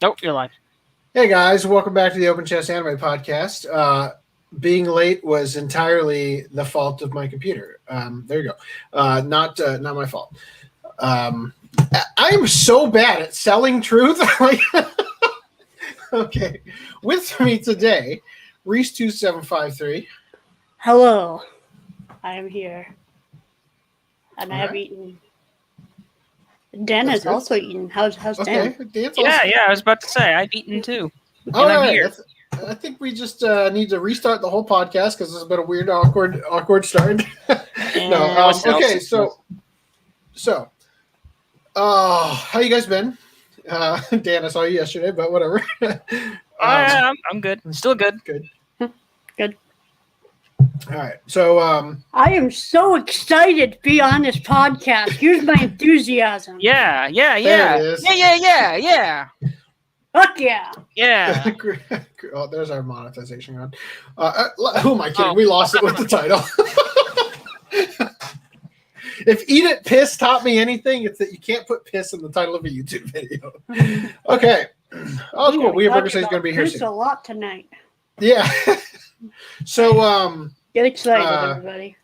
Nope, you're live. Hey guys, welcome back to the Open Chess Anime Podcast. Being late was entirely the fault of my computer. There you go. Not my fault. I am so bad at selling truth. Okay, with me today, Reese2753. Hello, I am here, and I have eaten. Dan has also eaten. How's Dan? Dan's Yeah, I was about to say, I've eaten too. Oh, and I'm here. I think we just need to restart the whole podcast because this has been a weird, awkward start. No, okay, so, how you guys been? Dan, I saw you yesterday, but whatever. I'm good. I'm still good. Good. Good. All right, so I am so excited to be on this podcast. Here's my enthusiasm. Yeah. There it is. Yeah. Fuck yeah. Yeah. Oh, there's our monetization on. Who am I kidding? We lost it with the title. If Eat It Piss taught me anything, it's that you can't put piss in the title of a YouTube video. Okay. Oh, cool. We Burger says he's going to be here soon. a lot tonight. Yeah. So, Get excited, everybody.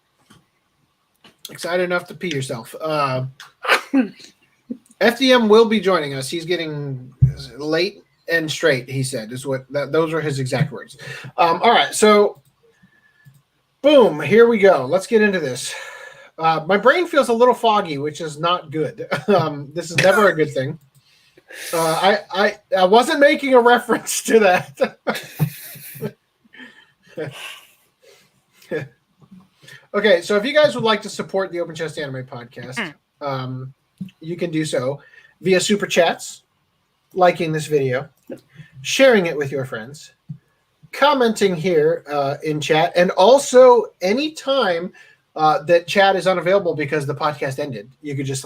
excited enough to pee yourself. FDM will be joining us. He's getting late and straight, he said, those are his exact words. All right. So, boom, here we go. Let's get into this. My brain feels a little foggy, which is not good. This is never a good thing. I wasn't making a reference to that. Okay, so if you guys would like to support the Open Chest Anime Podcast, you can do so via super chats, liking this video, sharing it with your friends, commenting here in chat, and also anytime that chat is unavailable because the podcast ended, you could just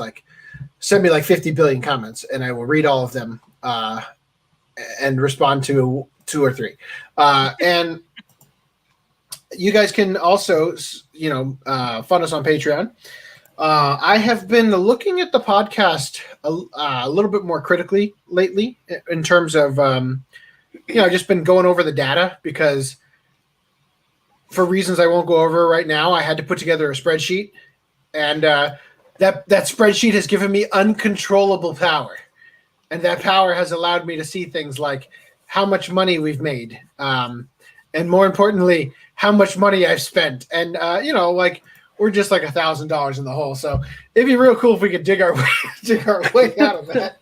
send me 50 billion comments and I will read all of them and respond to 2 or 3. And you guys can also, fund us on Patreon. I have been looking at the podcast a little bit more critically lately in terms of, just been going over the data because for reasons I won't go over right now, I had to put together a spreadsheet, and that spreadsheet has given me uncontrollable power, and that power has allowed me to see things like how much money we've made, and more importantly, how much money I've spent, and we're just $1,000 in the hole. So it'd be real cool if we could dig our way out of that.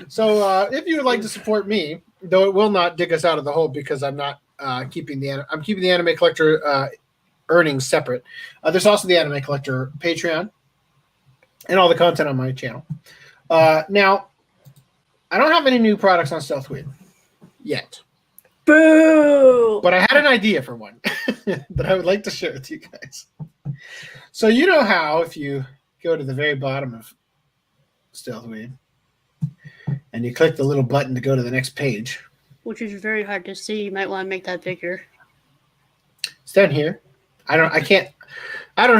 So if you would like to support me, though it will not dig us out of the hole because I'm not keeping the Anime Collector earnings separate. There's also the Anime Collector Patreon and all the content on my channel. Now, I don't have any new products on Stealthweed yet. Boo! But I had an idea for one that I would like to share with you guys. So you know how if you go to the very bottom of Stealthweed and you click the little button to go to the next page, which is very hard to see. You might want to make that bigger. It's down here. I don't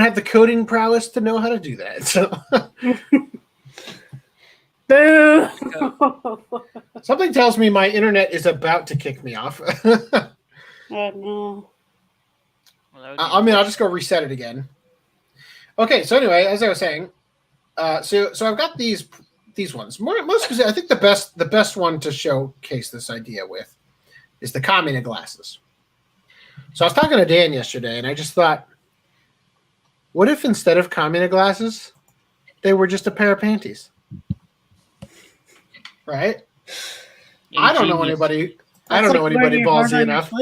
have the coding prowess to know how to do that. So Boo! Something tells me my internet is about to kick me off. Oh no. I'll just go reset it again. Okay, so anyway, as I was saying, so I've got these ones. Most I think the best one to showcase this idea with is the Kamina glasses. So I was talking to Dan yesterday, and I just thought, what if instead of Kamina glasses, they were just a pair of panties? Right? I don't know anybody ballsy enough.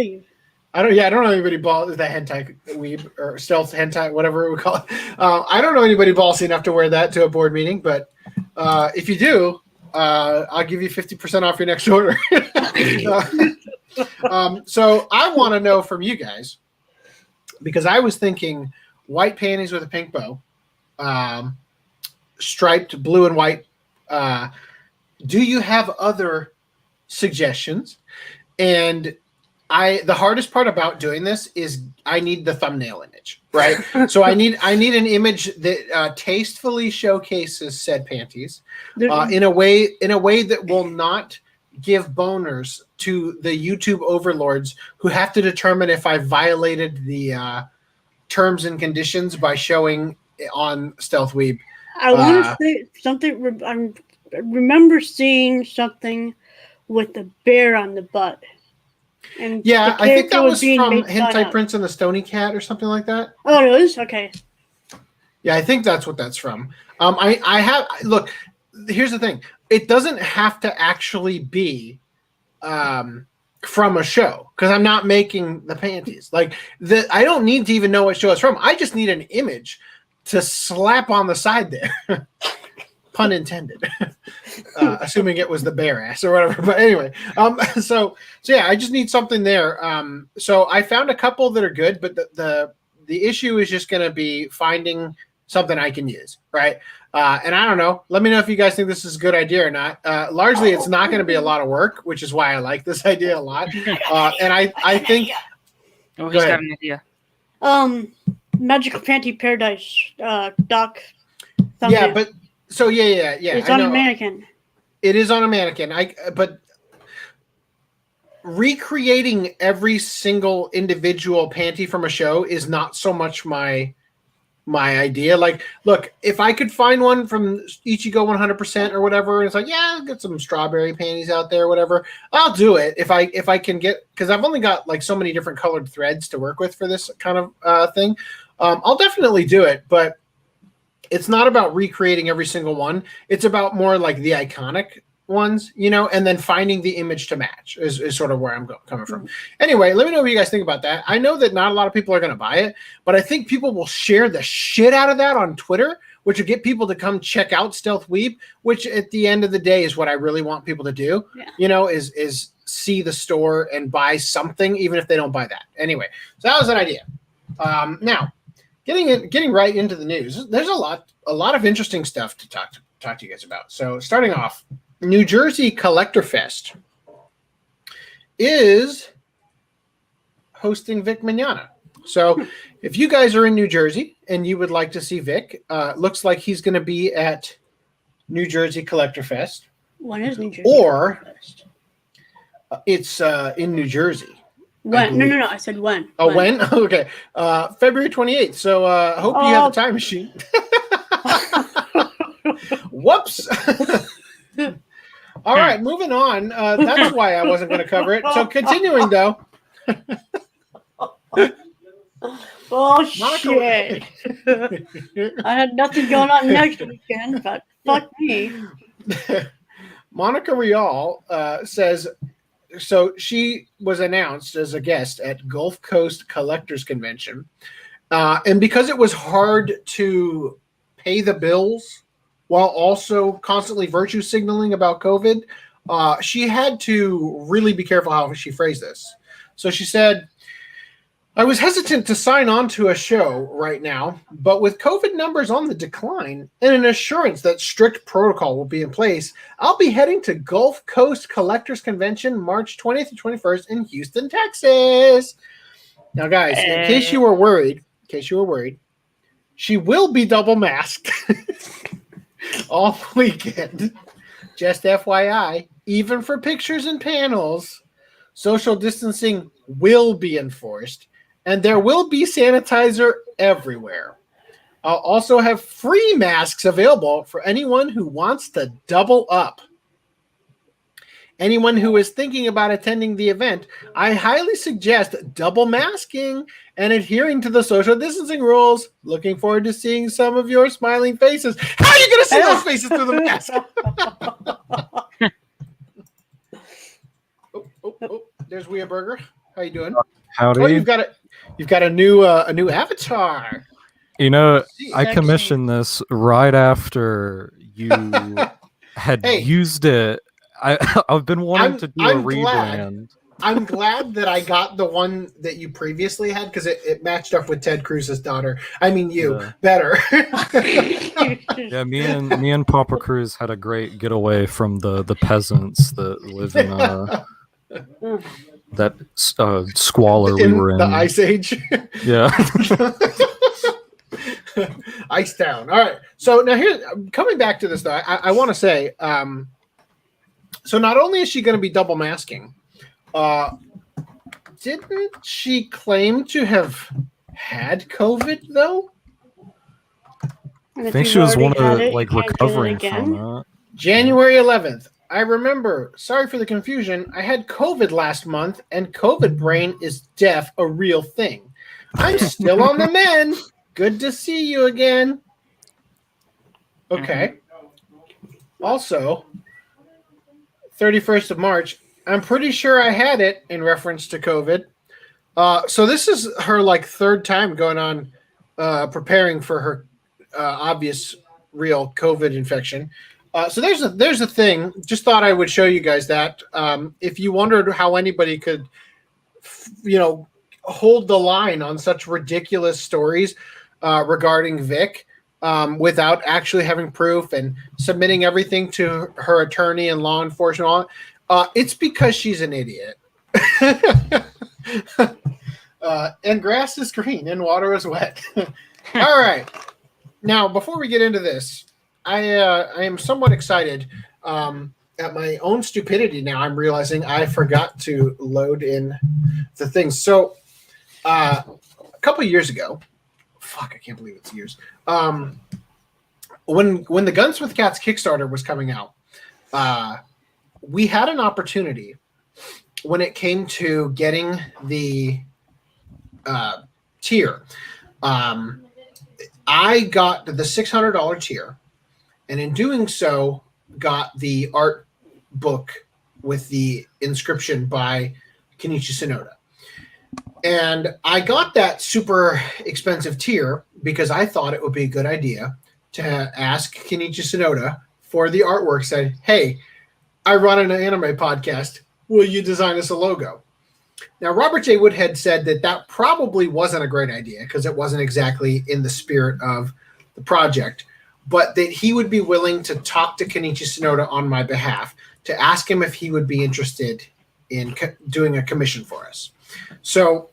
I don't know anybody the hentai weeb or stealth hentai, whatever we call it. I don't know anybody ballsy enough to wear that to a board meeting, but if you do, I'll give you 50% off your next order. So I want to know from you guys, because I was thinking white panties with a pink bow, striped blue and white. Do you have other suggestions? And the hardest part about doing this is I need the thumbnail image, right? So I need an image that tastefully showcases said panties in a way that will not give boners to the YouTube overlords who have to determine if I violated the terms and conditions by showing on Stealth Weeb. I want to say something. I remember seeing something with the bear on the butt. And yeah, I think that was from made Hentai Prince and the Stony Cat or something like that. Oh, it was? Okay. Yeah, I think that's what that's from. I have look. Here's the thing: it doesn't have to actually be from a show because I'm not making the panties. Like I don't need to even know what show it's from. I just need an image to slap on the side there. Pun intended. Assuming it was the bear ass or whatever. But anyway, so yeah, I just need something there. So I found a couple that are good, but the issue is just going to be finding something I can use, right? And I don't know. Let me know if you guys think this is a good idea or not. Largely, it's not going to be a lot of work, which is why I like this idea a lot. And I think. Oh, he's got an idea. Magical Panty Paradise, Doc. Yeah, but so yeah. It's on a mannequin. It is on a mannequin. But recreating every single individual panty from a show is not so much my idea. Like, look, if I could find one from Ichigo 100% or whatever, and it's like, yeah, I'll get some strawberry panties out there, whatever, I'll do it if I can get, because I've only got like so many different colored threads to work with for this kind of thing. I'll definitely do it, but it's not about recreating every single one. It's about more like the iconic ones, and then finding the image to match is sort of where I'm coming from. Anyway, let me know what you guys think about that. I know that not a lot of people are going to buy it, but I think people will share the shit out of that on Twitter, which will get people to come check out Stealth Weeb, which at the end of the day is what I really want people to do, is see the store and buy something, even if they don't buy that. Anyway, so that was an idea. Now, getting right into the news, there's a lot of interesting stuff to talk to you guys about. So starting off, New Jersey Collectorfest is hosting Vic Mignogna. So if you guys are in New Jersey and you would like to see Vic, looks like he's going to be at New Jersey Collectorfest. When is New Jersey? Or it's in New Jersey. When? No. I said when. Oh, when? Okay. February 28th. So I hope you have a time machine. Whoops. All right, moving on. That's why I wasn't going to cover it. So continuing, though. Oh, shit. I had nothing going on next weekend, but fuck me. Monica Rial says, so she was announced as a guest at Gulf Coast Collectors Convention. And because it was hard to pay the bills while also constantly virtue signaling about COVID, she had to really be careful how she phrased this. So she said, I was hesitant to sign on to a show right now, but with COVID numbers on the decline and an assurance that strict protocol will be in place, I'll be heading to Gulf Coast Collectors Convention March 20th to 21st in Houston, Texas. Now, guys, in case you were worried, she will be double masked all weekend. Just FYI, even for pictures and panels, social distancing will be enforced, and there will be sanitizer everywhere. I'll also have free masks available for anyone who wants to double up. Anyone who is thinking about attending the event, I highly suggest double masking and adhering to the social distancing rules. Looking forward to seeing some of your smiling faces. How are you going to see those faces through the mask? Oh, there's Wea Burger. How you doing? Howdy. Oh, you've got a new avatar. I commissioned this right after you had used it. I've been wanting to do a rebrand. I'm glad that I got the one that you previously had because it matched up with Ted Cruz's daughter. I mean, better. Yeah, me and Papa Cruz had a great getaway from the peasants that live in that squalor we were in. The Ice Age. Yeah. Ice Town. All right. So now coming back to this though, I want to say So not only is she going to be double masking, didn't she claim to have had COVID though? I think she was one of recovering from that. January 11th. I remember. Sorry for the confusion. I had COVID last month, and COVID brain is deaf, a real thing. I'm still on the mend. Good to see you again. Okay. Also, 31st of March. I'm pretty sure I had it in reference to COVID. So this is her third time going on preparing for her obvious real COVID infection. So there's a thing. Just thought I would show you guys that. If you wondered how anybody could, hold the line on such ridiculous stories regarding Vic without actually having proof and submitting everything to her attorney and law enforcement, it's because she's an idiot. And grass is green and water is wet. All right. Now, before we get into this, I am somewhat excited at my own stupidity. Now I'm realizing I forgot to load in the things. So a couple of years ago, I can't believe it's years. When the Gunsmith Cats Kickstarter was coming out, we had an opportunity when it came to getting the tier. I got the $600 tier, and in doing so, got the art book with the inscription by Kenichi Sonoda. And I got that super expensive tier because I thought it would be a good idea to ask Kenichi Sonoda for the artwork. Said, hey, I run an anime podcast. Will you design us a logo? Now, Robert J. Woodhead said that probably wasn't a great idea because it wasn't exactly in the spirit of the project, but that he would be willing to talk to Kenichi Sonoda on my behalf to ask him if he would be interested in doing a commission for us. So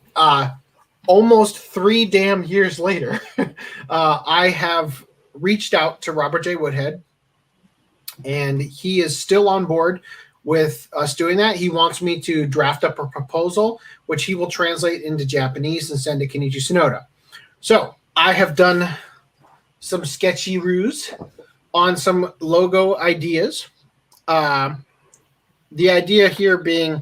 almost 3 damn years later, I have reached out to Robert J. Woodhead, and he is still on board with us doing that. He wants me to draft up a proposal, which he will translate into Japanese and send to Kenichi Sonoda. So I have done some sketchy ruse on some logo ideas. The idea here being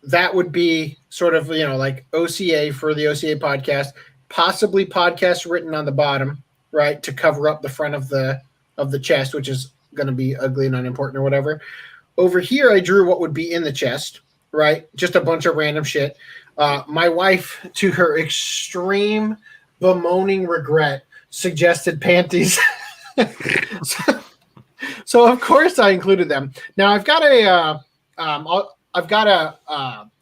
that would be sort of, like OCA for the OCA podcast, possibly podcast written on the bottom, right, to cover up the front of the chest, which is going to be ugly and unimportant or whatever. Over here, I drew what would be in the chest, right? Just a bunch of random shit. My wife, to her extreme bemoaning regret, suggested panties. So of course I included them. Now I've got a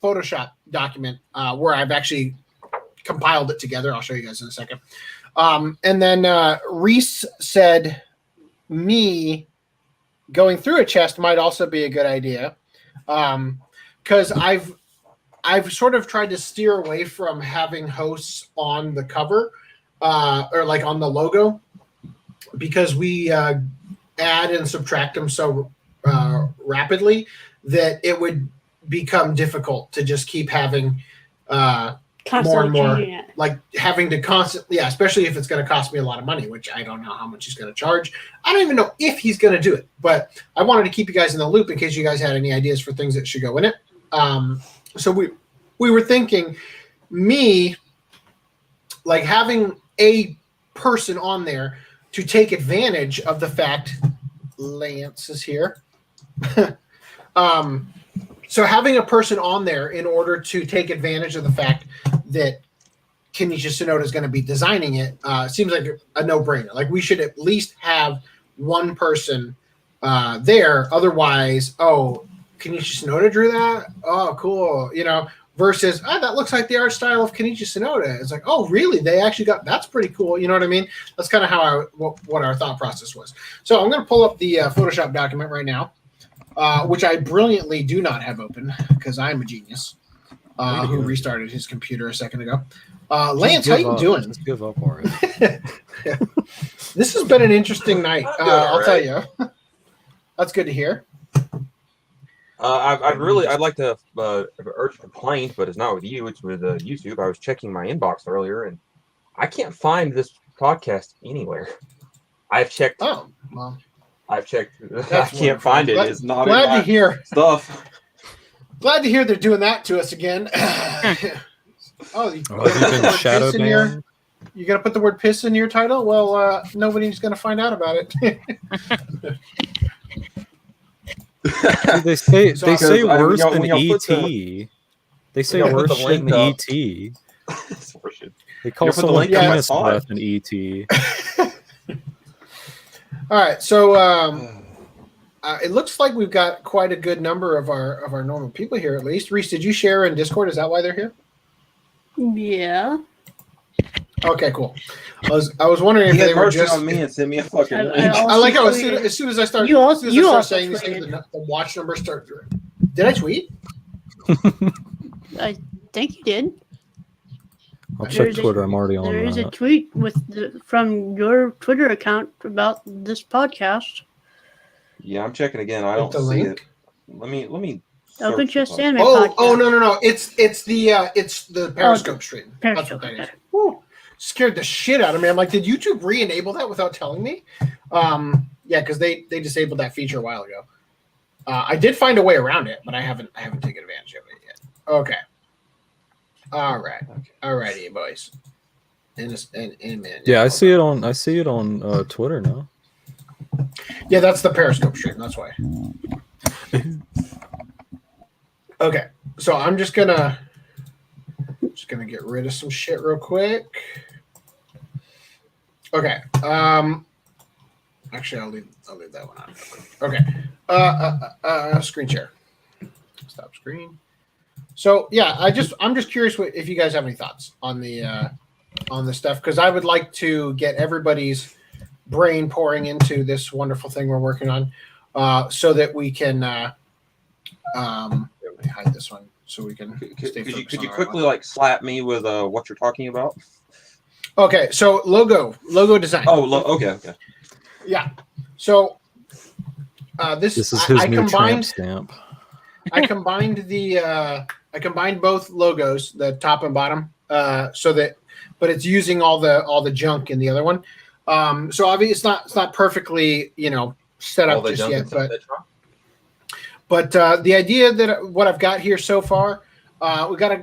Photoshop document where I've actually compiled it together. I'll show you guys in a second. And then Reese said me going through a chest might also be a good idea, because I've sort of tried to steer away from having hosts on the cover or like on the logo, because we add and subtract them so rapidly that it would become difficult to just keep having more and more, like having to constantly, especially if it's going to cost me a lot of money, which I don't know how much he's going to charge. I don't even know if he's going to do it, but I wanted to keep you guys in the loop in case you guys had any ideas for things that should go in it. So we were thinking me like having a person on there to take advantage of the fact Lance is here. So having a person on there in order to take advantage of the fact that Kenichi Sonoda is going to be designing it seems like a no-brainer. Like we should at least have one person there. Otherwise, Kenichi Sonoda drew that? Oh, cool. Versus, that looks like the art style of Kenichi Sonoda. It's like, oh, really? They actually got, that's pretty cool. You know what I mean? That's kind of how what our thought process was. So I'm going to pull up the Photoshop document right now. Which I brilliantly do not have open because I'm a genius who restarted his computer a second ago. Lance, how you doing? Just give up already. This has been an interesting night. I'll tell you. That's good to hear. I'd like to urge a complaint, but it's not with you. It's with YouTube. I was checking my inbox earlier, and I can't find this podcast anywhere. I've checked. Oh, well, I've checked. I can't find it. It's not. Glad to hear stuff. Glad to hear they're doing that to us again. shadow banned? You gonna put the word "piss" in your title? Well, nobody's gonna find out about it. They say worse than ET. They say Y'all put worse the shit link than up. ET. It's horseshit. They call Y'all put the someone link up, I penis saw breath it. than ET. All right, so it looks like we've got quite a good number of our normal people here. At least, Reese, did you share in Discord? Is that why they're here? Yeah. Okay, cool. I was wondering if He they had were mercy just. on me and sent me a fucking link. I like how as soon as I start saying these things, tweeted. the watch numbers start. Did I tweet? I think you did. I'll check There's Twitter. I'm already on There is a that. tweet from your Twitter account about this podcast. Yeah, I'm checking again. I don't the see link? it. Let me. Open search Chest it. Anime Oh, podcast. no! It's the Periscope stream. That's Periscope, what that is. okay. Woo. Scared the shit out of me. I'm like, did YouTube re-enable that without telling me? Yeah, because they disabled that feature a while ago. I did find a way around it, but I haven't taken advantage of it yet. Okay. All right. Alrighty, boys. In a minute. Yeah, I see it on Twitter now. Yeah, that's the Periscope stream. That's why. Okay, so I'm just gonna get rid of some shit real quick. Okay. Actually, I'll leave that one on. Okay. Screen share. Stop screen. So yeah, I'm just curious if you guys have any thoughts on the stuff, because I would like to get everybody's brain pouring into this wonderful thing we're working on, so that we can. Let me hide this one so we can. Could you quickly slap me with what you're talking about? Okay, so logo design. Oh, okay. Yeah. So this is his new tramp stamp. I combined both logos, the top and bottom, so that, but it's using all the junk in the other one. So obviously it's not perfectly set up just yet, but the idea that what I've got here so far,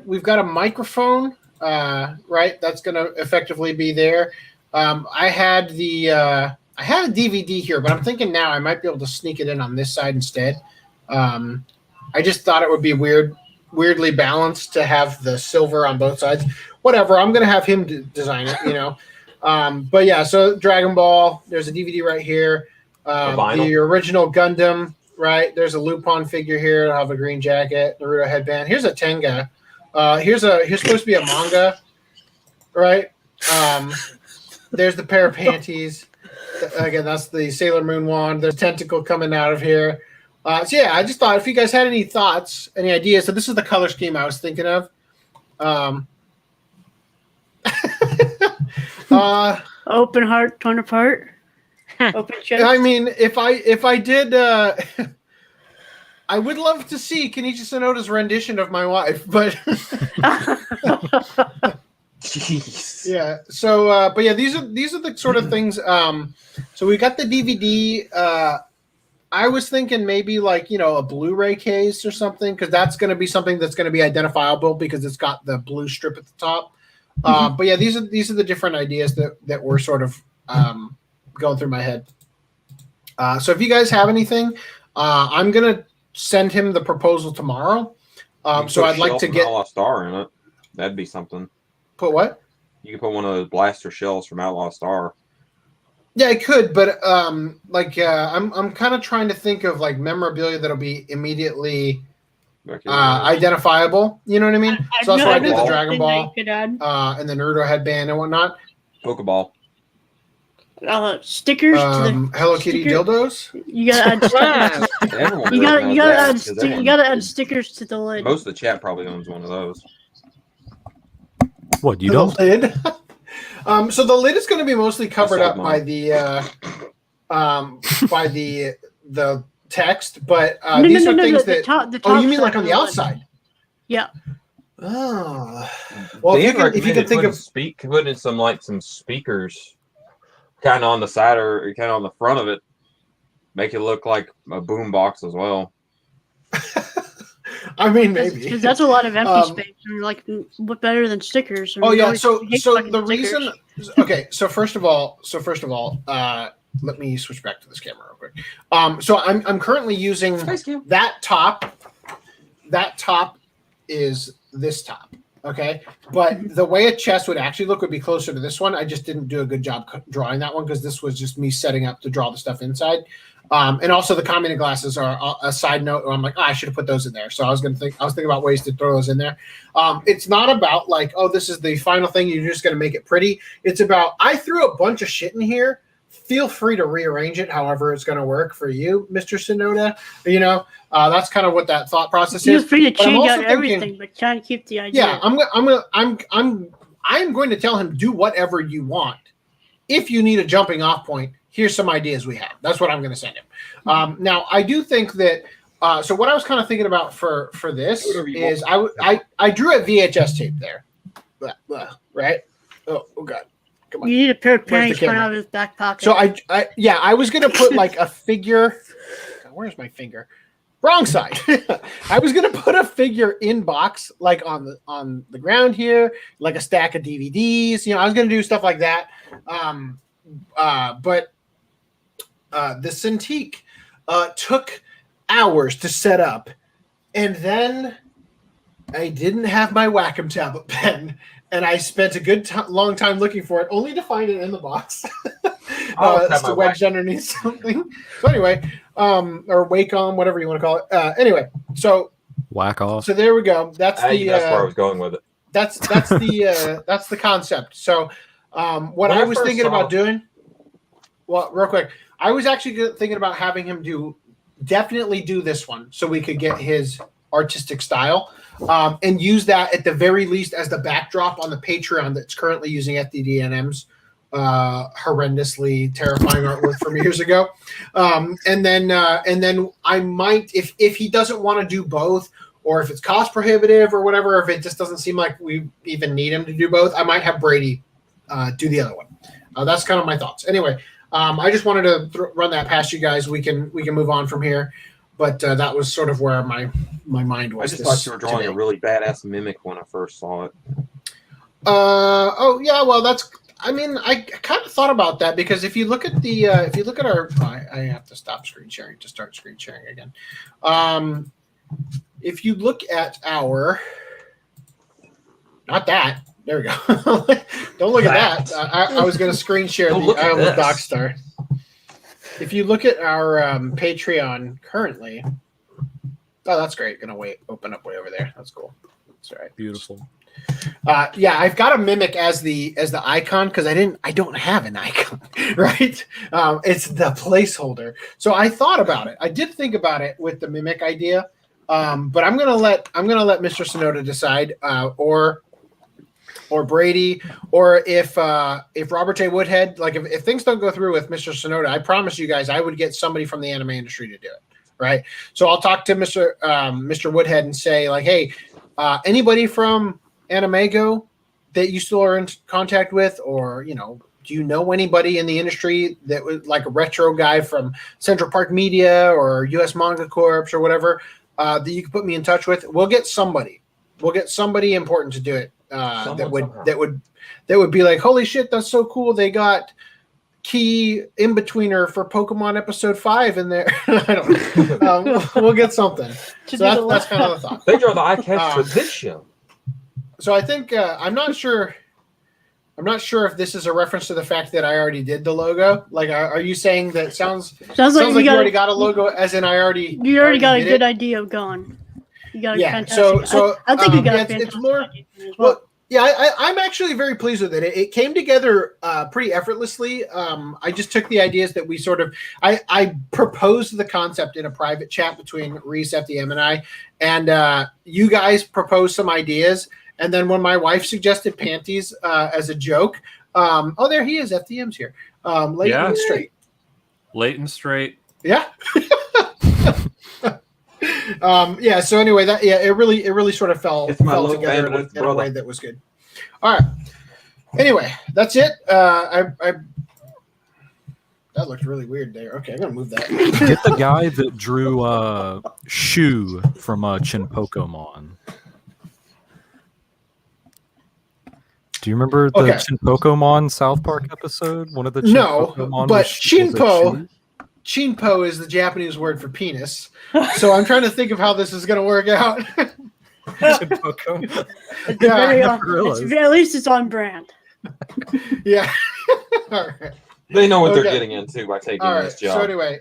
we've got a microphone, right? That's going to effectively be there. I had a DVD here, but I'm thinking now I might be able to sneak it in on this side instead. I just thought it would be weirdly balanced to have the silver on both sides. Whatever, I'm going to have him design it, But yeah, so Dragon Ball, there's a DVD right here. The original Gundam, right? There's a Lupin figure here. I have a green jacket, Naruto headband. Here's a Tenga. Here's supposed to be a manga, right? There's the pair of panties. Again, that's the Sailor Moon wand. There's a tentacle coming out of here. So yeah, I just thought if you guys had any thoughts, any ideas. So this is the color scheme I was thinking of. Open heart, torn apart. Open chest. I mean, if I did, I would love to see Kenichi Sonoda's rendition of my wife, but Jeez. yeah. So, but yeah, these are the sort of things. So we got the DVD. I was thinking maybe a Blu-ray case or something, because that's going to be something that's going to be identifiable because it's got the blue strip at the top. But yeah, these are the different ideas that were sort of going through my head. So if you guys have anything, I'm gonna send him the proposal tomorrow. So I'd like to get Outlaw Star in it. That'd be something. Put what? You could put one of those blaster shells from Outlaw Star. Yeah, I could, but I'm kind of trying to think of memorabilia that'll be immediately identifiable. You know what I mean? So that's why I did the Dragon Ball and the Naruto headband and whatnot. Pokeball. Stickers to the Hello Kitty dildos. You gotta add stickers. You gotta add stickers to the lid. Most of the chat probably owns one of those. What, you The don't? lid. So the lid is going to be mostly covered up by the text, but No, these are no, things the that. top Oh, you mean side like on of the one. outside? Yeah. Oh, well, if you can think of putting some speakers, kind of on the side or kind of on the front of it, make it look like a boom box as well. I mean, maybe because that's a lot of empty space. And like, what better than stickers? Oh yeah, so the reason. Okay, so first of all, let me switch back to this camera real quick. So I'm currently using that top. That top is this top. Okay, but the way a chest would actually look would be closer to this one. I just didn't do a good job drawing that one because this was just me setting up to draw the stuff inside. And also the commenting glasses are a side note. I'm like, I should have put those in there. So I was thinking about ways to throw those in there. It's not about like, oh, this is the final thing. You're just going to make it pretty. It's about, I threw a bunch of shit in here. Feel free to rearrange it however it's going to work for you, Mr. Sonoda. You know, that's kind of what that thought process is. Feel free to change out everything, but try to keep the idea. Yeah, I'm going to tell him do whatever you want. If you need a jumping off point, here's some ideas we have. That's what I'm going to send him. Now, I do think that. So what I was kind of thinking about for this is I drew a VHS tape there, right? Oh God. Come on. You need a pair of panties coming out of his back pocket. So I was gonna put like a figure. Where's my finger? Wrong side. I was gonna put a figure in box, like on the ground here, like a stack of DVDs. You know, I was gonna do stuff like that. But the Cintiq took hours to set up, and then I didn't have my Wacom tablet pen. And I spent a good long time looking for it, only to find it in the box. It's wedged underneath something. So anyway, or Wacom, whatever you want to call it. Anyway, so whack off. So there we go. That's where I was going with it. That's the concept. So what I was thinking about doing. Well, real quick, I was actually thinking about having him definitely do this one, so we could get his artistic style. And use that at the very least as the backdrop on the Patreon that's currently using FDDNM's horrendously terrifying artwork from years ago. And then I might, if he doesn't want to do both, or if it's cost prohibitive or whatever, if it just doesn't seem like we even need him to do both, I might have Brady do the other one. That's kind of my thoughts. Anyway, I just wanted to run that past you guys. We can move on from here. But that was sort of where my mind was. I just thought you were drawing a really badass mimic when I first saw it. Oh yeah, well I kind of thought about that because if you look at our, I have to stop screen sharing to start screen sharing again. If you look at our, not that, there we go. Don't look at that. I was going to screen share the Isle of Dockstar. If you look at our Patreon currently, oh, that's great. Gonna open up way over there. That's cool. That's all right. Beautiful. Yeah, I've got a mimic as the icon because I don't have an icon, right? It's the placeholder. So I thought about it. I did think about it with the mimic idea, but I'm gonna let Mr. Sonoda decide, or Brady, or if Robert A. Woodhead, like if things don't go through with Mr. Sonoda, I promise you guys I would get somebody from the anime industry to do it, right? So I'll talk to Mr. Woodhead and say like, hey, anybody from Animego that you still are in contact with, or do you know anybody in the industry that was like a retro guy from Central Park Media or US Manga Corps or whatever that you can put me in touch with? We'll get somebody important to do it. That would be like, holy shit, that's so cool. They got key in betweener for Pokemon episode 5 in there. I don't know. We'll get something. So that's kind of the thought. They draw the eye catch for this show. So I think I'm not sure if this is a reference to the fact that I already did the logo. Like, are you saying that sounds like you already got a logo? As in, you already got a good idea going. You got fantastic. So I think you got a fantastic it's more. idea as Well, yeah, I'm actually very pleased with it. It came together pretty effortlessly. I just took the ideas that we sort of. I proposed the concept in a private chat between Reese, FDM, and I, and you guys proposed some ideas. And then when my wife suggested panties as a joke, oh, there he is. FDM's here. Late and straight. Late and straight. Yeah. Yeah. So anyway, it really sort of fell together in a way that was good. All right. Anyway, that's it. That looked really weird there. Okay, I'm gonna move that. Get the guy that drew Shu from Chinpokomon. Do you remember the Chinpokomon South Park episode? One of the Chinpokomon but Chinpo is the Japanese word for penis. So I'm trying to think of how this is gonna work out. Chinpokomon. At least it's on brand. Yeah. All right. They know what they're getting into by taking this job. So anyway,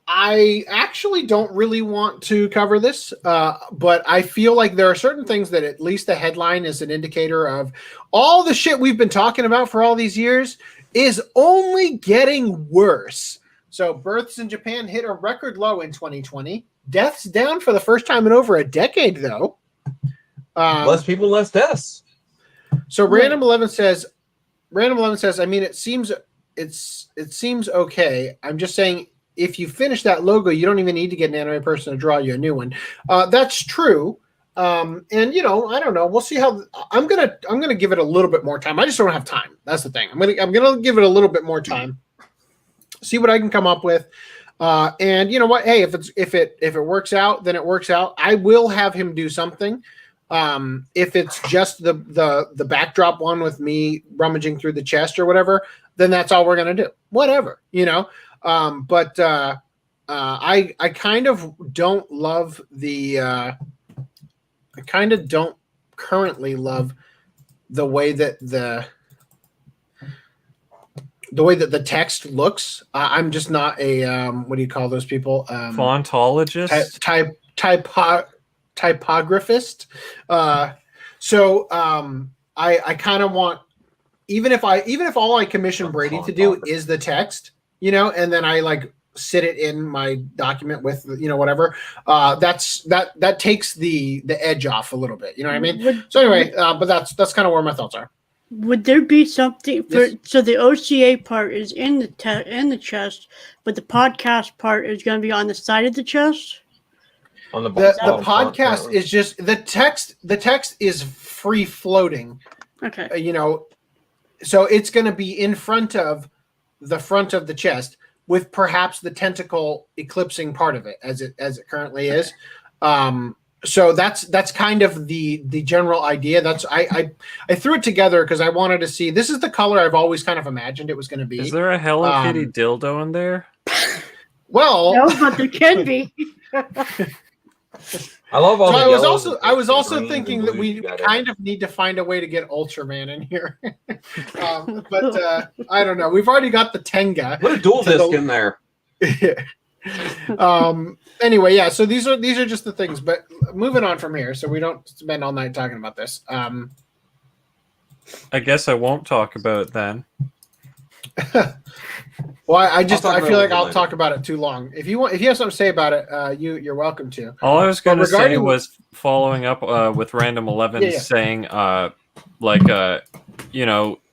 I actually don't really want to cover this, but I feel like there are certain things that at least the headline is an indicator of all the shit we've been talking about for all these years is only getting worse. So births in Japan hit a record low in 2020. Deaths down for the first time in over a decade, though. Less people, less deaths. So Random 11 says, I mean, it seems okay. I'm just saying, if you finish that logo, you don't even need to get an anime person to draw you a new one. That's true. And I don't know. We'll see how. I'm gonna give it a little bit more time. I just don't have time. That's the thing. I'm gonna give it a little bit more time. See what I can come up with. And you know what? Hey, if it works out, then it works out. I will have him do something. If it's just the backdrop one with me rummaging through the chest or whatever, then that's all we're gonna do. Whatever, But I kind of don't love I kind of don't currently love the way that the text looks. I'm just not a what do you call those people? Fontologist? Typographist. So I kind of want, even if all I commission Brady to do is the text, and then I like sit it in my document with whatever, that takes the edge off a little bit. You know what I mean? So anyway, but that's kind of where my thoughts are. Would there be something for so the OCA part is in the chest, but the podcast part is going to be on the side of the chest? On the podcast is just the text. The text is free floating. Okay. So it's going to be in front of the chest, with perhaps the tentacle eclipsing part of it as it currently is. So that's kind of the general idea. That's I threw it together because I wanted to see. This is the color I've always kind of imagined it was going to be. Is there a Hello Kitty dildo in there? Well, no, but there can be. I love all. So I was also thinking that we kind of need to find a way to get Ultraman in here, but I don't know. We've already got the Tenga. Put a dual disc in there. Anyway, yeah. So these are just the things. But moving on from here, so we don't spend all night talking about this. I guess I won't talk about it then. Well, I feel like I'll talk about it too long. If you have something to say about it, you're welcome to. All I was going to say was following up with Random 11 saying,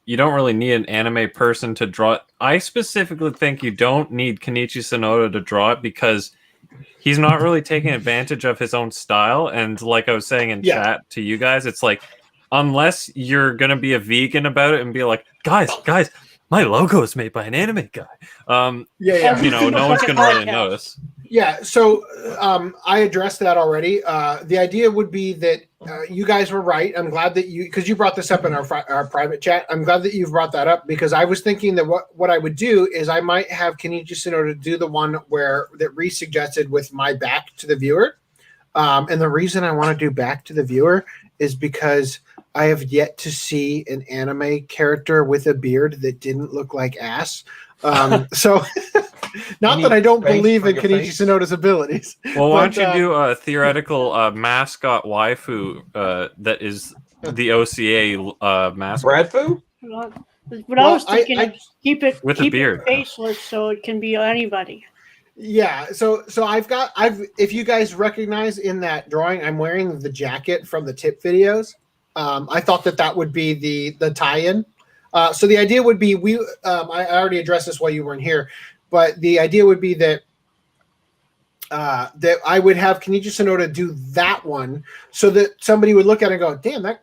you don't really need an anime person to draw it. I specifically think you don't need Kenichi Sonoda to draw it because he's not really taking advantage of his own style. And like I was saying in chat to you guys, it's like, unless you're going to be a vegan about it and be like, guys, my logo is made by an anime guy. No one's going to really notice. Yeah, so I addressed that already. The idea would be that you guys were right. I'm glad that because you brought this up in our private chat. I'm glad that you've brought that up because I was thinking that what I would do is I might have Kenichi Sonoda do the one that Reese suggested with my back to the viewer. And the reason I want to do back to the viewer is because I have yet to see an anime character with a beard that didn't look like ass. So not that I don't believe in Kenichi Sonoda's abilities. Well, why don't you do a theoretical mascot waifu that is the OCA mascot? Bradfu? But I was thinking keep it with a beard faceless so it can be anybody. Yeah, so if you guys recognize in that drawing, I'm wearing the jacket from the tip videos. I thought that would be the tie-in. So the idea would be I already addressed this while you weren't here, but the idea would be that that I would have Kenichi Sonoda do that one, so that somebody would look at it and go, "Damn, that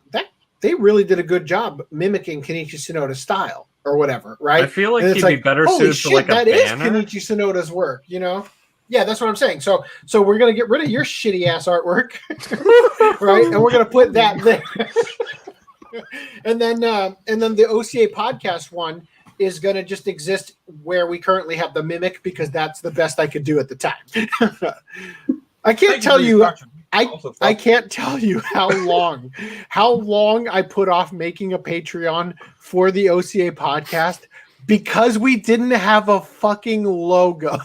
they really did a good job mimicking Kenichi Sonoda's style or whatever." Right? I feel like And he'd it's be better suited for like a that is banner. Kenichi Sonoda's work, you know? Yeah, that's what I'm saying. So we're gonna get rid of your shitty ass artwork, right? And we're gonna put that there. and then the OCA podcast one is going to just exist where we currently have the mimic, because that's the best I could do at the time. I can't tell you. I can't tell you how long I put off making a Patreon for the OCA podcast because we didn't have a fucking logo.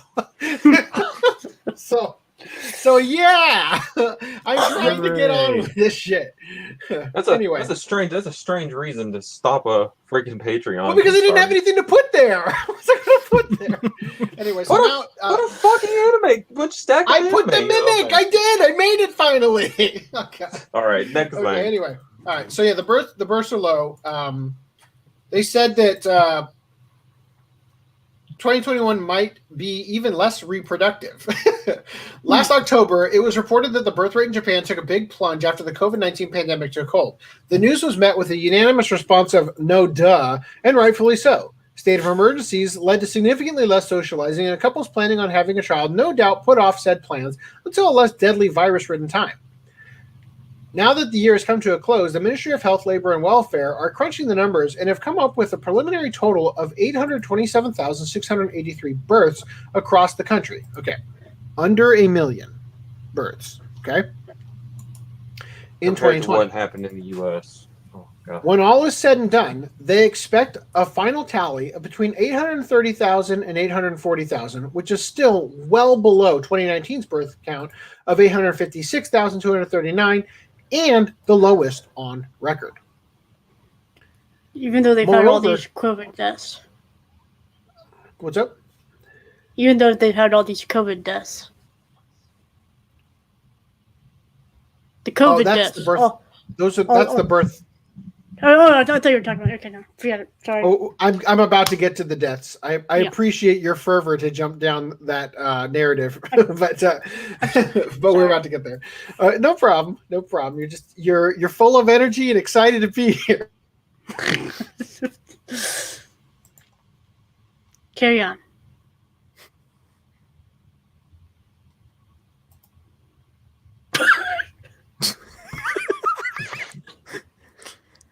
So yeah, I'm trying to get on with this shit. That's a strange reason to stop a freaking Patreon. Well, because I didn't have anything to put there. What was I going to put there? Anyway, so what a fucking anime! Which stack? I put the mimic. Okay. I did. I made it finally. Okay. All right, next thing. Anyway, all right. So yeah, the births are low. They said that 2021 might be even less reproductive. Last October, it was reported that the birth rate in Japan took a big plunge after the COVID-19 pandemic took hold. The news was met with a unanimous response of "no duh," and rightfully so. State of emergencies led to significantly less socializing, and couples planning on having a child no doubt put off said plans until a less deadly virus-ridden time. Now that the year has come to a close, the Ministry of Health, Labor, and Welfare are crunching the numbers and have come up with a preliminary total of 827,683 births across the country. Okay. Under 1 million births. Okay. In 2020. What happened in the U.S. Oh, God. When all is said and done, they expect a final tally of between 830,000 and 840,000, which is still well below 2019's birth count of 856,239, and the lowest on record. Even though they've had all these COVID deaths. What's up? Even though they've had all these COVID deaths. The COVID deaths. The birth. That's the birth. Oh, I thought you were talking about. Okay, no, forget it. Sorry. Oh, I'm about to get to the deaths. I appreciate your fervor to jump down that narrative, but we're about to get there. No problem. You're full of energy and excited to be here. Carry on.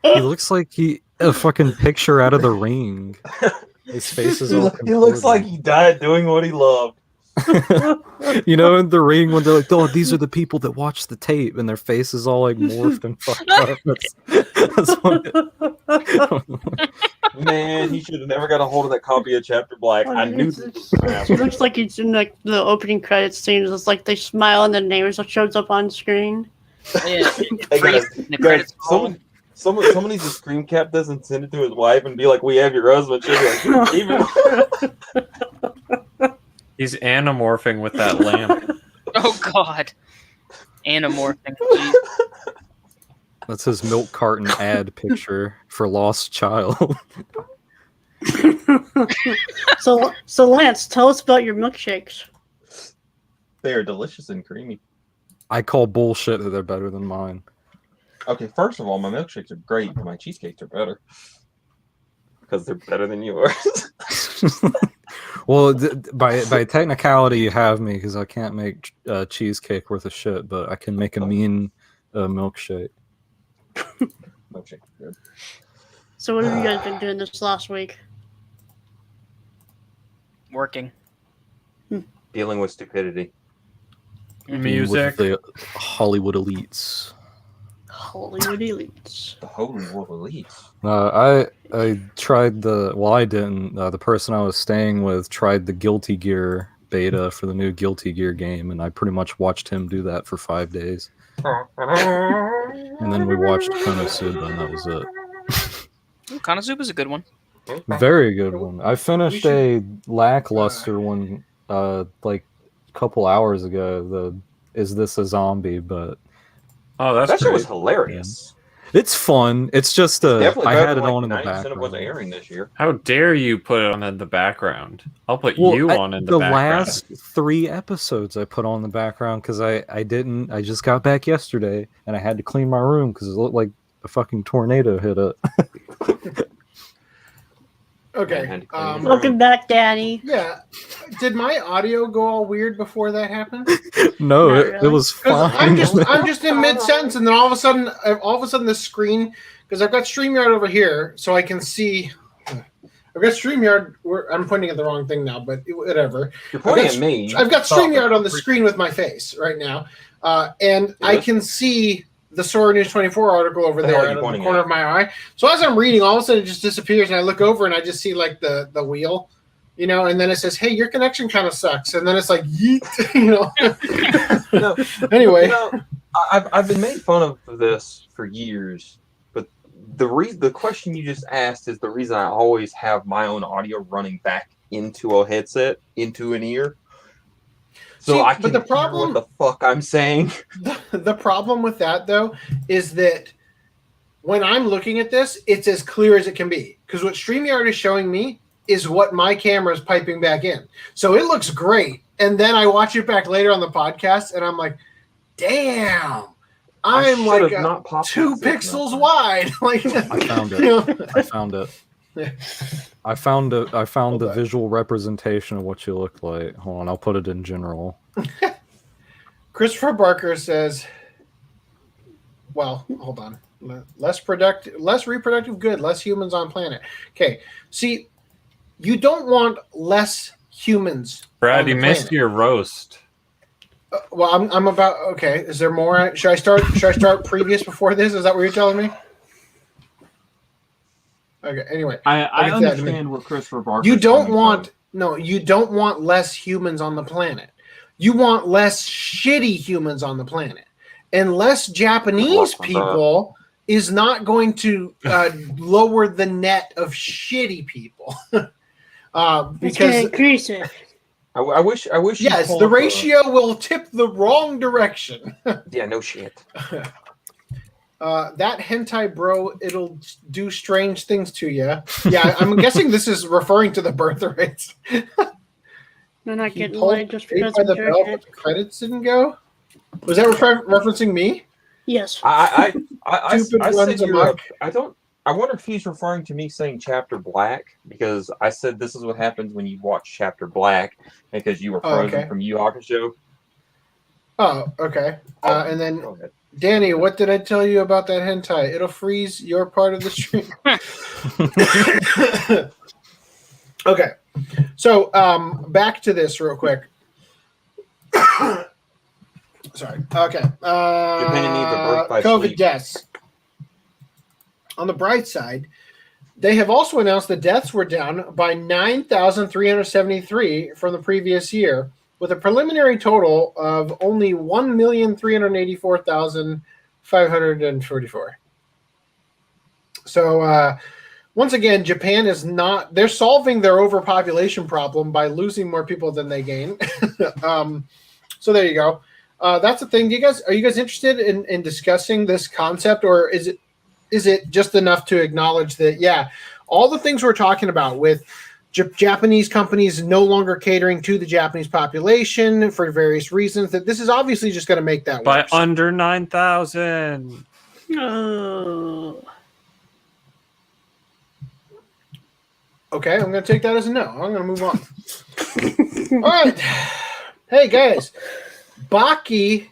He looks like a fucking picture out of The Ring. His face is all He looks like he died doing what he loved. You know, in The Ring, when they're like, "Oh, these are the people that watch the tape," and their face is all like morphed and fucked up. That's Man, he should have never got a hold of that copy of Chapter Black. I knew this. It looks like it's in like the opening credits scenes. It's like they smile and the name shows up on screen. Yeah, the credits. Someone needs to screen cap this and send it to his wife and be like, "We have your husband." She'll be like, "Even." He's anamorphing with that lamp. Oh God, anamorphing. That's his milk carton ad picture for Lost Child. So Lance, tell us about your milkshakes. They are delicious and creamy. I call bullshit that they're better than mine. Okay, first of all, my milkshakes are great, but my cheesecakes are better. Because they're better than yours. Well, by technicality, you have me, because I can't make cheesecake worth of shit, but I can make a mean milkshake. Milkshake are good. So what have you guys been doing this last week? Working. Dealing with stupidity. Music. With the Hollywood elites. Hollywood elites. The Hollywood elites. I tried I didn't. The person I was staying with tried the Guilty Gear beta for the new Guilty Gear game, and I pretty much watched him do that for 5 days. And then we watched Konosuba, and that was it. Konosuba is a good one. Very good one. I finished a lackluster one like a couple hours ago. Is This a Zombie? But oh, that's that shit was great. hilarious. It's fun. It's just Definitely I better had it than, on in the 90% background. of what's airing this year. How dare you put it on in the background? I'll put Well, you on in the the background. last 3 episodes I put on the background because I just got back yesterday and I had to clean my room because it looked like a fucking tornado hit it. Okay. Welcome back, Danny. Yeah. Did my audio go all weird before that happened? No, Not it really. was 'Cause fine. I'm just in mid sentence, and then all of a sudden, the screen, because I've got StreamYard over here, so I can see. I've got StreamYard. I'm pointing at the wrong thing now, but whatever. You're pointing at me. I've got StreamYard on the screen with my face right now, and I can see the Sora News 24 article over there out of the corner of my eye. So as I'm reading, all of a sudden it just disappears, and I look over and I just see like the wheel, you know, and then it says, "Hey, your connection kind of sucks," and then it's like, "Yeet," you know. No, Anyway, you know, I've been made fun of this for years, but the question you just asked is the reason I always have my own audio running back into a headset, into an ear. So I can hear what the fuck I'm saying. The problem with that, though, is that when I'm looking at this, it's as clear as it can be. Because what StreamYard is showing me is what my camera is piping back in. So it looks great. And then I watch it back later on the podcast, and I'm like, damn, I'm like 2 pixels wide. Like, I found it. You know? I found it. Yeah. I found the visual representation of what you look like. Hold on, I'll put it in general. Christopher Barker says, well, hold on. Less reproductive good, less humans on planet. Okay. See, you don't want less humans. Brad, you missed your roast. Well, I'm about. Okay, is there more? Should I start previous before this? Is that what you're telling me? Okay. Anyway, I understand what Christopher Barker. You don't want you don't want less humans on the planet. You want less shitty humans on the planet, and less Japanese people is not going to lower the net of shitty people because increase it. I wish. Yes, the ratio will tip the wrong direction. Yeah, no shit. That hentai bro, it'll do strange things to you. Yeah, I'm guessing this is referring to the birth rates. They're not getting laid just because of the credits didn't go. Was that referencing me? Yes. I said you're I wonder if he's referring to me saying Chapter Black, because I said this is what happens when you watch Chapter Black because you were frozen from Yu Hakusho. Oh, okay. And then Danny, what did I tell you about that hentai? It'll freeze your part of the stream. Okay. So back to this real quick. Sorry. Okay. COVID deaths. On the bright side, they have also announced the deaths were down by 9,373 from the previous year, with a preliminary total of only 1,384,544. So once again, Japan is not, they're solving their overpopulation problem by losing more people than they gain. So there you go. That's the thing. Are you guys interested in discussing this concept, or is it just enough to acknowledge that, yeah, all the things we're talking about with Japanese companies no longer catering to the Japanese population for various reasons, that this is obviously just going to make that by worse. under 9,000. Oh. Okay, I'm going to take that as a no. I'm going to move on. All right. Hey, guys. Baki,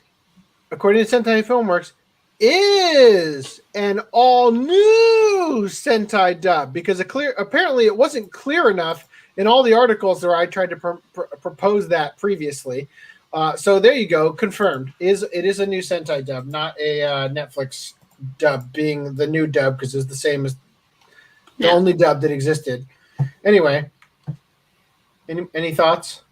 according to Sentai Filmworks, is an all-new Sentai dub, because apparently it wasn't clear enough in all the articles where I tried to propose that previously. So there you go, confirmed. It is a new Sentai dub, not a Netflix dub being the new dub, because it's the same as the only dub that existed. Anyway, any thoughts?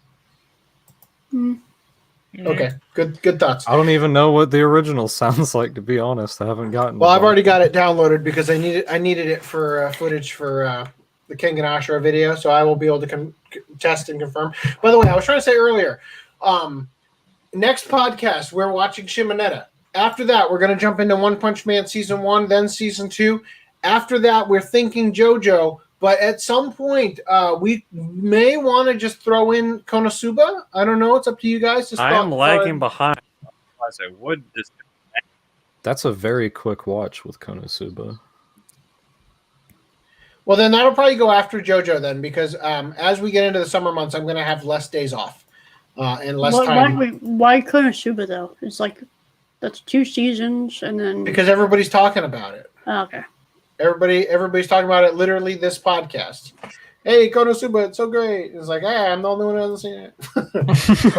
Okay, good thoughts. I don't even know what the original sounds like, to be honest. I haven't gotten. Well, I've already got it downloaded because I needed it for footage for the Kengan Ashura video, so I will be able to test and confirm. By the way, I was trying to say earlier, next podcast we're watching Shimonetta. after that, we're going to jump into One Punch Man Season 1, then Season 2. After that, we're thinking JoJo. But at some point, we may want to just throw in Konosuba. I don't know. It's up to you guys. I am lagging behind. Otherwise, I would just. That's a very quick watch with Konosuba. Well, then that'll probably go after JoJo then, because as we get into the summer months, I'm going to have less days off and less time. Why Konosuba though? It's like that's 2 seasons, and then Because everybody's talking about it. Oh, okay. Everybody's talking about it. Literally, this podcast. Hey, Konosuba, it's so great. It's like, hey, I'm the only one who hasn't seen it.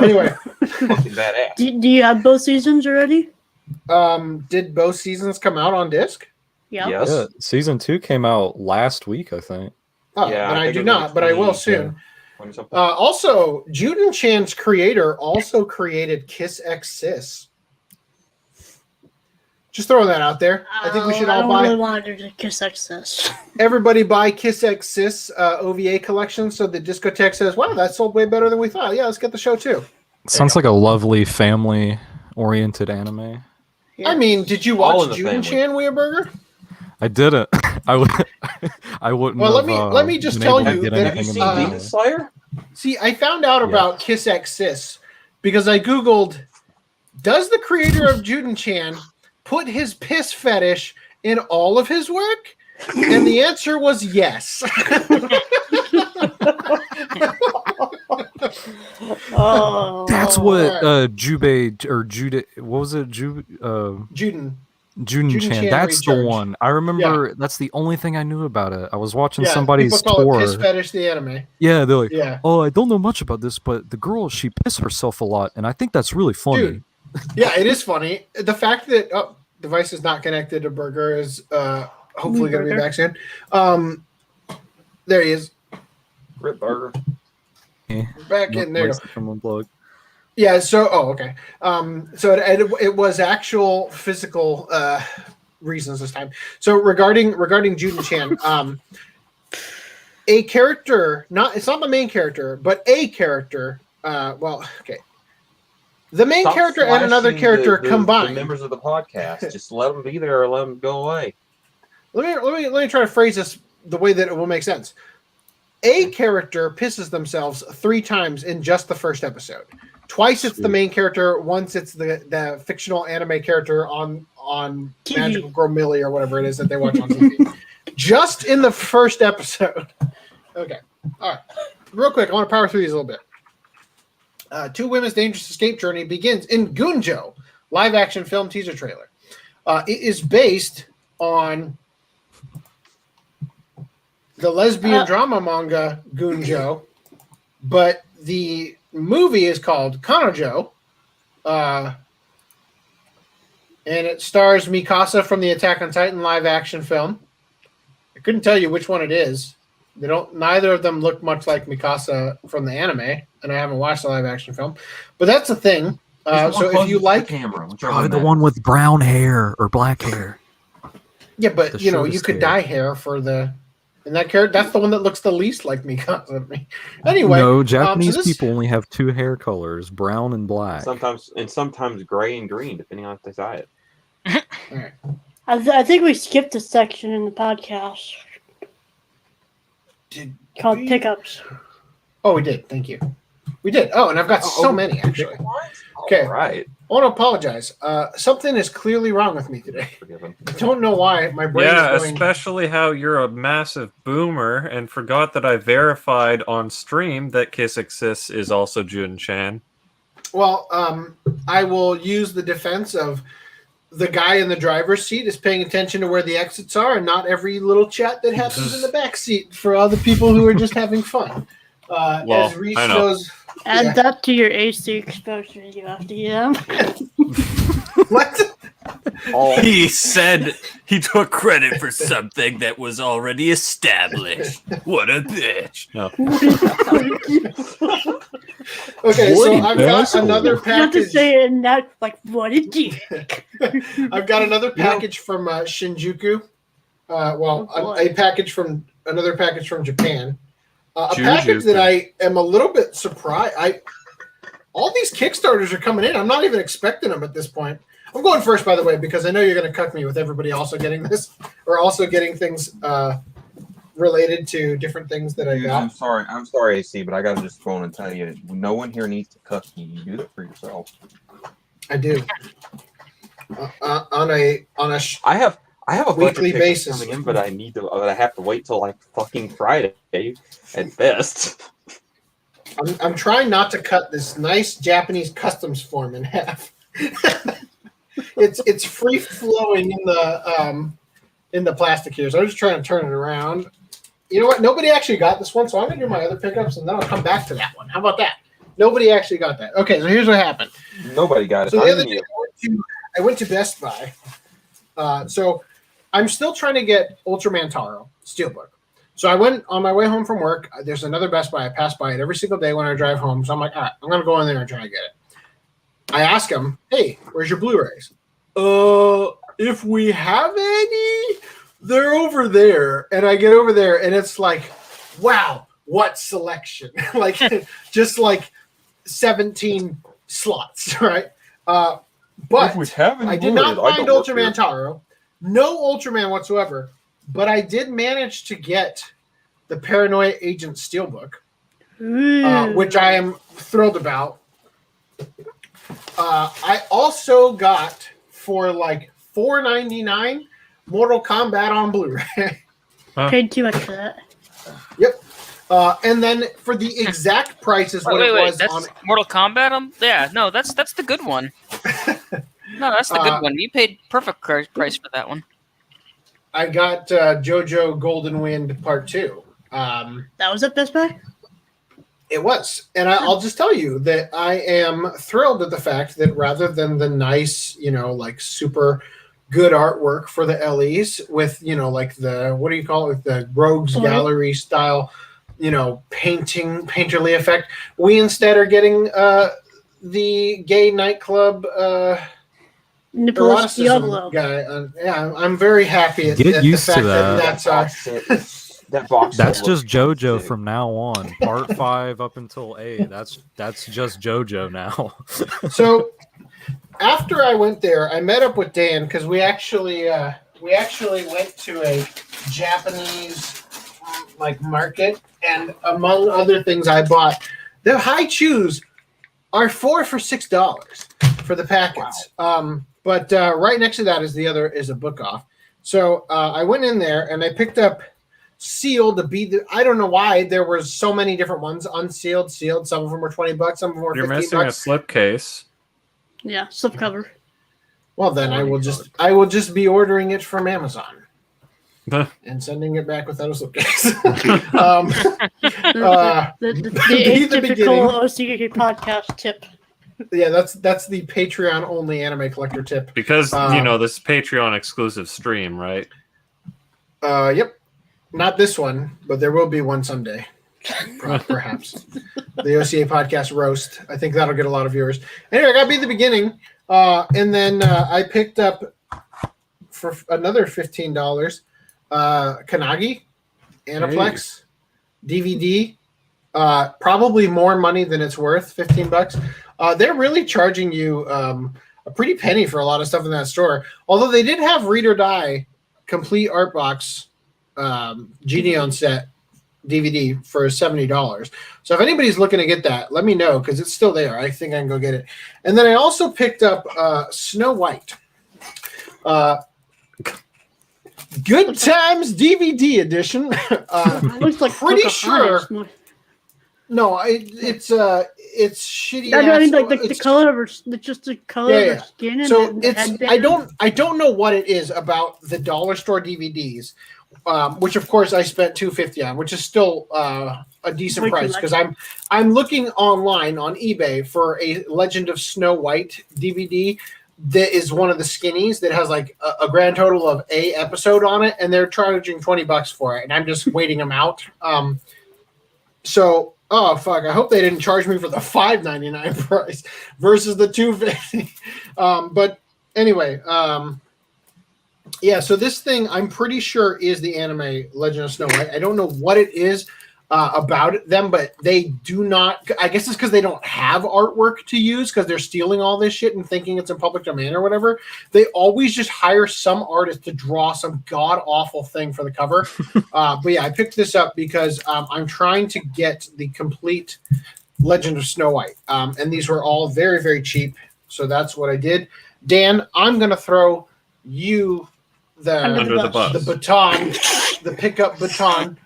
Anyway, Fucking badass. Do you have both seasons already? did both seasons come out on disc? Yeah. Yes. Yeah, season 2 came out last week, I think. Oh, Yeah, but I I think do it was not. like But I will 20, soon. 20-something. Also, Juden Chan's creator also created Kiss X Sis. Just throwing that out there. I think we should all I buy. don't really want to Kiss Access. Everybody buy Kiss X Sis OVA collection, so the discotheque says, "Wow, that sold way better than we thought." Yeah, let's get the show too. Sounds like a lovely family-oriented anime. I mean, did you All watch in the Juden family. Chan Weeaburger? I didn't. I would. I wouldn't. Well, have, let me just been tell able to you get that- Have you anything seen in the Demon anime. Slayer? See, I found out about Kiss X Sis because I googled, "Does the creator of Juden Chan put his piss fetish in all of his work?" And the answer was yes. Oh, That's what Alright. Jubei or Jude. What was it? Juden. Juden Juden Chan. Chan That's the Recharge. one. I remember. That's the only thing I knew about it. I was watching Yeah, somebody's people call tour. it Piss Fetish the anime. Yeah, they're like, Yeah. "Oh, I don't know much about this, but the girl she pissed herself a lot, and I think that's really funny." Dude. Yeah, it is funny. The fact that device is not connected to Burger is hopefully going to be Burger. back soon. There he is. Rip Burger. Back in there. Nice from Unplugged. Yeah, so okay. So it was actual physical reasons this time. So regarding Juden Chan, a character, it's not the main character, but a character, the main Stop character and another slashing character the combined. members of the podcast. Just let them be there or let them go away. Let me try to phrase this the way that it will make sense. A character pisses themselves 3 times in just the first episode. Twice it's the main character. Once it's the fictional anime character on TV. Magical Girl Millie or whatever it is that they watch on TV. Just in the first episode. Okay. All right. Real quick, I want to power through these a little bit. 2 Women's Dangerous Escape Journey begins in Gunjo, live-action film teaser trailer. It is based on the lesbian drama manga Gunjo, but the movie is called Kanojo, and it stars Mikasa from the Attack on Titan live-action film. I couldn't tell you which one it is. Neither of them look much like Mikasa from the anime, and I haven't watched the live-action film. But that's the thing. So if you like, camera, Probably the one with brown hair or black hair. yeah, but The you shortest could hair. dye hair for and that character. That's the one that looks the least like Mikasa to me. Anyway, No, Japanese this- people only have 2 hair colors, brown and black. Sometimes gray and green, depending on if they dye it. All right. I think we skipped a section in the podcast Did called we- pickups. Oh, we did. Thank you. We did. Oh, and I've got so many actually. Okay. All right. I want to apologize. Something is clearly wrong with me today. Forgiven. I don't know why. My brain Yeah, is going. especially how you're a massive boomer and forgot that I verified on stream that Kiss Exists is also Juden Chan. Well, I will use the defense of the guy in the driver's seat is paying attention to where the exits are and not every little chat that happens in the back seat for other people who are just having fun. Well, as Reese I know. shows. Add Yeah. that to your AC exposure you have to get. What? All, He said he took credit for something that was already established. What a bitch. No. Okay, What so an I've got asshole. another You have to package. say it in that, like, what a dick. I've got another package from Shinjuku. boy. Another package from Japan. A Jujuku. package that I am a little bit surprised. all these Kickstarters are coming in. I'm not even expecting them at this point. I'm going first, by the way, because I know you're going to cuck me with everybody also getting this or also getting things related to different things that I got. I'm sorry, AC, but I got to just phone and tell you, no one here needs to cuck you. You do that for yourself. I do. On a I have a weekly basis coming in, but I have to wait till like fucking Friday at best. I'm trying not to cut this nice Japanese customs form in half. It's free flowing in the plastic here, so I'm just trying to turn it around. You know what? Nobody actually got this one, so I'm gonna do my other pickups and then I'll come back to that one. How about that? Nobody actually got that. Okay, so here's what happened. Nobody got it. So the other day I went to Best Buy. So I'm still trying to get Ultraman Taro Steelbook. So I went on my way home from work. There's another Best Buy. I pass by it every single day when I drive home. So I'm like, all right, I'm going to go in there and try to get it. I ask him, hey, where's your Blu-rays? If we have any, they're over there. And I get over there and it's like, wow, what selection. Like, just like 17 slots, right? But I did not find Ultraman Taro. No Ultraman whatsoever. But I did manage to get the Paranoia Agent Steelbook, which I am thrilled about. I also got for like $4.99 Mortal Kombat on Blu-ray. Paid too much for that. Yep. And then for the exact price is what it was that's on Mortal Kombat. Yeah, no, that's the good one. No, that's the good one. You paid perfect price for that one. I got JoJo Golden Wind Part 2. That was at Best Buy? It was. And I'll just tell you that I am thrilled at the fact that rather than the nice, like super good artwork for the LEs with, like the, what do you call it? The Rogues Gallery style, painterly effect. We instead are getting the gay nightclub Nicholas Diablo guy. Yeah, I'm very happy at used the fact to that. That box. That's just JoJo from now on. Part 5 up until 8. That's just JoJo now. So after I went there, I met up with Dan because we actually went to a Japanese market, and among other things I bought, the high chews are 4 for $6 for the packets. Wow. But right next to that is a book off. So I went in there and I picked up sealed to be I don't know why there were so many different ones, unsealed, sealed. Some of them were $20, some of them were $15. You're missing a slipcase. Yeah, slipcover. Well, then I will just be ordering it from Amazon and sending it back without a slipcase. The typical OCA Podcast tip. Yeah, that's the Patreon only anime collector tip. Because this is Patreon exclusive stream, right? Yep. Not this one, but there will be one someday. Perhaps. The OCA Podcast roast. I think that'll get a lot of viewers. Anyway, I got to be the beginning. And then I picked up for another $15 Kanagi, Aniplex, DVD. Probably more money than it's worth, $15. They're really charging you a pretty penny for a lot of stuff in that store. Although they did have Read or Die complete art box Gideon set DVD for $70. So if anybody's looking to get that, let me know because it's still there. I think I can go get it. And then I also picked up Snow White. Good Times DVD edition. Looks like pretty Pocahontas. sure. No, it's shitty. I mean, the color of her, just the color of her skin. So and it's I don't know what it is about the dollar store DVDs, which of course I spent $250 on, which is still a decent price because I'm looking online on eBay for a Legend of Snow White DVD that is one of the skinnies that has like a grand total of a episode on it, and they're charging $20 for it, and I'm just waiting them out. So. Oh fuck! I hope they didn't charge me for the $5.99 price versus the $250. But anyway, yeah. So this thing, I'm pretty sure, is the anime Legend of Snow White. I don't know what it is. about them, but they do not. I guess it's because they don't have artwork to use because they're stealing all this shit and thinking it's in public domain or whatever. They always just hire some artist to draw some god awful thing for the cover. But yeah, I picked this up because I'm trying to get the complete Legend of Snow White, and these were all very, very cheap. So that's what I did. Dan, I'm gonna throw you the baton, the pickup baton.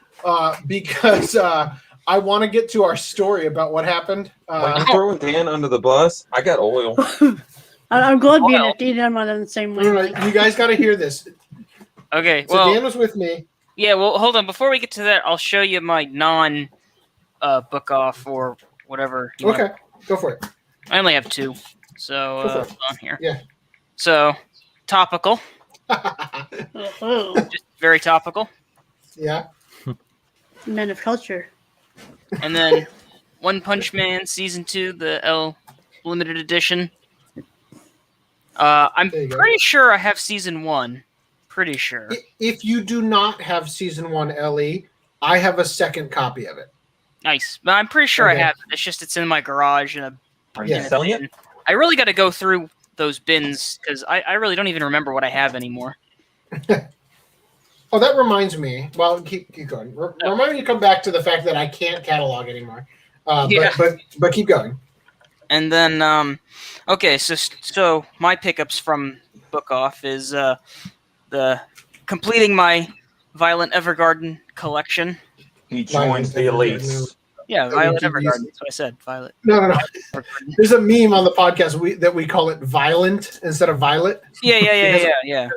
Because I want to get to our story about what happened. I'm throwing Dan under the bus. I got oil. I'm glad being at DDM on the same way. You guys got to hear this. Okay, so Dan was with me. Yeah, well, hold on. Before we get to that, I'll show you my book off or whatever. Okay, go for it. I only have 2, so hold on here. Yeah. So, topical. Oh, Just very topical. Yeah. men of culture. And then One Punch Man Season 2, the L limited edition. I'm pretty sure I have Season 1. Pretty sure. If you do not have Season 1 LE, I have a second copy of it. Nice. But I'm pretty sure I have it. It's just it's in my garage. Are you selling it? I really got to go through those bins because I really don't even remember what I have anymore. Oh, that reminds me. Well, keep going. Remind me to come back to the fact that I can't catalog anymore. But keep going. And then, okay, so my pickups from Book Off is the completing my Violet Evergarden collection. He joins the elites. Yeah, Violet Evergarden. That's what I said. Violet. No. There's a meme on the podcast that we call it Violent instead of Violet. Yeah.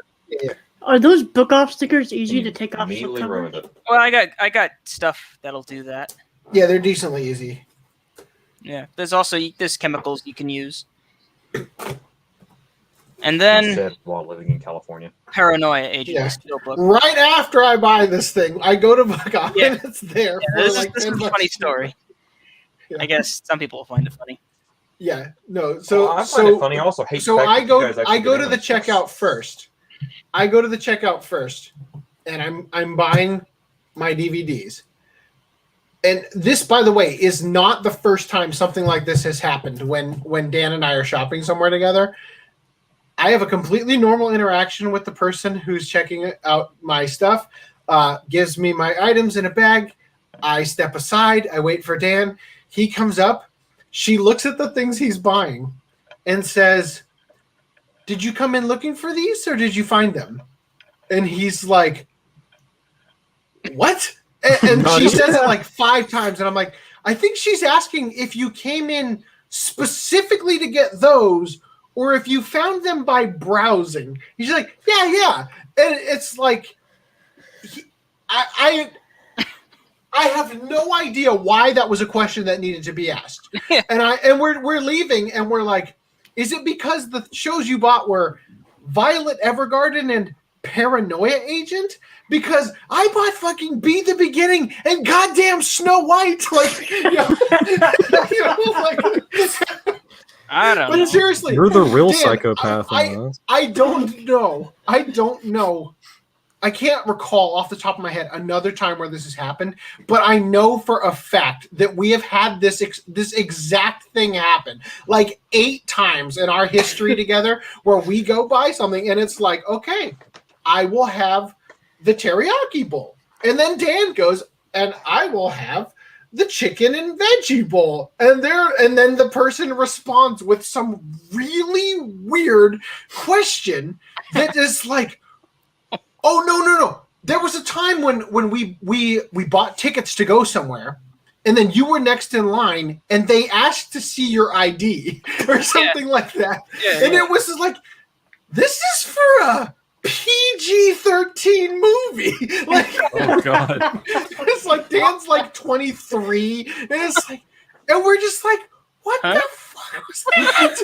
Are those Book Off stickers easy to take off? Immediately ruined it. Well, I got stuff that'll do that. Yeah, they're decently easy. Yeah, there's chemicals you can use. And then while living in California, Paranoia Agent. Yeah. Right after I buy this thing, I go to Book Off and it's there. Yeah, this is a funny story. Yeah. I guess some people will find it funny. Yeah, no. So I find it funny. I also hate. So I go to the checkout first. I go to the checkout first, and I'm buying my DVDs. And this, by the way, is not the first time something like this has happened when Dan and I are shopping somewhere together. I have a completely normal interaction with the person who's checking out my stuff, gives me my items in a bag. I step aside. I wait for Dan. He comes up. She looks at the things he's buying and says, "Did you come in looking for these or did you find them?" And he's like, "What?" And she says it like 5 times. And I'm like, I think she's asking if you came in specifically to get those or if you found them by browsing. He's like, yeah. And it's like, I have no idea why that was a question that needed to be asked. And we're leaving and we're like, is it because the shows you bought were Violet Evergarden and Paranoia Agent? Because I bought fucking Be the Beginning and goddamn Snow White. Like, I don't know. But seriously, you're the real Dan, psychopath. I don't know. I can't recall off the top of my head another time where this has happened, but I know for a fact that we have had this exact thing happen like 8 times in our history together where we go buy something and it's like, okay, I will have the teriyaki bowl. And then Dan goes, and I will have the chicken and veggie bowl. And then the person responds with some really weird question that is like, oh, no. There was a time when we bought tickets to go somewhere, and then you were next in line, and they asked to see your ID or something like that. And it was like, this is for a PG-13 movie. Like, oh god. It's like Dan's like 23, and it's like, and we're just like, what the fuck was that?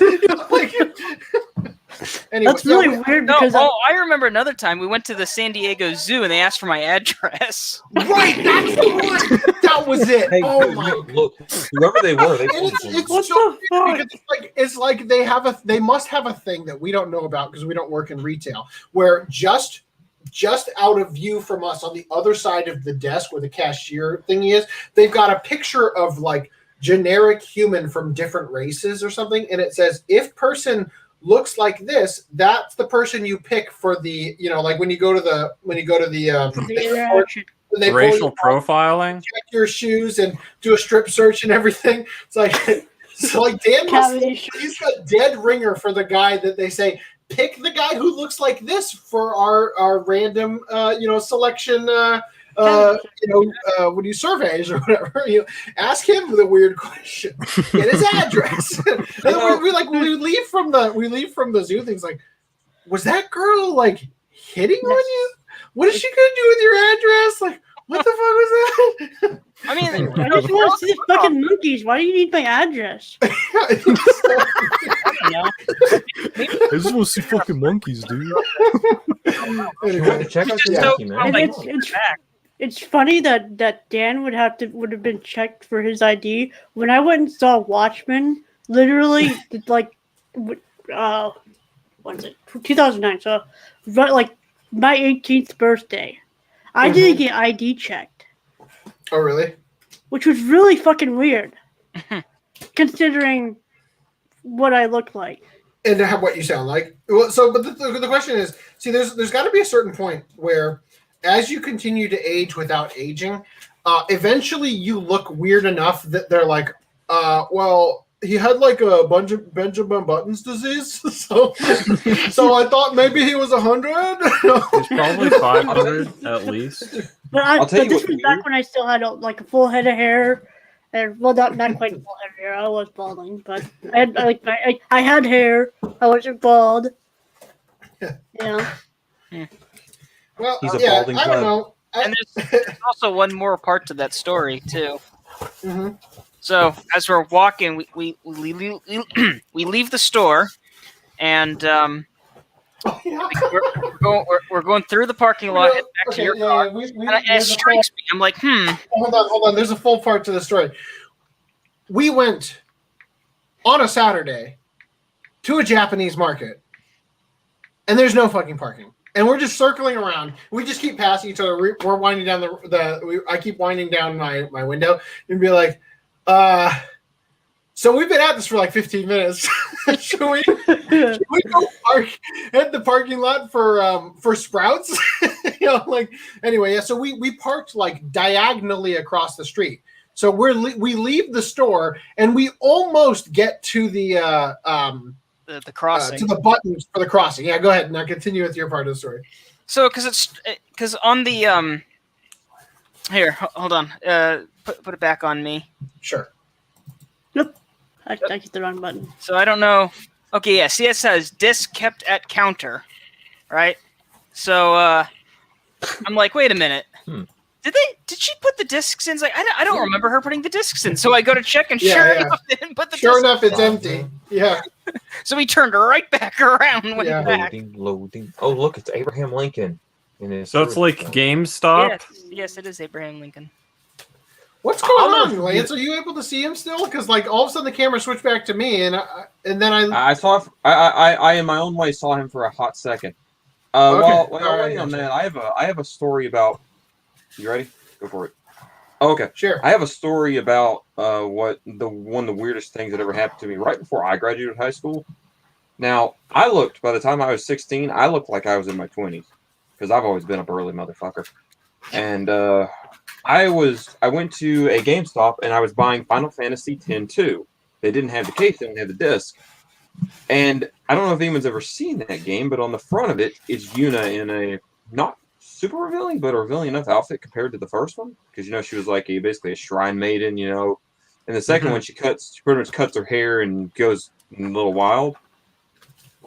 Anyway, that's really weird because I remember another time we went to the San Diego Zoo and they asked for my address. Right, that's the one. That was it. Hey, look, whoever they were, they it's so weird because it's like they must have a thing that we don't know about because we don't work in retail where just just out of view from us on the other side of the desk where the cashier thingy is, they've got a picture of like generic human from different races or something, and it says if person looks like this, that's the person you pick for the, you know, like when you go to the interaction. they pull Racial you out, profiling. check your shoes and do a strip search and everything. It's like so like Dan he's got dead ringer for the guy that they say pick the guy who looks like this for our random selection when you surveys or whatever, you ask him the weird question, get his address. And then we leave from the zoo things like, was that girl like hitting on you? What is she gonna do with your address? Like, what the fuck was that? I mean, I just want to see the fucking monkeys. Why do you need my address? I just want to see fucking monkeys, dude. Anyway, Check out Just the so- document. It's funny that Dan would have been checked for his ID. When I went and saw Watchmen, literally like when is it? 2009. So right, like my 18th birthday, I didn't get ID checked. Oh really? Which was really fucking weird, considering what I look like. And what you sound like. Well, so, but the question is, see, there's got to be a certain point where, as you continue to age without aging, eventually you look weird enough that they're like, well, he had like a bunch of Benjamin Button's disease, so I thought maybe he was 100. He's probably 500 at least. But tell you this what's was back weird. when I still had like a full head of hair. And, well, not quite full head of hair. I was balding, but I had hair. I wasn't bald. Yeah. Well, He's a yeah, balding I don't clown. know. And there's also one more part to that story too. Mhm. So as we're walking, we leave the store, and we're going through the parking lot, head back to your car, and it strikes me. I'm like, Hold on. There's a full part to the story. We went on a Saturday to a Japanese market, and there's no fucking parking. And we're just circling around. We just keep passing each other. We're winding down I keep winding down my window and be like, so we've been at this for like 15 minutes. should we go park at the parking lot for Sprouts? Anyway, yeah. So we parked like diagonally across the street. So we leave the store and we almost get to the crossing, to the buttons for the crossing. Yeah, go ahead. Now continue with your part of the story. So because on the here, hold on, put it back on me. Sure. Nope. I hit the wrong button. So I don't know. Okay, yeah. See, it says disc kept at counter, right? So I'm like, wait a minute. Did she put the discs in? It's like I don't remember her putting the discs in. So I go to check, and sure enough, they didn't put the discs in. Sure enough, it's empty. Yeah. So we turned right back around and went back. Loading. Oh, look, it's Abraham Lincoln. So it's like GameStop? Yes, it is Abraham Lincoln. What's going on, Lance? Are you able to see him still? Because like all of a sudden the camera switched back to me, and then I saw. I in my own way saw him for a hot second. While waiting on that, I have a story about. You ready? Go for it. Oh, okay, sure. I have a story about one of the weirdest things that ever happened to me right before I graduated high school. Now, by the time I was 16, I looked like I was in my 20s because I've always been a burly motherfucker. And I went to a GameStop and I was buying Final Fantasy X-2. They didn't have the case, they didn't have the disc. And I don't know if anyone's ever seen that game, but on the front of it is Yuna in a not super revealing, but a revealing enough outfit compared to the first one. Because, she was like basically a shrine maiden, And the second one, she pretty much cuts her hair and goes a little wild.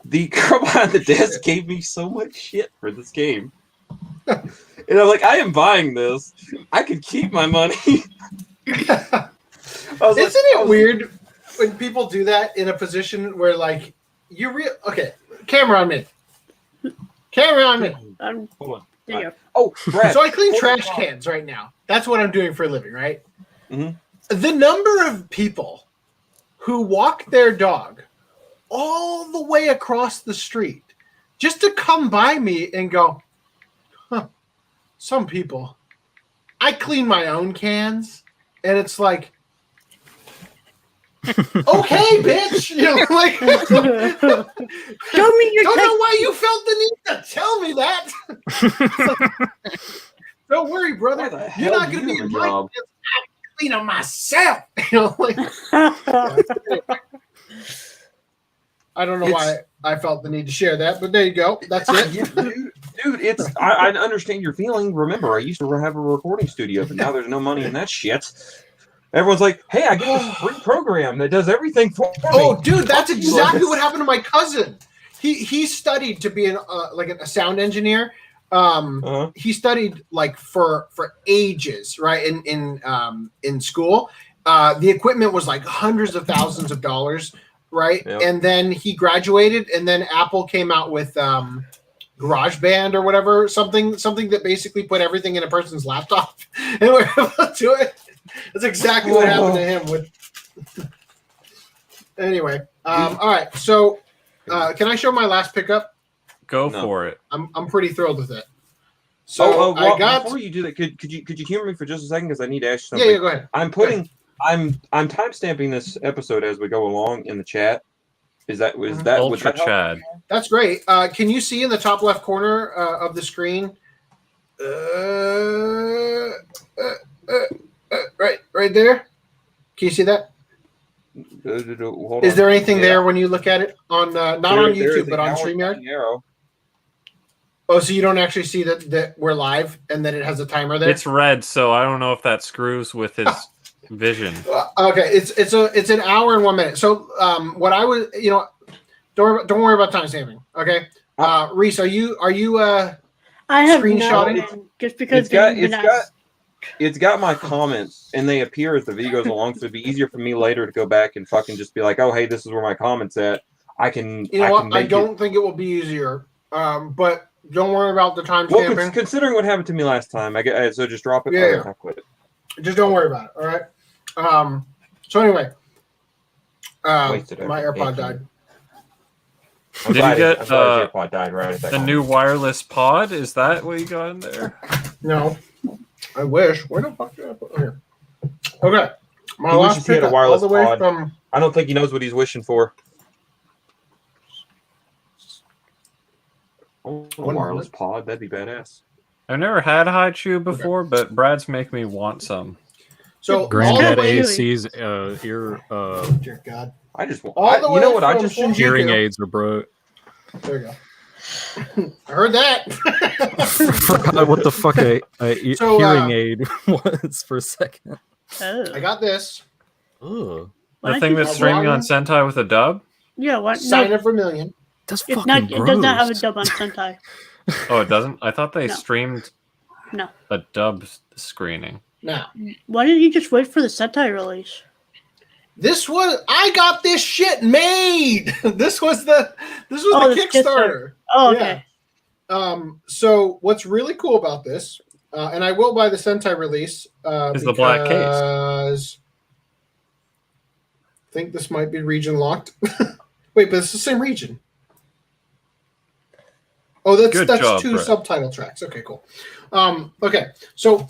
The girl behind the desk gave me so much shit for this game. And I'm like, I am buying this. I could keep my money. Isn't it weird when people do that in a position where, like, okay, camera on me. Camera on me. Hold on. There you go. Oh, Brad. So I clean trash cans right now. That's what I'm doing for a living, right? Mm-hmm. The number of people who walk their dog all the way across the street just to come by me and go, some people. I clean my own cans, and it's like, okay, bitch. You know, like, Show me your don't know why you felt the need to tell me that. Don't worry, brother. Why the You're hell not going to do be you in have a my job? cans. I'm cleaning myself. You know, like, I don't know why I felt the need to share that, but there you go. That's it. Yeah, dude, it's I understand your feeling. Remember, I used to have a recording studio, but now there's no money in that shit. Everyone's like, "Hey, I get this free program that does everything for me." Oh, dude, that's Fuck you, exactly Lucas. what happened to my cousin. He studied to be an like a sound engineer. He studied like for ages, right? In school, the equipment was like hundreds of thousands of dollars, right? Yep. And then he graduated, and then Apple came out with GarageBand or whatever, something that basically put everything in a person's laptop, and we're able to do it. That's exactly what happened to him. With anyway, all right. So, can I show my last pickup? Go No. for it. I'm pretty thrilled with it. So well, I got. before you do that, could you humor me for just a second because I need to ask you something. Yeah, go ahead. I'm timestamping this episode as we go along in the chat. Is that would Ultra that help? Chad. That's great. Can you see in the top left corner of the screen? Right there. Can you see that? Hold Is on. there anything Yeah. there when you look at it on not on There is YouTube but on an StreamYard? arrow. Oh, so you don't actually see that we're live and that it has a timer there? It's red, so I don't know if that screws with his vision. Okay, it's an hour and 1 minute. So what I was, don't worry about time stamping. Okay, Reese, are you I have Screenshotting? not, just because It's got my comments and they appear as the video goes along, so it'd be easier for me later to go back and fucking just be like, oh hey, this is where my comments at. I can. You know I what? can I make don't think it will be easier. But don't worry about the time Well, stamping. considering what happened to me last time, I get so just drop it. Yeah, Okay, yeah. I quit it. Just don't worry about it. All right. So anyway, Wasted my effort. AirPod died. I'm Did you glad get his AirPod died right at that the moment. new wireless pod? Is that what you got in there? No, I wish. Where the fuck did I put it? Here. Okay, my He last wishes he had a pickup, wireless all the way pod. from. I don't think he knows what he's wishing for. Oh, a One wireless moment. pod, that'd be badass. I've never had Haichu before, but Brad's make me want some. So Granddad all the way, AC's dear God, I just want. all the way You know what? I from just want. Shinjuku. hearing aids are broke. There you go. I heard that. Forgot what the fuck a So, hearing aid was for a second. I got this. Ugh. The thing that's streaming on Sentai with a dub? Yeah, what? Sign No, up for $1,000,000. That's it's fucking not. It does not have a gross. dub on Sentai. Oh, it doesn't? I thought they No. streamed No. a dub screening. Now, Why didn't you just wait for the Sentai release? I got this shit made. This was the Oh, this Kickstarter. Oh, okay. So what's really cool about this, and I will buy the Sentai release, Is the black case. because I think this might be region locked. Wait, but it's the same region. Oh, that's Good that's job, two Brett. subtitle tracks. Okay, cool. Okay, so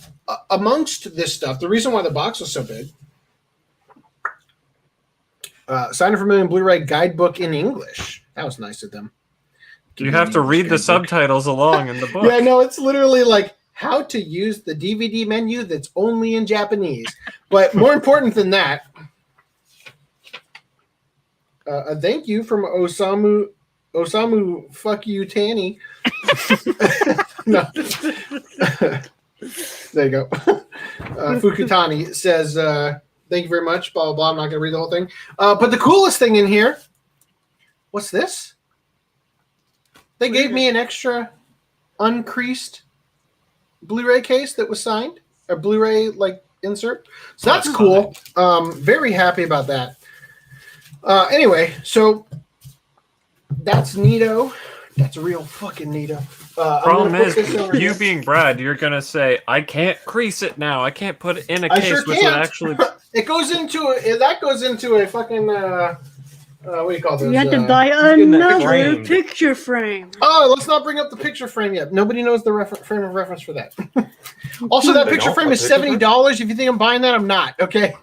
amongst this stuff, the reason why the box was so big, Sign Up for $1,000,000 Blu-ray guidebook in English. That was nice of them. You have to read the subtitles along in the book. Yeah, no, it's literally like how to use the DVD menu that's only in Japanese. But more important than that, a thank you from Osamu fuck you Tanny. No. There you go. Fukutani says, thank you very much, blah, blah, blah. I'm not going to read the whole thing. But the coolest thing in here, what's this? They gave me an extra uncreased Blu-ray case that was signed, a Blu-ray like insert. So that's cool. Very happy about that. Anyway, so that's neato. That's real fucking neato. Problem is, you being Brad, you're gonna say, "I can't crease it now. I can't put it in a I case," sure which would can't. actually. It goes into a fucking what do you call those? You had to buy getting that another frame. picture frame. Oh, let's not bring up the picture frame yet. Nobody knows the frame of reference for that. Also, that They picture don't frame have is picture frame? $70. If you think I'm buying that, I'm not. Okay.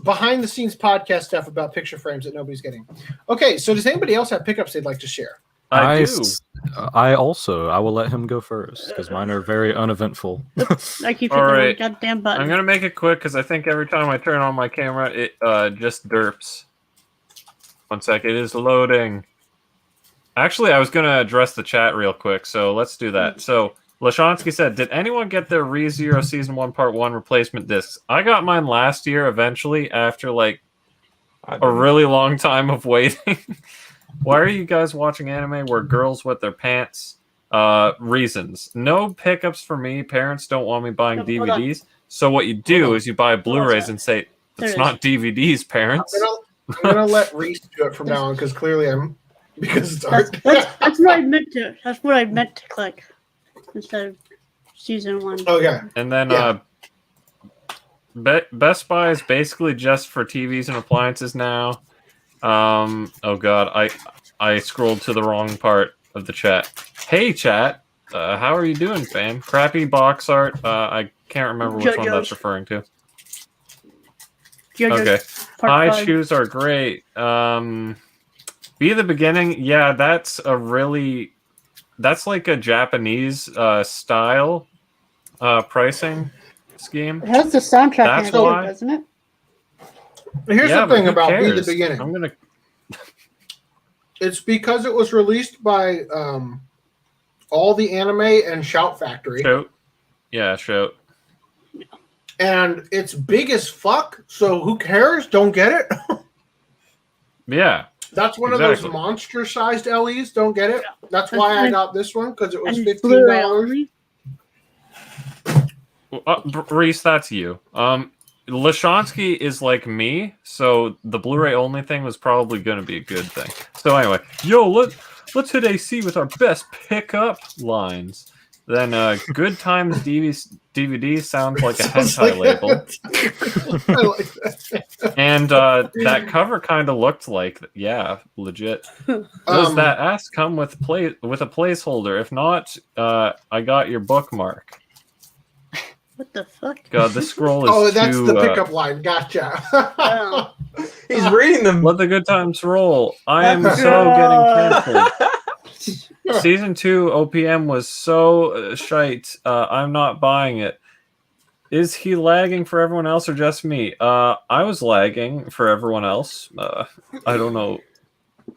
Behind the scenes podcast stuff about picture frames that nobody's getting. Okay, so does anybody else have pickups they'd like to share? I do. I will let him go first because mine are very uneventful. I keep All hitting the right. goddamn button. I'm gonna make it quick because I think every time I turn on my camera, it just derps. One sec, it is loading. Actually, I was gonna address the chat real quick, so let's do that. So Lashonsky said, "Did anyone get their ReZero Season 1 Part 1 replacement discs? I got mine last year. Eventually, after like a really long time of waiting." Why are you guys watching anime where girls wet their pants? Reasons. No pickups for me. Parents don't want me buying No, hold on. DVDs. So what you do is you buy Blu-rays sorry. and say, There it's it not DVDs, parents. I'm gonna let Reese do it from now on because clearly because it's art. That's what I meant to. That's what I meant to click instead of season 1. Okay. And then Yeah. Best Buy is basically just for TVs and appliances now. Oh god, I scrolled to the wrong part of the chat. Hey chat, how are you doing, fam? Crappy box art. I can't remember which one that's referring to. Okay. High shoes are great. Be the beginning. Yeah, that's like a Japanese style pricing scheme. It has the soundtrack That's in it, why. doesn't it? Here's Yeah, the but thing who about Be the cares? Beginning. I'm gonna. It's because it was released by all the anime and Shout Factory. Shout. Yeah, shout. And it's big as fuck, so who cares? Don't get it. Yeah. That's one of Exactly. those monster-sized LEs. Don't get it. That's why I got this one because it was And $15. Blu-ray only. Reese, that's you. Lashonsky is like me, so the Blu-ray only thing was probably going to be a good thing. So anyway, let's hit AC with our best pickup lines. Then Good Times DVD sounds like a hentai label, I like that. and that cover kind of looked like legit. Does that ask come with a placeholder? If not, I got your bookmark. What the fuck? God, this scroll is Oh, that's too, the pickup line. Gotcha. Oh. He's reading them. Let the good times roll. I am so getting canceled. Season 2 OPM was so shite. I'm not buying it. Is he lagging for everyone else or just me? I was lagging for everyone else. I don't know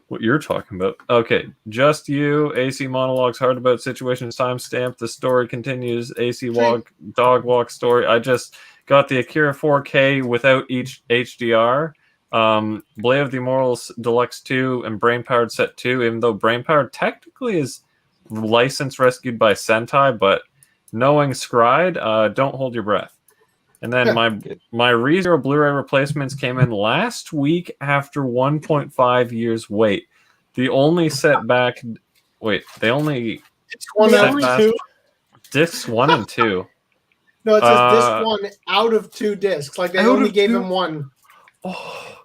what you're talking about. Okay, just you. AC monologues, hard about situations, timestamp. The story continues. AC walk, dog walk story. I just got the Akira 4K without each HDR. Blade of the Immortals Deluxe 2 and Brain Powered Set 2, even though Brain Powered technically is licensed rescued by Sentai, but knowing Scryed, don't hold your breath. And then my ReZero Blu-ray replacements came in last week after 1.5 years wait. The only setback... Wait, they only... It's one out Only of two. Discs 1 and 2. No, it says disc one out of 2 discs. Like they Out only of gave 2? him one. Oh,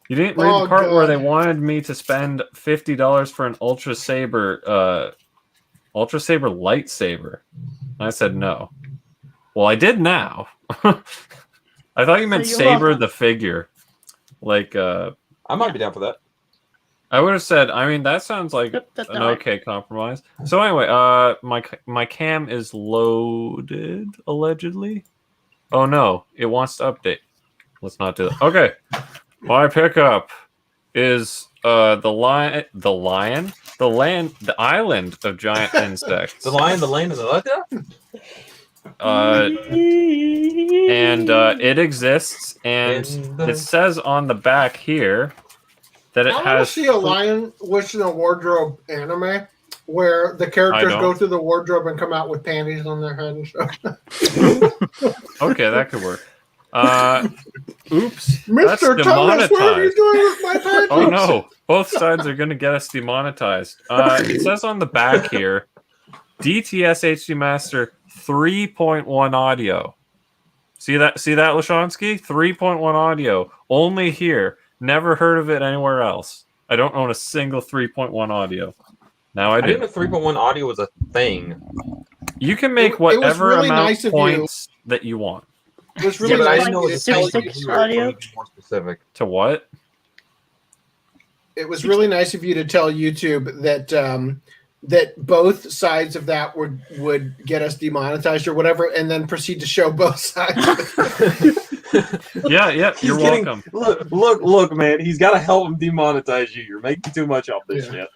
you didn't read the part where they wanted me to spend $50 for an Ultra Saber lightsaber. I said no. Well, I did now. I thought you meant So you're Saber welcome. the figure. Like, I might be down for that. I would have said, I mean, that sounds like Yep, that's an all right. okay compromise. So anyway, my cam is loaded, allegedly. Oh no, it wants to update. Let's not do that. Okay. My pickup is the island of giant insects. The lion, the lane, and the letter? And it exists, and it says on the back here that it I want to has. see a Lion Wish in a Wardrobe anime where the characters don't. go through the wardrobe and come out with panties on their head and stuff. Okay, that could work. Oops, that's Mr. Thomas, what are you demonetized. doing with my panties? Oh no, both sides are going to get us demonetized. It says on the back here, DTS HD Master 3.1 audio. See that, Lashonsky? 3.1 audio. Only here. Never heard of it anywhere else. I don't own a single 3.1 audio. Now I I do. didn't know 3.1 audio was a thing. You can make It was whatever really amount nice of of you. points that you want. It was really Yeah, but I nice didn't of know you it to was tell a six thing. audio. More specific. To what? It was really nice of you to tell YouTube that that both sides of that would get us demonetized or whatever, and then proceed to show both sides. Yeah, you're He's getting- welcome. Look, man. He's got to help him demonetize you. You're making too much of this shit.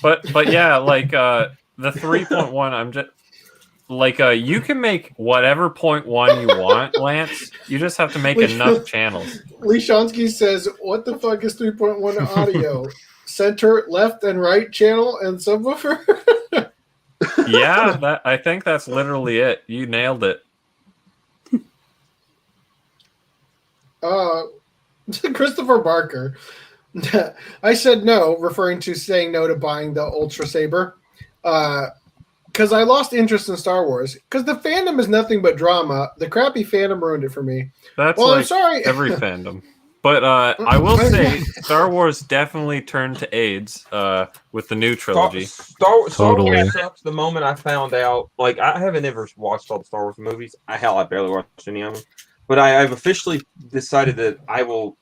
But yeah, like the 3.1, I'm just like you can make whatever 0.1 you want, Lance. You just have to make enough channels. Lee Shonsky says, "What the fuck is 3.1 audio? Center, left, and right channel and subwoofer." Yeah, I think that's literally it. You nailed it. Christopher Barker. I said no, referring to saying no to buying the Ultra Saber, because I lost interest in Star Wars. Because the fandom is nothing but drama. The crappy fandom ruined it for me. That's Well, I'm like sorry. every fandom. But I will say Star Wars definitely turned to AIDS with the new trilogy. Star Totally. Wars sucks the moment I found out. Like, I haven't ever watched all the Star Wars movies. I barely watched any of them. But I've officially decided that I will.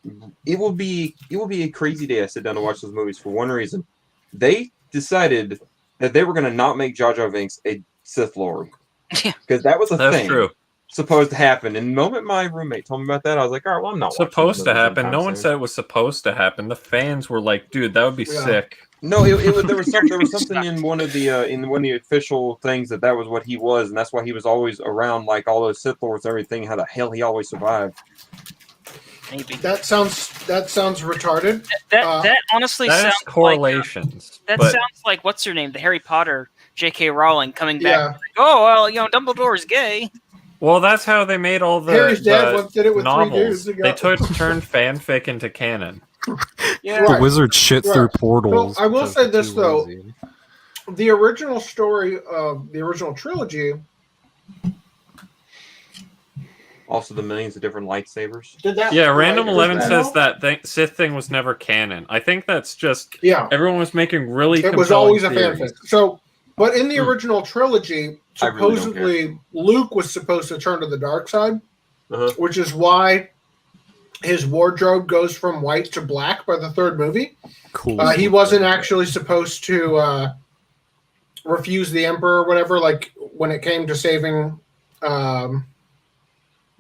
It will be a crazy day. I sit down to watch those movies for one reason. They decided that they were going to not make Jar Jar Binks a Sith Lord because that was a That's thing true. supposed to happen. And the moment my roommate told me about that, I was like, all right, well, I'm not watching Supposed those to movies happen. anytime No one soon. said it was supposed to happen. The fans were like, "Dude, that would be Yeah. sick." No, there was something in one of the official things that was what he was, and that's why he was always around like all those Sith Lords and everything. How the hell he always survived? Maybe That sounds retarded. that honestly That sounds is correlations. like that but sounds like what's her name, the Harry Potter J.K. Rowling coming back. Yeah. Like, oh well, Dumbledore's gay. well, that's how they made all the, Harry's dad the once did it with 3 novels. dudes ago. They turned fanfic into canon. Yeah. Right. The wizard shit through portals. Well, I will because say they're this, too though. lazy. The original story of the original trilogy. Also, the millions of different lightsabers. Did that? Yeah, Random 11 that says all? that Sith thing was never canon. I think that's just Yeah, everyone was making really it was compelling always a theories. fanfic. So, but in the original trilogy, I really don't supposedly Luke was supposed to turn to the dark side, Uh-huh. which is why his wardrobe goes from white to black by the third movie. Cool. He wasn't actually supposed to refuse the Emperor or whatever, like when it came to saving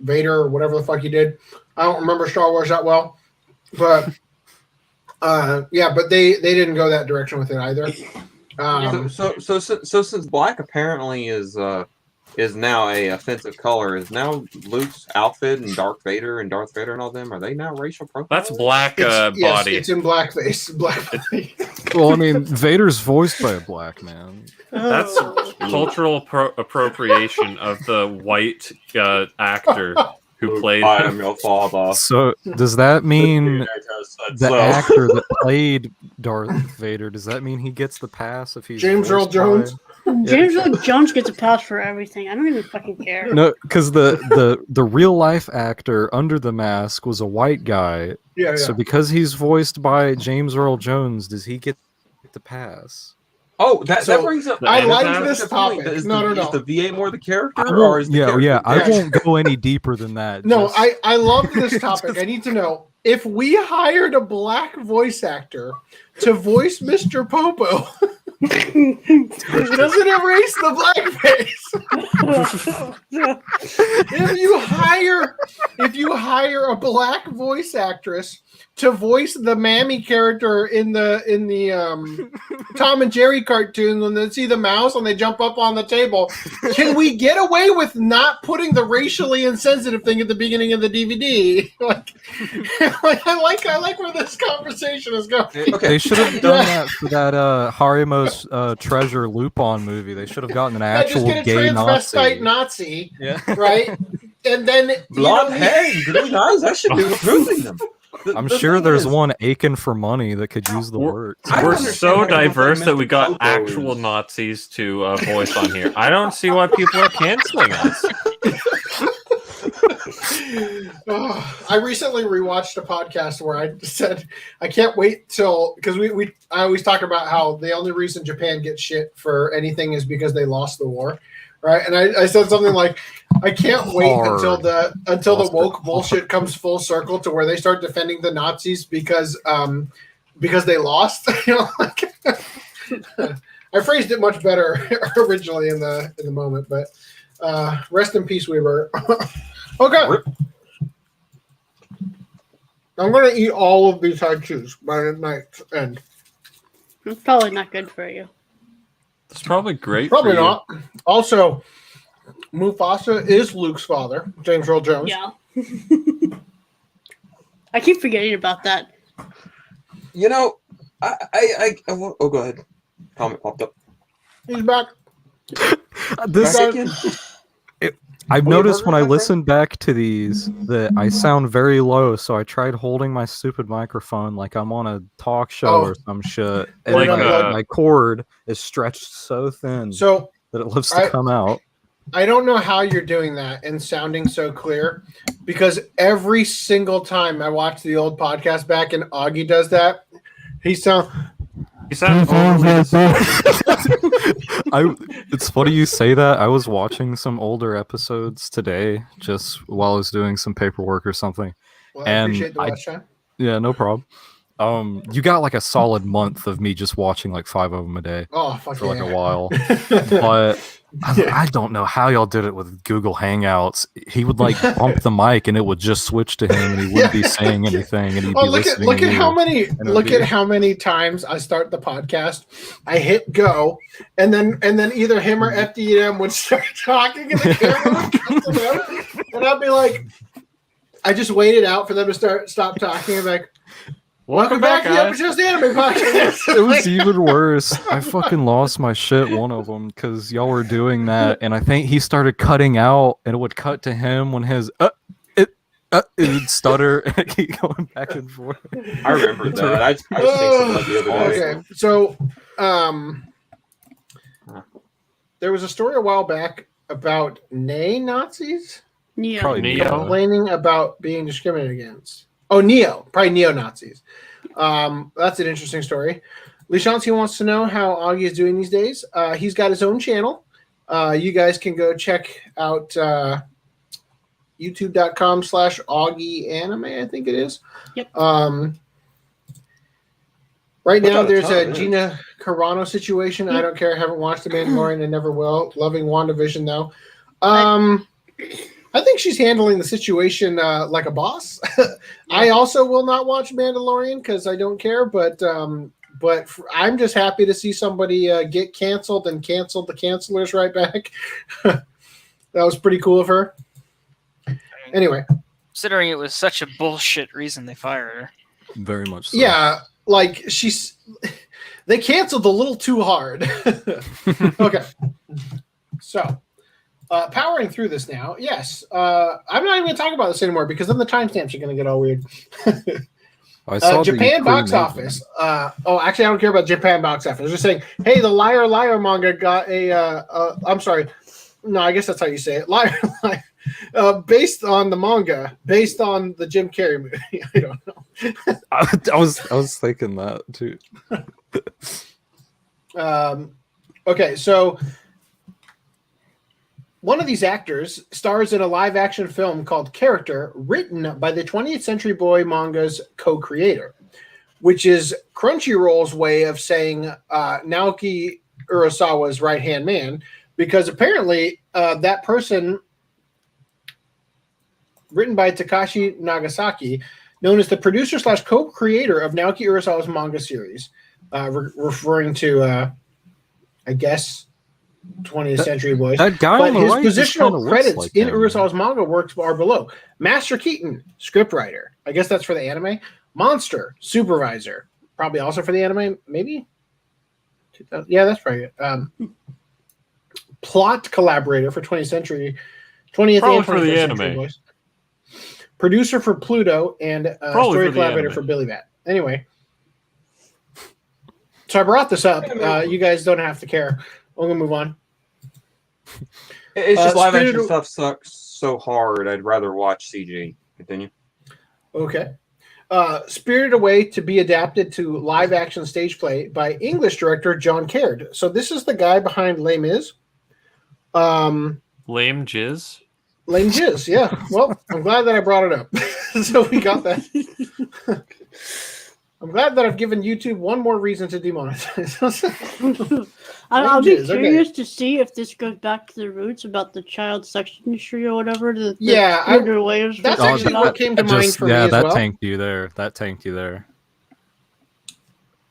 Vader or whatever the fuck he did. I don't remember Star Wars that well. But yeah, but they didn't go that direction with it either. So since black apparently is now a offensive color, is now Luke's outfit and Darth Vader and all them, are they now racial profiles? That's black Yes, body. it's in blackface. Blackface. Well, I mean, Vader's voiced by a black man. That's cultural appropriation of the white actor who played I am him. your father. So, does that mean the So- actor that played Darth Vader, does that mean he gets the pass if he's James Earl voiced Jones? James Earl Jones gets a pass for everything. I don't even fucking care. No, because the real life actor under the mask was a white guy. Yeah, So because he's voiced by James Earl Jones, does he get the pass? Oh, that So, brings up. I like Anakin? this topic. Is No. Is the VA more the character, I or won't- is the yeah, character yeah. I Yeah. won't go any deeper than that. No, Just- I love this topic. I need to know if we hired a black voice actor to voice Mr. Popo, does it erase the blackface? if you hire a black voice actress to voice the Mammy character in the Tom and Jerry cartoon when they see the mouse and they jump up on the table, can we get away with not putting the racially insensitive thing at the beginning of the DVD? I like where this conversation is going. Okay. They should have done that for that Harimo's Treasure Lupin movie. They should have gotten an Yeah, just actual get a gay transvestite Nazi. Nazi, right? And then Blonde hair and green eyes. That should do proving them. I'm The sure thing there's is, one aching for money that could use the We're- word. I don't We're understand so how they diverse that we got Mr. Popo actual is- Nazis to voice on here. I don't see why people are canceling us. I recently rewatched a podcast where I said I can't wait till because I always talk about how the only reason Japan gets shit for anything is because they lost the war, right? And I said something like I can't wait until the woke bullshit comes full circle to where they start defending the Nazis because they lost. I phrased it much better originally in the moment, but rest in peace, Weaver. Okay. I'm going to eat all of these hard chews by the night's end. It's probably not good for you. It's probably great. Probably for you. not. Also, Mufasa is Luke's father, James Earl Jones. Yeah. I keep forgetting about that. You know, oh, go ahead. Comment popped up. He's back. I've noticed when I listen back to these that I sound very low, so I tried holding my stupid microphone like I'm on a talk show or some shit. And Like, my cord is stretched so thin So that it lives to come out. I don't know how you're doing that and sounding so clear because every single time I watch the old podcast back and Augie does that, he sounds overly It's funny you say that. I was watching some older episodes today just while I was doing some paperwork or something. Well, I And appreciate the watch time. Yeah, no problem. You got like a solid month of me just watching like 5 of them a day Oh, fuck for like yeah. a while. But I don't know how y'all did it with Google Hangouts. He would like bump the mic and it would just switch to him and he wouldn't be saying anything and he'd be listening. Look at to how many times I start the podcast. I hit go, and then either him or FDDNM would start talking, and the camera would cut to them, and I'd be like, I just waited out for them to stop talking. And like, welcome back to the Upper Chest Anime Podcast. It was even worse. I fucking lost my shit one of them because y'all were doing that, and I think he started cutting out, and it would cut to him when his it would stutter and keep going back and forth. I remember that. I was thinking about the other day. Okay, so there was a story a while back about Nazis Yeah. Probably Neo. complaining about being discriminated against. Oh, probably neo-Nazis. That's an interesting story. Lishansky wants to know how Augie is doing these days. He's got his own channel. You guys can go check out youtube.com/Augie Anime, I think it is. Yep. Right now, Without a there's a ton, Gina Carano situation. I don't care. I haven't watched The Mandalorian and never will. Loving WandaVision, though. I think she's handling the situation like a boss. I also will not watch Mandalorian because I don't care, but I'm just happy to see somebody get canceled and canceled the cancelers right back. That was pretty cool of her. Anyway. Considering it was such a bullshit reason they fired her. Very much so. Yeah, like they canceled a little too hard. Okay. So, powering through this now. Yes. I'm not even going to talk about this anymore because then the timestamps are going to get all weird. I saw that Japan you box pre-made office. Actually, I don't care about Japan box office. I was just saying, hey, the Liar Liar manga got I'm sorry. No, I guess that's how you say it. Liar Liar. Based on the manga, based on the Jim Carrey movie. I don't know. I was thinking that too. Okay, so one of these actors stars in a live-action film called Character, written by the 20th Century Boy manga's co-creator, which is Crunchyroll's way of saying Naoki Urasawa's right-hand man, because apparently that person, written by Takashi Nagasaki, known as the producer / co-creator of Naoki Urasawa's manga series, referring to, I guess, 20th Century Boys. That guy But on the his right just positional kinda looks credits like in him. Urasawa's manga works are below. Master Keaton, scriptwriter. I guess that's for the anime. Monster, supervisor. Probably also for the anime, maybe? 2000, yeah, that's probably it. Plot collaborator for 20th Century. 20th Probably and for the 21st Century anime. Boys. Producer for Pluto and Probably story for the collaborator anime. for Billy Bat. Anyway. So I brought this up. You guys don't have to care. I'm going to move on. It's just live action Spirited- stuff sucks so hard. I'd rather watch CG. Continue. Okay. Spirited Away to be adapted to live-action stage play by English director John Caird. So this is the guy behind Les Mis. Lame jizz. Lame Jizz, yeah. Well, I'm glad that I brought it up. So we got that. I'm glad that I've given YouTube one more reason to demonetize. I'll be Jizz, okay. curious to see if this goes back to the roots about the child sex industry or whatever. Yeah, Spirited Away was that's talking actually about. what came to mind for me yeah, as that well. tanked you there. That tanked you there.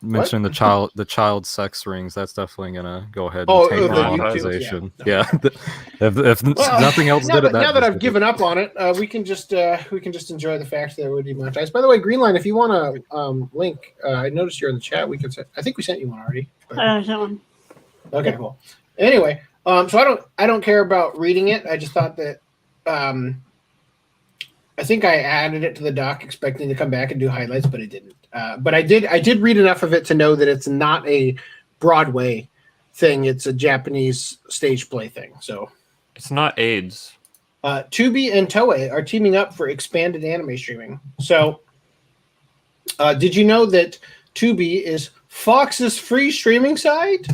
Mentioning the child sex rings, that's definitely gonna go ahead and Oh, tank the the YouTube, monetization. yeah. If Well, nothing else now did it, that, now that I've just given up on it, we can just enjoy the fact that it would be monetized. By the way, Greenline, if you want to link, I noticed you're in the chat. We can. I think we sent you one already. That one. Okay, cool. Anyway, so I don't care about reading it. I just thought that I think I added it to the doc expecting to come back and do highlights, but it didn't. But I did read enough of it to know that it's not a Broadway thing. It's a Japanese stage play thing. So It's not AIDS. Tubi and Toei are teaming up for expanded anime streaming. So did you know that Tubi is Fox's free streaming site?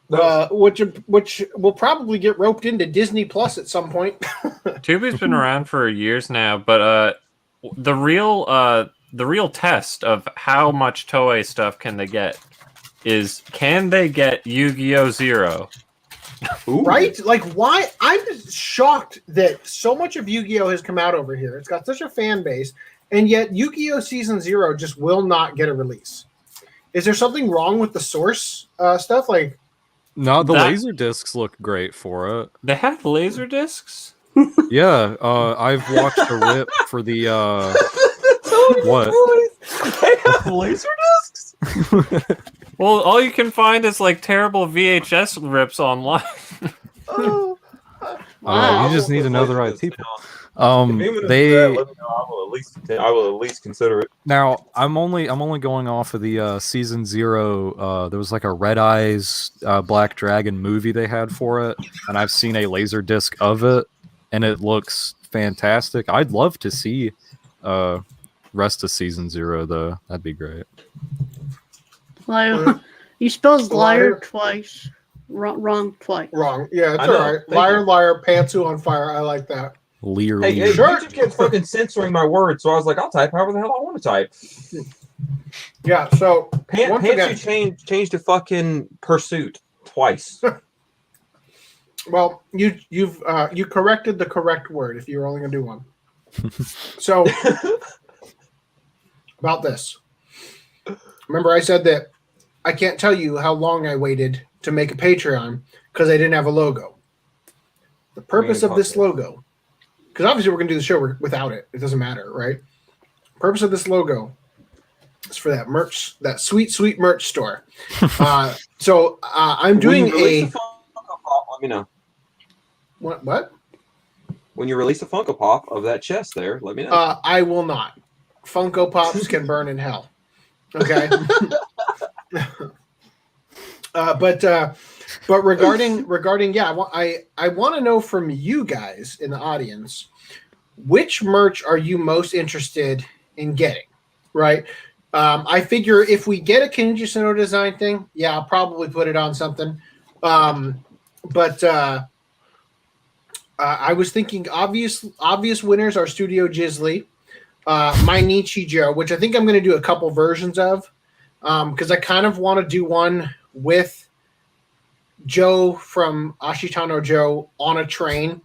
Which will probably get roped into Disney Plus at some point. Tubi's been around for years now, but the real test of how much Toei stuff can they get is, can they get Yu-Gi-Oh! Zero? Ooh. Right? Like, why? I'm shocked that so much of Yu-Gi-Oh! Has come out over here. It's got such a fan base, and yet Yu-Gi-Oh! Season 0 just will not get a release. Is there something wrong with the source stuff? Like, no, the That- laser discs look great for it. They have laser discs? Yeah, I've watched a rip for the what? They have laser discs? Well, all you can find is like terrible VHS rips online. Oh. Wow. You just need to know the right people. If anyone is They that, let me know. I will at least consider it. now I'm only going off of the season 0. There was like a Red Eyes Black Dragon movie they had for it, and I've seen a laser disc of it, and it looks fantastic. I'd love to see rest of season 0 though. That'd be great. Liar. You spelled liar Liar. twice. Wrong twice. wrong. Yeah, it's I all know. right. Thank Liar, you. liar, pantsu on fire. I like that. Lear. Hey, Sure. YouTube kept fucking censoring my words, so I was like, I'll type however the hell I want to type. Yeah, so once again, Pantsu changed to fucking pursuit twice. well, you corrected the correct word if you were only going to do one. So, about this. Remember I said that I can't tell you how long I waited to make a Patreon because I didn't have a logo. The purpose of this logo, because obviously we're going to do the show without it. It doesn't matter, right? Purpose of this logo is for that merch, that sweet, sweet merch store. So I'm doing When you release a... the Funko Pop, let me know. What? When you release a Funko Pop of that chest there, let me know. I will not. Funko Pops can burn in hell. Okay. But regarding yeah, I want to know from you guys in the audience, which merch are you most interested in getting? Right. I figure if we get a Kenichi Sono design thing, yeah, I'll probably put it on something. But I was thinking obvious winners are Studio Ghibli, My Nichijou, which I think I'm going to do a couple versions of, because I kind of want to do one with Joe from Ashitano Joe on a train,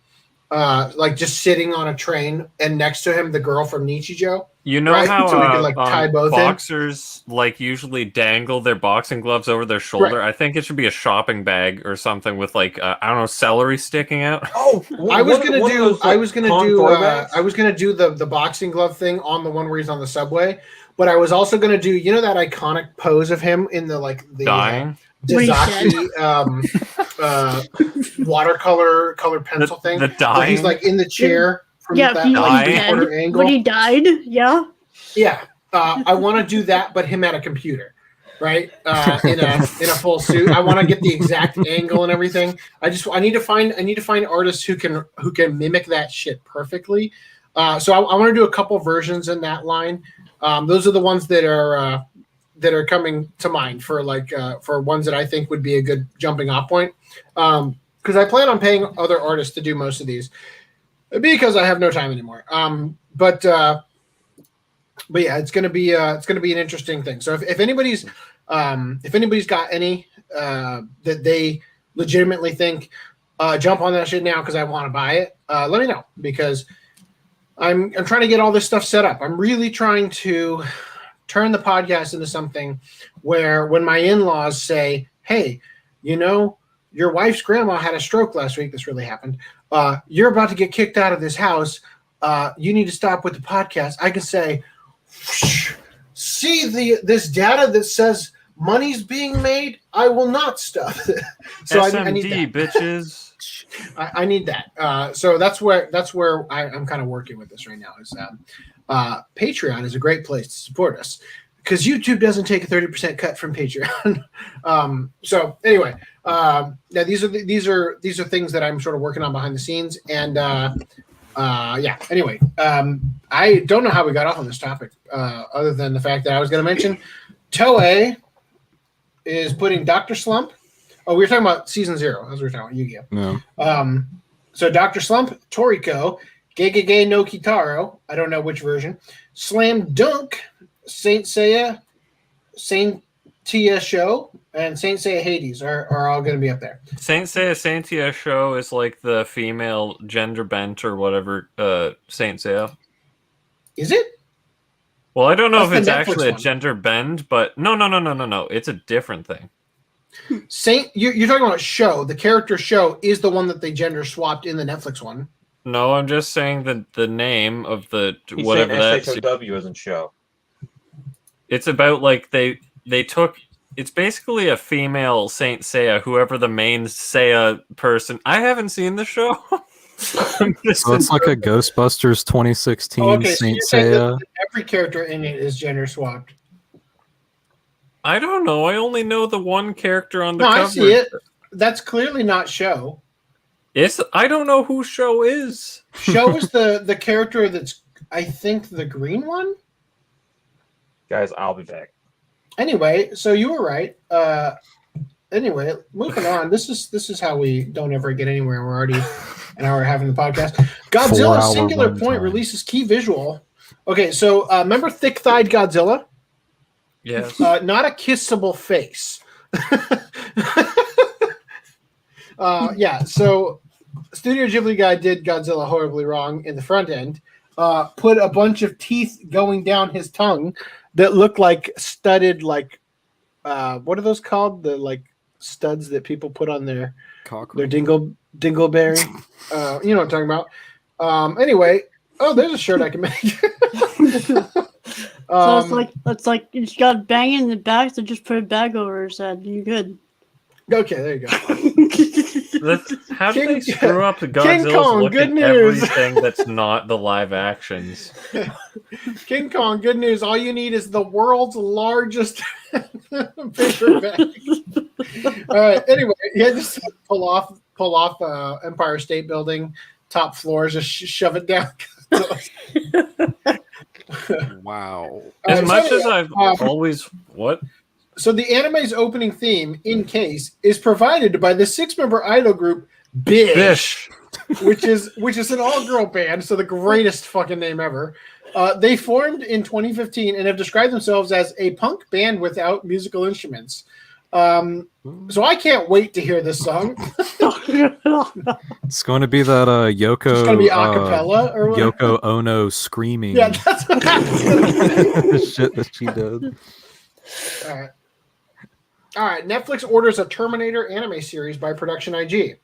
like just sitting on a train, and next to him the girl from Nichijou. You know Right? how So we can, like, tie both in? boxers like usually dangle their boxing gloves over their shoulder? Right. I think it should be a shopping bag or something with like I don't know, celery sticking out. Oh, I was gonna do the boxing glove thing on the one where he's on the subway, but I was also gonna do that iconic pose of him in the Dying. Dazaki watercolor pencil thing. The Where dying. he's like in the chair from Yeah, that he like, three-quarter angle. when he died. Yeah. Yeah, I want to do that, but him at a computer. right? In a full suit. I want to get the exact angle and everything. I need to find artists who can mimic that shit perfectly. So I want to do a couple versions in that line. Those are the ones that are coming to mind for for ones that I think would be a good jumping off point. Because I plan on paying other artists to do most of these because I have no time anymore. But yeah, it's gonna be an interesting thing. So if anybody's got any that they legitimately think jump on that shit now because I want to buy it, let me know, because I'm trying to get all this stuff set up. I'm really trying to turn the podcast into something where when my in-laws say, hey, your wife's grandma had a stroke last week. This really happened. You're about to get kicked out of this house. You need to stop with the podcast. I can say, see this data that says money's being made? I will not stop. So SMD, I need that. bitches. I need that. So that's where I'm kind of working with this right now. Is Patreon is a great place to support us because YouTube doesn't take a 30% cut from Patreon. So anyway, yeah, these are things that I'm sort of working on behind the scenes, and yeah. Anyway, I don't know how we got off on this topic, other than the fact that I was going to mention Toei is putting Dr. Slump. Oh, we were talking about season 0. As we were talking about Yu-Gi-Oh. No. So Dr. Slump, Toriko, Gegege no Kitaro, I don't know which version, Slam Dunk, Saint Seiya, Saint Tia Show, and Saint Seiya Hades are all going to be up there. Saint Seiya Saintia show is like the female gender bent or whatever Saint Seiya. Is it? Well, I don't know That's if the it's Netflix actually a one. gender bend, but no. It's a different thing. You're talking about Show. The character Show is the one that they gender swapped in the Netflix one. No, I'm just saying the name of the He's whatever saying that. SHOW isn't show. It's about like they took. It's basically a female Saint Seiya, whoever the main Seiya person. I haven't seen the show. So it's like a Ghostbusters 2016 Okay, so Saint you're saying Seiya. that every character in it is gender swapped. I don't know. I only know the one character on the No, cover. I see it. That's clearly not Show. I don't know who Show is. Show is the character that's, I think, the green one. Guys, I'll be back. Anyway, so you were right. Anyway, moving on. This is how we don't ever get anywhere. We're already an hour having the podcast. Godzilla 4-hour Singular runtime. Point releases key visual. Okay, so remember thick-thighed Godzilla? Yes. Not a kissable face. Yeah, so Studio Ghibli guy did Godzilla horribly wrong in the front end. Put a bunch of teeth going down his tongue that look like studded, what are those called? The studs that people put on their dingleberry. You know what I'm talking about. Anyway, there's a shirt I can make. So it's like it's got banging in the back, so just put a bag over his head. You good? Okay, there you go. How do they King- screw up the King Godzilla's Kong, look good at news. everything that's not the live actions? King Kong, good news. All you need is the world's largest paper bag. All right. Anyway, yeah, just pull off Empire State Building top floors, just shove it down. Wow. As So much anyway, as I've always what? So the anime's opening theme, in case, is provided by the 6-member idol group Bish, which is an all-girl band, so the greatest fucking name ever. They formed in 2015 and have described themselves as a punk band without musical instruments. So I can't wait to hear this song. It's going to be that Yoko. It's gonna be a cappella or whatever. Yoko Ono screaming. Yeah, that's what The shit that she did. All right. Netflix orders a Terminator anime series by Production IG.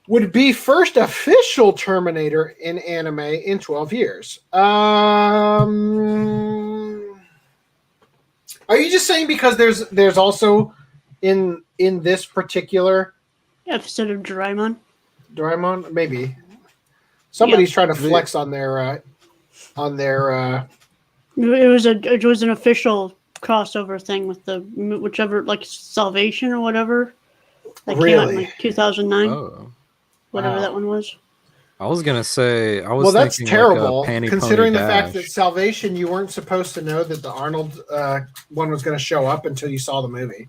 Would be first official Terminator in anime in 12 years. Are you just saying because there's also in this particular Episode of Doraemon. Doraemon? Maybe. Somebody's trying to flex on their It was an official crossover thing with the whichever, like Salvation or whatever. That came out in Really? like 2009, Oh, whatever Wow. that one was. I was gonna say I was Well, that's thinking terrible, like a Panty considering Pony the fact that Dash. Salvation, you weren't supposed to know that the Arnold one was going to show up until you saw the movie.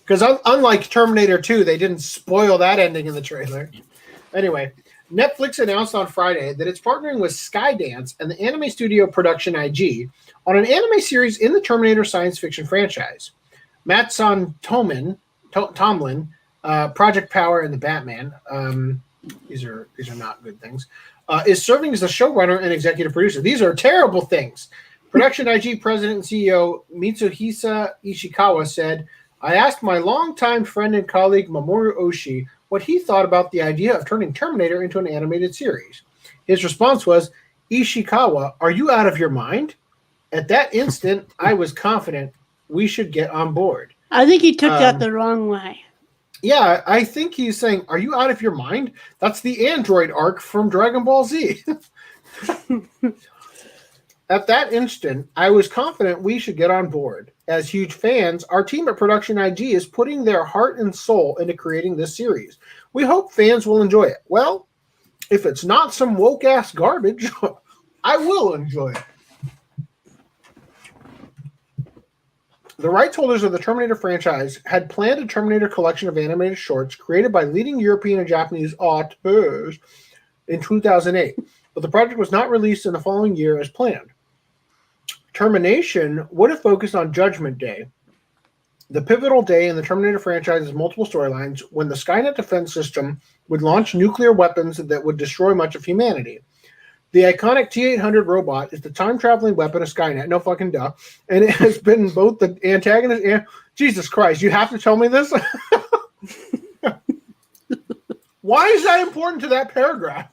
Because unlike Terminator 2, they didn't spoil that ending in the trailer. Anyway, Netflix announced on Friday that it's partnering with Skydance and the anime studio Production IG on an anime series in the Terminator science fiction franchise. Matson Tomlin, Project Power and the Batman, these are not good things, is serving as the showrunner and executive producer. These are terrible things. Production IG president and CEO Mitsuhisa Ishikawa said, I asked my longtime friend and colleague Mamoru Oshii what he thought about the idea of turning Terminator into an animated series. His response was, Ishikawa, are you out of your mind? At that instant, I was confident we should get on board. I think he took that the wrong way. Yeah, I think he's saying, are you out of your mind? That's the android arc from Dragon Ball Z. At that instant, I was confident we should get on board. As huge fans, our team at Production IG is putting their heart and soul into creating this series. We hope fans will enjoy it. Well, if it's not some woke-ass garbage, I will enjoy it. The rights holders of the Terminator franchise had planned a Terminator collection of animated shorts created by leading European and Japanese auteurs in 2008, but the project was not released in the following year as planned. Termination would have focused on Judgment Day, the pivotal day in the Terminator franchise's multiple storylines when the Skynet defense system would launch nuclear weapons that would destroy much of humanity. The iconic T-800 robot is the time-traveling weapon of Skynet. No fucking duh. And it has been both the antagonist and... Jesus Christ, you have to tell me this? Why is that important to that paragraph?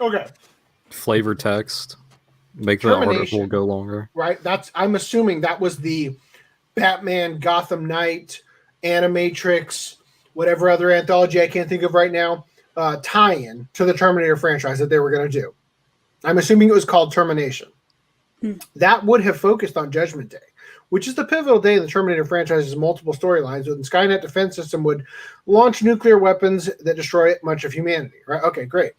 Okay. Flavor text. Make the article go longer. Right? I'm assuming that was the Batman, Gotham Knight, Animatrix, whatever other anthology I can't think of right now, tie-in to the Terminator franchise that they were going to do. I'm assuming it was called Termination. That would have focused on Judgment Day, which is the pivotal day in the Terminator franchise's multiple storylines when the Skynet defense system would launch nuclear weapons that destroy much of humanity. Right? Okay, great.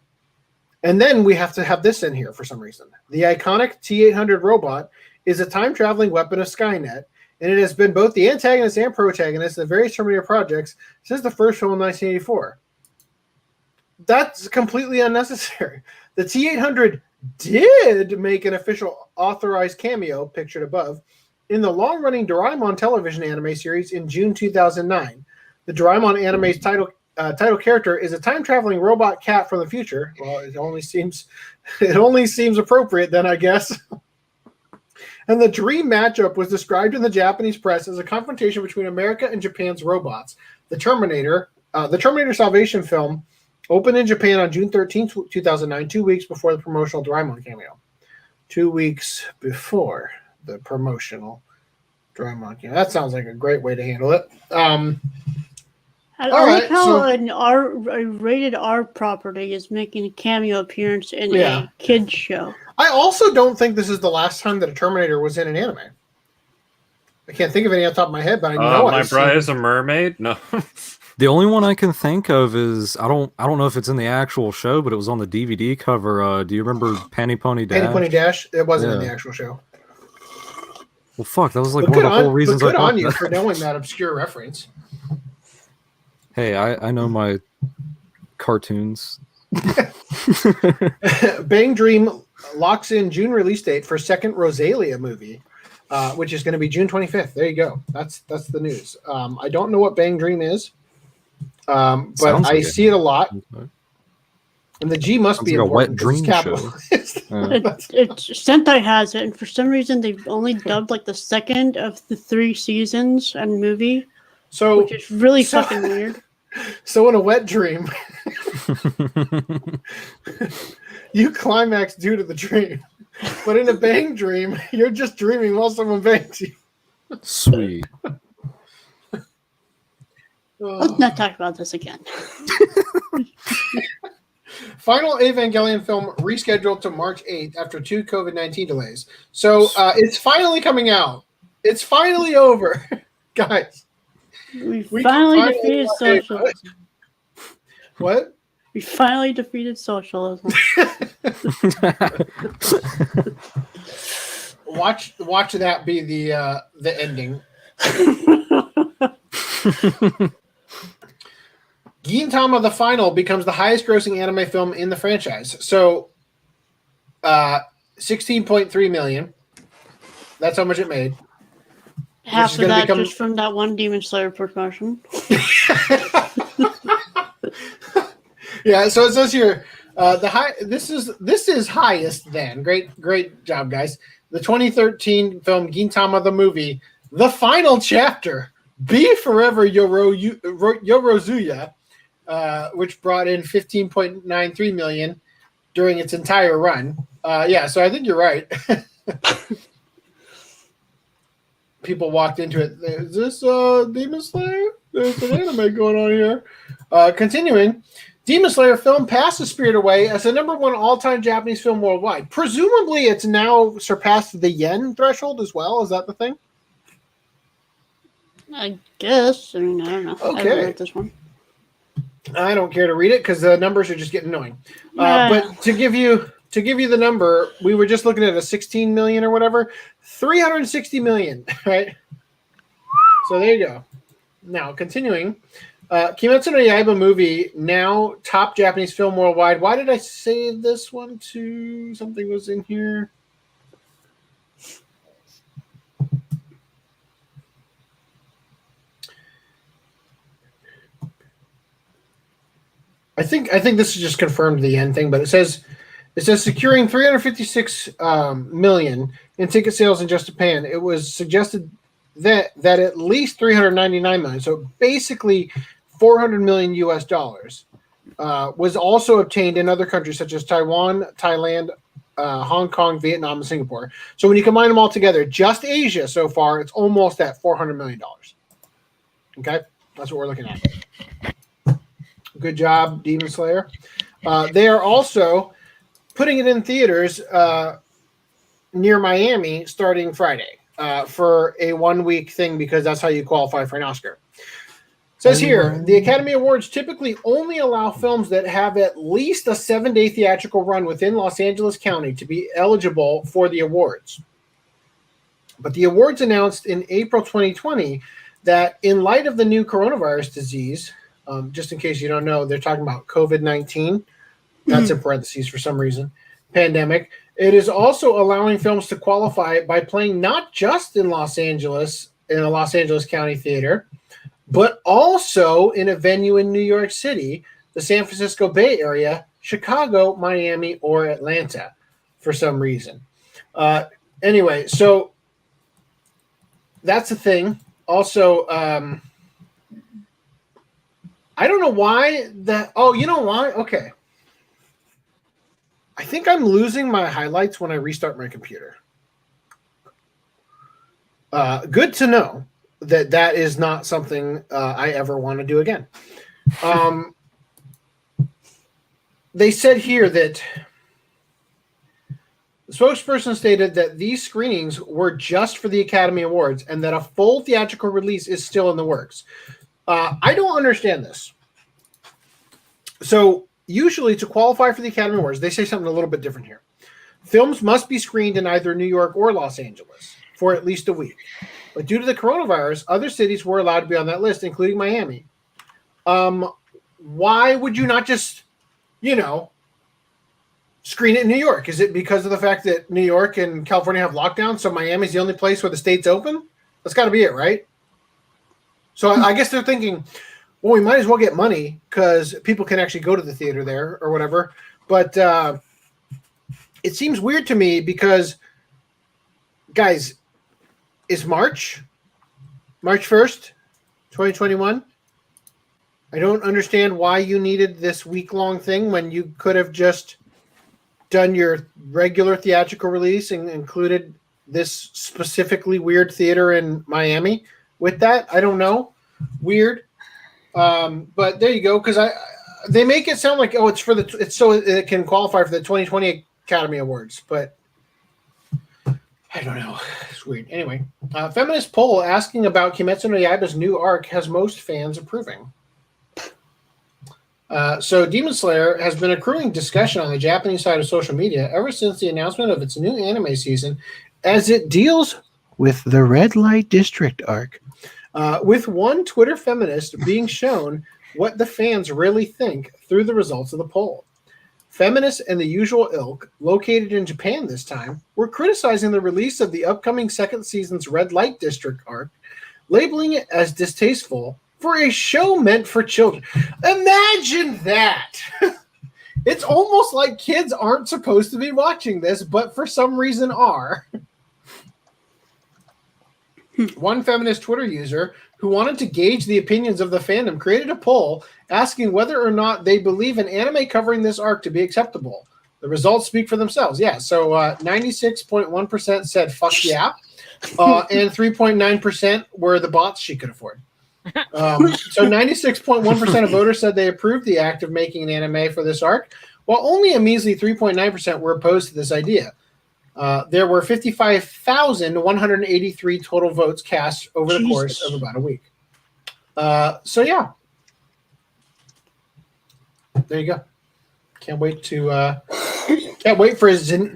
And then we have to have this in here for some reason. The iconic T-800 robot is a time-traveling weapon of Skynet, and it has been both the antagonist and protagonist in the various Terminator projects since the first film in 1984. That's completely unnecessary. The T-800 did make an official authorized cameo, pictured above, in the long-running Doraemon television anime series in June 2009. The Doraemon anime's title character is a time-traveling robot cat from the future. Well, it only seems appropriate then, I guess. And the dream matchup was described in the Japanese press as a confrontation between America and Japan's robots. The Terminator Salvation film opened in Japan on June 13, 2009, 2 weeks before the promotional Doraemon cameo. 2 weeks before the promotional Doraemon cameo. That sounds like a great way to handle it. I All like right, how so- a rated R property is making a cameo appearance in a kids show. I also don't think this is the last time that a Terminator was in an anime. I can't think of any on the top of my head, but I know My I've bride seen... is a mermaid? No. The only one I can think of is I don't know if it's in the actual show, but it was on the DVD cover. Do you remember Panty Pony Dash? Panty Pony Dash. It wasn't in Yeah. the actual show. Well, fuck, that was like But one of the whole reasons I good thought on you that. for knowing that obscure reference. Hey, I know my cartoons. Bang Dream locks in June release date for second Rosalia movie, which is going to be June 25th. There you go. That's the news. I don't know what Bang Dream is, but Sounds I like see it a lot. And the G must Sounds be like a wet important because it's dream capitalized. It's Sentai has it, and for some reason they've only dubbed like the second of the 3 seasons and movie, So, which is really fucking weird. so in a wet dream, you climax due to the dream. But in a bang dream, you're just dreaming while someone bangs you. Sweet. Let's not talk about this again. Final Evangelion film rescheduled to March 8th after 2 COVID-19 delays. So it's finally coming out. It's finally over, guys. We finally defeated socialism. What? We finally defeated socialism. Watch that be the ending. Gintama the Final becomes the highest grossing anime film in the franchise. So 16.3 million. That's how much it made. Half of that just from that one Demon Slayer promotion. Yeah, so it says here this is highest then. Great job, guys. The 2013 film Gintama the movie, the final chapter, Be Forever Yorozuya, which brought in 15.93 million during its entire run. Yeah, so I think you're right. People walked into it. Is this Demon Slayer? There's an anime going on here. Continuing, Demon Slayer film passes Spirit Away as the #1 all-time Japanese film worldwide. Presumably, it's now surpassed the yen threshold as well. Is that the thing? I guess. I mean, I don't know. Okay. I haven't read this one. I don't care to read it because the numbers are just getting annoying. Yeah. But to give you the number, we were just looking at a 16 million or whatever, 360 million, right? So there you go. Now continuing, Kimetsu no Yaiba movie now top Japanese film worldwide. Why did I save this one to? Something was in here. I think this is just confirmed the end thing, but it says securing 356 million in ticket sales in just Japan. It was suggested that at least 399 million, so basically 400 million US dollars, was also obtained in other countries such as Taiwan, Thailand, Hong Kong, Vietnam, and Singapore. So when you combine them all together, just Asia so far, it's almost at $400 million. Okay, that's what we're looking at. Good job, Demon Slayer. They are also putting it in theaters near Miami starting Friday for a 1-week thing because that's how you qualify for an Oscar. It says here, the Academy Awards typically only allow films that have at least a 7-day theatrical run within Los Angeles County to be eligible for the awards. But the awards announced in April 2020 that in light of the new coronavirus disease, just in case you don't know, they're talking about COVID-19. That's in parentheses for some reason. Pandemic. It is also allowing films to qualify by playing not just in Los Angeles, in a Los Angeles County theater, but also in a venue in New York City, the San Francisco Bay Area, Chicago, Miami, or Atlanta for some reason. Anyway, so that's the thing. Also, I don't know why that. Oh, you know why? Okay. I think I'm losing my highlights when I restart my computer. Good to know that is not something I ever want to do again. They said here that the spokesperson stated that these screenings were just for the Academy Awards and that a full theatrical release is still in the works. I don't understand this. So usually to qualify for the Academy Awards, they say something a little bit different here. Films must be screened in either New York or Los Angeles for at least a week. But due to the coronavirus, other cities were allowed to be on that list, including Miami. Why would you not just, screen it in New York? Is it because of the fact that New York and California have lockdowns, so Miami's the only place where the state's open? That's got to be it, right? So I guess they're thinking, well, we might as well get money because people can actually go to the theater there or whatever. But it seems weird to me because, guys, is March 1st, 2021? I don't understand why you needed this week-long thing when you could have just done your regular theatrical release and included this specifically weird theater in Miami with that. I don't know. Weird. But there you go. Because they make it sound like it's so it can qualify for the 2020 Academy Awards, but I don't know. It's weird. Anyway, feminist poll asking about Kimetsu no Yaiba's new arc has most fans approving. So Demon Slayer has been accruing discussion on the Japanese side of social media ever since the announcement of its new anime season, as it deals with the Red Light District arc, with one Twitter feminist being shown what the fans really think through the results of the poll. Feminists and the usual ilk, located in Japan this time, were criticizing the release of the upcoming second season's Red Light District arc, labeling it as distasteful for a show meant for children. Imagine that! It's almost like kids aren't supposed to be watching this, but for some reason are. One feminist Twitter user who wanted to gauge the opinions of the fandom created a poll asking whether or not they believe an anime covering this arc to be acceptable. The results speak for themselves. Yeah, so 96.1% said fuck yeah, and 3.9% were the bots she could afford. So 96.1% of voters said they approved the act of making an anime for this arc, while only a measly 3.9% were opposed to this idea. There were 55,183 total votes cast over the course of about a week. So yeah, there you go. Can't wait to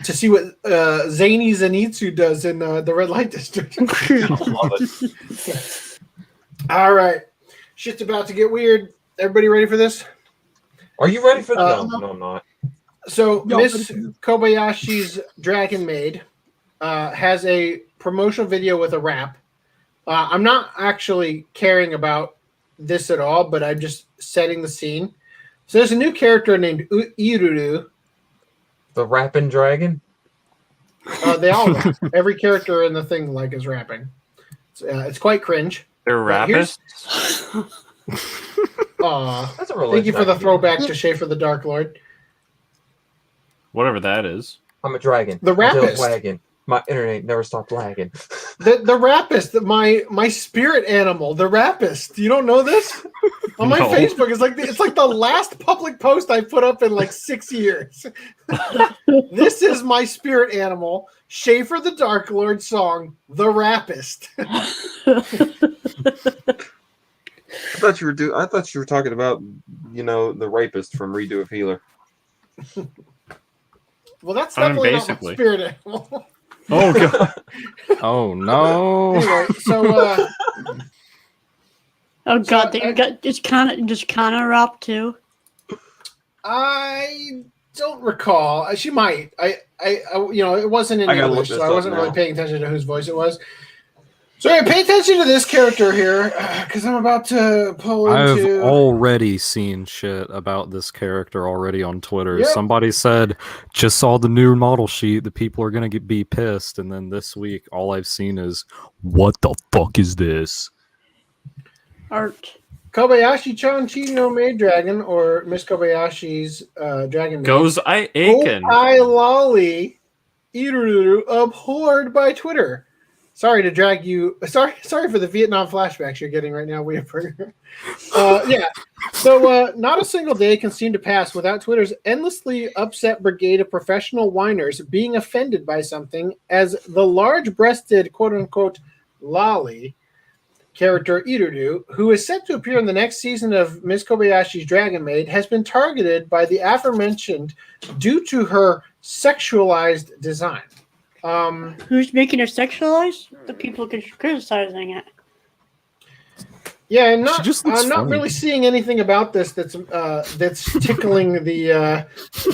see what Zany Zenitsu does in the Red Light District. I love it. All right, shit's about to get weird. Everybody ready for this? Are you ready for the? No, I'm not. So Miss Kobayashi's Dragon Maid has a promotional video with a rap. I'm not actually caring about this at all, but I'm just setting the scene. So there's a new character named Irregular. The rapping dragon? They all rap. Every character in the thing is rapping. It's quite cringe. They're rapists? That's a thank you for the throwback to Schaefer the Dark Lord. Whatever that is. I'm a dragon. The rapist. Wagon. My internet never stopped lagging. The rapist, my spirit animal, the rapist. You don't know this? On my Facebook, it's like the last public post I put up in 6 years. This is my spirit animal, Schaefer the Dark Lord song, The Rapist. I thought you were talking about, the rapist from Redo of Healer. Well, that's definitely not my spirit animal. Oh god! Oh no! Anyway, so oh god, they got just kind of rap too. I don't recall. She might. It wasn't in English, so I wasn't really paying attention to whose voice it was. So pay attention to this character here, because I'm about to pull into... I've already seen shit about this character already on Twitter. Yep. Somebody said, just saw the new model sheet, the people are going to be pissed, and then this week, all I've seen is, what the fuck is this? Art. Kobayashi-chan Chino Maid Dragon, or Miss Kobayashi's Dragon Maid. Goes I Aiken. Lolly, Iruru, abhorred by Twitter. Sorry to drag you. Sorry for the Vietnam flashbacks you're getting right now, Weeper. Yeah. So not a single day can seem to pass without Twitter's endlessly upset brigade of professional whiners being offended by something, as the large-breasted, quote-unquote, lolly character Iruru, who is set to appear in the next season of Miss Kobayashi's Dragon Maid, has been targeted by the aforementioned due to her sexualized design. Who's making it sexualized? The people criticizing it. Yeah, I'm not really seeing anything about this that's tickling the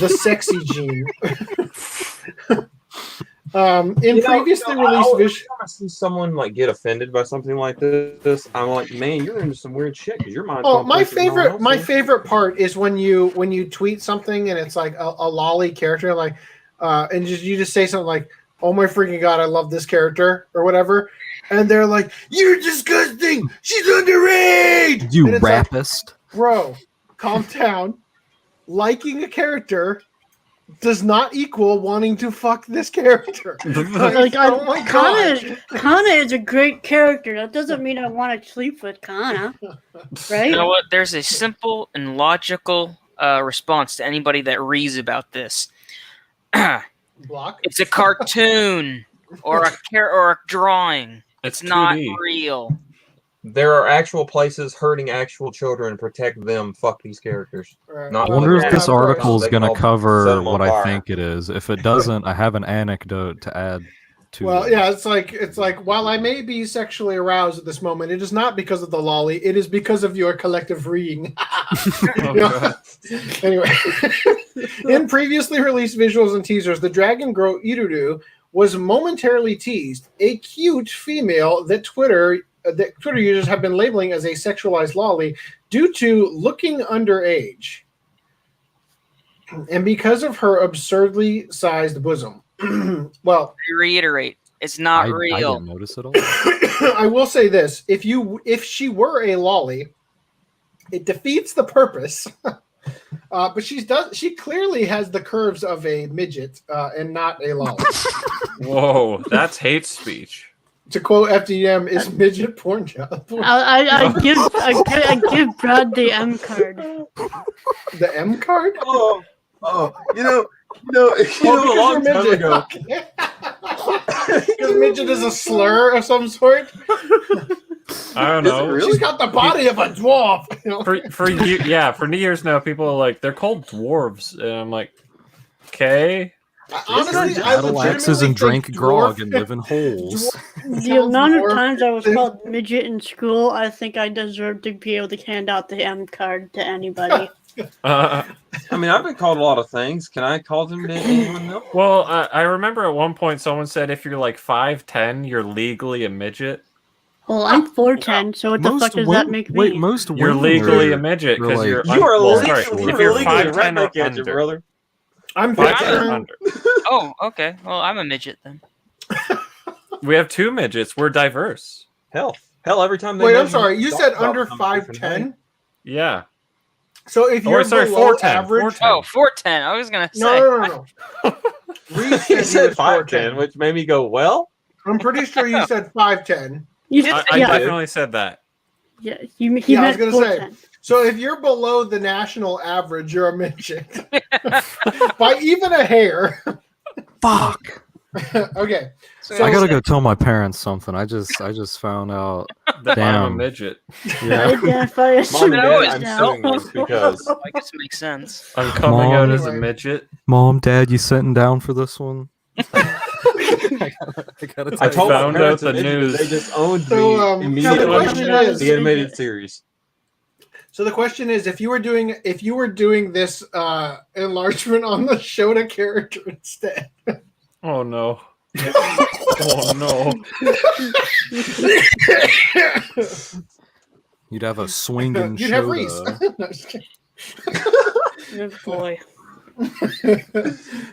sexy gene. In previously released vision, I see someone get offended by something like this. I'm like, man, you're into some weird shit because your mind. Oh, my favorite part is when you tweet something and it's like a lolly character, and you just say something like, "Oh my freaking god, I love this character," or whatever, and they're like, "You're disgusting. She's underage." You rapist, bro. Calm down. Liking a character does not equal wanting to fuck this character. Kana is a great character. That doesn't mean I want to sleep with Kana, right? You know what? There's a simple and logical response to anybody that reads about this. Block. It's a cartoon or a drawing. It's not 2D. real. There are actual places hurting actual children. Protect them. Fuck these characters. Not I wonder the if this bad article is They going to call them, set cover 'em on what I fire. think it is. If it doesn't, I have an anecdote to add to Well, it. yeah, it's like while I may be sexually aroused at this moment, it is not because of the lolly. It is because of your collective reading. Oh, You know? God. Anyway, in previously released visuals and teasers, the dragon girl Irregular was momentarily teased. A cute female that Twitter users have been labeling as a sexualized lolly due to looking underage, and because of her absurdly sized bosom. Well, I reiterate, it's not I real. didn't notice it all. I will say this: if she were a lolly, it defeats the purpose. But she clearly has the curves of a midget and not a lolly. Whoa, that's hate speech. To quote FDDNM, is midget porn job. I give Brad the M card. The M card? You know, a long time ago. Because midget is a slur of some sort. I don't Is it know. really? She's got the body of a dwarf. You know? For years now, people are like, they're called dwarves, and I'm like, okay. Honestly, I Battle axes and drink think grog dwarf- and live in holes. The amount of dwarf times I was is- called midget in school, I think I deserve to be able to hand out the M card to anybody. I mean, I've been called a lot of things. Can I call them to anyone else? Well, I remember at one point someone said if you're like 5'10", you're legally a midget. Well, I'm 4'10", so what the fuck does that make me? Wait, most You're women legally are- a midget because like- you're. You are sorry, legally, if you're legally 5'10" right or back at you, under. brother. I'm 5'10" or 5'10". under. Oh, okay. Well, I'm a midget then. We have two midgets. We're diverse. Hell, every time they Wait, I'm measure sorry. You dog said drop under them a different way. 5'10"? Yeah. So if Oh, you're sorry, below 4'10", average... 4'10". Oh, 4'10". I was gonna say. No. Reese He said was 5'10", which made me go, well. I'm pretty sure you said 5'10". You, I yeah, definitely said that. he Yeah, I was meant gonna say. 4'10". So if you're below the national average, you're a midget. By even a hair. Fuck. Okay. So I gotta go tell my parents something. I just found out. That I'm a Damn. midget. Yeah. Identify as Mom and No, Dad, it's I'm suing you because I guess it makes sense. I'm coming Mom. out as a Anyway. midget. Mom, Dad, you sitting down for this one? I gotta I tell told you. my Found parents out the immediately, news. They just owned So, me now the immediately. question is- The animated series. So the question is, if you were doing this enlargement on the Shota character instead, Oh no. Oh no. You'd have a swinging you'd have Reese. Shota. No, just kidding. Oh, boy.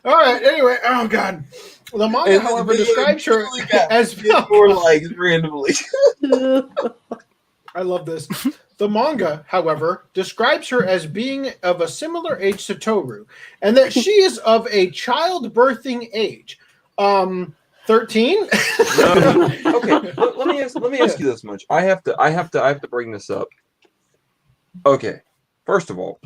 All right. Anyway, oh god, the manga, And however, the describes her literally got as. More legs randomly. I love this. The manga, however, describes her as being of a similar age to Toru, and that she is of a childbirthing age. 13. Okay, let me ask you this much. I have to bring this up. Okay, first of all,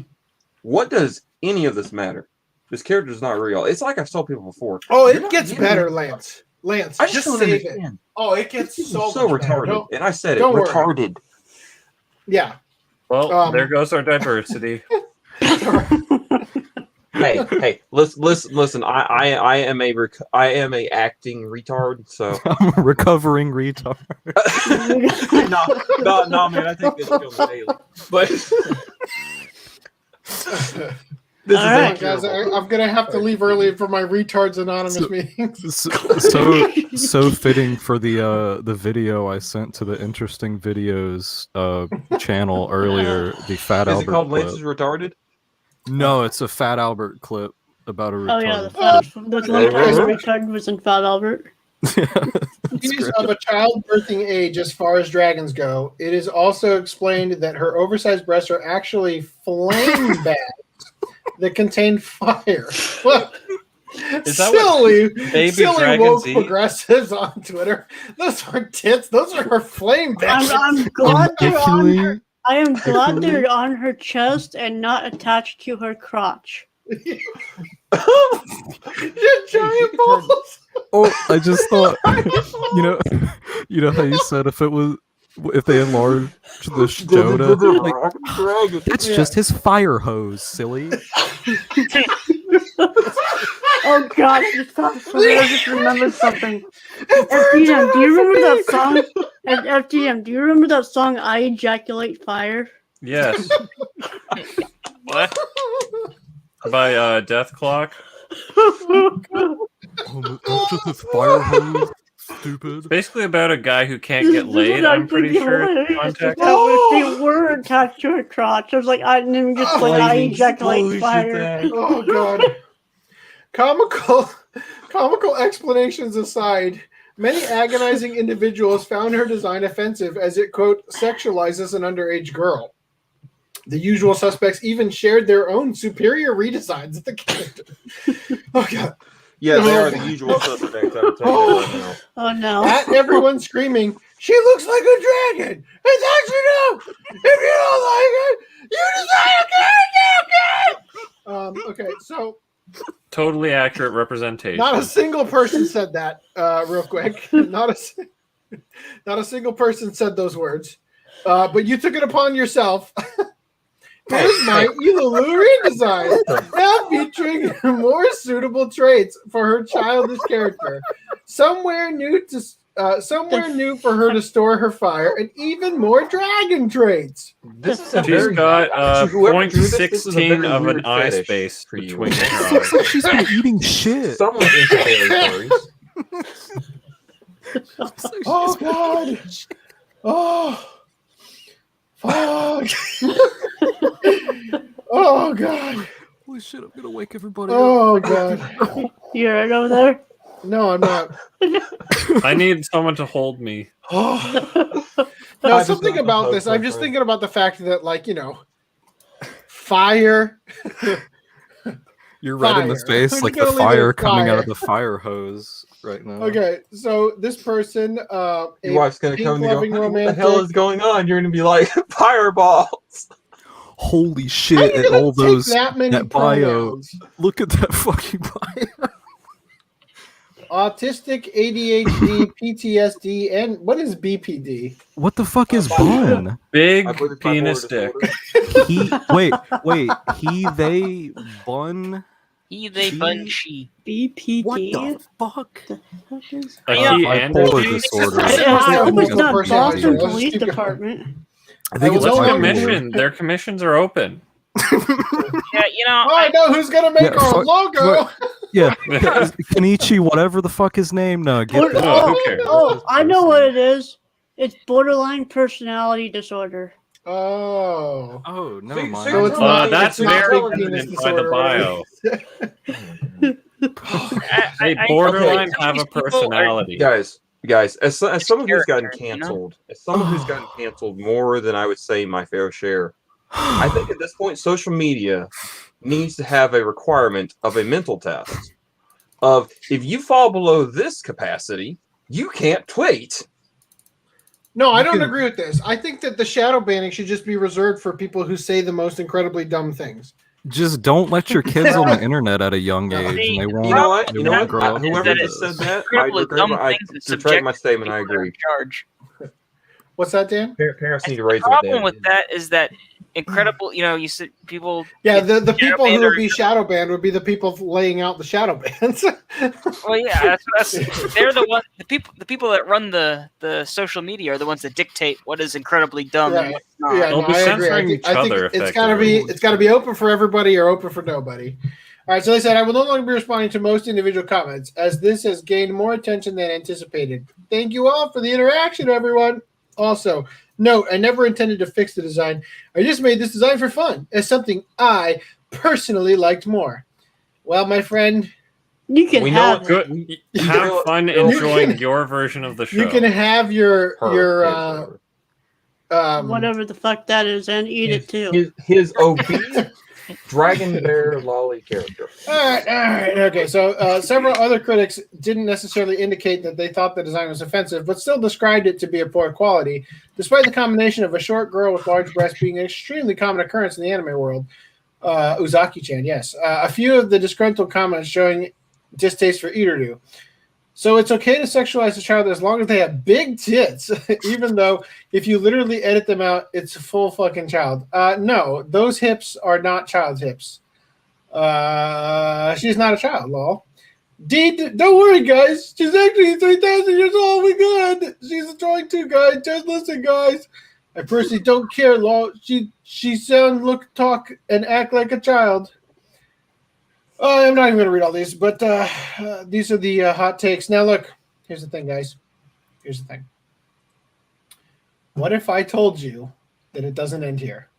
what does any of this matter? This character is not real. It's like I've told people before. Oh, You're it not gets getting better, it. Lance. Lance, I just don't save it. understand. Oh, it gets It's so so much better. retarded. Don't- And I said it, don't worry. retarded. Yeah. Well, there goes our diversity. Hey, listen. I am a acting retard. So I'm a recovering retard. no, man. I think this film daily. But this is All right, Guys, incurable. I'm gonna have to leave early for my Retards Anonymous meetings. So fitting for the video I sent to the interesting videos channel earlier. The Fat Is Albert it called clip. Lance's retarded? No, it's a Fat Albert clip about a Oh yeah, retarded. the one time the retard was in Fat Albert. She's of a childbirthing age as far as dragons go. It is also explained that her oversized breasts are actually flame bags that contain fire. Well, Is that what baby silly dragons woke eat? progressives on Twitter. Those aren't tits. Those are her flame bags. I'm glad they're on her. I am glad they're on her chest and not attached to her crotch. Your giant balls. Oh, I just thought, you know how you said if they enlarged the Jota, like, that's just his fire hose, silly. Oh God! I just remembered something. FDM, do you remember that song? FDM, do you remember that song? I ejaculate fire. Yes. What? By Death Clock. Oh, that's just his fire hose, stupid. Basically about a guy who can't get laid. I'm pretty sure. Context. If they were attached to her crotch, I was like, I didn't just like I ejaculate fire. Oh God. Comical explanations aside, many agonizing individuals found her design offensive as it, quote, sexualizes an underage girl. The usual suspects even shared their own superior redesigns of the character. Oh God. Yeah, they are the usual suspects. I would tell you right now. Oh no. At everyone screaming, she looks like a dragon! It's actually no! If you don't like it, you design a character! Okay, so Totally accurate representation. not a single person said that, real quick. Not a single person said those words. But you took it upon yourself. Here's my Ilaluri design, now featuring more suitable traits for her childish character. Somewhere new for her to store her fire, and even more dragon traits. This is a She's very got whoever drew this is a very 0.16 of an weird eye fetish space for you. between her Looks eyes. like she's been eating shit. Someone's into fairy stories. Oh God! Oh, fuck! Oh God! Holy shit, I'm gonna wake everybody up. Oh God! You're right over there. No, I'm not. I need someone to hold me. Oh. I No, just something don't about know, this. I'm just friend. thinking about the fact that, like, fire. You're right in the Fire. space, I'm like gonna the leave it fire at coming out fire. of the fire hose right now. Okay, so this person, Your wife's gonna come and go, pink-loving "Honey, what the romantic. hell is going on?" You're gonna be like, fireballs. Holy How shit, are you and gonna all take those, that many that bio. pronouns? Look at that fucking bio. Autistic, ADHD, PTSD, and what is BPD? What the fuck is bun? Big I believe it's bipolar penis dick. disorder. They, bun? He, they, bun, she. BPD. What the fuck? A Yeah. he and a Bipolar she? disorder. I hope it's not Person Boston disorder. Police Keep going. Department. I think it's I will Let's no longer- commission. Their commissions are open. Yeah, Oh, I know who's gonna make Yeah, our fuck- logo. Yeah, Kenichi, whatever the fuck his name now. Get that. Oh, who cares? Oh, I know what it is. It's borderline personality disorder. Oh. Oh, never So- mind. So it's not- That's it's not very penis evident by the disorder. bio. They borderline have a personality. Guys, as someone who's gotten Character, you know? canceled, as someone who's gotten canceled more than I would say my fair share, I think at this point social media needs to have a requirement of a mental test of if you fall below this capacity, you can't tweet. No, I don't can- agree with this. I think that the shadow banning should just be reserved for people who say the most incredibly dumb things. Just don't let your kids on the internet at a young age, and they won't. You know what? they You know won't what? grow up Whoever with just this. said that, I Incredibly regret dumb my, I things that retract my subject statement. I people that are agree. in charge. What's that, Dan? Parents need to The raise their problem damn with kids. that is that incredible. You said people. Yeah, the people who banned would are- be shadow banned would be the people laying out the shadow bans. Well, yeah, they're the one. The people that run the social media are the ones that dictate what is incredibly dumb and Right. what's not. Yeah, They'll no, be I agree. censoring each I think other it's gotta be open for everybody or open for nobody. All right, so they said I will no longer be responding to most individual comments as this has gained more attention than anticipated. Thank you all for the interaction, everyone. Also, note, I never intended to fix the design. I just made this design for fun as something I personally liked more. Well, my friend, You can We know have it. it. Good. Have fun enjoying your version of the show. you can have your Her kids, um, Whatever the fuck that is, and eat it too. his obese Dragon Bear Lolly character. All right. Okay, so several other critics didn't necessarily indicate that they thought the design was offensive, but still described it to be of poor quality, despite the combination of a short girl with large breasts being an extremely common occurrence in the anime world. Uzaki-chan, yes. A few of the disgruntled comments showing distaste for Irudu. So it's okay to sexualize a child as long as they have big tits, even though if you literally edit them out, it's a full fucking child. No, those hips are not child's hips. She's not a child, lol. Don't worry, guys. She's actually 3,000 years old. We good. She's a drawing too, guys. Just listen, guys. I personally don't care, lol. She sound, look, talk, and act like a child. I'm not even going to read all these, but these are the hot takes. Now, look, here's the thing, guys. Here's the thing. What if I told you that it doesn't end here?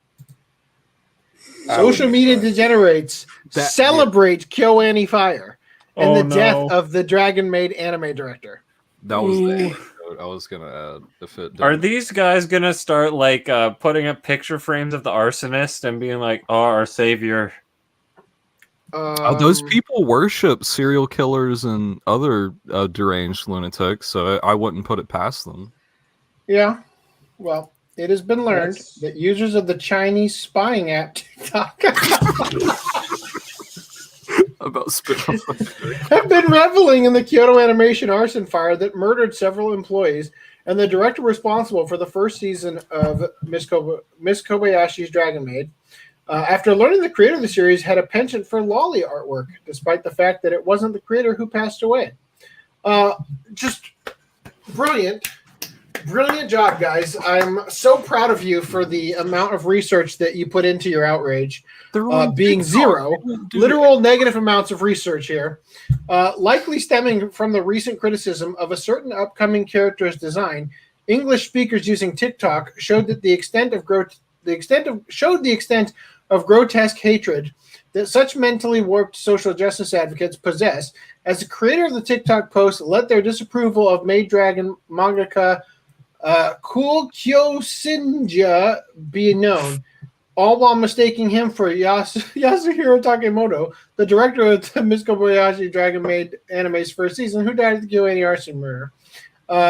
Social media degenerates celebrate KyoAni Fire and the death of the Dragon Maid anime director. That was the I was going to add. If it Are these guys going to start like putting up picture frames of the arsonist and being like, oh, our savior? Those people worship serial killers and other deranged lunatics, so I wouldn't put it past them. Yeah. Well, it has been learned that users of the Chinese spying app TikTok About spit have been reveling in the Kyoto Animation arson fire that murdered several employees and the director responsible for the first season of Miss Kobayashi's Dragon Maid. After learning the creator of the series had a penchant for lolly artwork, despite the fact that it wasn't the creator who passed away. Just brilliant job, guys. I'm so proud of you for the amount of research that you put into your outrage. Being zero, literal negative amounts of research here, likely stemming from the recent criticism of a certain upcoming character's design. English speakers using TikTok showed that the extent of grotesque hatred that such mentally warped social justice advocates possess, as the creator of the TikTok post let their disapproval of Maid Dragon mangaka Cool Kyo Sinja be known, all while mistaking him for Yasuhiro Takemoto, the director of the Miss Kobayashi Dragon Maid anime's first season, who died at the KyoAni arson murder.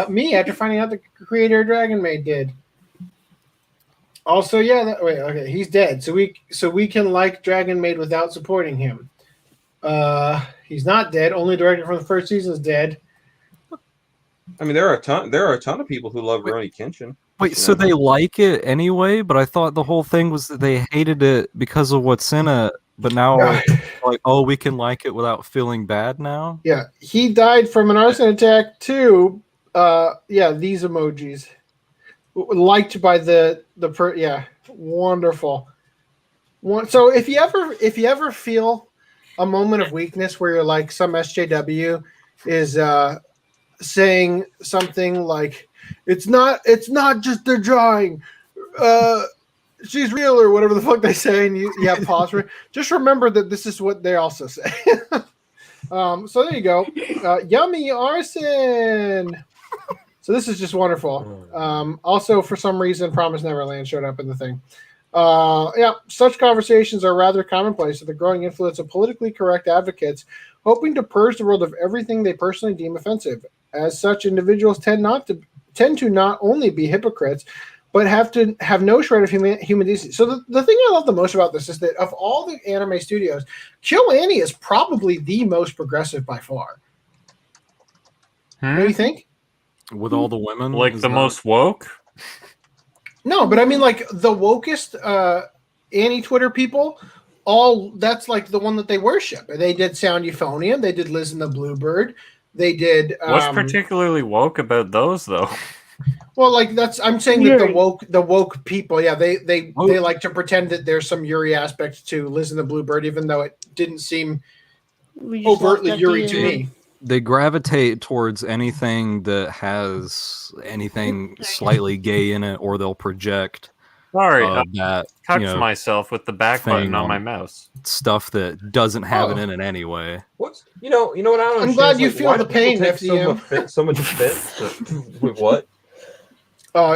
Me, after finding out the creator of Dragon Maid did. Also, he's dead. So we can like Dragon Maid without supporting him. He's not dead. Only director from the first season is dead. I mean, there are a ton of people who love Rurouni Kenshin. Wait, so they like it anyway? But I thought the whole thing was that they hated it because of what's in it. But now, like, oh, we can like it without feeling bad now? Yeah, he died from an arson attack too. These emojis. Liked by wonderful. So if you ever feel a moment of weakness where you're like some SJW is saying something like it's not just their drawing, she's real or whatever the fuck they say, and you have pause for it, just remember that this is what they also say. So there you go. Yummy arson. So this is just wonderful. Also, for some reason, Promise Neverland showed up in the thing. Such conversations are rather commonplace with the growing influence of politically correct advocates hoping to purge the world of everything they personally deem offensive. As such, individuals tend to not only be hypocrites, but have to have no shred of human decency. So the thing I love the most about this is that of all the anime studios, KyoAni is probably the most progressive by far. What do you think? With all the women? Like the most woke? No, but I mean like the wokest Annie Twitter people, that's like the one that they worship. They did Sound Euphonium, they did Liz and the Bluebird, they did What's particularly woke about those though? Well, like I'm saying that the woke people, they like to pretend that there's some Yuri aspect to Liz and the Bluebird, even though it didn't seem overtly Yuri to me. They gravitate towards anything that has anything slightly gay in it, or they'll project. Sorry, that touched myself with the back button on my mouse. Stuff that doesn't have it in it anyway. What you know what I don't. I'm glad you feel the pain, FDM. So much offense with what?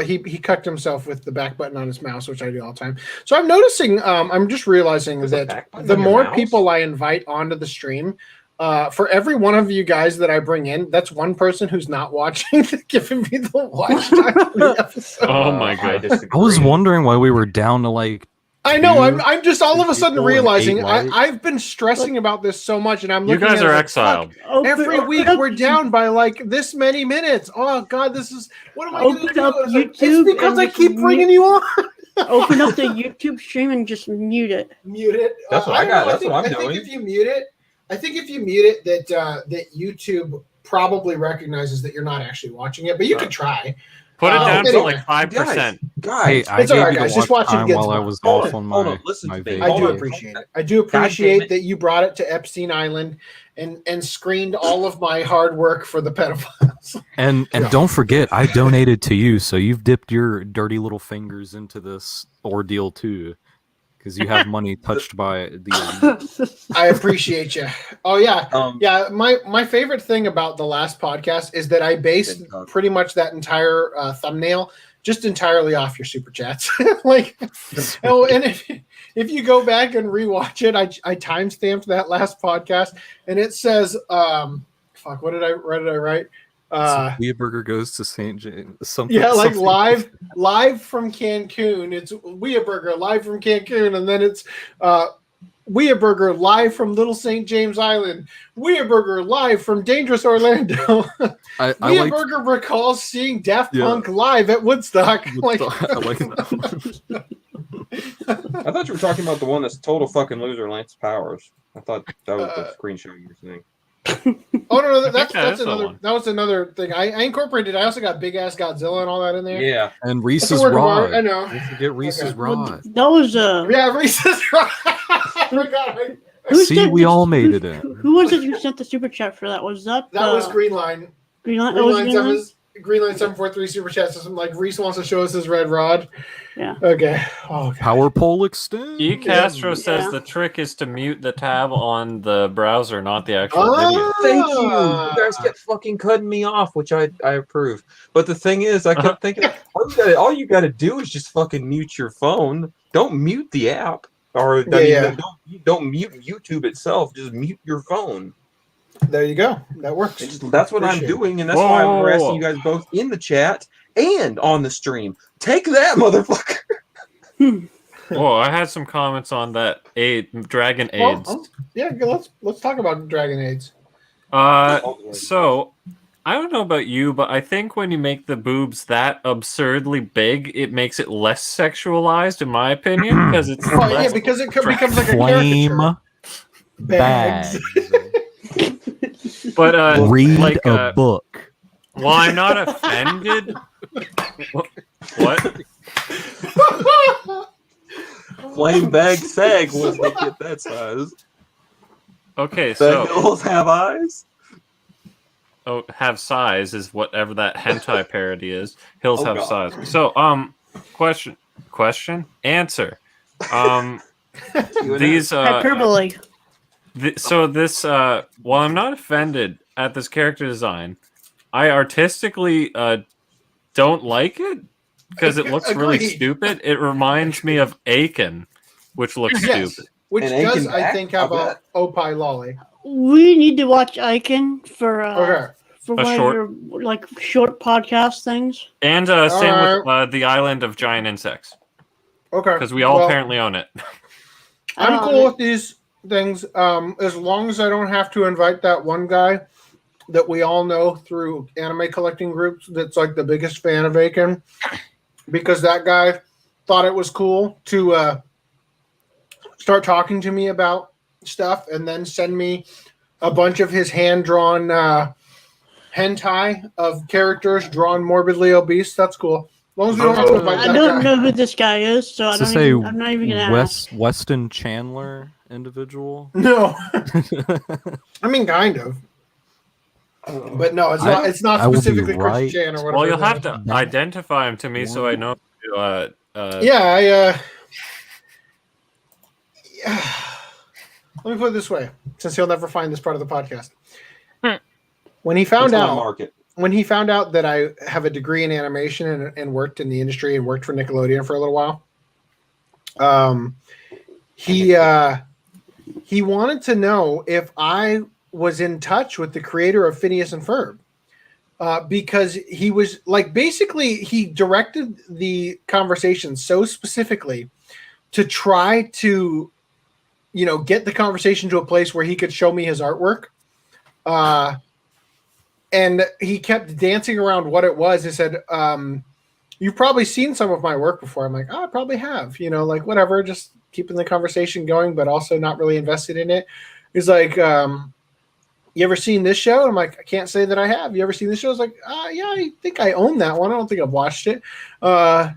He cucked himself with the back button on his mouse, which I do all the time. So I'm noticing, I'm just realizing There's a that back button the on your more mouse? people I invite onto the stream, for every one of you guys that I bring in, that's one person who's not watching, giving me the watch time for the episode. Oh my I god. disagree. I was wondering why we were down to like. I know. Two I'm just all of a sudden people and realizing 8 likes. I've been stressing about this so much, and I'm You looking guys at it are like, exiled. fuck, every week we're down by like this many minutes. Oh God, this is what am I going to Open do? up It's, like, it's YouTube because and I just keep bringing you on. Open up the YouTube stream and just mute it. Mute it. That's what I don't got. know. That's what I'm I think doing. if you mute it, that YouTube probably recognizes that you're not actually watching it, but you could try. Put it down to anyway. like 5%. Guys, Hey, I It's all gave right, you guys. the Just watch watch it time again while I tomorrow. was Hold off on, on hold my. on, listen my to me. vacation. I Hold do on. appreciate it. I do God damn appreciate it. that you brought it to Epstein Island and screened all of my hard work for the pedophiles. And don't forget, I donated to you, so you've dipped your dirty little fingers into this ordeal too, because you have money touched by the. I appreciate you. Oh yeah, Um, yeah. My favorite thing about the last podcast is that I based pretty much that entire thumbnail just entirely off your super chats. Like, oh, and if you go back and rewatch it, I timestamped that last podcast, and it says, "Fuck, what did I write?" Weeaburger goes to St. James. Something, Yeah, like something. live from Cancun. It's Weeaburger live from Cancun, and then it's Weeaburger live from Little St. James Island. Weeaburger live from Dangerous Orlando. I like. Weeaburger recalls seeing Daft Punk live at Woodstock. Like, I like that. I thought you were talking about the one that's total fucking loser, Lance Powers. I thought that was the screenshot you were saying. oh no, that's that is the another. one. That was another thing. I incorporated. I also got big ass Godzilla and all that in there. Yeah. And That's a Reese's work of art, Rod. I know. Don't forget Reese's Okay. Rod. That was Yeah, Reese's Rod. I forgot. Who See, sent we the- all made it in. Who was it who sent the super chat for that? Was that That was Green Line. Greenland? Green That was Line Greenland? Green Line 743 super chat system. Like Reese wants to show us his red rod. Yeah. Okay. Oh, God. Power pole extend. E Castro says Yeah. the trick is to mute the tab on the browser, not the actual video. Thank you. You guys kept fucking cutting me off, which I approve. But the thing is, I kept thinking, all you gotta do is just fucking mute your phone. Don't mute the app, or don't mute YouTube itself. Just mute your phone. There you go. That works. That's what I'm Appreciate it. doing, and that's why I'm harassing you guys both in the chat and on the stream. Take that, motherfucker. Whoa, I had some comments on that Dragon AIDS. Yeah, let's talk about Dragon AIDS. So I don't know about you, but I think when you make the boobs that absurdly big, it makes it less sexualized, in my opinion, because it's Well, less yeah, because it becomes like a Flame caricature. bags. But Read like, a book. well, I'm not offended. What? Flame bag sag once they get that size. Okay, The so hills have eyes. have size is whatever that hentai parody is. Hills Oh, have God. size. So question, answer. These Hyperbole. while I'm not offended at this character design, I artistically don't like it because it looks really Agreed. stupid. It reminds me of Aiken, which looks Yes, stupid. which And does, Aiken I back? think, have I'll a bet. Opie Lolly. We need to watch Icon for Okay. for A one short- of your like short podcast things. And same with the Island of Giant Insects, Okay. because we all Well, apparently own it. I'm cool with these things as long as I don't have to invite that one guy that we all know through anime collecting groups that's like the biggest fan of Aiken, because that guy thought it was cool to start talking to me about stuff and then send me a bunch of his hand-drawn hentai of characters drawn morbidly obese. That's cool. As long as we don't have to invite I that don't guy. know who this guy is, so To say I'm not even gonna ask. Weston Chandler individual. No. I mean, kind of. But no, it's not. It's not I will be specifically right. Christian or whatever. Well, you'll his have name to identify him to me so I know. is. Yeah, let me put it this way, since he'll never find this part of the podcast. When he found That's my out, market. when he found out that I have a degree in animation and worked in the industry and worked for Nickelodeon for a little while, he wanted to know if I was in touch with the creator of Phineas and Ferb, because he was like, basically he directed the conversation so specifically to try to, get the conversation to a place where he could show me his artwork. And he kept dancing around what it was. He said, you've probably seen some of my work before. I'm like, oh, I probably have, like whatever, just keeping the conversation going, but also not really invested in it. He's like, you ever seen this show? I'm like, I can't say that I have. You ever seen this show? I was like, yeah, I think I own that one. I don't think I've watched it.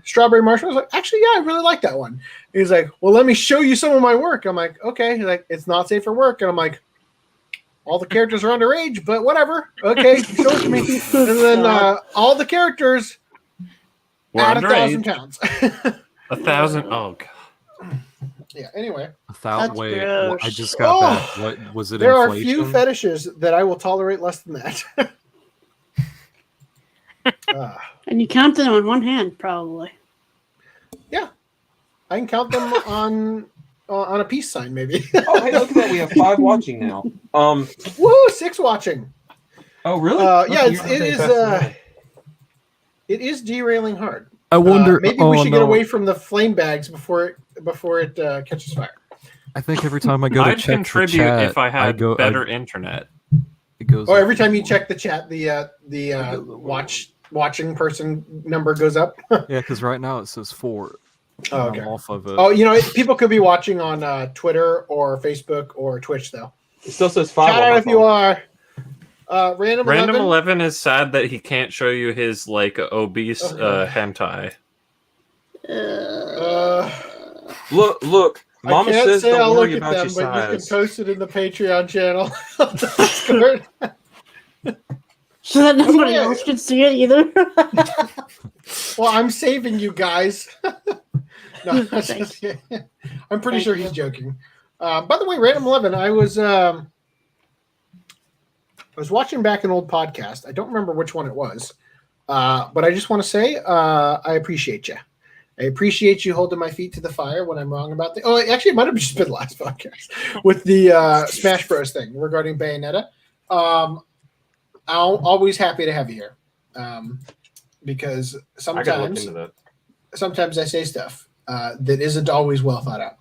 Strawberry Marshmallow. I was like, actually, yeah, I really like that one. He's like, well, let me show you some of my work. I'm like, okay. He's like, it's not safe for work. And I'm like, all the characters are underage, but whatever. Okay, show it to me. And then all the characters at 1,000 pounds. 1,000. Oh god. Yeah. Anyway. 1,000. Wait, gross. I just got that. What was it? There inflation? are few fetishes that I will tolerate less than that. And you count them on one hand, probably. Yeah, I can count them on a peace sign, maybe. Oh, hey, look at that. We have 5 watching now. Woo, 6 watching. Oh, really? Yeah, Okay, it is derailing hard. I wonder. Maybe we should get away from the flame bags before it catches fire. I think every time I go to I'd check contribute the chat, if I had better internet. It goes. Oh, every time you check the chat, the watching person number goes up. Yeah, because right now it says 4. Oh, okay. I'm off of it. Oh, people could be watching on Twitter or Facebook or Twitch, though. It still says 5. Shout out if you are. Random 11 is sad that he can't show you his obese hentai. Look. Mama I can't says say don't I'll worry look at about them, your but you can size. post it in the Patreon channel. Discord. So that nobody yeah. else can see it either. Well, I'm saving you guys. No, that's Thanks. just kidding. I'm pretty sure he's joking. By the way, Random 11, I was watching back an old podcast. I don't remember which one it was, but I just want to say I appreciate you. I appreciate you holding my feet to the fire when I'm wrong about the. Oh, actually, it might have just been the last podcast with the Smash Bros. Thing regarding Bayonetta. I'm always happy to have you here, because sometimes I say stuff that isn't always well thought out.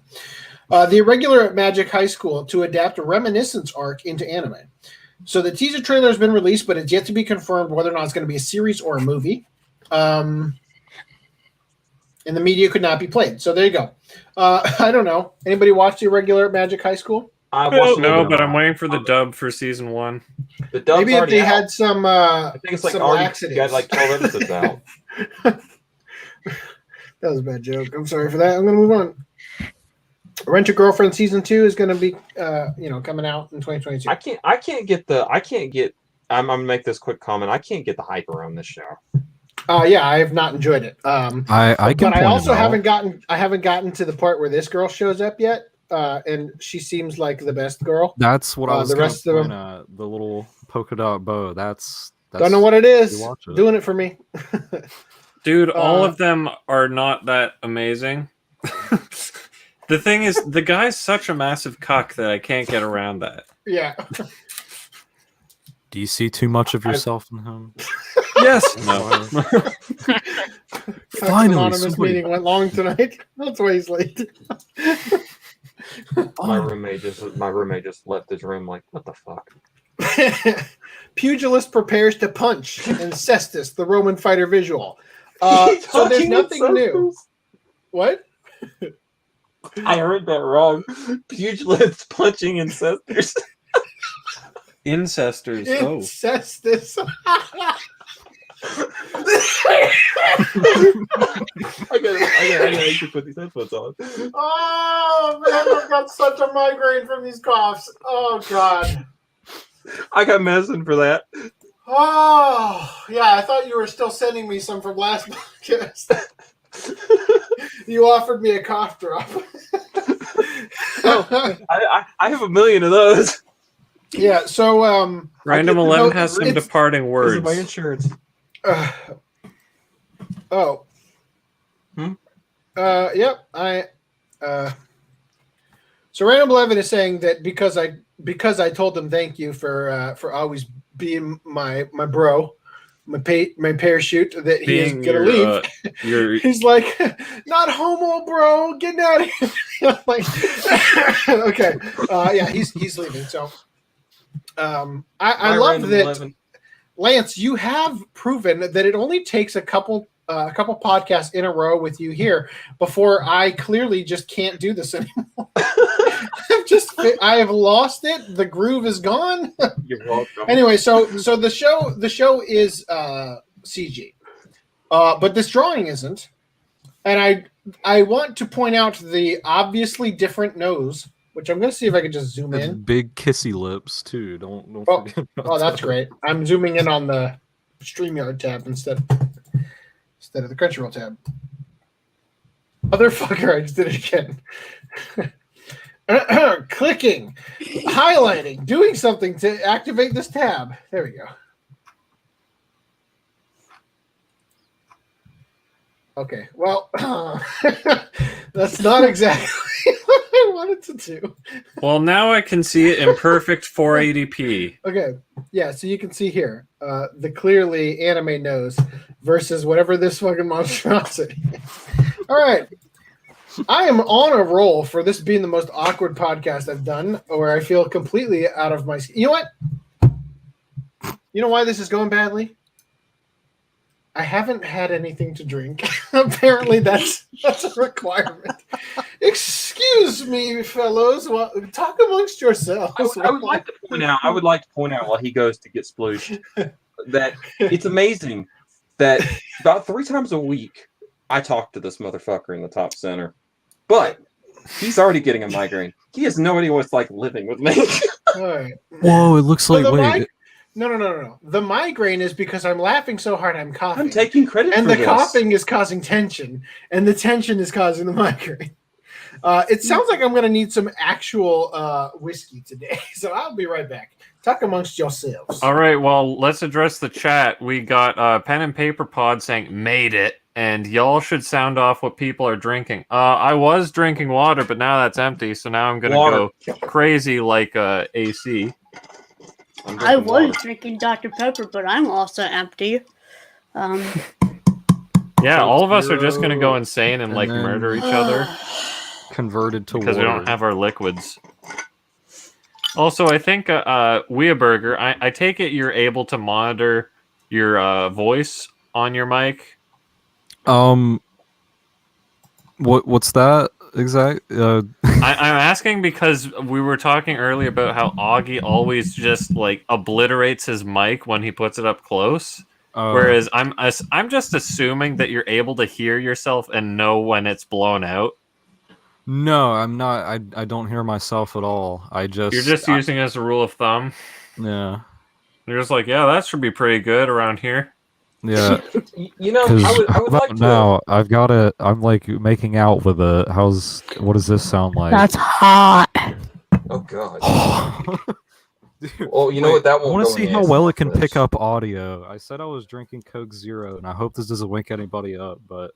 The Irregular at Magic High School to adapt a Reminiscence arc into anime. So the teaser trailer has been released, but it's yet to be confirmed whether or not it's going to be a series or a movie. And the media could not be played. So there you go. I don't know. Anybody watch The Irregular at Magic High School? No, but I'm waiting for the dub for season 1. The dub's Maybe if already they out. had some I think it's like some already laxatives. got like 12 episodes out. That was a bad joke. I'm sorry for that. I'm going to move on. Rent a Girlfriend season 2 is going to be, coming out in 2022. I'm gonna make this quick comment. I can't get the hype around this show. Yeah, I have not enjoyed it. I can. But I point also it out. haven't gotten to the part where this girl shows up yet, and she seems like the best girl. That's what I was the going rest to of point at. The little polka dot bow. That's Don't know what it is. you watch it. Doing it for me. Dude, all of them are not that amazing. The thing is, the guy's such a massive cuck that I can't get around that. Yeah. Do you see too much of yourself in him? Yes. No. Finally, Anonymous somebody- meeting went long tonight. That's why he's late. My roommate just left his room like, what the fuck? Pugilist prepares to punch and Cestus, the Roman fighter visual. So there's nothing new. What? I heard that wrong. Pugilists punching ancestors. Incestors. Oh. Cestus. I gotta actually put these headphones on. Oh man, I've got such a migraine from these coughs. Oh god. I got medicine for that. Oh yeah, I thought you were still sending me some from last podcast. You offered me a cough drop. I have a million of those. Yeah. So Random 11 has some departing This words. is my insurance. Oh. Yep. So Random 11 is saying that because I told them thank you for always being my bro, my parachute, that he is gonna leave. He's like, not homo, bro. Getting out of here. I'm like, okay. Yeah, he's leaving. So I love that. 11. Lance, you have proven that it only takes a couple podcasts in a row with you here before I clearly just can't do this anymore. I have lost it. The groove is gone. You're welcome. Anyway, so the show is CG, but this drawing isn't, and I want to point out the obviously different nose, which I'm going to see if I can just zoom in. Big kissy lips too. Don't forget. Oh, that's great. I'm zooming in on the StreamYard tab instead of the Crunchyroll tab. Motherfucker, I just did it again. Clicking, highlighting, doing something to activate this tab. There we go. Okay, well, that's not exactly what I wanted to do. Well, now I can see it in perfect 480p. Okay, yeah, so you can see here the clearly anime nose versus whatever this fucking monstrosity is. All right. I am on a roll for this being the most awkward podcast I've done, where I feel completely out of my skin. You know what? You know why this is going badly? I haven't had anything to drink. Apparently, that's a requirement. Excuse me, fellows. Well, talk amongst yourselves. I would like to point out while he goes to get splooshed that it's amazing that about 3 times a week I talk to this motherfucker in the top center. But he's already getting a migraine. He has no idea what it's like living with me. All right. Whoa! It looks like No. The migraine is because I'm laughing so hard I'm coughing. I'm taking credit and for the this. coughing is causing tension, and the tension is causing the migraine. It sounds like I'm going to need some actual whiskey today, so I'll be right back. Talk amongst yourselves. All right, well, let's address the chat. We got Pen and Paper Pod saying, made it, and y'all should sound off what people are drinking. I was drinking water, but now that's empty, so now I'm going to go crazy like AC. I was drinking Dr. Pepper, but I'm also empty. Yeah, all of us are just going to go insane and like murder each other. Converted to because water. we don't have our liquids. Also, I think Weaburger, I take it you're able to monitor your voice on your mic. What's that exact? I'm asking because we were talking earlier about how Augie always just like obliterates his mic when he puts it up close. Whereas I'm just assuming that you're able to hear yourself and know when it's blown out. No, I'm not. I don't hear myself at all. You're just using it as a rule of thumb. Yeah. You're just like, yeah, that should be pretty good around here. Yeah. You know, I would like to. Now I've got it. I'm like making out with it. What does this sound like? That's hot. Oh god. Well, you know what? That won't. I want go to see in the how answer well it for can this. pick up audio. I said I was drinking Coke Zero, and I hope this doesn't wake anybody up. But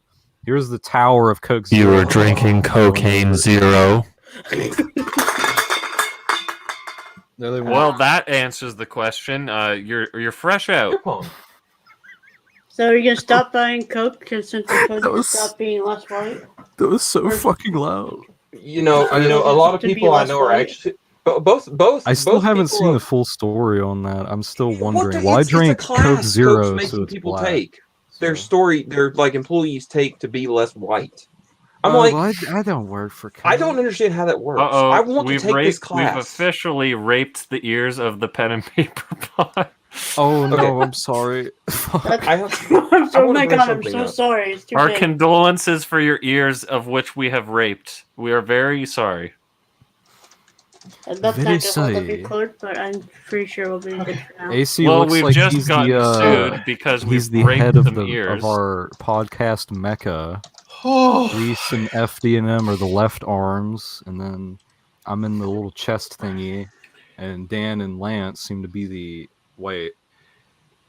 here's the tower of Coke Zero. You were drinking cocaine zero. Well, that answers the question. You're fresh out. So you're gonna stop buying Coke since you're supposed to stop being less white? That was so fucking loud. You know, a lot of To be people I less know are white. actually both. I still both haven't people seen are- the full story on that. I'm still What wondering. the- Well, I it's a drink class Coke Zero, Coke's making so it's people black. take their story. Their like employees take to be less white. I'm Oh, like, well, I don't work for Coke. I don't understand how that works. Uh-oh, I want to we've take this class. We've officially raped the ears of the Pen and Paper Pod. Oh no, Okay. I'm sorry. Oh my god, I'm so sorry. It's too Our big. condolences for your ears, of which we have raped. We are very sorry. That's not Very gonna hold up sorry. your court, but I'm pretty sure we'll be good for now. AC Well, looks we've like just he's gotten the sued because he's we've the raped head of some ears. our podcast mecca. Oh. Reese and FDNM are the left arms, and then I'm in the little chest thingy. and Dan and Lance seem to be the wait.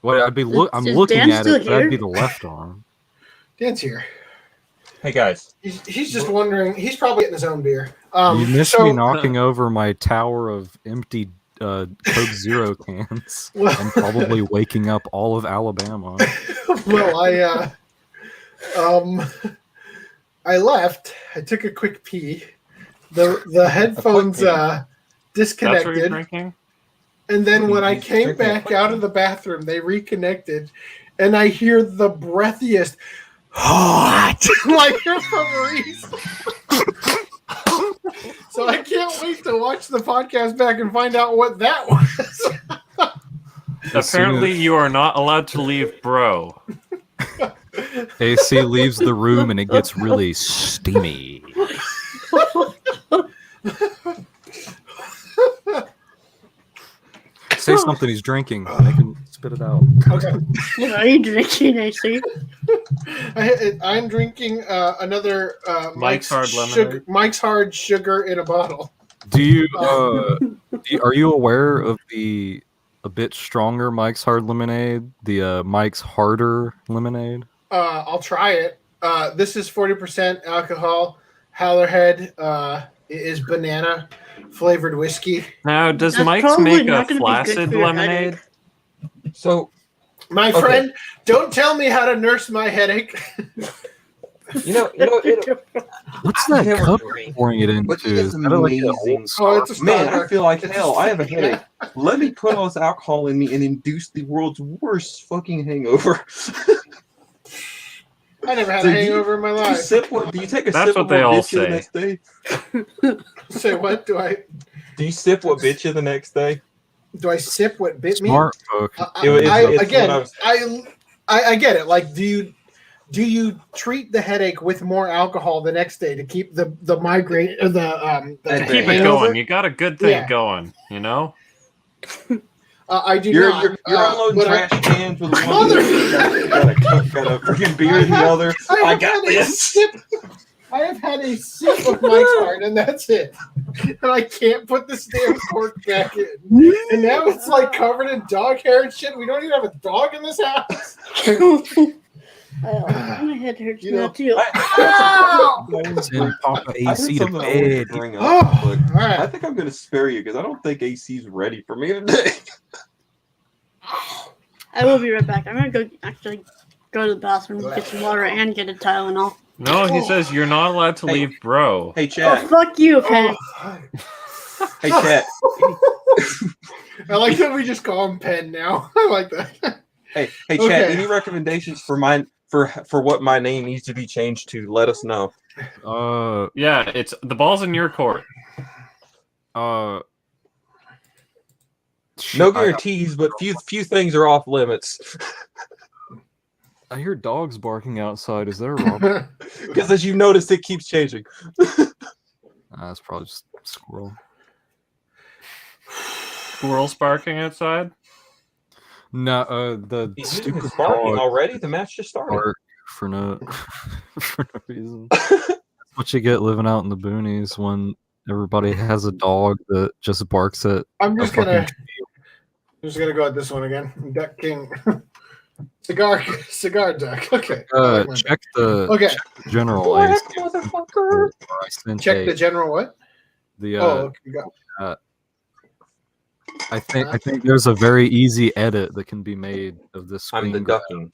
What I'm Is looking Dan at still it. That'd here? be the left arm. Dan's here. Hey guys, He's just wondering. He's probably getting his own beer. You missed so- me knocking over my tower of empty Coke Zero cans Well- and probably waking up all of Alabama. Well, I left. I took a quick pee. The headphones That's what you're disconnected, drinking? and then when I He's came drinking a back quick out pee. of the bathroom, they reconnected, and I hear the breathiest hot like from Reese. So I can't wait to watch the podcast back and find out what that was. Apparently, you are not allowed to leave, bro. AC leaves the room and it gets really steamy. Say something he's drinking. Make him spit it out. Okay. What are you drinking, AC? I'm drinking another Mike's Hard Lemonade. Mike's Hard Sugar in a bottle. Do you are you aware of the a bit stronger Mike's Hard Lemonade? The Mike's Harder Lemonade? I'll try it. This is 40% alcohol. Howlerhead it is banana flavored whiskey. Now, does That's Mike's probably make a not gonna be good flaccid for your lemonade? headache. so My Okay. friend, don't tell me how to nurse my headache. you know, What's that Never cup agree. you're pouring it into? But it is Is that like an amazing. old Oh, it's a Man, I starter. feel like It's hell. a- I have a headache. Let me put all this alcohol in me and induce the world's worst fucking hangover. I never had So a do you- hangover in my Do you life. sip what? Do you take a That's sip what of they what all bit you the say. next day? Say what? Do you sip what bit you the next day? Do I sip what bit me? smart folk? I get it. Like, do you treat the headache with more alcohol the next day to keep the migraine or the Keep Keep it hangover? going. You got a good thing Yeah. going, you know? I do You're not. unloading but I- trash cans with one. Mother- got a freaking beer in the other. I have got had a this. sip. I have had a sip of Mike's Hard, and that's it. And I can't put this damn cork back in. And now it's like covered in dog hair and shit. We don't even have a dog in this house. My head hurts You know, now too. Send Papa I heard AC to something I wanted bed. to bring up, Oh, but all right. I think I'm going to spare you because I don't think AC's ready for me today. I will be right back. I'm gonna go actually go to the bathroom, get some water, and get a Tylenol. No, he says you're not allowed to Hey. leave, bro. Hey, Oh, chat. fuck you, Penn. Hey, chat. I like that we just call him Pen now. I like that. Hey, chat. Okay. Any recommendations for what my name needs to be changed to? Let us know. Yeah, it's the ball's in your court. No shit, guarantees, but few things are off limits. I hear dogs barking outside. Is there a robber? Because as you've noticed, it keeps changing. That's probably just a squirrel. Squirrels barking outside. No, the He's stupid barking dog already. The match just started. bark for no for no reason. That's what you get living out in the boonies when everybody has a dog that just barks at I'm a just fucking gonna go at this one again. Duck King. Cigar duck. Okay. check the Okay. general Black ice. motherfucker. Check the general what? the Oh, you got I think there's a very easy edit that can be made of this I'm screen the grab. ducking.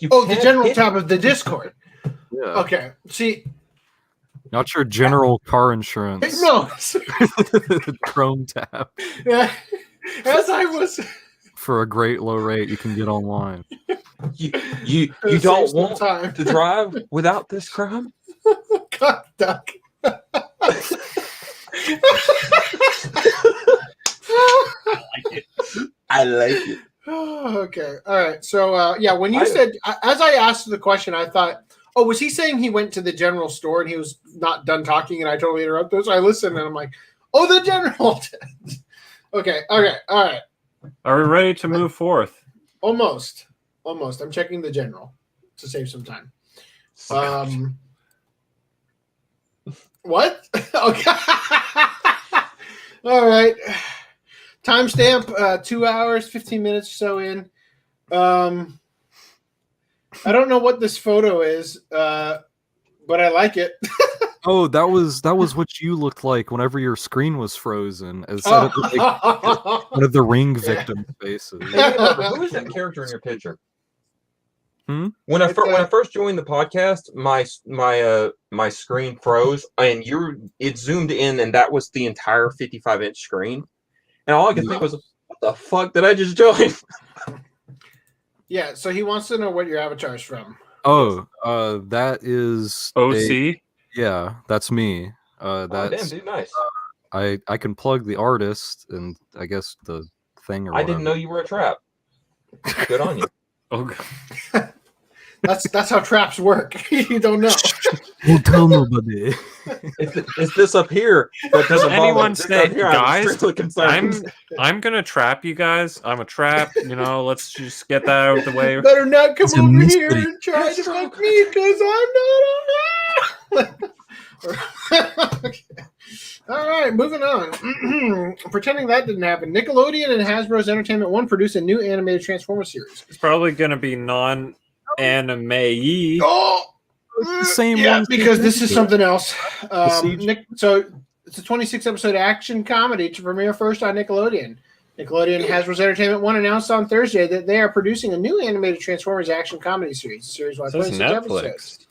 the general tab of the Discord. Yeah. Okay. See, Not your general car insurance. no. Chrome tab. Yeah. As I was For a great low rate you can get online. You don't want time. to drive without this crime? God, duck. I like it. Okay. All right. So, yeah, when you I- said, as I asked the question, I thought, oh, was he saying he went to the general store and he was not done talking and I totally interrupted? So I listened and I'm like, oh, the general. Okay. Okay. All right. Are we ready to move forth? Almost. I'm checking the general to save some time. What? Okay. All right. Timestamp 2 hours, 15 minutes or so in. I don't know what this photo is, but I like it. Oh, that was what you looked like whenever your screen was frozen. As one of the ring victim faces. Hey, who is that character in your picture? When I first joined the podcast, my screen froze, and it zoomed in, and that was the entire 55-inch screen. And all I could think was, "What the fuck did I just join?" Yeah. So he wants to know what your avatar's from. Oh, that is OC. Yeah, that's me. Oh, damn, dude, nice. I can plug the artist and I guess the thing. Or I didn't know you were a trap. Good on you. Oh, That's how traps work. You don't know. Don't tell nobody. It's this up here. That does doesn't anyone bother. say, This up here, guys? I'm gonna trap you guys. I'm a trap. Let's just get that out of the way. Better not come It's a over here mystery. and try to fuck me because I'm not on. Okay. All right, moving on. Pretending that didn't happen. Nickelodeon and Hasbro's Entertainment One produced a new animated Transformers series. It's probably gonna be non-anime-y. Oh, the same yeah, one. because this is something else. Siege? So it's a 26-episode action comedy to premiere first on Nickelodeon. Nickelodeon and Hasbro's Entertainment One announced on Thursday that they are producing a new animated Transformers action comedy series. The series will have So it's 26 Netflix. episodes.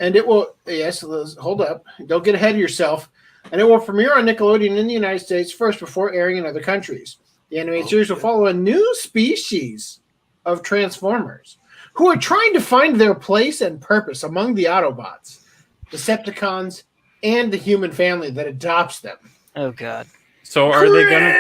And it will, yes, hold up. Don't get ahead of yourself. And it will premiere on Nickelodeon in the United States first before airing in other countries. The animated series will follow a new species of Transformers who are trying to find their place and purpose among the Autobots, Decepticons, and the human family that adopts them. Oh God. So are they gonna?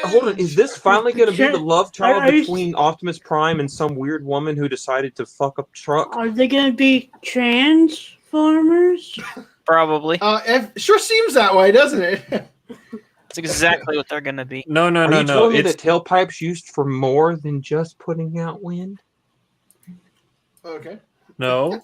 Hold on. Is this finally going to be the love child Are you- between Optimus Prime and some weird woman who decided to fuck up truck? Are they gonna be Transformers? Probably. It sure seems that way, doesn't it? That's exactly what they're gonna be. No. Are you telling me It's that tailpipes used for more than just putting out wind? Okay. no.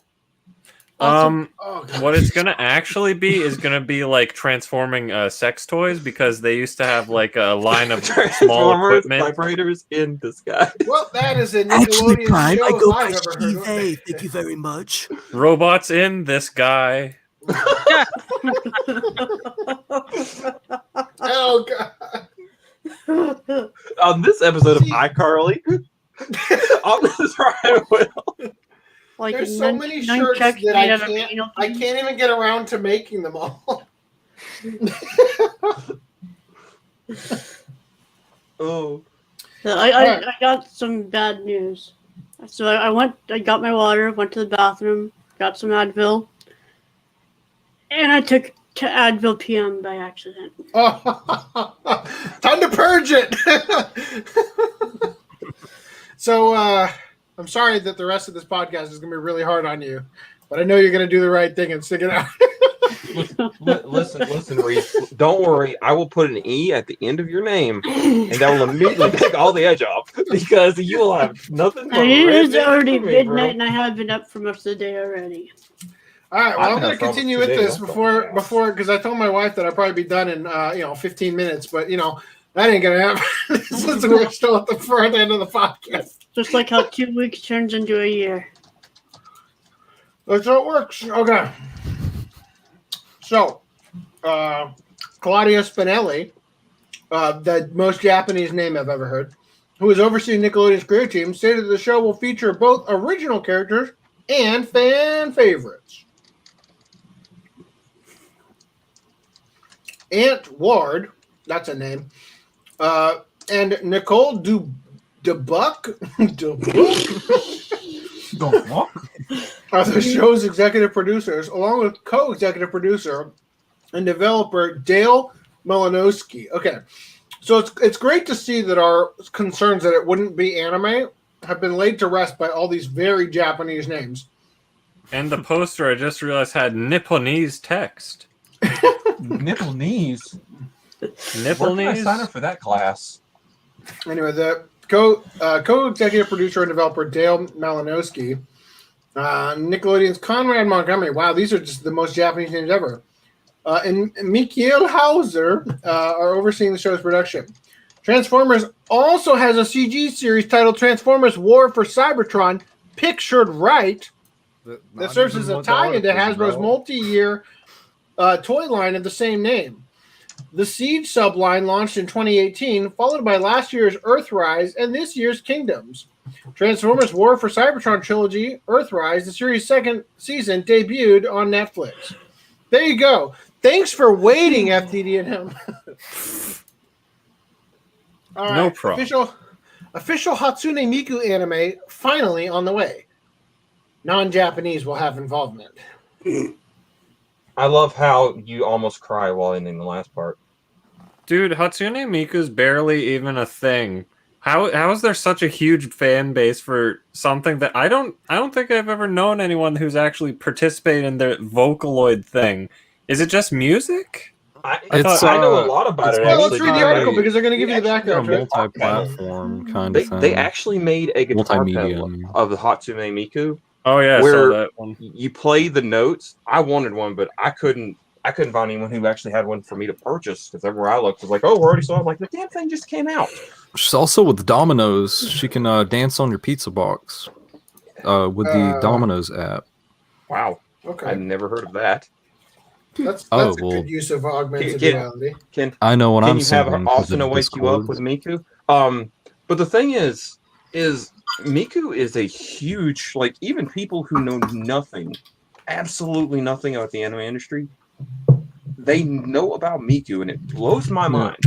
Oh, God. What it's gonna actually be is gonna be like transforming sex toys because they used to have like a line of small Transformers, equipment. vibrators in disguise. Well, that is a Actually, Nickelodeon Prime, show I go if by I've ever heard of Steve. it. Thank you very much. Robots in this guy. Oh, God. On this episode of iCarly, Optimus Prime will. Like There's a so many shirts nunchucks that made I out of can't anal even get around to making them all. Oh. So I got some bad news. So I got my water, went to the bathroom, got some Advil, and I took to Advil PM by accident. Oh, time to purge it. So I'm sorry that the rest of this podcast is going to be really hard on you, but I know you're going to do the right thing and stick it out. Listen, Reese. Don't worry. I will put an E at the end of your name, and that will immediately take all the edge off because you will have nothing. But It is redneck already for me, bro. midnight, and I have been up for most of the day already. All right, well, I've I'm been going up to for continue almost with 2 this days. before because I told my wife that I'd probably be done in 15 minutes, but that ain't going to happen. Since we're still at the front end of the podcast. Just like how 2 weeks turns into a year. That's how it works. Okay. So, Claudio Spinelli, the most Japanese name I've ever heard, who is overseeing Nickelodeon's creative team, stated that the show will feature both original characters and fan favorites. Aunt Ward, that's a name, and Nicole Dubuck are the show's executive producers, along with co-executive producer and developer Dale Malinowski. Okay, so it's great to see that our concerns that it wouldn't be anime have been laid to rest by all these very Japanese names. And the poster I just realized had Nipponese text. Nipple knees. Nipple Where can I knees? sign up for that class? Anyway, the co-executive producer and developer Dale Malinowski, Nickelodeon's Conrad Montgomery. Wow, these are just the most Japanese names ever. and Michael Hauser are overseeing the show's production. Transformers also has a CG series titled Transformers War for Cybertron, pictured right, that serves as a tie into Hasbro's multi-year toy line of the same name. The Siege subline launched in 2018, followed by last year's Earthrise and this year's Kingdoms. Transformers War for Cybertron trilogy, Earthrise, the series' second season, debuted on Netflix. There you go. Thanks for waiting, FDDNM. All right, No problem. Official Hatsune Miku anime finally on the way. Non-Japanese will have involvement. I love how you almost cry while ending the last part. Dude, Hatsune Miku's barely even a thing. How is there such a huge fan base for something that I don't think I've ever known anyone who's actually participated in the Vocaloid thing. Is it just music? I It's, know a lot about it. Well, let's Actually, read the article because they're going to give you the They background. actually- to it. multi-platform kind They, of thing. they actually made a guitar Multimedia, pedal I mean. of the Hatsune Miku. Oh yeah, I Where- saw that one. You play the notes. I wanted one, but I couldn't find anyone who actually had one for me to purchase because everywhere I looked was like, oh, we already saw it. I'm like, the damn thing just came out. She's also with Domino's. She can dance on your pizza box with the Domino's app. Wow. Okay, I've never heard of that. that's Oh, a good use of augmented Can- reality. I know what Can I'm you have saying. Asuna wake you up with Miku? But the thing is Miku is a huge, like, even people who know nothing, absolutely nothing about the anime industry, they know about Miku, and it blows my mind.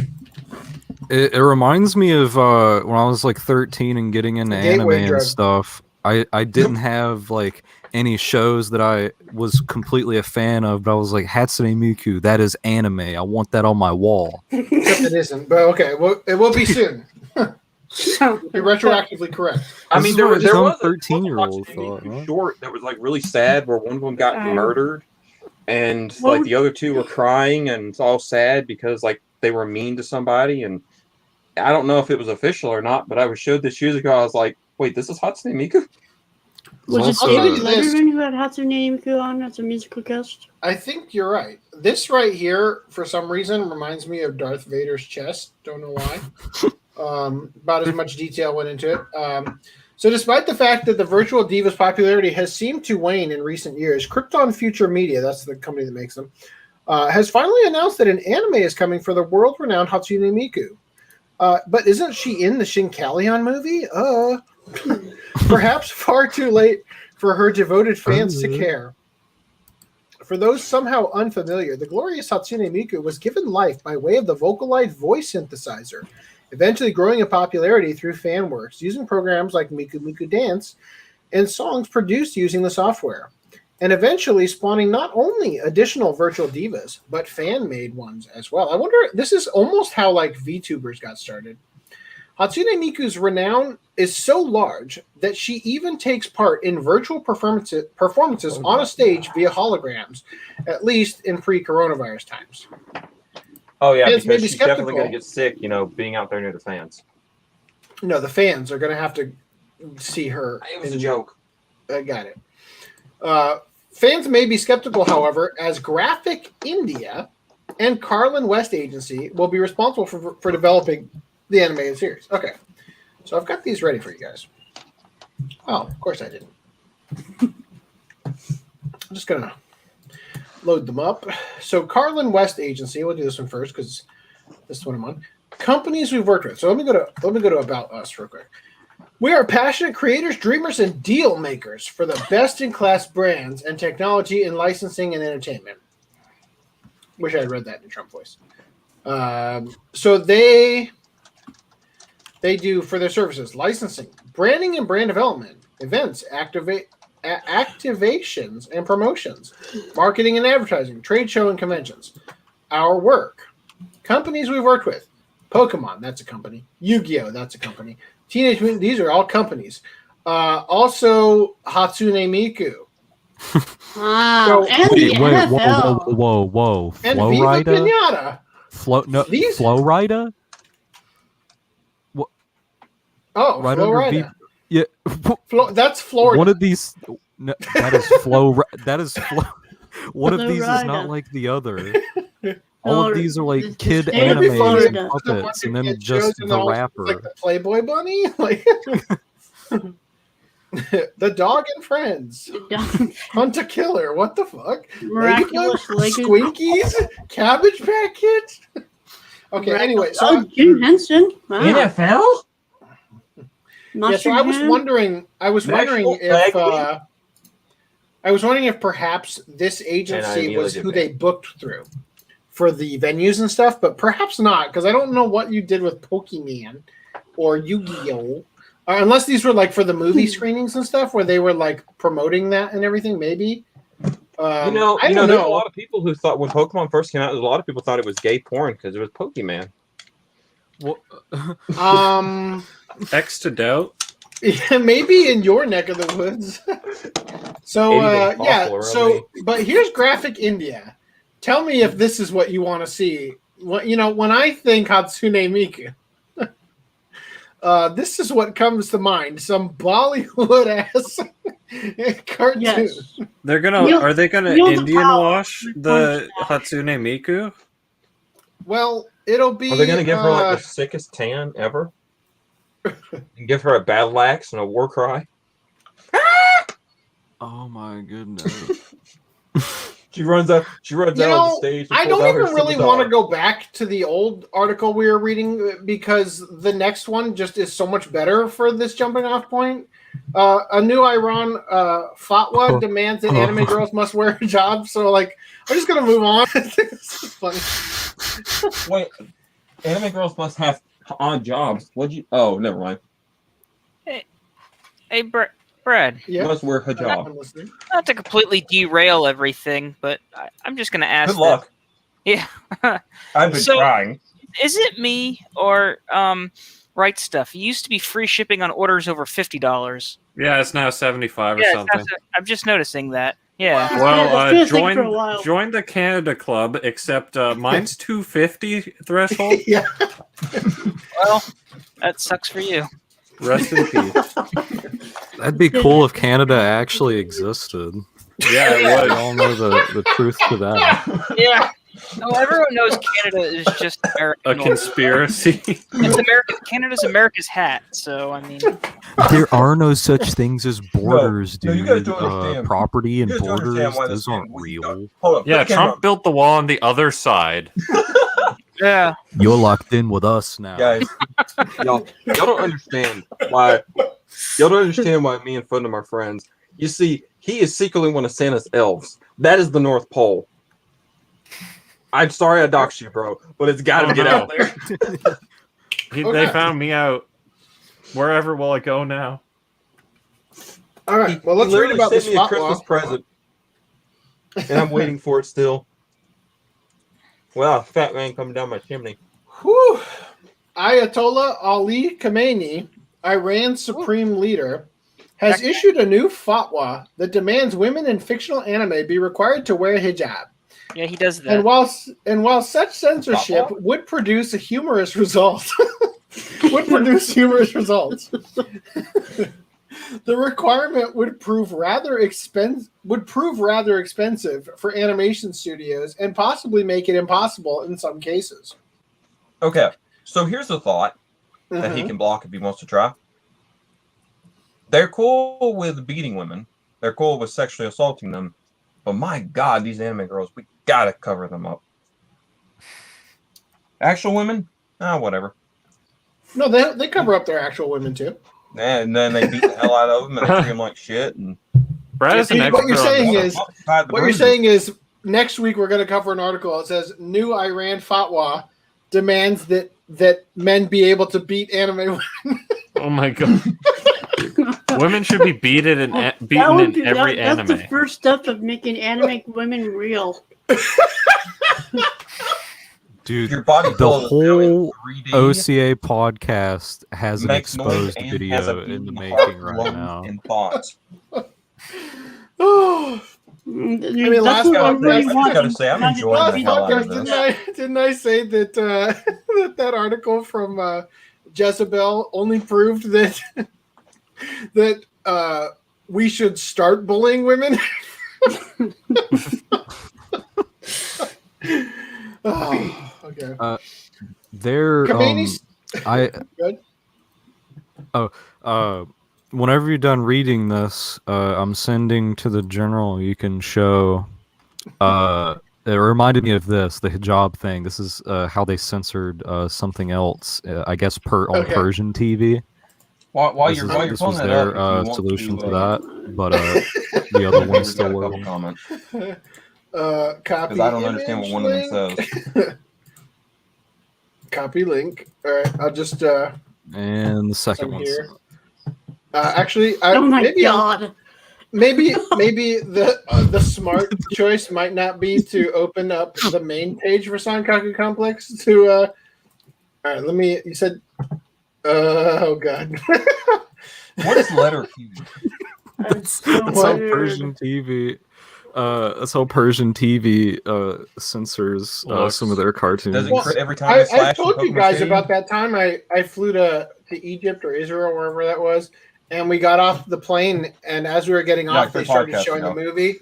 It reminds me of when I was like 13 and getting into anime gateway and drug. stuff. I didn't have like any shows that I was completely a fan of, but I was like, Hatsune Miku, that is anime. I want that on my wall. Except it isn't, but okay, well, it will be soon. You're retroactively correct. I This mean, is there what was some a 13-year-old Hatsune thought, Miku huh? short that was like really sad, where one of them got Oh. murdered, and What like would- the other two were crying, and it's all sad because like they were mean to somebody, and I don't know if it was official or not, but I was showed this years ago. I was like, wait, this is Hatsune Miku? Was it Also, David this- Letterman who had Hatsune Miku on as a musical guest? I think you're right. This right here, for some reason, reminds me of Darth Vader's chest. Don't know why. About as much detail went into it. So despite the fact that the virtual diva's popularity has seemed to wane in recent years, Krypton Future Media, that's the company that makes them, has finally announced that an anime is coming for the world-renowned Hatsune Miku. But isn't she in the Shinkalion movie? Perhaps far too late for her devoted fans to care. For those somehow unfamiliar, the glorious Hatsune Miku was given life by way of the Vocaloid voice synthesizer, eventually growing in popularity through fan works, using programs like Miku Miku Dance and songs produced using the software, and eventually spawning not only additional virtual divas, but fan-made ones as well. I wonder, this is almost how like VTubers got started. Hatsune Miku's renown is so large that she even takes part in virtual performances on a stage via holograms, at least in pre-coronavirus times. Oh yeah, Fans may because be she's definitely skeptical. going to get sick, being out there near the fans. No, the fans are going to have to see her. It was a joke. I got it. Fans may be skeptical, however, as Graphic India and Carlin West Agency will be responsible for developing the animated series. Okay, so I've got these ready for you guys. Oh, of course I didn't. I'm just gonna load them up. So Carlin West Agency, we'll do this one first because this is one I'm on. Companies we've worked with. So let me go to About Us real quick. We are passionate creators, dreamers, and deal makers for the best-in-class brands and technology in licensing and entertainment. Wish I had read that in Trump voice. So they do for their services licensing, branding and brand development, events, activations and promotions, marketing and advertising, trade show and conventions. Our work. Companies we've worked with. Pokemon, that's a company. Yu-Gi-Oh, that's a company. Teenage Mutant, these are all companies. Also, Hatsune Miku. Wow. So- And the Wait, NFL. whoa. And Flow Viva Rider? Pinata. These- Flow Rider? Oh, Right Flo under Rida. Yeah. That's Florida. One of these. No, that is Flow. That is Flow. One of Hello, these is not Ryder. like the other. All No, of these are like it's kid just It'd be funny animes if and Florida. it's a bunch puppets, of and then kid just shows and the all- rapper. like the Playboy Bunny, like the dog and friends, hunt a killer. What the fuck? Miraculous Ladybug? Ladybug. Squinkies, Cabbage Patch Kids. Okay. Anyway, so Oh, Jim Henson. Wow. NFL? yeah, so I was wondering. I was wondering National if. Flag Week? I was wondering if perhaps this agency was who they booked through for the venues and stuff, but perhaps not, because I don't know what you did with Pokemon or Yu-Gi-Oh! Unless these were like for the movie screenings and stuff, where they were like promoting that and everything. Maybe. I don't There's a know. lot of people who thought when Pokemon first came out, a lot of people thought it was gay porn because it was Pokemon. X to doubt. Yeah, maybe in your neck of the woods. So Anything's yeah, possible, so really. but here's Graphic India. Tell me if this is what you want to see. What when I think Hatsune Miku, this is what comes to mind: some Bollywood ass cartoon. Yes. They're gonna. Yield- Are they gonna yield the Indian power. wash the Hatsune Miku? Well, it'll be. Are they going to give her like the sickest tan ever? And give her a battle axe and a war cry? Oh my goodness. She runs out. She runs out on the stage. and I pulls don't out her even really scimitar. want to go back to the old article we were reading because the next one just is so much better for this jumping off point. A new Iran fatwa demands that anime girls must wear hijab. So, like, I'm just gonna move on. This is funny. Wait, anime girls must have odd jobs. What'd you? Oh, never mind. Hey, Brad. Yeah, Must wear I'm hijab. listening. Not to completely derail everything, but I'm just going to ask. Good luck. Yeah. I've been So- trying. Is it me or Right Stuff? It used to be free shipping on orders over $50. Yeah, it's now 75 or Yeah, something. I'm just noticing that. Yeah. It's Well, been a thing for a while. join the Canada Club. Except mine's 250 threshold. Yeah. Well, that sucks for you. Rest in peace. That'd be cool if Canada actually existed. Yeah, it We would. all know the truth to that. Yeah. No, everyone knows Canada is just American. A conspiracy. It's America. Canada's America's hat. So I mean, There are no such things as borders, No, you dude. guys don't understand. Property and You guys don't borders, understand why this those aren't thing- real. Hold up. Yeah, put the camera Trump built the wall on the other side. yeah. You're locked in with us now. Guys, y'all don't understand why. Y'all don't understand why me and Footnum are friends. You see, he is secretly one of Santa's elves. That is the North Pole. I'm sorry I doxed you, bro, but it's got to get out there. They Okay. found me out. Wherever will I go now? All right. Well, He let's read literally about sent this me a fatwa. Christmas present, and I'm waiting for it still. Wow, fat man coming down my chimney. Whew. Ayatollah Ali Khamenei, Iran's supreme leader, has issued a new fatwa that demands women in fictional anime be required to wear hijab. Yeah, he does that. And while such censorship would produce a humorous result, the requirement would prove rather expensive for animation studios and possibly make it impossible in some cases. Okay, so here's a thought that he Mhm. can block if he wants to try. They're cool with beating women. They're cool with sexually assaulting them. But my God, these anime girls, we gotta cover them up. Actual women? Whatever. No, they cover up their actual women too. And then they beat the hell out of them and treat them like shit. And Brad is an See, what you're expert on saying this. is- What you're saying is next week we're going to cover an article. It says new Iran fatwa demands that men be able to beat anime women. Oh my god. Women should be beaten in every That's anime. the first step of making anime women real. Dude, your body the fills out in whole 3D, OCA podcast has an makes noise, exposed and video has a in the beating heart, making right lungs, now. and thoughts. Oh, I mean, last I podcast, just gotta say, I'm enjoying last the hell out of podcast, didn't I say that that article from Jezebel only proved that we should start bullying women? Oh, okay. They're Kamani's- Good. Whenever you're done reading this, I'm sending to the general. You can show. It reminded me of this, the hijab thing. This is how they censored something else. I guess on Persian TV. While This you're was pulling that their up, if you solution want to that, but the other one's still got a couple working. comments Copy. because I don't understand what one of them says. Copy link. All right, I'll just And the second I'm one. here. Actually, Oh my maybe god. maybe the smart choice might not be to open up the main page for Sankaku Complex to. All right, let me. You said. Oh god. What is letter Q? That's how Persian TV. That's how Persian TV censors some of their cartoons. Does it crit every time? I told you guys about that time I flew to Egypt or Israel, wherever that was, and we got off the plane, and as we were getting off, they started showing the movie.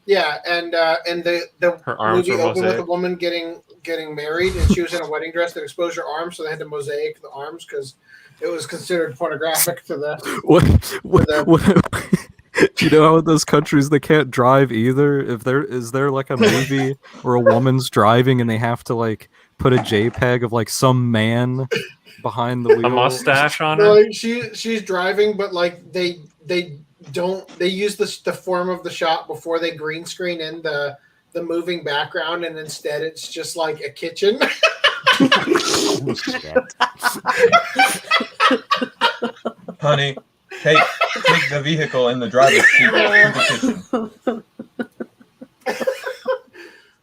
Yeah, and the Her arms movie were opened with a mosaic. woman getting married, and she was in a wedding dress that exposed her arms, so they had to mosaic the arms because it was considered pornographic to the. Do you know how in those countries they can't drive either? If there is there like a movie where a woman's driving and they have to like put a JPEG of like some man behind the wheel, A mustache on So, her. like she's driving, but like they use the form of the shot before they green screen in the moving background, and instead it's just like a kitchen. Honey, take the vehicle in the driver's seat to the kitchen.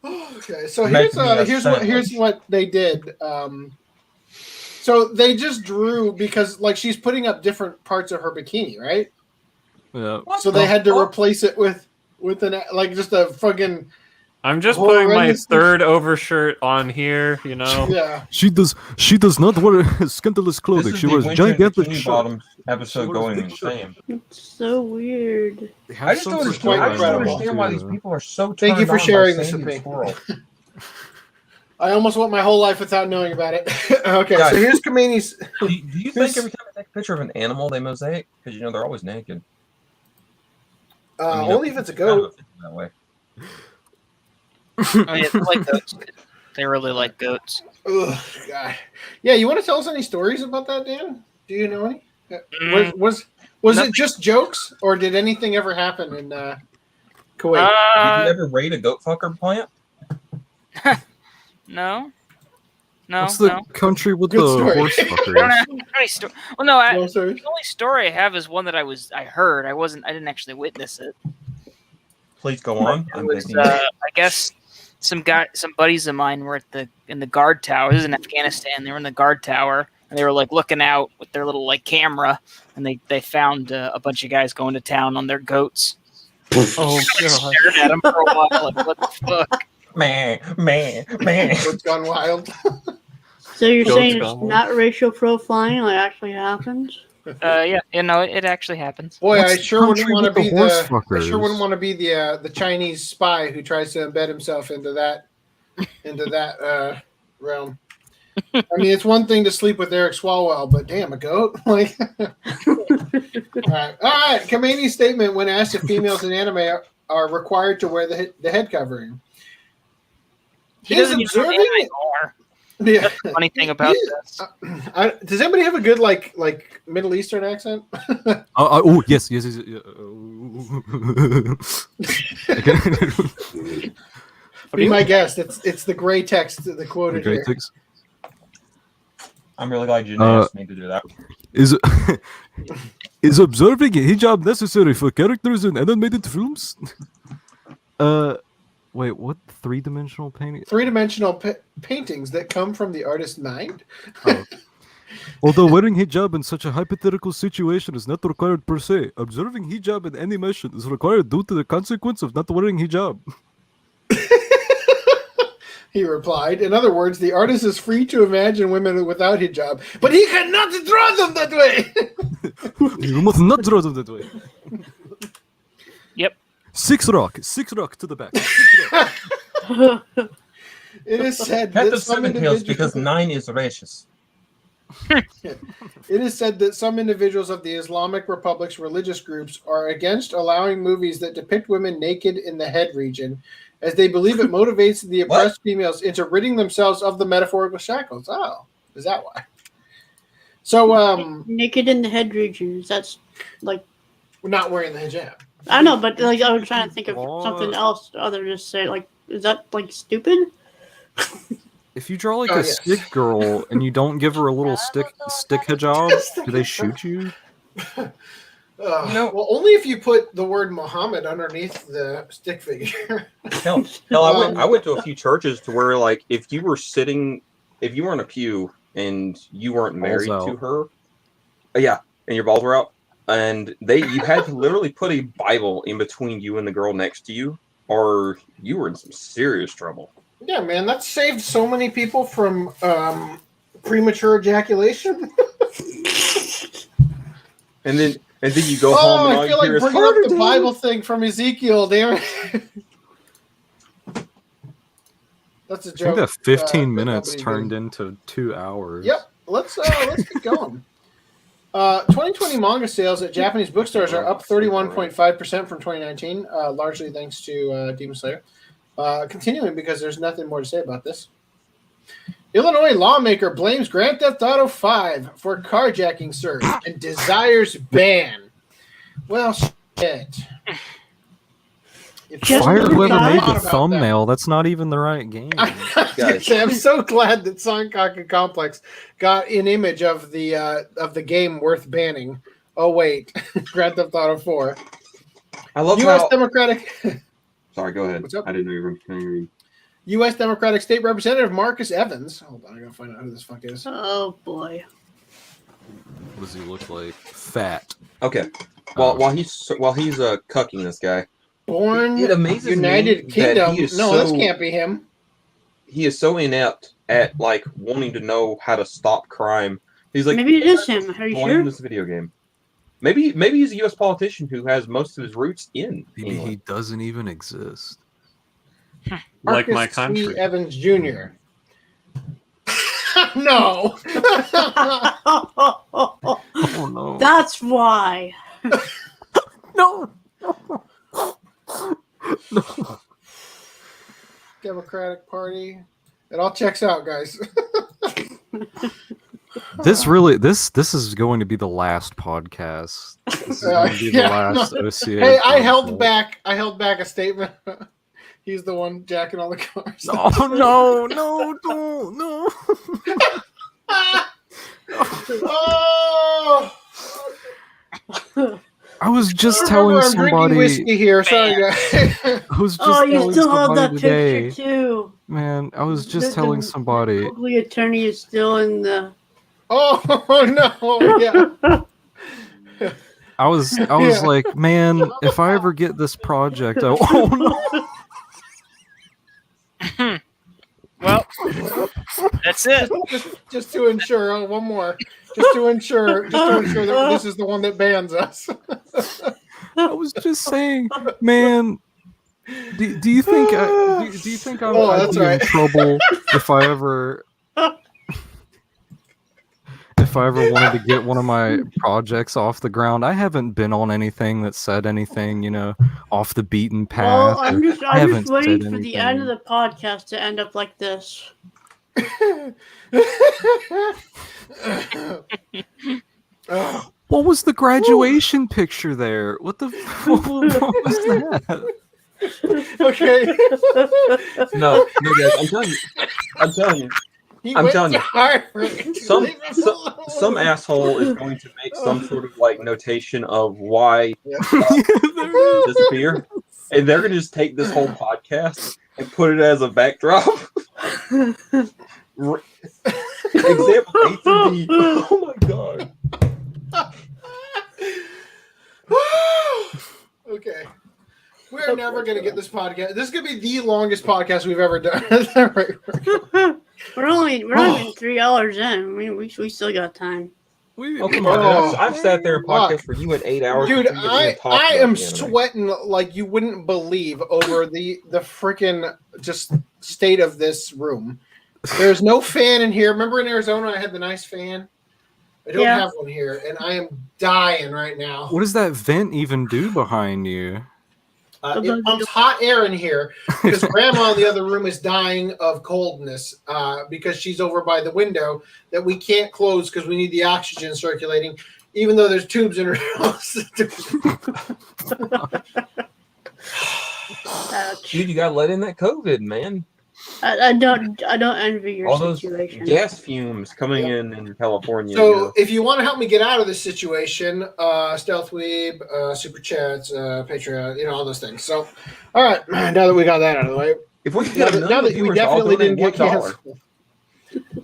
Okay, so Making here's what they did. So they just drew because like she's putting up different parts of her bikini, right? Yeah. So they had to replace it with an like just a fucking I'm just putting my horrendous- third overshirt on here, you know. yeah. She does not wear scandalous clothing. This She is wears the winter gigantic bikini shorts. bottom episode She going wears big insane. It's so weird. I just don't understand. I just don't understand why these people are so. Thank you turned for on by sharing this Sandy with me. Squirrel. I almost went my whole life without knowing about it. Okay, Guys. so here's Kamani's. Do you think every time they take a picture of an animal, they mosaic? Because you know they're always naked. I mean, Only if it's a goat. That way. Oh, yeah, they like goats. They really like goats. Ugh, God. Yeah, you want to tell us any stories about that, Dan? Do you know any? Was Nothing. it just jokes, or did anything ever happen in Kuwait? Did you ever raid a goat fucker plant? No. No, What's the no. country with Good the story. horse I don't fuckers? have any story. Well, no, No, sorry. the only story I have is one that I heard. I didn't actually witness it. Please go on. It I'm was, thinking. I guess some buddies of mine were in the guard tower. This is in Afghanistan. They were in the guard tower, and they were like looking out with their little like camera, and they found a bunch of guys going to town on their goats. Oh god. Stared at them for a while, like what the fuck? Man. What's gone wild? So you're Goats saying it's gone. not racial profiling, like actually happens? Yeah, it actually happens. Boy, What's I the sure wouldn't country want to with the be horse I sure fuckers? wouldn't want to be the Chinese spy who tries to embed himself into that realm. I mean, it's one thing to sleep with Eric Swalwell, but damn, a goat! Like, all right. Kamani's statement when asked if females in anime are required to wear the head covering. He He's doesn't even know observing anime it. lore. Yeah. That's the funny thing about this. Does anybody have a good like Middle Eastern accent? Oh yes. Yeah. Be my guest. It's the gray text that quoted here. I'm really glad you didn't ask me to do that. Is observing a hijab necessary for characters in animated films? Wait, what? Three-dimensional painting? Three-dimensional paintings that come from the artist's mind. Although wearing hijab in such a hypothetical situation is not required per se, observing hijab in animation is required due to the consequence of not wearing hijab. He replied. In other words, the artist is free to imagine women without hijab, but he cannot draw them that way. You must not draw them that way. Yep. Six rock to the back. It is said Cat that of some seven tails individuals. because 9 is racist. It is said that some individuals of the Islamic Republic's religious groups are against allowing movies that depict women naked in the head region, as they believe it motivates the oppressed females into ridding themselves of the metaphorical shackles. Oh, is that why? So, naked in the head regions. That's like not wearing the hijab. I know, but like I was trying to think of something else other than just say like, is that like stupid? If you draw like a stick girl and you don't give her a little stick hijab, do they shoot you? Well, only if you put the word Muhammad underneath the stick figure. Hell, I went to a few churches to where, like, if you were in a pew and you weren't married to her, and your balls were out, and you had to literally put a Bible in between you and the girl next to you, or you were in some serious trouble. Yeah, man, that saved so many people from premature ejaculation. And then you go home and all I feel you like hear is bringing up the Bible thing from Ezekiel, damn it. That's a I think joke. that 15 that minutes nobody turned did. into 2 hours. Yep. Let's keep going. 2020 manga sales at Japanese bookstores are up 31.5% from 2019, largely thanks to Demon Slayer. Continuing because there's nothing more to say about this. Illinois lawmaker blames Grand Theft Auto 5 for carjacking surge and desires ban. Well, shit. Fire whoever made the about thumbnail. That's not even the right game. I'm so glad that Sankaku Complex got an image of the game worth banning. Oh wait, Grand Theft Auto 4. I love U.S. how... Democratic. Sorry, go ahead. What's up? I didn't know you were going to read. U.S. Democratic State Representative Marcus Evans. Hold on, I gotta find out who this fuck is. Oh boy. What does he look like? Fat. Okay. Well, while he's cucking this guy, Born it amazes United me Kingdom. that he is This can't be him. He is so inept at like wanting to know how to stop crime. He's like, maybe it is him. Are you sure? This video game. Maybe he's a U.S. politician who has most of his roots in Maybe England. he doesn't even exist. Like Marcus my country. C. Evans Jr. No. Oh no. That's why. No. Democratic Party. It all checks out, guys. This is going to be the last podcast. This is going to be the last OCA. Hey, I podcast. held back a statement. He's the one jacking all the cars. Oh no, no. Oh! I was just Remember, telling I'm drinking somebody. whiskey here. Sorry, guys. I was just Oh, you telling still have somebody that today. picture too. Man, I was just The- telling the somebody. Ugly attorney is still in the. Oh no! Yeah. I was Yeah. like, man, if I ever get this project, oh no. Well, that's it. Just to ensure. Oh, one more. Just to ensure that this is the one that bans us. I was just saying, man. Do you think do you think I'd that's be right. in trouble if I ever wanted to get one of my projects off the ground? I haven't been on anything that said anything, off the beaten path. Well, I'm just haven't waiting said for the end of anything. the podcast to end up like this. Oh, What was the graduation picture there? What what was that? okay. No, guys, I'm telling you. He I'm went telling to you. Harvard. Some Leave us alone. some asshole is going to make some sort of like notation of why disappear, and they're going to just take this whole podcast and put it as a backdrop. Example A to B. Oh my god. Okay. We're never going to get this podcast. This is going to be the longest podcast we've ever done. We're not even 3 hours in. I mean, we still got time. Oh, come on. Oh, I've sat there and fuck. podcast for you in 8 hours. Dude, before you even talk I about am the anime. sweating like you wouldn't believe over the freaking just state of this room. There's no fan in here. Remember in Arizona I had the nice fan? I don't have one here, and I am dying right now. What does that vent even do behind you? It pumps hot air in here because Grandma in the other room is dying of coldness because she's over by the window that we can't close because we need the oxygen circulating, even though there's tubes in her house. Dude, you gotta let in that COVID, man. I don't envy your All those situation. gas fumes coming in California. So if you want to help me get out of this situation, Stealth Weeb, Super Chats, Patreon, all those things. So, all right, now that we got that out of the way, if we could now get that we viewers, definitely I'll donate didn't get $1. canceled.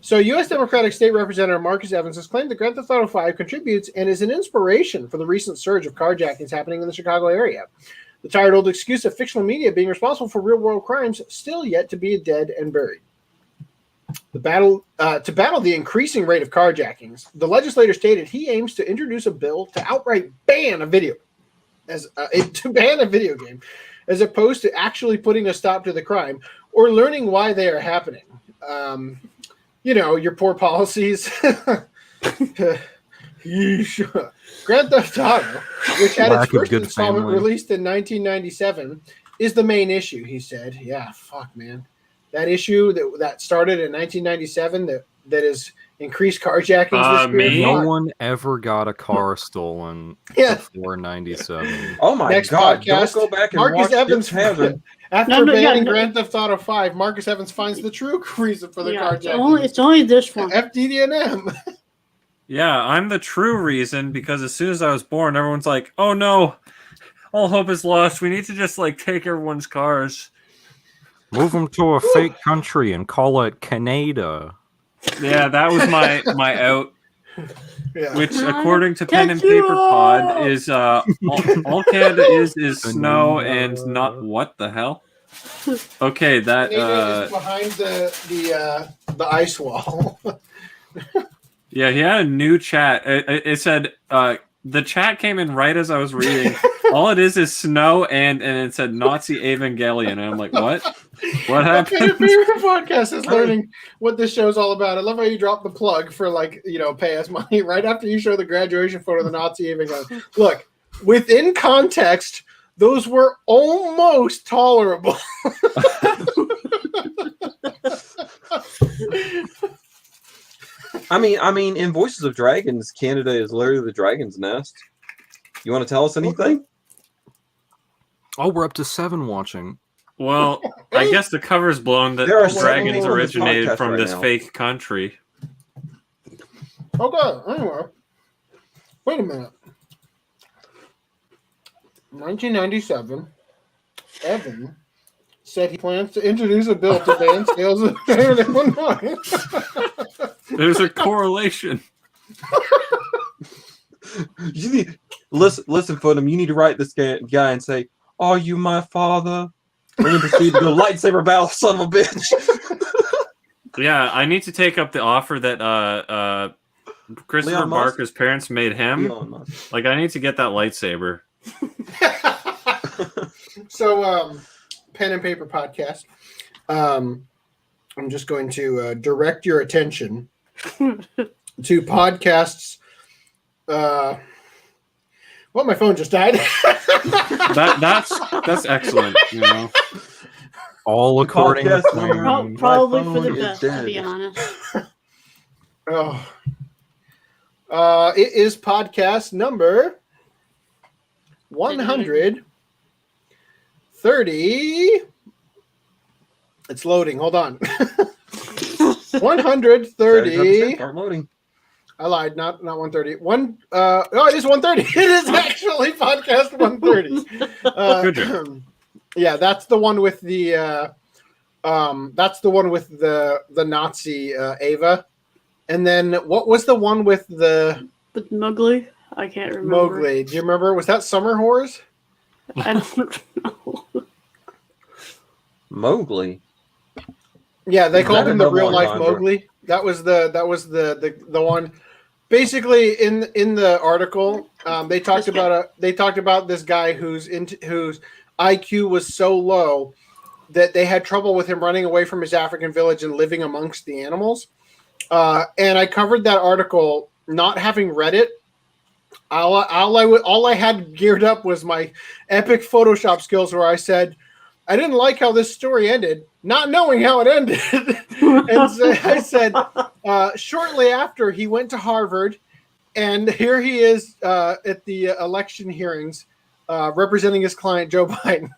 So, U.S. Democratic State Representative Marcus Evans has claimed that Grand Theft Auto 5 contributes and is an inspiration for the recent surge of carjackings happening in the Chicago area. The tired old excuse of fictional media being responsible for real-world crimes still yet to be dead and buried. To battle the increasing rate of carjackings, the legislator stated he aims to introduce a bill to outright ban a video game, as opposed to actually putting a stop to the crime or learning why they are happening. Your poor policies. Grand Theft Auto, which had its first installment released in 1997, is the main issue, he said. Yeah, fuck, man. That issue that started in 1997 that is increased carjackings this year. No one ever got a car stolen before 97. Oh my Next God. podcast, Don't go back and Marcus watch Evans. Heaven. After banning Grand Theft Auto 5, Marcus Evans finds the true reason for the carjacking. It's only this one. FDDNM. Yeah, I'm the true reason because as soon as I was born, everyone's like, "Oh no, all hope is lost. We need to just take everyone's cars, move them to a fake country, and call it Canada." Yeah, that was my out. Yeah. Which, according to Pen and Paper Pod, is all Canada is snow and not what the hell. Okay, that Canada is behind the ice wall. Yeah, he had a new chat. It said the chat came in right as I was reading. All it is snow and it said Nazi Evangelion. And I'm like, what? What happened? Your favorite podcast is learning what this show's all about. I love how you drop the plug for pay us money right after you show the graduation photo of the Nazi Evangelion. Look, within context, those were almost tolerable. I mean, in Voices of Dragons, Canada is literally the dragon's nest. You want to tell us anything? Oh, we're up to 7 watching. Well, I guess the cover's blown that dragons originated from this fake country. Okay, anyway. Wait a minute. 1997, Evan said he plans to introduce a bill to ban sales of Illinois. There's a correlation. You need listen, Footum. You need to write this guy and say, "Are you my father?" And then proceed to go lightsaber battle, son of a bitch. Yeah, I need to take up the offer that Christopher Barker's parents made him. I need to get that lightsaber. So, Pen and Paper Podcast. I'm just going to direct your attention to podcasts. Well, my phone just died. That's excellent. All according to plan. Probably for the best, to be honest. It is podcast number 130. It's loading. Hold on. 130. Start loading. I lied. Not 130. It is 130. It is actually podcast 130. Good job. Yeah, that's the one with the Nazi Ava. And then what was the one with Mowgli? I can't remember. Mowgli. Do you remember? Was that Summer Whores? I don't know. Mowgli. Yeah, they called him the real life Mowgli. That was the one. basically in the article, they talked about this guy whose IQ was so low that they had trouble with him running away from his African village and living amongst the animals. And I covered that article, not having read it. All I had geared up was my epic Photoshop skills, where I said, I didn't like how this story ended, not knowing how it ended. And so I said, shortly after, he went to Harvard, and here he is at the election hearings representing his client, Joe Biden.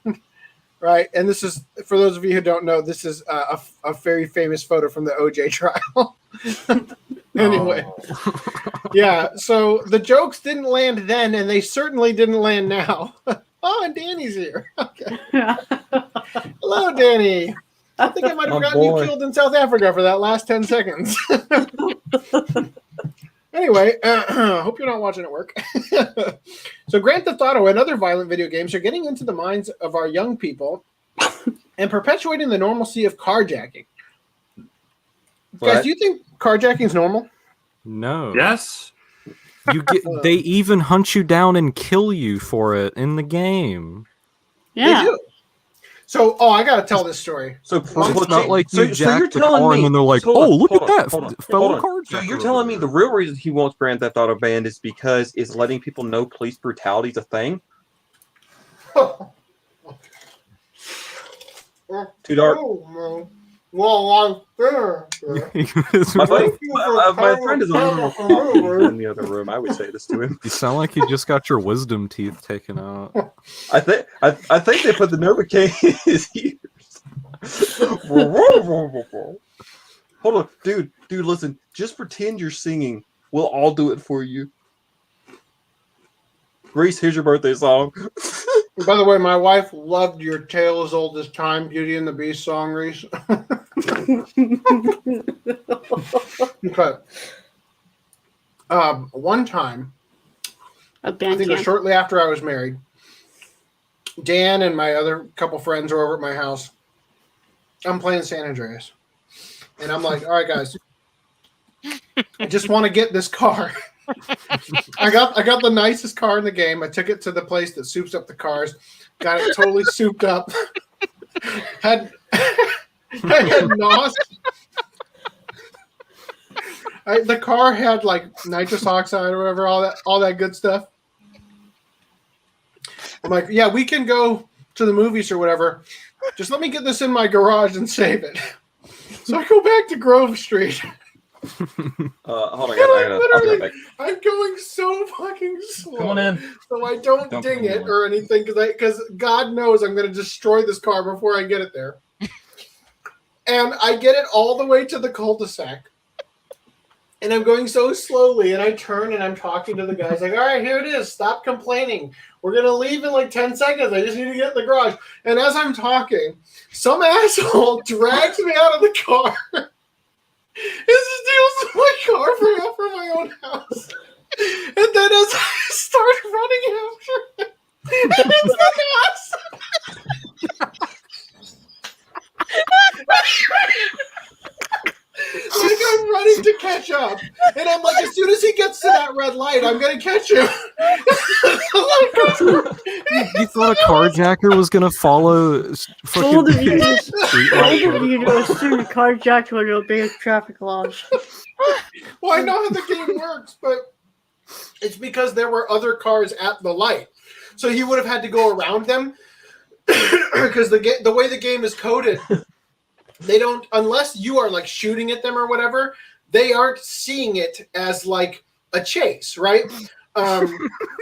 Right? And this is, for those of you who don't know, this is a very famous photo from the OJ trial. Anyway. Yeah, so the jokes didn't land then, and they certainly didn't land now. Oh, and Danny's here. Okay. Hello, Danny. I think I might have gotten you killed in South Africa for that last 10 seconds. Anyway, hope you're not watching at work. So Grand Theft Auto and other violent video games are getting into the minds of our young people and perpetuating the normalcy of carjacking. Guys, do you think carjacking is normal? No. Yes. They even hunt you down and kill you for it in the game. Yeah. They do. So, I gotta tell this story. So It's not like you jack the car and then they're like, look at that fellow carjacker. So you're telling me the real reason he wants Grand Theft Auto banned is because it's letting people know police brutality is a thing? Too dark. Oh, no. Well, my friend is in the other room. I would say this to him. You sound like you just got your wisdom teeth taken out. I think they put the Novocaine in his ears. Hold on, dude, listen. Just pretend you're singing. We'll all do it for you. Reese, here's your birthday song. By the way, my wife loved your Tale as Old as Time, Beauty and the Beast song, Reese. Okay. One time, I think it was shortly after I was married, Dan and my other couple friends were over at my house. I'm playing San Andreas. And I'm like, all right, guys, I just want to get this car. I got the nicest car in the game. I took it to the place that soups up the cars. Got it totally souped up. Had NOS. The car had like nitrous oxide or whatever, all that good stuff. I'm like, yeah, we can go to the movies or whatever. Just let me get this in my garage and save it. So I go back to Grove Street. Hold on, I'm going so fucking slow. Come on in. So I don't ding it or anything because God knows I'm going to destroy this car before I get it there. And I get it all the way to the cul-de-sac. And I'm going so slowly, and I turn and I'm talking to the guys like, all right, here it is. Stop complaining. We're going to leave in like 10 seconds. I just need to get in the garage. And as I'm talking, some asshole drags me out of the car. It steals my car from my own house. And then as I start running after him, it's the gas. Like I'm running to catch up. And I'm like, as soon as he gets to that red light, I'm going to catch him. You thought a carjacker was going to follow Told of you fucking to assume a carjacker would obey traffic laws. Well, I know how the game works, but it's because there were other cars at the light. So he would have had to go around them because the way the game is coded, they don't, unless you are like shooting at them or whatever, they aren't seeing it as like a chase, right?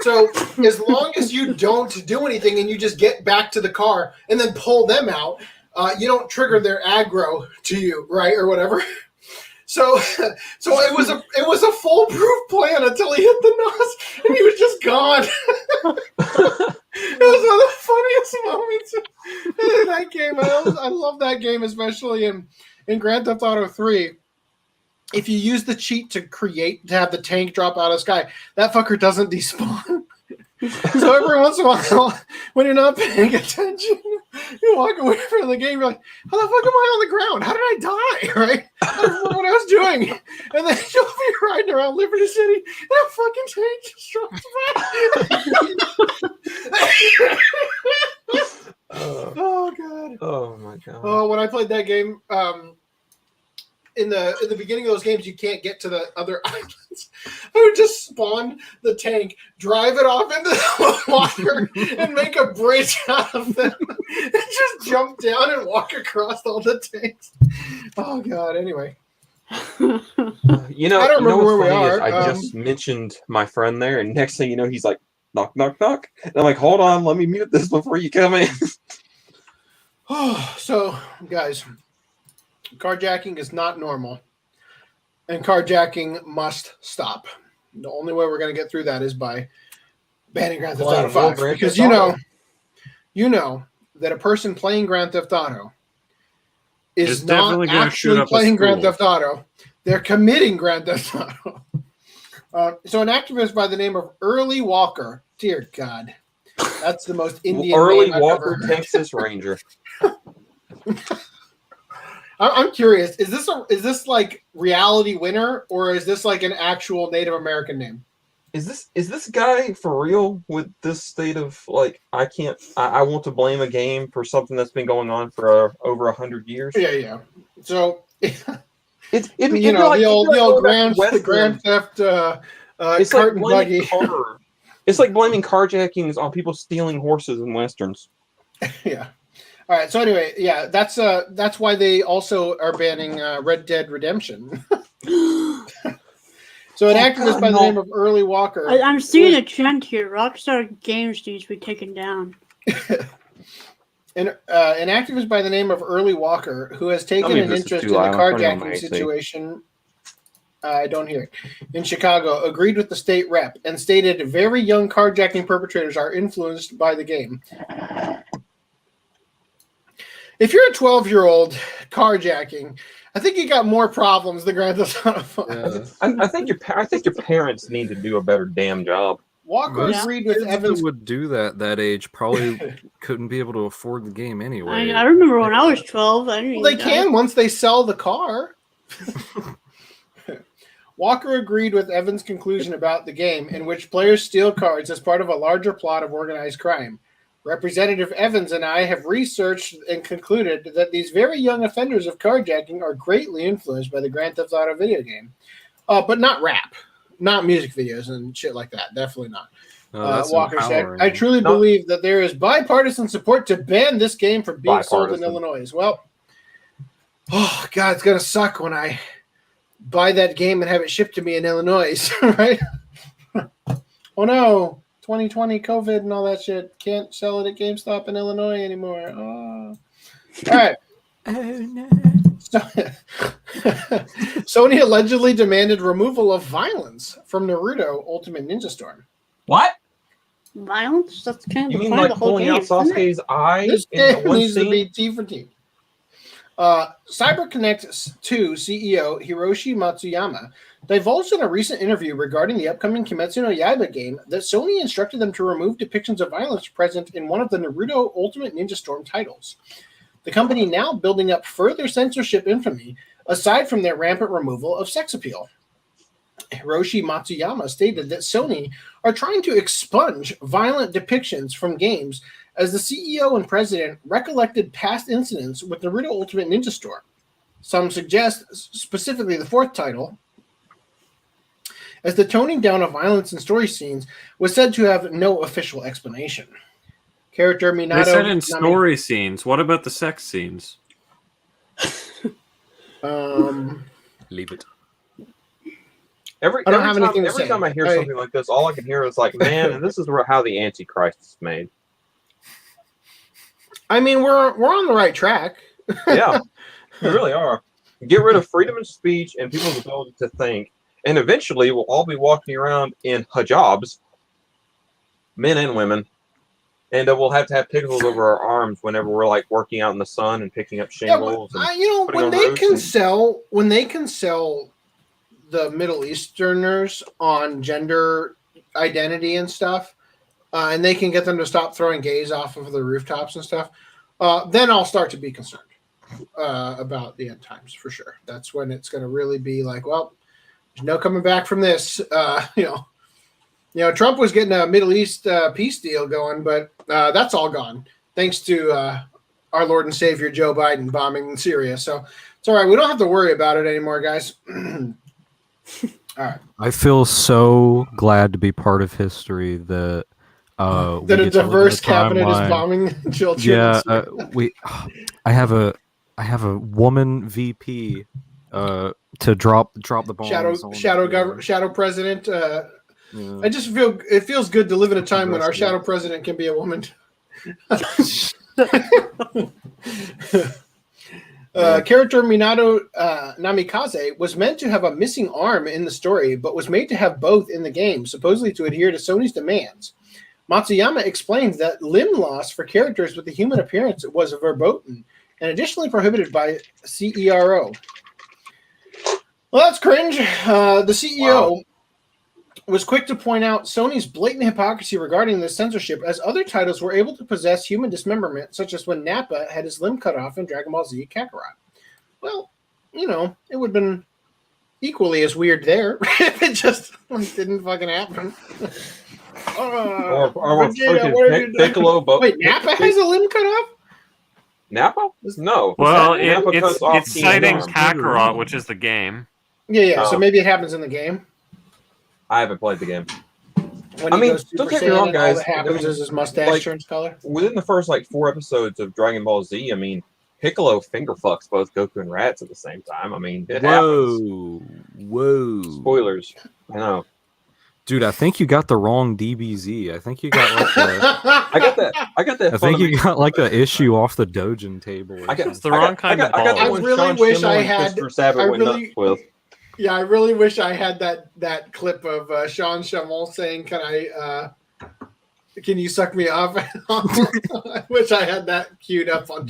So as long as you don't do anything and you just get back to the car and then pull them out, you don't trigger their aggro to you, right, or whatever. So it was a foolproof plan until he hit the NOS and he was just gone. It was one of the funniest moments in that game. I love that game, especially in Grand Theft Auto 3. If you use the cheat to have the tank drop out of the sky, that fucker doesn't despawn. So every once in a while, when you're not paying attention, You walk away from the game, you're like, how the fuck am I on the ground? How did I die? Right? I don't remember what I was doing. And then you'll be riding around Liberty City, and a fucking tank just drops by. Oh god. Oh my god. Oh, when I played that game, in the beginning of those games, you can't get to the other islands. I would just spawn the tank, drive it off into the water, and make a bridge out of them, and just jump down and walk across all the tanks. Oh god. Anyway, You know, I don't you know remember what's where we funny is are. I just mentioned my friend there, and next thing you know, he's like, knock, knock, knock. And I'm like, hold on, let me mute this before you come in. So guys, carjacking is not normal, and carjacking must stop. The only way we're going to get through that is by banning Grand Theft Auto 5, because you know that a person playing Grand Theft Auto is It's not definitely gonna shoot actually up a playing Grand school. Theft Auto. They're committing Grand Theft Auto. So an activist by the name of Early Walker, dear God, that's the most Indian Early name I've Walker, ever heard. Texas Ranger. I'm curious. Is this like Reality Winner, or is this like an actual Native American name? Is this guy for real with this state of like I want to blame a game for something that's been going on for over 100 years? Yeah. So It's the old Grand Theft it's cart like and blaming buggy. It's like blaming carjackings on people stealing horses in westerns. Yeah. All right. So anyway, yeah, that's why they also are banning Red Dead Redemption. So an activist by the name of Early Walker. I'm seeing a trend here. Rockstar Games needs to be taken down. An activist by the name of Early Walker, who has taken an interest in the carjacking situation, I don't hear it, in Chicago, agreed with the state rep and stated very young carjacking perpetrators are influenced by the game. If you're a 12-year-old carjacking, I think you got more problems than Grand Theft Auto 5. I think your parents need to do a better damn job. Walker agreed with Kids Evans. that would do that age probably couldn't be able to afford the game anyway. I remember when I was 12. Well, they can once they sell the car. Walker agreed with Evans' conclusion about the game, in which players steal cards as part of a larger plot of organized crime. Representative Evans and I have researched and concluded that these very young offenders of carjacking are greatly influenced by the Grand Theft Auto video game. But not rap, not music videos and shit like that. Definitely not. Walker said, I truly believe that there is bipartisan support to ban this game from being sold in Illinois. Well, oh, God, it's going to suck when I buy that game and have it shipped to me in Illinois, right? Oh, no. 2020 COVID and all that shit. Can't sell it at GameStop in Illinois anymore. Oh. All right. Oh, no. Sony allegedly demanded removal of violence from Naruto Ultimate Ninja Storm. What? Violence? That's kind of You the mean point like of the whole pulling game. out Sasuke's eye This in the game one needs to scene? be T for T. CyberConnect 2 CEO Hiroshi Matsuyama divulged in a recent interview regarding the upcoming Kimetsu no Yaiba game that Sony instructed them to remove depictions of violence present in one of the Naruto Ultimate Ninja Storm titles. The company now building up further censorship infamy aside from their rampant removal of sex appeal. Hiroshi Matsuyama stated that Sony are trying to expunge violent depictions from games as the CEO and president recollected past incidents with Naruto Ultimate Ninja Storm. Some suggest, specifically the fourth title, as the toning down of violence in story scenes was said to have no official explanation. Character Minato... They said in story scenes. What about the sex scenes? Leave it. Every I don't have time, anything to every say. time I hear something like this, all I can hear is like, man, and this is how the Antichrist is made. I mean, we're on the right track. Yeah, we really are. Get rid of freedom of speech and people's ability to think, and eventually we'll all be walking around in hijabs, men and women, and we'll have to have pickles over our arms whenever we're like working out in the sun and picking up shingles. Yeah, when they can sell the Middle Easterners on gender identity and stuff, and they can get them to stop throwing gays off of the rooftops and stuff. then I'll start to be concerned about the end times for sure. That's when it's going to really be like, well, there's no coming back from this. Trump was getting a Middle East peace deal going, but that's all gone thanks to our Lord and Savior Joe Biden bombing Syria. So it's all right. We don't have to worry about it anymore, guys. All right. I feel so glad to be part of history that that a diverse cabinet is bombing children. Yeah, I have a woman VP to drop the bombs. Shadow president. I just feel it feels good to live in a time when our shadow president can be a woman. Character Minato Namikaze was meant to have a missing arm in the story, but was made to have both in the game, supposedly to adhere to Sony's demands. Matsuyama explained that limb loss for characters with a human appearance was verboten and additionally prohibited by CERO. Well, that's cringe. The CEO was quick to point out Sony's blatant hypocrisy regarding this censorship, as other titles were able to possess human dismemberment, such as when Nappa had his limb cut off in Dragon Ball Z Kakarot. Well, it would have been equally as weird there if it just didn't fucking happen. Piccolo, wait, Nappa has a limb cut off? Nappa? No. Well, Nappa cuts off it's citing Kakarot, which is the game. Yeah. So maybe it happens in the game. I haven't played the game. When he goes Super Saiyan, all that happens is his mustache turns color. Within the first 4 episodes of Dragon Ball Z, Piccolo finger fucks both Goku and Raditz at the same time. It happens. Whoa. Spoilers. I know. Dude, I think you got the wrong DBZ. I think you got I got that. I think you got an issue off the Dojin table. It's the wrong kind of ball. I really wish I had. Yeah, I really wish I had that clip of Sean Schammel saying, "Can you suck me off?" I wish I had that queued up on.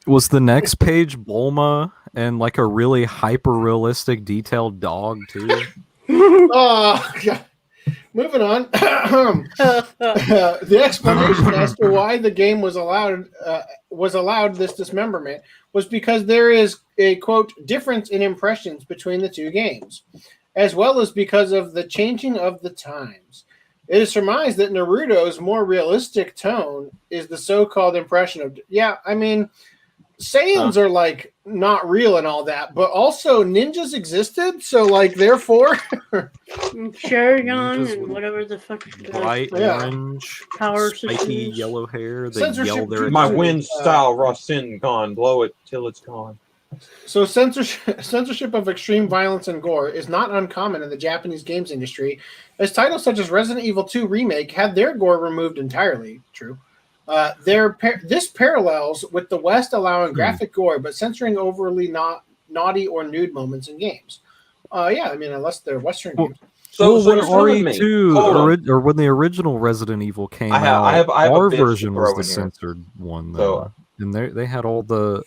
Was the next page Bulma and a really hyper realistic detailed dog too? Oh, God. Moving on. The explanation as to why the game was allowed this dismemberment was because there is a, quote, difference in impressions between the two games, as well as because of the changing of the times. It is surmised that Naruto's more realistic tone is the so-called impression of... Yeah, Saiyans are not real and all that, but also ninjas existed, so therefore Sharingan and whatever the fuck bright orange power spiky yellow hair. They Censorship yell my wind style Rasengan, blow it till it's gone. So censorship of extreme violence and gore is not uncommon in the Japanese games industry, as titles such as Resident Evil 2 Remake had their gore removed entirely. True. This parallels with the West allowing graphic gore but censoring overly naughty or nude moments in games. Unless they're Western games. So when RE2 or when the original Resident Evil came out, our version was the censored one though, and they had all the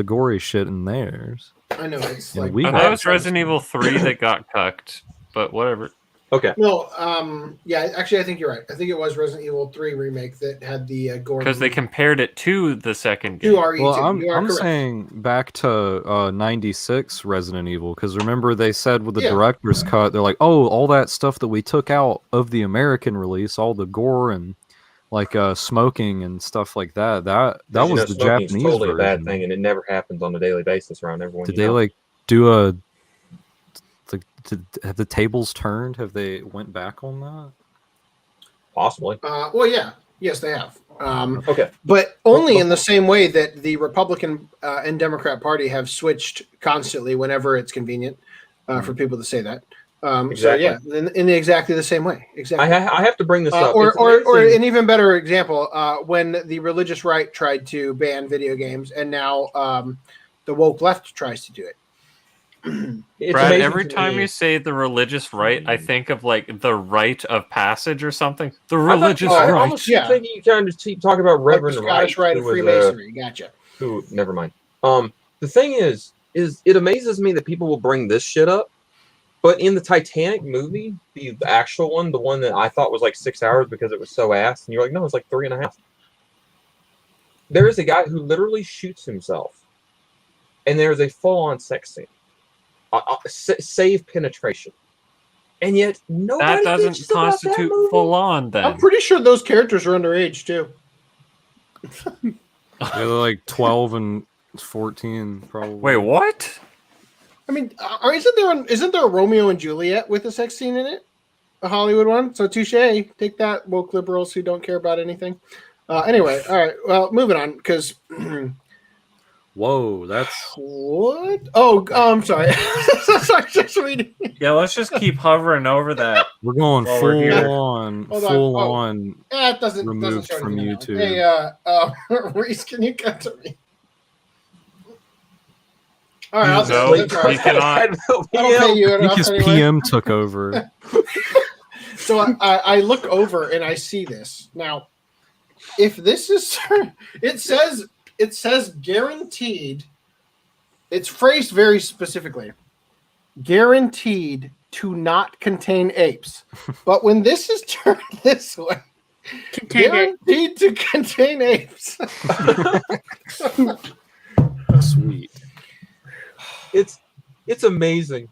gory shit in theirs. I know it's that was Resident Evil 3 that got cucked, but whatever. Okay. No, actually, I think you're right. I think it was Resident Evil 3 Remake that had the gore. Because they compared it to the second game. Well, I'm saying back to 96 Resident Evil, because remember they said with the director's cut, they're like, oh, all that stuff that we took out of the American release, all the gore and smoking and stuff like that was the Japanese totally version. A bad thing, and it never happens on a daily basis around everyone. Did they do a... have the tables turned? Have they went back on that? Possibly. Yes, they have. Okay, but only in the same way that the Republican and Democrat Party have switched constantly whenever it's convenient for people to say that. Exactly. So in exactly the same way. Exactly. I have to bring this up. Or an even better example, when the religious right tried to ban video games, and now the woke left tries to do it. Brad, every time you say the religious right, I think of the rite of passage or something. The religious right. I was thinking you kind of keep talking about Reverend Scottish Rite of Freemasonry. Gotcha. Never mind. The thing is it amazes me that people will bring this shit up, but in the Titanic movie, the actual one, the one that I thought was 6 hours because it was so ass, and you're like, no, it's 3.5. there is a guy who literally shoots himself, and there is a full-on sex scene, save penetration, and yet nobody That doesn't bitches about that constitute movie. full on then. I'm pretty sure those characters are underage too. They're like 12 and 14, probably. Wait, what? I mean, isn't there a Romeo and Juliet with a sex scene in it? A Hollywood one? So touche. Take that, woke liberals who don't care about anything. Anyway, all right. Well, moving on, because... Whoa, that's... What? Oh, I'm sorry. Sorry, just reading. Yeah, let's just keep hovering over that. We're going While we're here. Hold on. It doesn't Removed show from anything now. YouTube. Hey, Reese, can you cut to me? All right, I'll No, that's all right. you cannot. I don't pay you I think enough his anyway. PM took over. So I look over and I see this. Now, if this is, it says guaranteed. It's phrased very specifically. Guaranteed to not contain apes. But when this is turned this way, guaranteed to contain apes. Sweet. It's amazing.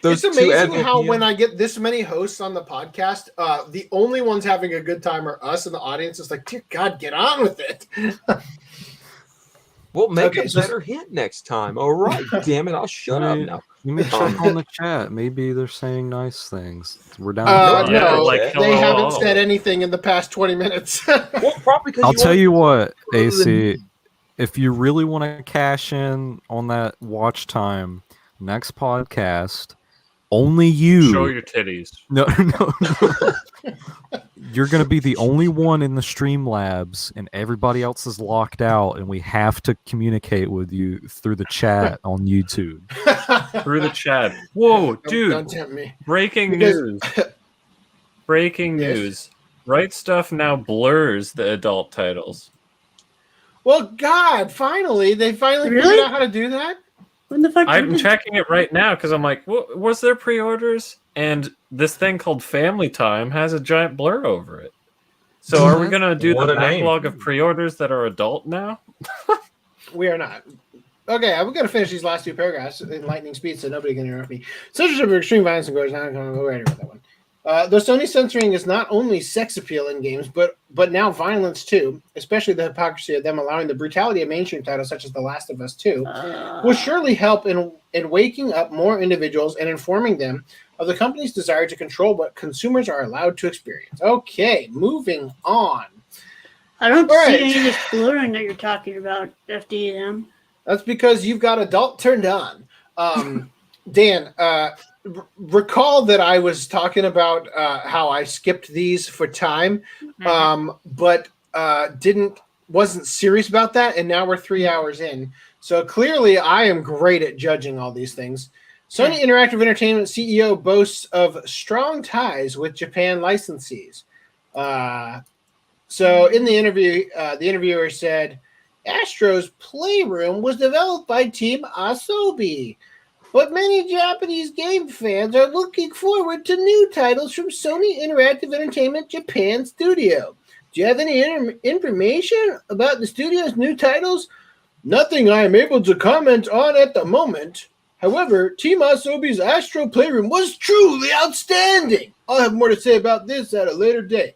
It's Those two amazing how advocates- when I get this many hosts on the podcast, the only ones having a good time are us, and the audience is like, "Dear God, get on with it." We'll make Okay, a so- better hint next time. All right, damn it, I'll shut up now. You may check on the chat. Maybe they're saying nice things. We're down. Yeah, No, like, they hello. haven't said anything in the past 20 minutes. Well, probably because I'll tell you what, Other AC. If you really want to cash in on that watch time, next podcast, only you. Show your titties. No. You're going to be the only one in the Streamlabs, and everybody else is locked out, and we have to communicate with you through the chat on YouTube. Through the chat. Whoa, dude. Don't tempt me. Breaking Because- news. Breaking Yes. news. Right Stuff now blurs the adult titles. Well, God, finally, they finally Really? figured out how to do that. When the fuck? I'm checking it right now because I'm like, was there pre-orders? And this thing called Family Time has a giant blur over it. So are we going to do What the a name. backlog of pre-orders that are adult now? We are not. Okay, I'm going to finish these last two paragraphs in lightning speed so nobody can interrupt me. Censorship of extreme violence and gore is not going to go right with that one. Though Sony censoring is not only sex appeal in games, but now violence too, especially the hypocrisy of them allowing the brutality of mainstream titles such as The Last of Us 2, will surely help in waking up more individuals and informing them of the company's desire to control what consumers are allowed to experience. Okay, moving on. I don't All see right. any of this blurring that you're talking about, FDDNM. That's because you've got adult turned on. Dan, recall that I was talking about how I skipped these for time, but wasn't serious about that, and now we're 3 hours in. So clearly, I am great at judging all these things. Sony Interactive Entertainment CEO boasts of strong ties with Japan licensees. So in the interview, the interviewer said, Astro's Playroom was developed by Team Asobi, but many Japanese game fans are looking forward to new titles from Sony Interactive Entertainment Japan Studio. Do you have any information about the studio's new titles? Nothing I am able to comment on at the moment. However, Team Asobi's Astro Playroom was truly outstanding. I'll have more to say about this at a later date.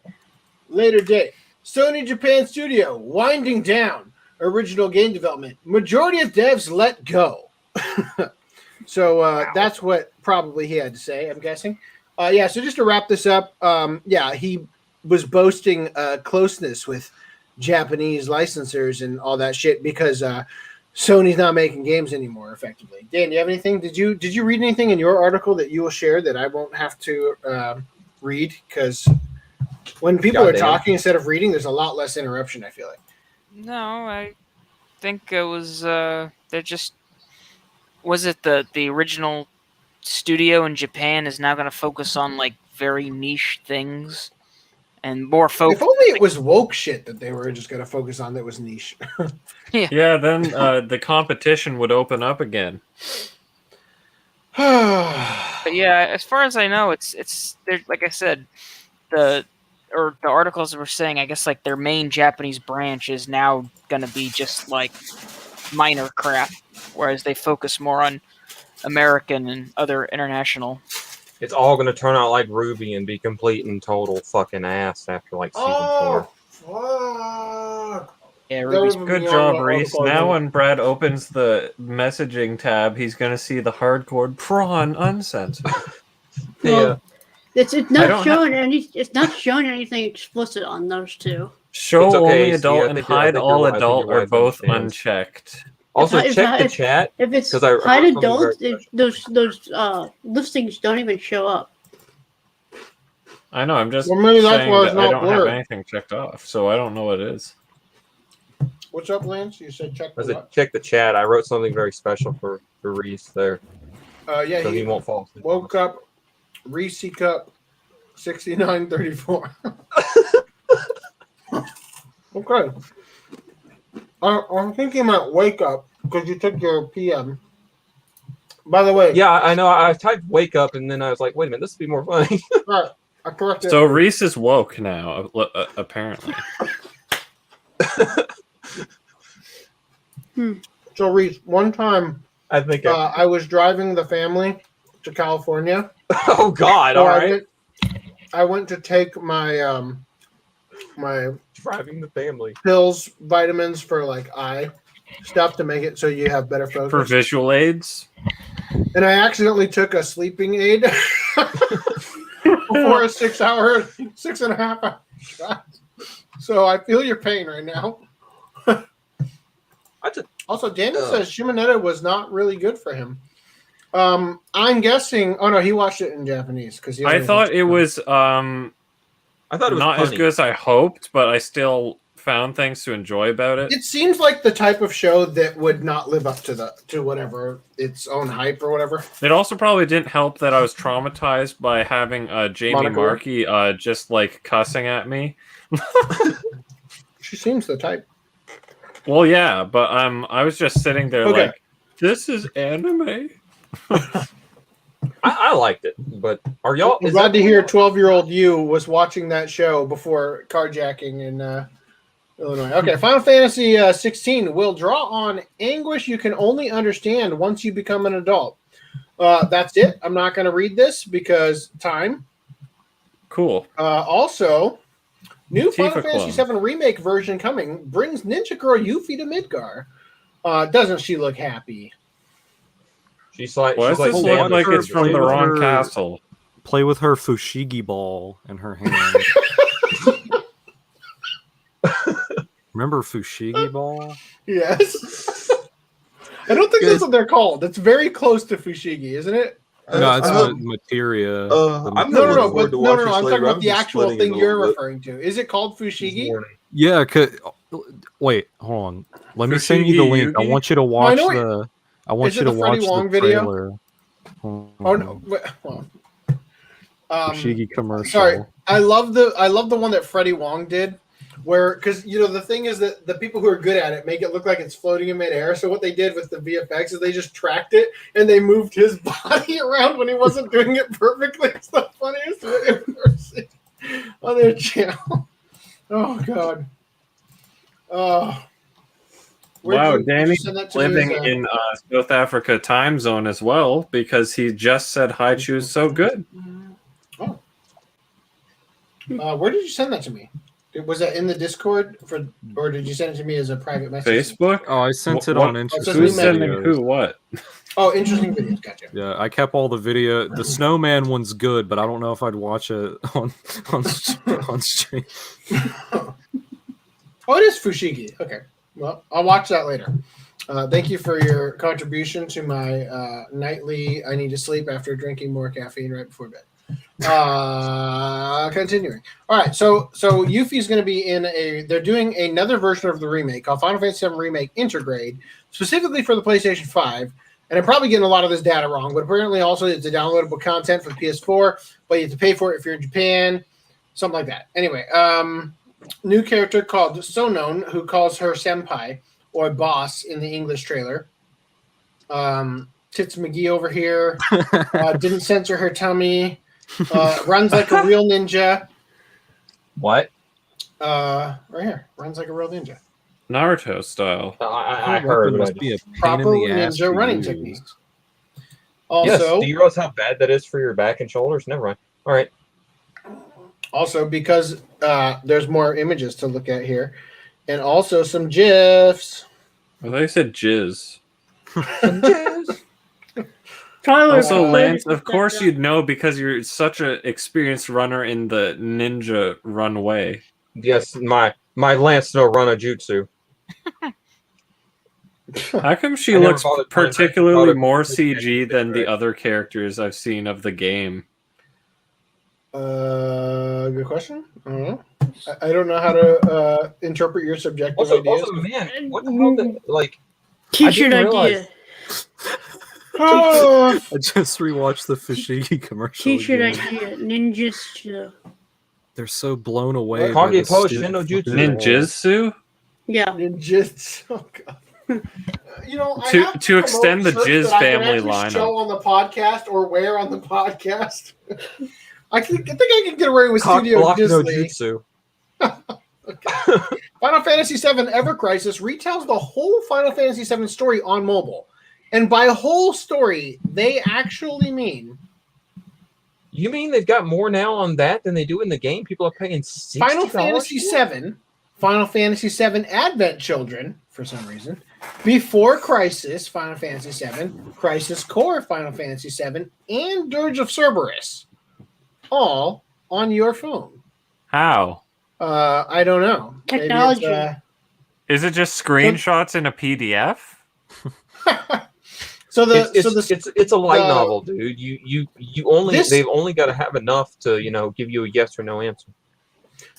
Sony Japan Studio, winding down original game development. Majority of devs let go. So that's what probably he had to say, I'm guessing. So just to wrap this up, he was boasting closeness with Japanese licensors and all that shit because Sony's not making games anymore, effectively. Dan, do you have anything? Did you read anything in your article that you will share that I won't have to read? Because when people are talking instead of reading, there's a lot less interruption, I feel like. No, I think it was they're just. Was it the original studio in Japan is now going to focus on like very niche things and more focus? If only it was woke shit that they were just going to focus on that was niche. Yeah, then the competition would open up again. But yeah, as far as I know, it's there. Like I said, the or the articles were saying, I guess like their main Japanese branch is now going to be just like minor crap, whereas they focus more on American and other international. It's all going to turn out like Ruby and be complete and total fucking ass after like season 4. Fuck. Yeah, That Ruby's was- Good Beyond job, the Reese. article, Now though. when Brad opens the messaging tab, he's going to see the hardcore prawn uncensored. Yeah. It's I don't not showing it's not showing anything explicit on those two. Show It's okay, only see, adult I and think you're- I hide think all you're right. I think adult you're or right, both understands. unchecked. Also, If check the if- chat. If it's 'Cause I heard hide something adult, very those listings don't even show up. I know, I'm just Well, maybe that's saying why it's that I not don't blurred. have anything checked off, so I don't know what it is. What's up, Lance? You said check I the said, what? check the chat. I wrote something very special for Reese there, Yeah, so he he won't fall asleep. woke up, Reese Cup, 6934. Okay. I'm thinking about wake up because you took your PM. By the way, Yeah, I know. I typed "wake up" and then I was like, "Wait a minute, this would be more funny." right, I corrected. So Reese is woke now, apparently. So Reese, one time I think. I was driving the family to California. Oh God! So All right, I went to take my my driving the family. pills, vitamins for like eye stuff to make it so you have better focus. For visual aids? And I accidentally took a sleeping aid before a 6.5 hour shot. So I feel your pain right now. Also, Daniel says Shimonetta was not really good for him. I'm guessing. Oh no, he watched it in Japanese because I thought it was I thought it was not as funny. good as I hoped, but I still found things to enjoy about it. It seems like the type of show that would not live up to whatever its own hype or whatever. It also probably didn't help that I was traumatized by having Jamie Monica? Markey just like cussing at me. She seems the type. Well, yeah, but I was just sitting there Okay. like, this is anime. I liked it, but are y'all? I'm glad to hear 12-year-old you was watching that show before carjacking in Illinois. Okay, Final Fantasy 16 will draw on anguish you can only understand once you become an adult. That's it. I'm not going to read this because time. Cool. Also, new Tifa Final Fantasy clone. 7 remake version coming brings Ninja Girl Yuffie to Midgar. Doesn't she look happy? She's like, Why does this Sandra look like Bullock. it's from the with wrong her- castle? Play with her fushigi ball in her hand. Remember fushigi ball? Yes. I don't think that's what they're called. It's very close to Fushigi, isn't it? No, it's Uh, materia. I'm No, looking no, forward to no, watching I'm Slay talking about Round the just actual splitting thing it a you're little bit referring to. Is it called This Fushigi? morning. Yeah, wait, hold on. Let me send you the Fushigi link. I Yugi? want you to I watch know it- the. I want Is you it to the Freddie watch Wong the video? trailer. Hold Oh on. no! Well, Fushigi commercial. sorry. I love the one that Freddie Wong did, where because the thing is that the people who are good at it make it look like it's floating in midair. So what they did with the VFX is they just tracked it and they moved his body around when he wasn't doing it perfectly. It's the funniest video I've ever seen on their channel. Oh god. Wow, did you Danny's send that to me living as a- in South Africa time zone as well because he just said Haichu's so good. Oh. Where did you send that to me? Was that in the Discord or did you send it to me as a private message? Facebook? Oh, I sent it What- on Oh, interesting so we Who's met- sending videos. who what? Oh, interesting videos. Gotcha. Yeah, I kept all the video. The snowman one's good, but I don't know if I'd watch it on stream. Oh, it is Fushigi. Okay. Well, I'll watch that later. Thank you for your contribution to my nightly I need to sleep after drinking more caffeine right before bed. Continuing. All right, so Yuffie's going to be they're doing another version of the remake called Final Fantasy VII Remake Intergrade, specifically for the PlayStation 5. And I'm probably getting a lot of this data wrong, but apparently also it's a downloadable content for the PS4, but you have to pay for it if you're in Japan, something like that. Anyway, new character called Sonon, who calls her senpai or boss in the English trailer. Tits McGee over here. Didn't censor her tummy. Runs like a real ninja. What? Right here. Runs like a real ninja. Naruto style. I Her heard. weapon But I must be a just- pain Proper in the ass ninja to running use. technique. Yes. Also, Do you realize how bad that is for your back and shoulders? Never mind. All right. also because there's more images to look at here, and also some GIFs. I thought you said jizz. Tyler, Also, Uh, Lance, of course you'd know because you're such an experienced runner in the ninja runway. Yes, my Lance no run a jutsu. How come she I never looks bothered trying to particularly think more about it. CG than the other characters I've seen of the game? Good question. I don't know. I don't know how to interpret your subjective Also, ideas. man, what the hell? Like, T-shirt didn't idea. realize- Oh, I just rewatched the Fushigi commercial. T-shirt again. idea. Ninjas. They're so blown away. Kage by the Post sti- Shindo Jutsu. Ninjutsu? Yeah. ninjas. Oh god. You know, I To- have to extend the promote Jizz shirts that I can family actually lineup. show on the podcast or wear on the podcast. I think I can get away with Cock Studio block no Disney. jutsu. Final Fantasy VII Ever Crisis retells the whole Final Fantasy VII story on mobile. And by whole story, they actually mean You mean they've got more now on that than they do in the game? People are paying $60 Final Fantasy for it? VII, Final Fantasy VII Advent Children, for some reason, Before Crisis, Final Fantasy VII, Crisis Core, Final Fantasy VII, and Dirge of Cerberus, all on your phone. How? I don't know. Maybe it's, Technology. Is it just screenshots in a PDF? It's a light the- novel, dude. You only This- they've only got to have enough to give you a yes or no answer.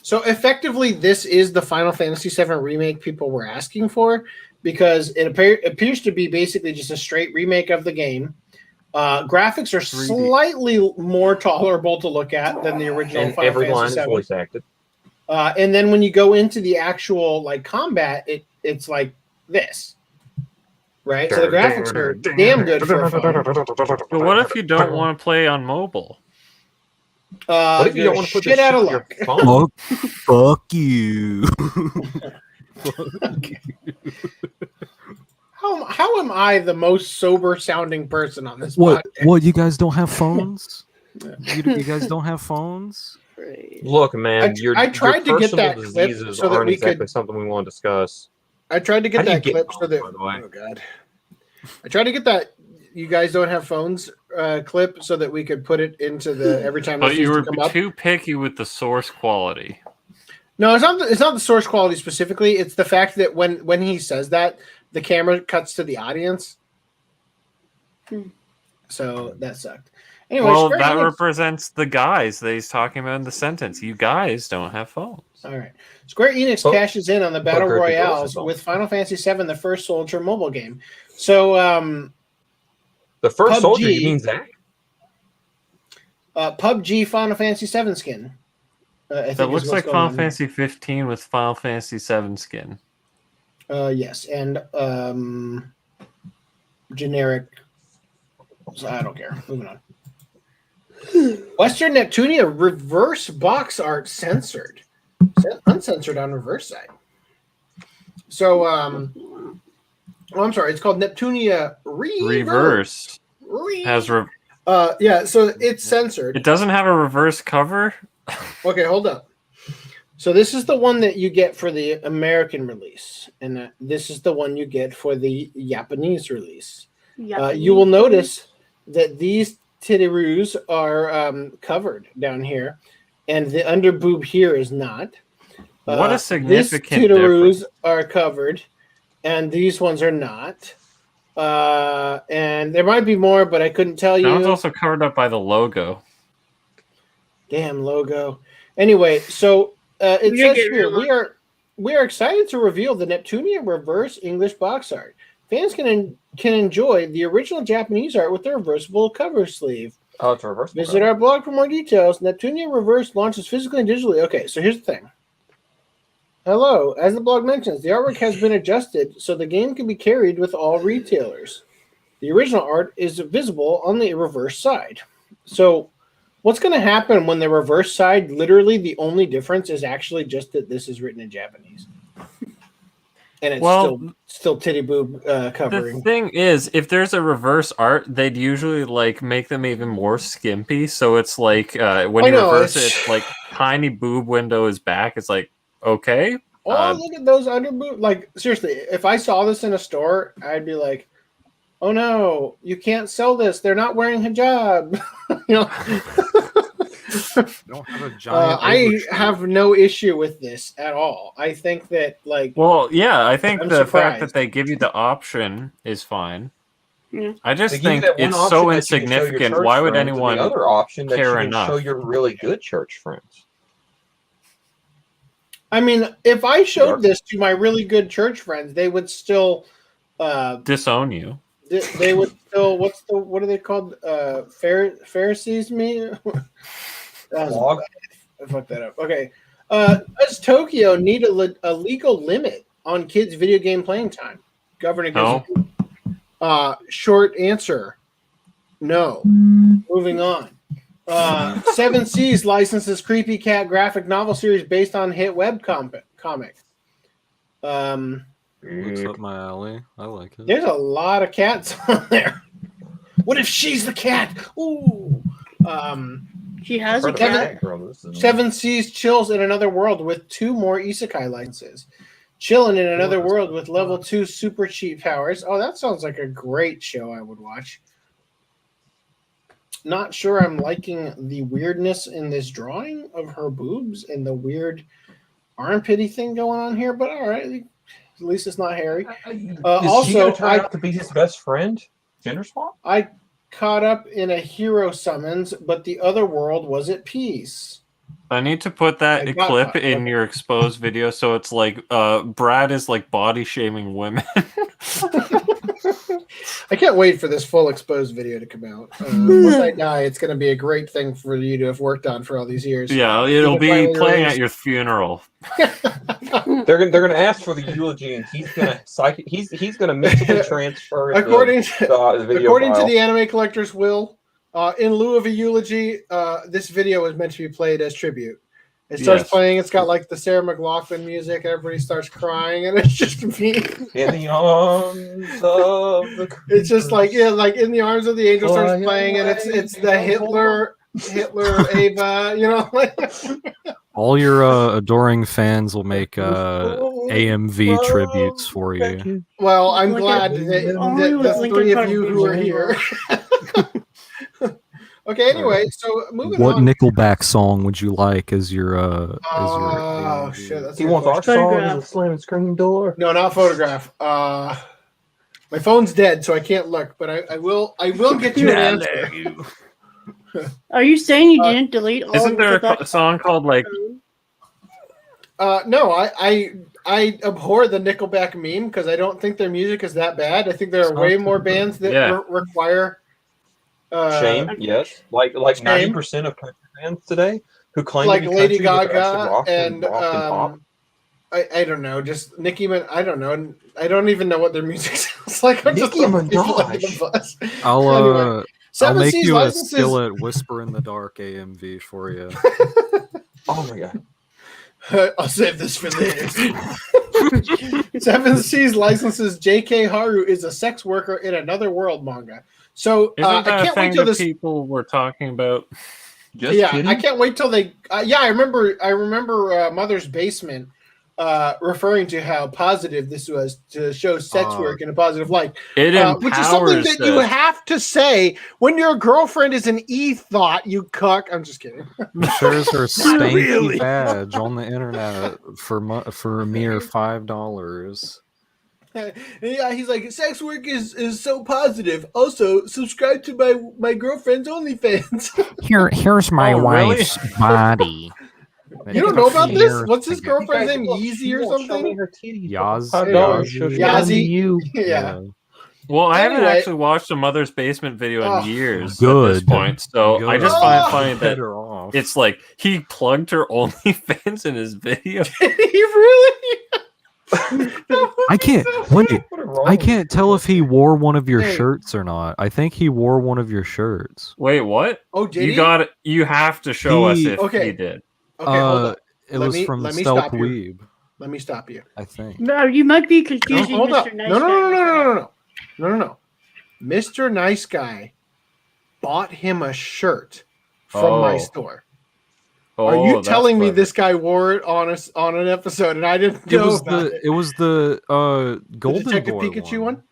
So effectively, this is the Final Fantasy VII remake people were asking for because it appears to be basically just a straight remake of the game. Graphics are 3D. slightly more tolerable to look at than the original And Final every line Fantasy is VII. voice acted. And then when you go into the actual combat, it's like this, right? So the graphics are damn good for a phone. But what if you don't want to play on mobile? What if you you're don't want to put shit this out of shit luck. on your phone? Fuck you. How am I the most sober sounding person on this What? podcast? What? You guys don't have phones? You guys don't have phones? Look, man, I tried to get personal that clip diseases so that aren't we exactly could- something we want to discuss. I tried to How get do you that get clip so phones, that. by the way? Oh god! I tried to get that. You guys don't have phones clip so that we could put it into the every time. But this you used were to come up. too picky with the source quality. No, it's not. It's not the source quality specifically. It's the fact that when he says that, the camera cuts to the audience. So that sucked. Anyway, Well, Square that Enix- represents the guys that he's talking about in the sentence. You guys don't have phones. all right. Square Enix But- cashes in on the battle Group of girls royales is all. with Final Fantasy VII: The First Soldier mobile game. So, The first PUBG. soldier, you mean Zach? PUBG Final Fantasy VII skin. I think That is looks what's like going Final on. Fantasy 15 with Final Fantasy 7 skin. Yes, and generic. So I don't care. Moving on. Western Neptunia reverse box art censored, uncensored on reverse side. So, I'm sorry. It's called Neptunia Reverse has yeah, so it's censored. it doesn't have a reverse cover. Okay, hold up. So this is the one that you get for the American release, and this is the one you get for the Japanese release. You will notice that these titties are covered down here, and the under boob here is not. What a These significant titties difference. are covered, and these ones are not. And there might be more, but I couldn't tell That one's you. also covered up by the logo. Damn logo. Anyway, so it We says get here real- we are excited to reveal the Neptunia reverse English box art. Fans can enjoy the original Japanese art with the reversible cover sleeve. Oh, it's a reversible. Visit our blog for more details. Neptunia Reverse launches physically and digitally. Okay, so here's the thing. Hello. As the blog mentions, the artwork has been adjusted so the game can be carried with all retailers. The original art is visible on the reverse side. So What's going to happen when the reverse side, literally the only difference is actually just that this is written in Japanese. And it's still titty boob covering. The thing is, if there's a reverse art, they'd usually like make them even more skimpy. So it's like when you reverse it, it's like tiny boob window is back. It's like, okay. Oh, look at those under boob. Like, seriously, if I saw this in a store, I'd be like, oh no, you can't sell this. They're not wearing hijab. Don't have a giant I have no issue with this at all. I think that, like, well, yeah, I think I'm the fact surprised. that they give you the option is fine. Yeah. I just They give you think that one it's option so that you can show your insignificant. church Why would friends, and anyone the other option that care you can enough? show your really good church friends? I mean, if I showed this to my really good church friends, they would still disown you? they would still what are they called? Pharisees me? Blog? I fucked that up. Okay. Does Tokyo need a legal limit on kids' video game playing time? Governor gives short answer. No. Moving on. Seven Seas licenses Creepy Cat graphic novel series based on hit web comic. Looks up my alley. I like it. There's a lot of cats on there. What if she's the cat? Ooh. She has a cat. Seven Seas chills in another world with 2 more isekai licenses. Chilling in another world with level 2 super cheat powers. Oh, that sounds like a great show I would watch. Not sure I'm liking the weirdness in this drawing of her boobs and the weird armpity thing going on here, but all right. At least it's not hairy. Is she going to turn out to be his best friend? Gender swap? I caught up in a hero summons, but the other world was at peace. I need to put that I got clip that. in your exposed video, so it's like Brad is like body shaming women. I can't wait for this full exposed video to come out. Once I die, it's going to be a great thing for you to have worked on for all these years. Yeah, it'll You can be finally playing release- at your funeral. They're gonna ask for the eulogy, and he's gonna mentally transfer According the video According to file. the Anime Collector's will, in lieu of a eulogy, this video is meant to be played as tribute. It starts Yes. playing. It's got like the Sarah McLachlan music. Everybody starts crying, and it's just me. In the arms of the It's just like like in the arms of the angel starts Fly playing, and away, it's the Hitler Ava. Like All your adoring fans will make AMV tributes for you. Well, I'm Look glad at- that only with the Linkin three of Park you who are music. here. Okay. Anyway, so moving What on. Nickelback song would you like as your Oh AMV? shit! That's a He good wants our question. song Photograph. as a slam and scream door. No, not photograph. My phone's dead, so I can't look. But I will get you an answer. Are you saying you didn't delete all Isn't of there the a song called like No, I abhor the Nickelback meme because I don't think their music is that bad. I think there are way more bands that Yeah. require Shame, yes. Like Shame. 90% of country fans today who claim like to be Lady country, but they're actually Gaga rock and rock and pop. I don't know, just Nicki Minaj. I don't know. I don't even know what their music sounds like. I'm just Nicki throwing people Minaj. under the bus. I'll Anyway, I'll Seven make Seas you a licenses. Skillet Whisper in the Dark AMV for you. Oh my god. I'll save this for later. Seven Seas licenses J.K. Haru is a sex worker in another world manga. So isn't I that a can't thing wait till that this. people were talking about? Just Yeah, kidding. I can't wait till they. Yeah, I remember Mother's Basement referring to how positive this was to show sex work in a positive light. It Which is something empowers that you the- have to say when your girlfriend is an e-thought, you cuck. I'm just kidding. Shares her stanky really. badge on the internet for a mere $5. Yeah, he's like, sex work is so positive. Also, subscribe to my girlfriend's OnlyFans. Here's my Oh, really? wife's body. You don't know about this? Here's What's his the- girlfriend's name? Look, Yeezy she or won't show me something? her titties. Yaz- $5, Yaz- she'll show Yazzie. them to you. Yeah. Well, I haven't Anyway. actually watched a Mother's Basement video in Oh, years at good. this point, so I Good. just find it funny that Better off. it's like he plugged her OnlyFans in his video. He really? I can't wait. What is wrong I with can't you? tell if he wore one of your Hey. shirts or not. I think he wore one of your shirts. Wait, what? Oh, did You he? got it. You have to show us He- if Okay. he did. Okay, hold on. It Let was me- from let me Stealth stop you. Weeb, Let me stop you. I think. No, you might be No, confusing hold up. Mr. Nice No, no, Guy no, with no, that. no, no, no, no, no, no. Mr. Nice Guy bought him a shirt from my Oh. store. Oh, Are you that's telling me clever. this guy wore it on an episode and I didn't It know was about the it? it was the The Golden Detective Boy Pikachu one?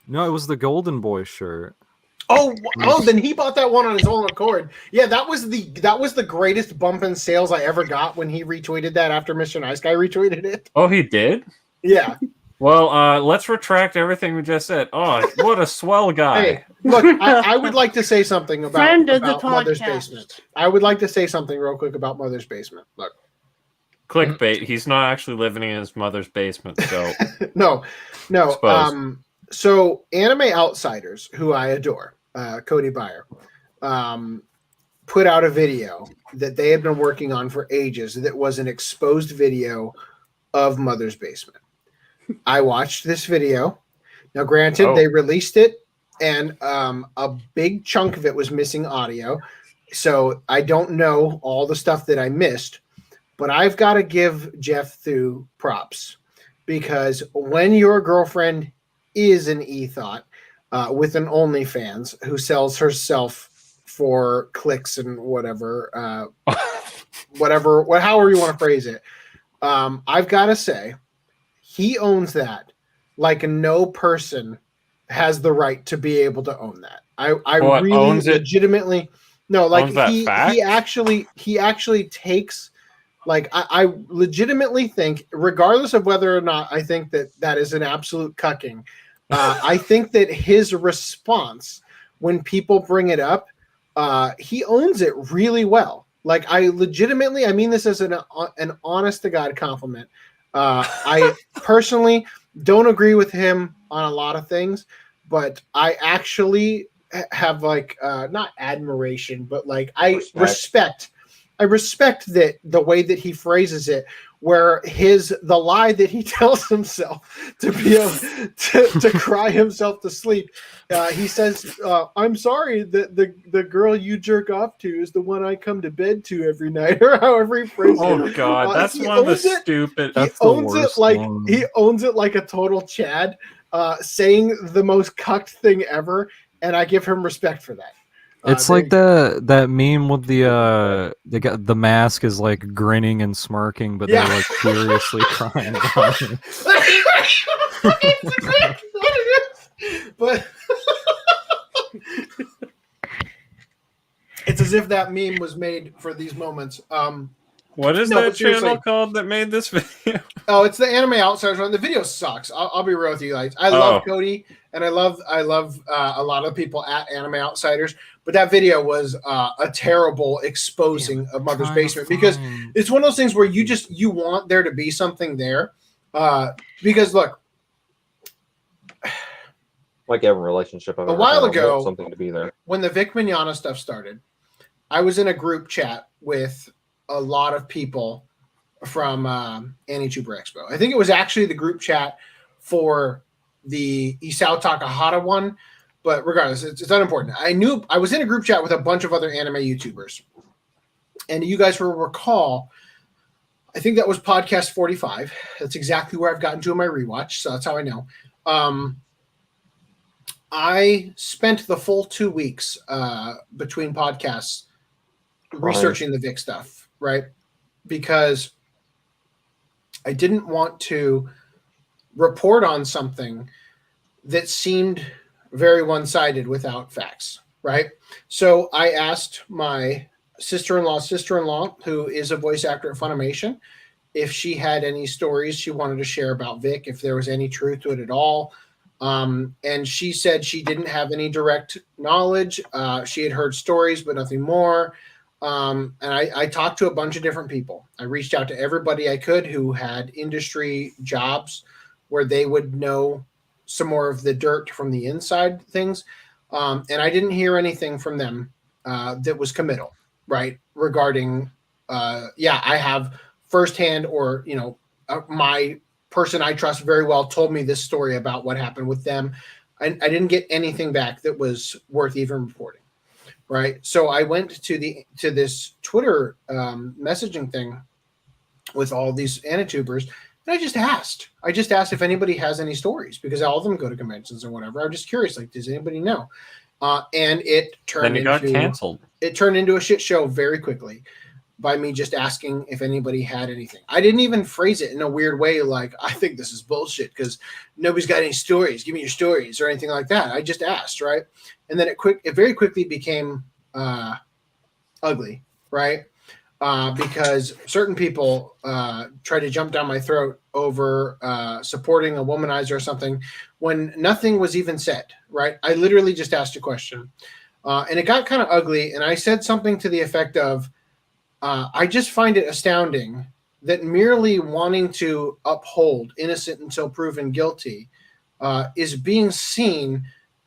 No, it was the Golden Boy shirt. Oh, then he bought that one on his own accord. Yeah, that was the greatest bump in sales I ever got when he retweeted that after Mr. Nice Guy retweeted it. Oh, he did? Yeah. Well, let's retract everything we just said. Oh, what a swell guy. Hey, look, I would like to say something about, Friend of the about Mother's podcast. Basement. I would like to say something real quick about Mother's Basement. Look, Clickbait. He's not actually living in his mother's basement, so no. Suppose. So Anime Outsiders, who I adore, Cody Byer, put out a video that they had been working on for ages that was an exposed video of Mother's Basement. I watched this video. Now, granted, Oh. they released it, and a big chunk of it was missing audio. So I don't know all the stuff that I missed, but I've got to give Jeff Thu props, because when your girlfriend is an e-thought with an OnlyFans who sells herself for clicks and whatever, however you want to phrase it, I've got to say, he owns that like no person has the right to be able to own that. I What, really owns it? legitimately no, like Owns that fact? he actually takes, like, I legitimately think, regardless of whether or not I think that is an absolute cucking, I think that his response when people bring it up, he owns it really well. Like, I mean this as an honest to God compliment. I personally don't agree with him on a lot of things, but I actually have, like, not admiration, but like I respect that the way that he phrases it, where the lie that he tells himself to be able to cry himself to sleep. He says, "I'm sorry that the girl you jerk off to is the one I come to bed to every night," or however he phrases it. Oh god, that's He one of the owns it. stupid. He That's the owns it worst like one. he owns it like a total Chad, saying the most cucked thing ever, and I give him respect for that. It's there like you that meme with the mask is like grinning and smirking, but Yeah. they're like furiously crying. behind it. That's exactly what it is. But it's as if that meme was made for these moments. What is No, that but seriously. channel called that made this video? Oh, it's the Anime Outsiders one. The video sucks. I'll be real with you guys. I love Oh. Cody, and I love a lot of people at Anime Outsiders, but that video was a terrible exposing of Mother's Basement, because it's one of those things where you want there to be something there, because look, Like every relationship I've A ever while had, I ago- want something to be there. when the Vic Mignogna stuff started, I was in a group chat with a lot of people from Anituber Expo. I think it was actually the group chat for the Isao Takahata one, but regardless, it's unimportant. I was in a group chat with a bunch of other anime YouTubers, and you guys will recall, I think that was podcast 45. That's exactly where I've gotten to in my rewatch, so that's how I know. I spent the full 2 weeks between podcasts researching the Vic stuff, right? Because I didn't want to report on something that seemed very one-sided without facts, right? So I asked my sister-in-law, who is a voice actor at Funimation, if she had any stories she wanted to share about Vic, if there was any truth to it at all. And she said she didn't have any direct knowledge. She had heard stories, but nothing more. And I talked to a bunch of different people. I reached out to everybody I could who had industry jobs where they would know some more of the dirt from the inside things. And I didn't hear anything from them that was committal, right? Regarding, I have firsthand or, my person I trust very well told me this story about what happened with them. I didn't get anything back that was worth even reporting. Right. So I went to this Twitter messaging thing with all these Anitubers, and I just asked if anybody has any stories, because all of them go to conventions or whatever. I'm just curious, like, does anybody know? And it turned got canceled. It turned into a shit show very quickly by me just asking if anybody had anything. I didn't even phrase it in a weird way, like, I think this is bullshit because nobody's got any stories. Give me your stories or anything like that. I just asked, right? And then it very quickly became ugly, right? Because certain people tried to jump down my throat over supporting a womanizer or something when nothing was even said, right? I literally just asked a question. And it got kind of ugly. And I said something to the effect of, I just find it astounding that merely wanting to uphold innocent until proven guilty is being seen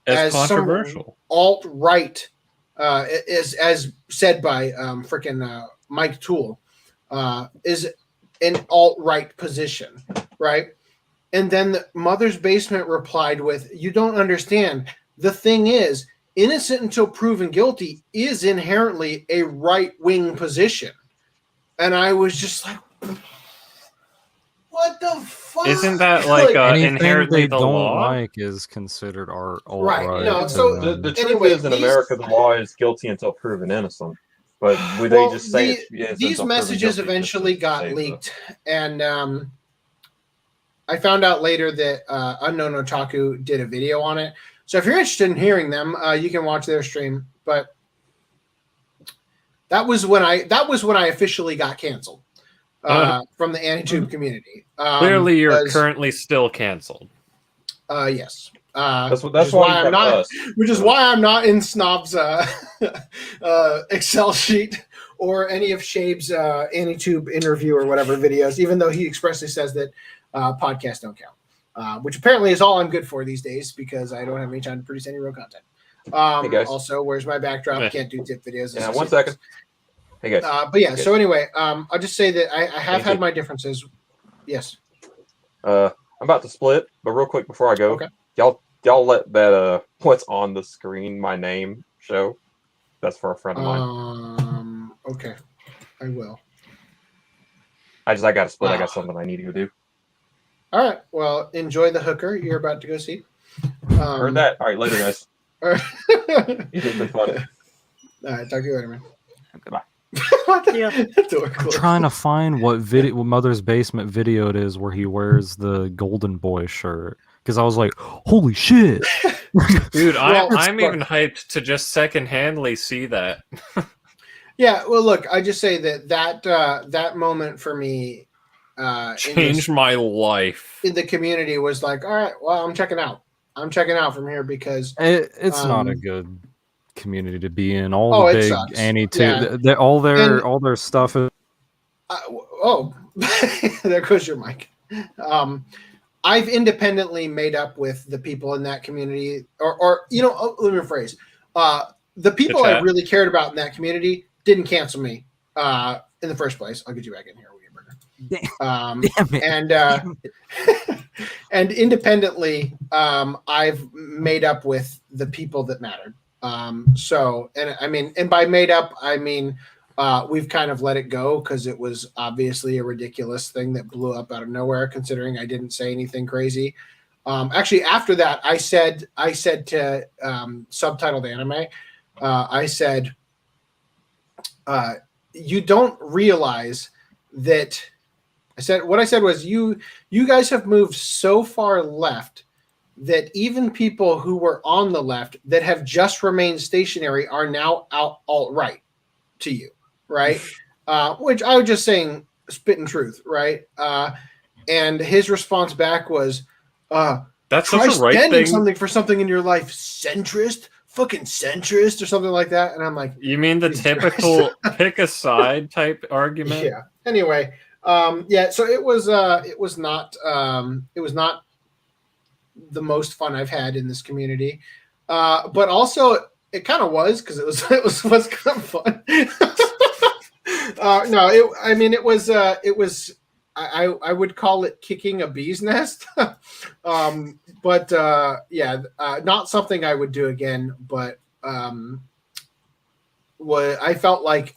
as controversial. Alt-right, as said by frickin' Mike Toole, is an alt-right position, right? And then the Mother's Basement replied with, you don't understand. The thing is, innocent until proven guilty is inherently a right-wing position. And I was just like, what the fuck? Isn't that like anything inherently they the don't law? like is considered alt Right. right. No, so The truth Anyway, is, in these- America, the law is guilty until proven innocent. But would Well, they just say it's innocent these until proven messages guilty just eventually to got save the- leaked, and I found out later that Unknown Otaku did a video on it. So if you're interested in hearing them, you can watch their stream. But that was when I officially got canceled from the Anitube community. Clearly, you're because- currently still canceled. yes. That's which why is why you I'm have not. us. Which is why I'm not in Snob's Excel sheet or any of Shabe's Anitube interview or whatever videos, even though he expressly says that podcasts don't count, which apparently is all I'm good for these days because I don't have any time to produce any real content. Hey, guys. Also, where's my backdrop? Yeah. Can't do tip videos. Yeah, 1 second. Hey guys. But yeah, Okay. so anyway, I'll just say that I have Thank you. had my differences. Yes. I'm about to split, but real quick before I go, Okay. y'all let that what's on the screen, my name show. That's for a friend of mine. Okay. I will. I gotta split. I got something I need to go do. All right. Well, enjoy the hooker you're about to go see. Heard that. All right, later, guys. All right. It's been fun. All right. Talk to you later, man. Goodbye. Yeah. Door I'm closed. trying to find what Mother's Basement video it is where he wears the Golden Boy shirt, because I was like, holy shit. Dude, Well, I'm even hyped to just secondhandly see that. Yeah. Well, look, I just say that moment for me Changed my life. in the community was like, all right, well, I'm checking out. I'm checking out from here because It's not a Um, good community to be in. All Oh, the it big sucks. Anitube, Yeah. all And- their stuff is there goes your mic. I've independently made up with the people in that community, or let me rephrase. The people I chat. really cared about in that community didn't cancel me in the first place. I'll get you back in here, Wienerberger. Damn it. And and independently, I've made up with the people that mattered. So, and I mean, and by made up, I mean we've kind of let it go because it was obviously a ridiculous thing that blew up out of nowhere. Considering I didn't say anything crazy. Actually, after that, I said to subtitled anime, I said, you don't realize that. What I said was you guys have moved so far left that even people who were on the left that have just remained stationary are now alt-right to you, right? Which I was just saying, spitting truth, right? And his response back was, That's try such a right standing thing. something for something in your life, centrist, fucking centrist, or something like that. And I'm like, You mean the Jesus typical pick a side type argument? yeah. Anyway, yeah. So it was not the most fun I've had in this community, but also it kind of was because it was kind of fun. No, it was I would call it kicking a bee's nest. But not something I would do again. But what I felt like,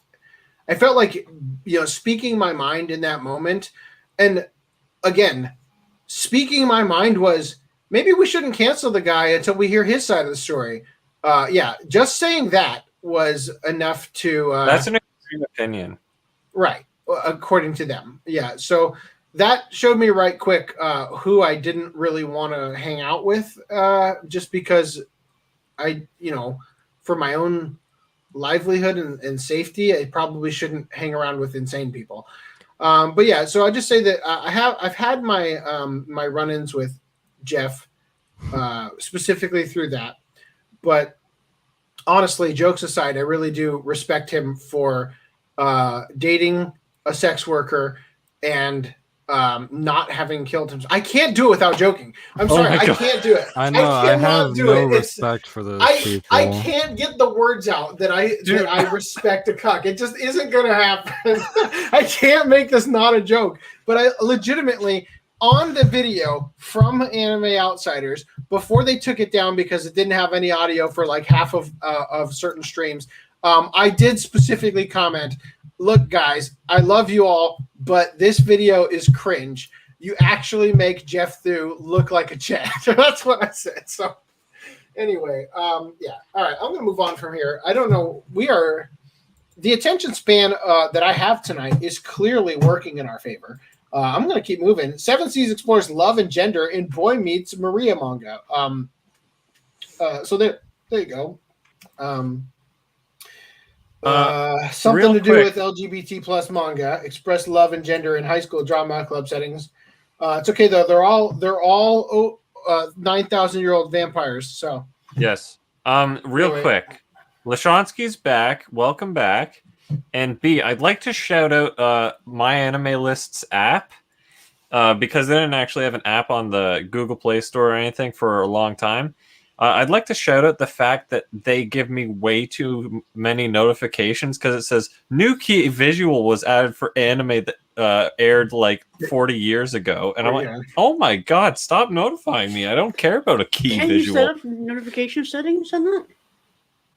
speaking my mind in that moment. And again, speaking my mind was maybe we shouldn't cancel the guy until we hear his side of the story. Just saying that was enough to. That's an extreme opinion. Right. According to them. Yeah. So that showed me right quick who I didn't really want to hang out with just because for my own livelihood and safety, I probably shouldn't hang around with insane people. But yeah, so I just say that I've had my my run-ins with Jeff specifically through that. But honestly, jokes aside, I really do respect him for dating a sex worker and not having killed him. I can't do it without joking. I'm sorry, I can't do it. I know. I have no respect for those people. I can't get the words out that I respect a cuck. It just isn't going to happen. I can't make this not a joke. But I legitimately, on the video from Anime Outsiders, before they took it down because it didn't have any audio for like half of certain streams, I did specifically comment, look, guys, I love you all, but this video is cringe. You actually make Jeff Thu look like a Chad. That's what I said. So anyway, All right, I'm going to move on from here. I don't know. The attention span that I have tonight is clearly working in our favor. I'm going to keep moving. Seven Seas explores love and gender in Boy Meets Maria manga. So there you go. Something to do with LGBT plus manga. Express love and gender in high school drama club settings. It's okay though. They're all 9,000-year-old vampires. So yes. Quick, Lashonsky's back. Welcome back. And B, I'd like to shout out My Anime List's app because they didn't actually have an app on the Google Play Store or anything for a long time. I'd like to shout out the fact that they give me way too many notifications because it says new key visual was added for anime that aired like 40 years ago. And I'm like, oh my God, stop notifying me. I don't care about a key visual. Can you set up notification settings on that?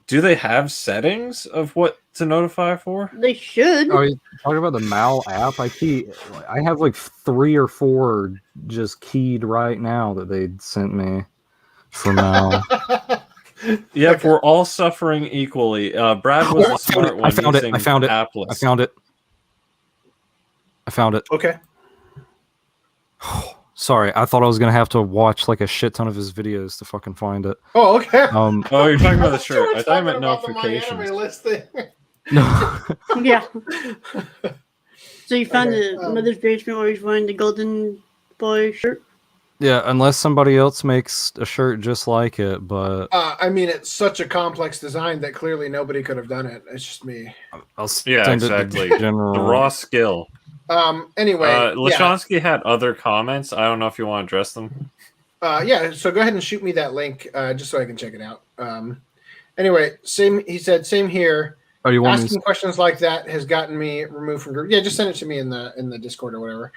Do they have settings of what to notify for? They should. Oh, you talking about the Mal app? I have like 3 or 4 just keyed right now that they sent me for Mal. Yep, we're all suffering equally. Brad was the smart one. I found it. Okay. Sorry, I thought I was gonna have to watch like a shit ton of his videos to fucking find it. Oh, okay. Oh, you're talking about the shirt. I thought you meant notifications. No. Yeah. So you found the Mother's Basement where he's wearing the Golden Boy shirt? Yeah, unless somebody else makes a shirt just like it, but I mean, it's such a complex design that clearly nobody could have done it. It's just me. Exactly. The raw skill. Anyway, Lashonsky had other comments. I don't know if you want to address them. So go ahead and shoot me that link just so I can check it out. Anyway, he said same here. Oh, you want asking questions like that has gotten me removed from group. Yeah, just send it to me in the Discord or whatever.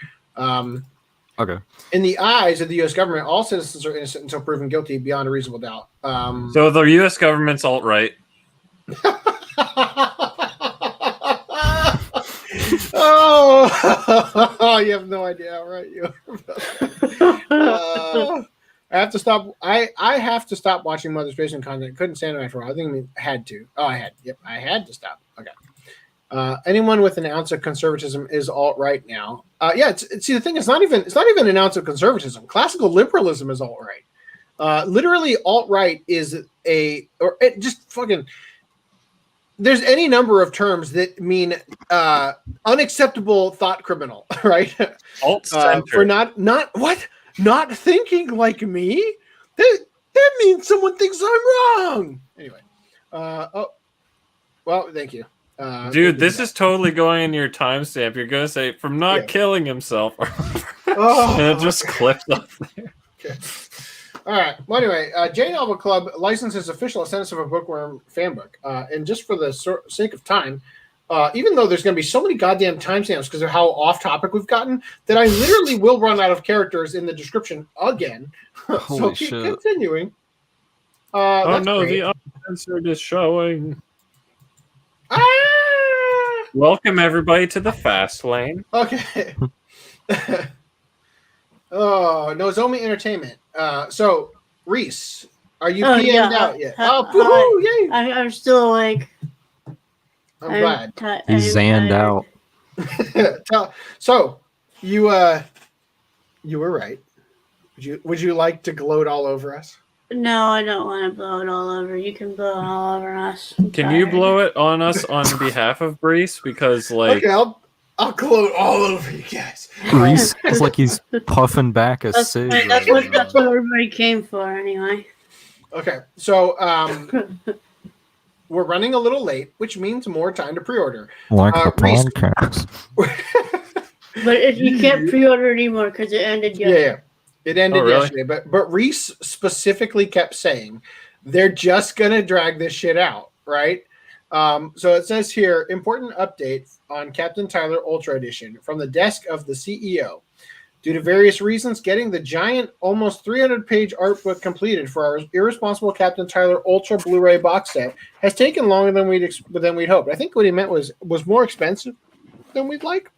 Okay. In the eyes of the U.S. government, all citizens are innocent until proven guilty beyond a reasonable doubt. So the U.S. government's alt-right. Oh, you have no idea how right you are. I have to stop. I have to stop watching Mother's Basement content. Couldn't stand it after all. I think I had to. Oh, I had. Yep, I had to stop. Okay. Anyone with an ounce of conservatism is alt-right now. See, the thing is, it's not even an ounce of conservatism. Classical liberalism is alt-right. Literally, alt-right is just fucking. There's any number of terms that mean unacceptable thought criminal, right? For not thinking like me. That means someone thinks I'm wrong. Anyway, well, thank you. Dude, this is totally going in your timestamp. You're going to say, from not killing himself. And it just clipped up there. Okay. All right. Well, anyway, J Novel Club licenses official Ascendance of a Bookworm fan book. And just for the sake of time, even though there's going to be so many goddamn timestamps because of how off topic we've gotten, that I literally will run out of characters in the description again. So Holy keep shit. continuing. Oh That's no, great. the uncensored is showing. Ah! Welcome everybody to the fast lane. Okay. Oh, Nozomi Entertainment. So, Reese, are you Oh, PM'd yeah. out yet? Hi- Oh, woohoo, yay! I'm still awake. I'm glad. He's zanned out. So, you were right. Would you like to gloat all over us? No, I don't want to blow it all over. You can blow it all over us. Can you blow it on us on behalf of Brees? Because like Okay, I'll gloat all over you guys. Reese is like he's puffing back a That's, cig. that's what everybody came for, anyway. Okay, so we're running a little late, which means more time to pre-order. Like the Reese- podcast. But if you can't pre-order anymore because it ended yesterday. Yeah. It ended Oh, really? yesterday, but Reese specifically kept saying they're just gonna drag this shit out, right? So it says here, important update on Captain Tyler Ultra Edition from the desk of the CEO. Due to various reasons, getting the giant, almost 300-page art book completed for our irresponsible Captain Tyler Ultra Blu-ray box set has taken longer than we'd hoped. I think what he meant was more expensive than we'd like.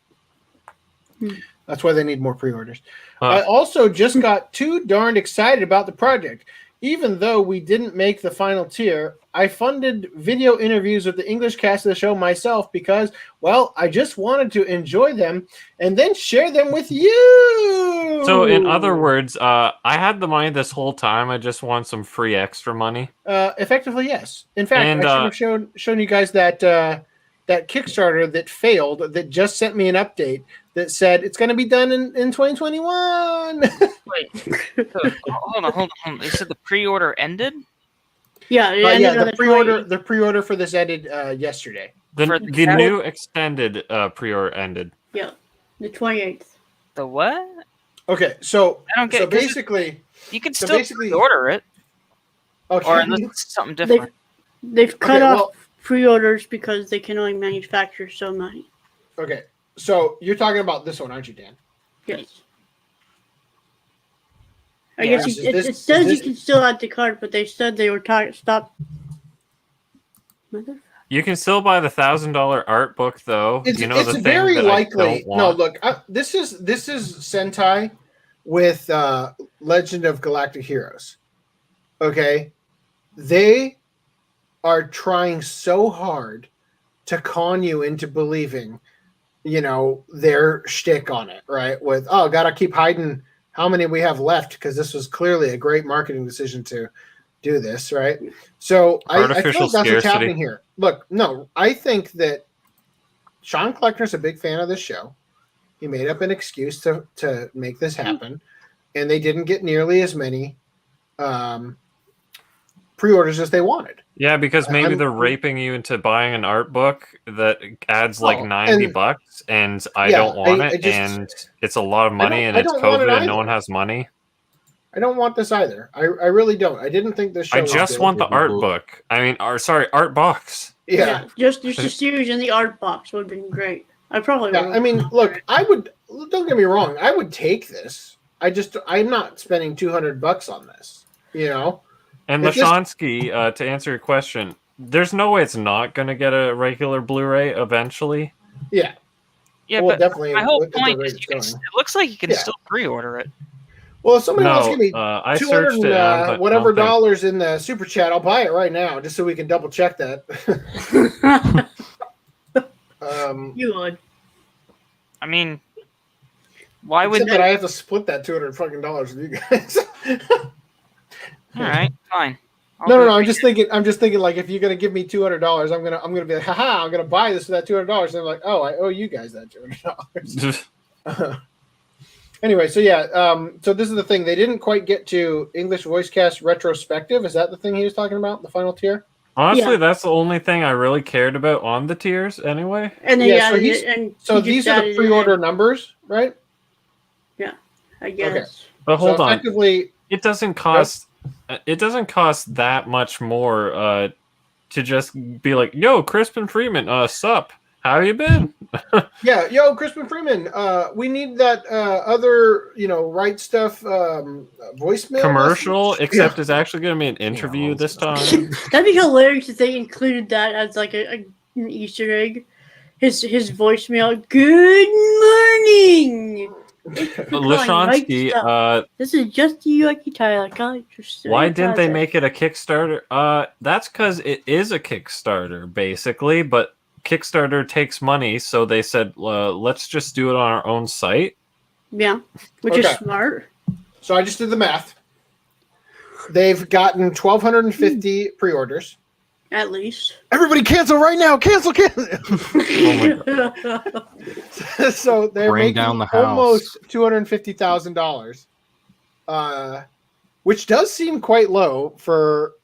That's why they need more pre-orders. I also just got too darned excited about the project. Even though we didn't make the final tier, I funded video interviews with the English cast of the show myself because, well, I just wanted to enjoy them and then share them with you. so in other words, I had the money this whole time. I just want some free extra money. Effectively, yes. In fact, And, I should have shown you guys that Kickstarter that failed that just sent me an update that said it's going to be done in 2021. Wait, hold on. They said the pre-order ended. Yeah, it ended on the pre-order for this ended yesterday. The For the new extended pre-order ended. Yeah, the 28th. The what? Okay, so I don't get. so 'cause basically, you can so still basically- pre-order it, okay, or unless it's something different. They've cut Okay, off well- pre-orders because they can only manufacture so many. okay. So you're talking about this one, aren't you, Dan? Yes. I Yeah, guess is it this- says is you this- can still add the card, but they said they were stop. You can still buy the $1,000 art book though. It's, you know it's the thing very that likely. I don't want. No, look, this is Sentai with Legend of Galactic Heroes. Okay, they are trying so hard to con you into believing, their shtick on it, right? With gotta keep hiding how many we have left because this was clearly a great marketing decision to do this, right? So I feel Artificial like that's what's scarcity. happening here. Look, no, I think that Sean Kleckner's a big fan of this show. He made up an excuse to make this happen, and they didn't get nearly as many pre-orders as they wanted. Yeah, because maybe I'm- they're raping you into buying an art book that adds like Oh, $90, and I Yeah, don't want I it, just- and it's a lot of money, and I it's don't want it COVID, and no either. one has money. I don't want this either. I really don't. I didn't think this show I was just good. want the art book. Art box. Yeah. Just a series in the art box would have been great. I probably Yeah, would. I mean, look, don't get me wrong, I would take this. I'm not spending $200 on this, And If this- Lashansky, to answer your question, there's no way it's not going to get a regular Blu-ray eventually. Yeah. Yeah, Well, but definitely my whole at the point rate is it's you can. going. It looks like you can Yeah. still pre-order it. Well, if somebody wants to No, give me I 200 searched it. and, whatever dollars in the super chat, I'll buy it right now just so we can double check that. You would. I mean, why would? Except that I have to split that $200 with you guys. All right, fine. I'll No. do it. I'm just thinking like if you're gonna give me $200, I'm gonna be like, haha, I'm gonna buy this for that $200. And I'm like, oh, I owe you guys that $200. Anyway, so yeah, so this is the thing. They didn't quite get to English voice cast retrospective. Is that the thing he was talking about? The final tier? Honestly, Yeah. that's the only thing I really cared about on the tiers anyway. And then Yeah, so added he's- it, and So he just these are added the it pre-order in, numbers, right? I guess. But hold so on, effectively, it doesn't cost. It doesn't cost that much more to just be like, "Yo, Crispin Freeman, sup? How you been? Yeah, yo, Crispin Freeman. We need that other, right stuff voicemail Commercial, message. except it's actually going to be an interview this time. That'd be hilarious if they included that as like an Easter egg. His voicemail. Good morning. Lashansky, This is just Yuki Tyler. why didn't they make it a Kickstarter? That's because it is a Kickstarter, basically, but Kickstarter takes money, so they said, let's just do it on our own site. Yeah, which is smart. So I just did the math. They've gotten 1,250 pre-orders. At least. Everybody cancel right now. Cancel. Oh my God. So they're Bring making down the house. almost $250,000, which does seem quite low for,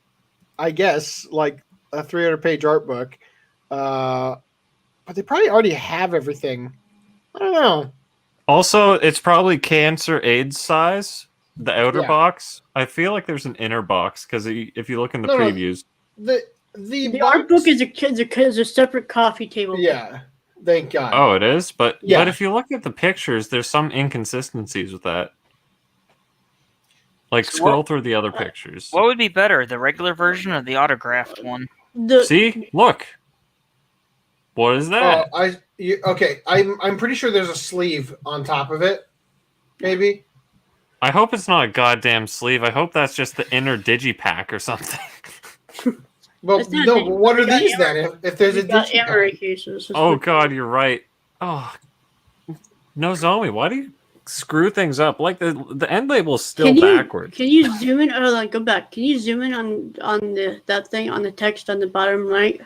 I guess, like a 300-page art book. But they probably already have everything. I don't know. Also, it's probably cancer AIDS size, the outer box. I feel like there's an inner box, because if you look in the previews. The art book is a separate coffee table. Yeah, thank God. Oh, it is? But Yeah. if you look at the pictures, there's some inconsistencies with that. Like, scroll through the other pictures. What would be better, the regular version or the autographed one? See? Look. What is that? I'm pretty sure there's a sleeve on top of it. Maybe. I hope it's not a goddamn sleeve. I hope that's just the inner digipack or something. Well, no, but what are these then? If there's a Amaray cases. Oh God, you're right. Oh no, Zoe, why do you screw things up? Like the end label is still backwards. Can you zoom in? Hold on, go back. Can you zoom in on that thing on the text on the bottom right?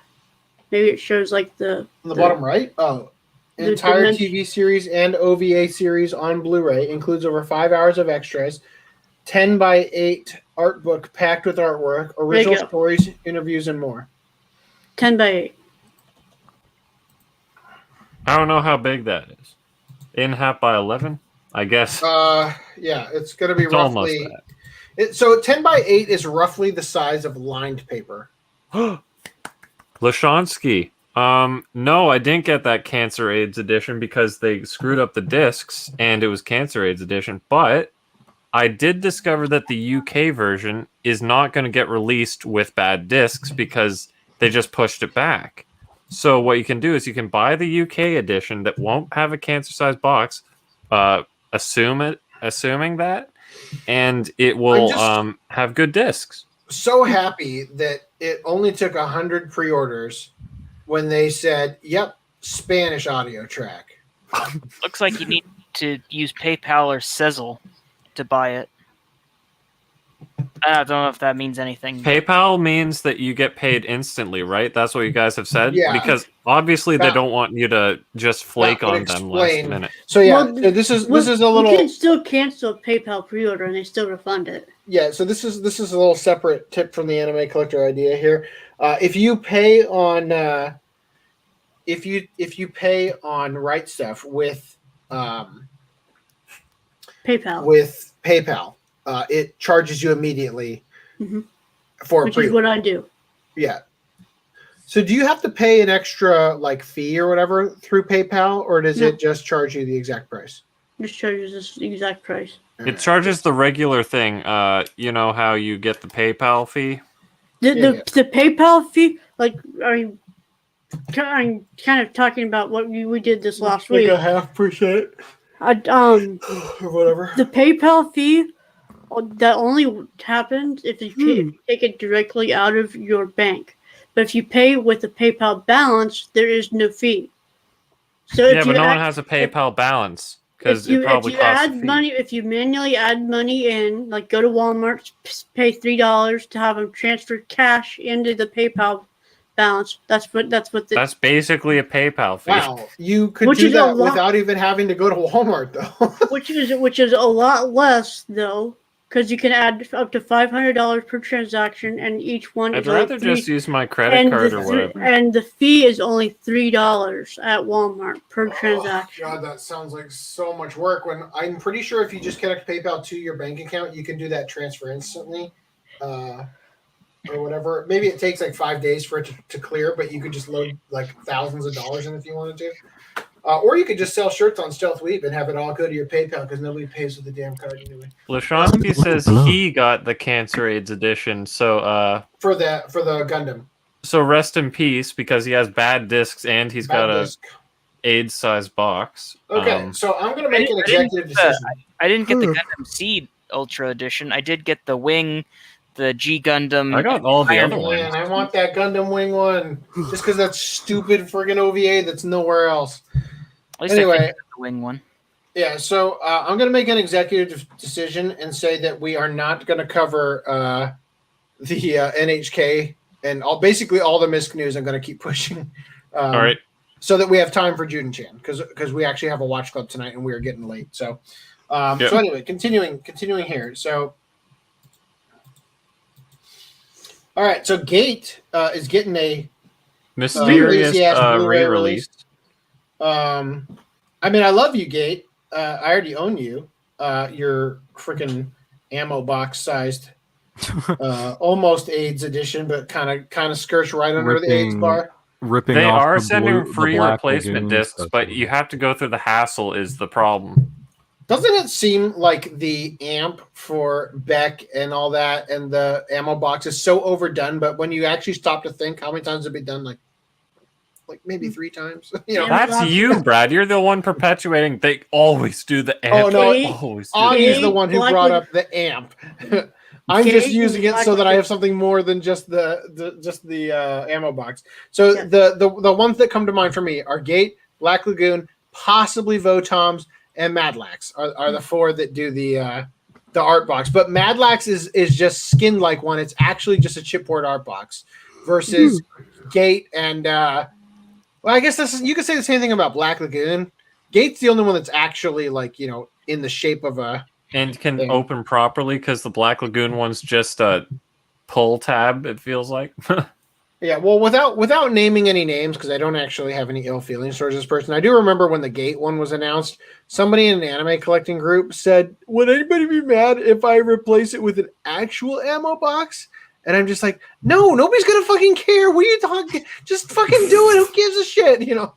Maybe it shows like the bottom right. Oh, entire TV series and OVA series on Blu-ray includes over 5 hours of extras, 10x8 art book packed with artwork, original stories, interviews, and more. 10x8. I don't know how big that is. 8.5 by 11, I guess. Yeah, it's gonna be roughly. So 10x8 is roughly the size of lined paper. Lashansky. No, I didn't get that Cancer AIDS edition because they screwed up the discs and it was Cancer AIDS edition. But I did discover that the UK version is not going to get released with bad discs because they just pushed it back. So what you can do is you can buy the UK edition that won't have a cancer-sized box, assuming that, and it will have good discs. So happy that it only took 100 pre-orders when they said, "Yep, Spanish audio track." Looks like you need to use PayPal or Sezzle to buy it. I don't know if that means anything. PayPal means that you get paid instantly, right? That's what you guys have said? Yeah. Because obviously they don't want you to just flake on them last minute. So this is a little. You can still cancel a PayPal pre-order and they still refund it. Yeah, so this is a little separate tip from the anime collector idea here. If you pay on if you pay on Right Stuff with PayPal, it charges you immediately for which is what I do. Yeah. So do you have to pay an extra fee or whatever through PayPal, or does it just charge you the exact price? Just charges us the exact price. It charges the regular thing. You know how you get the PayPal fee? The PayPal fee, I'm kind of talking about what we did this last week. Like a 0.5%. Or whatever. The PayPal fee that only happens if you take it directly out of your bank. But if you pay with a PayPal balance, there is no fee. So but no one has a PayPal balance because it probably costs a fee. If you manually add money in, go to Walmart, pay $3 to have them transfer cash into the PayPal balance. That's basically a PayPal fee. Wow, you could do that without even having to go to Walmart, though. which is a lot less, though, because you can add up to $500 per transaction, and each one I'd is rather just use my credit card or whatever. And the fee is only $3 at Walmart per transaction. God, that sounds like so much work. When I'm pretty sure if you just connect PayPal to your bank account, you can do that transfer instantly. or whatever. Maybe it takes like 5 days for it to clear, but you could just load like thousands of dollars in if you wanted to. Or you could just sell shirts on Stealth Weeb and have it all go to your PayPal because nobody pays with the damn card anyway. Lashansky says he got the Cancer AIDS edition, so For the Gundam. so rest in peace because he has bad discs and he's got a AIDS-sized box. Okay, so I'm gonna make an executive decision. I didn't get the Gundam Seed Ultra Edition. I did get the Wing, the G Gundam. I got all the Iron other Man, ones. I want that Gundam Wing one. Just because that stupid friggin' OVA that's nowhere else. At least Anyway. I picked the Wing one. Yeah, so I'm going to make an executive decision and say that we are not going to cover the NHK and basically all the Misk news. I'm going to keep pushing. All right. So that we have time for Juden-chan because we actually have a watch club tonight and we are getting late. So, Yep. So anyway, continuing here. So, all right. So Gate is getting a Mysterious Blu-ray re-release. I mean, I love you, Gate. I already own you. Your freaking ammo box sized, almost AIDS edition, but kind of skirts right under the AIDS bar. Ripping They off are the sending blue, free the Black replacement Lagoon discs, stuff. but you have to go through the hassle is the problem. Doesn't it seem like the amp for Beck and all that and the ammo box is so overdone? But when you actually stop to think, how many times have it been done? Like maybe 3 times. You know, That's you, Brad. You're the one perpetuating. They always do the amp. Oh, no, They always do Augie's the the one who Black brought Lagoon- up the amp. I'm Gate just using it Black so that I Lagoon- have something more than just the ammo box. So Yeah. the ones that come to mind for me are Gate, Black Lagoon, possibly Votoms, and Madlax are the 4 that do the art box. But Madlax is just skinned like one. It's actually just a chipboard art box versus Gate and well, I guess you could say the same thing about Black Lagoon. Gate's the only one that's actually in the shape of a and can thing. open properly because the Black Lagoon one's just a pull tab. It feels like. Yeah, well, without naming any names, because I don't actually have any ill feelings towards this person. I do remember when the Gate one was announced, somebody in an anime collecting group said, "Would anybody be mad if I replace it with an actual ammo box?" And I'm just like, "No, nobody's gonna fucking care. What are you talking? Just fucking do it. Who gives a shit?" You know.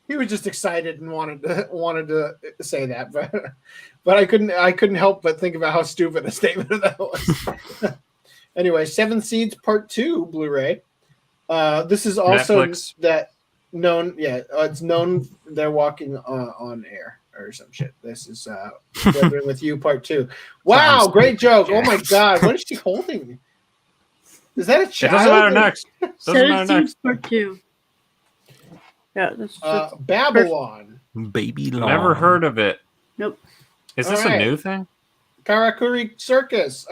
He was just excited and wanted to say that, but I couldn't help but think about how stupid a statement that was. Anyway, 7 Seeds Part 2 Blu-ray. This is also Netflix. It's known they're walking on air or some shit. This is Weathering with You Part 2. Wow, Sounds great joke. Oh my god, what is she holding? Is that a It child? doesn't matter next. Doesn't matter 17 next. Part 2. Yeah, that's Babylon. Baby long. Never heard of it. Nope. Is this All right. a new thing? Karakuri Circus.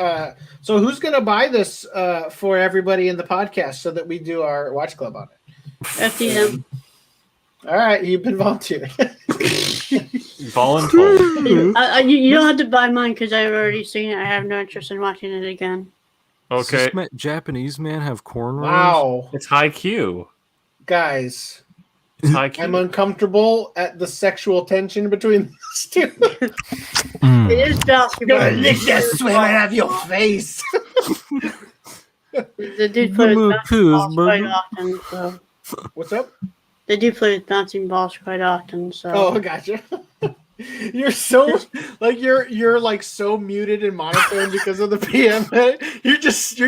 So who's going to buy this for everybody in the podcast so that we do our watch club on it? FDM. All right, you've been volunteering. Voluntold. You don't have to buy mine because I've already seen it. I have no interest in watching it again. Does Okay. this Japanese man have cornrows? Wow, It's high Q. guys, It's high Q. I'm uncomfortable at the sexual tension between these two. Mm. It is basketball. out of your face. They do play with bouncing balls quite baby. often, so What's up? they do play with bouncing balls quite often. So Oh, gotcha. You're so you're like so muted and monotone because of the PM. You're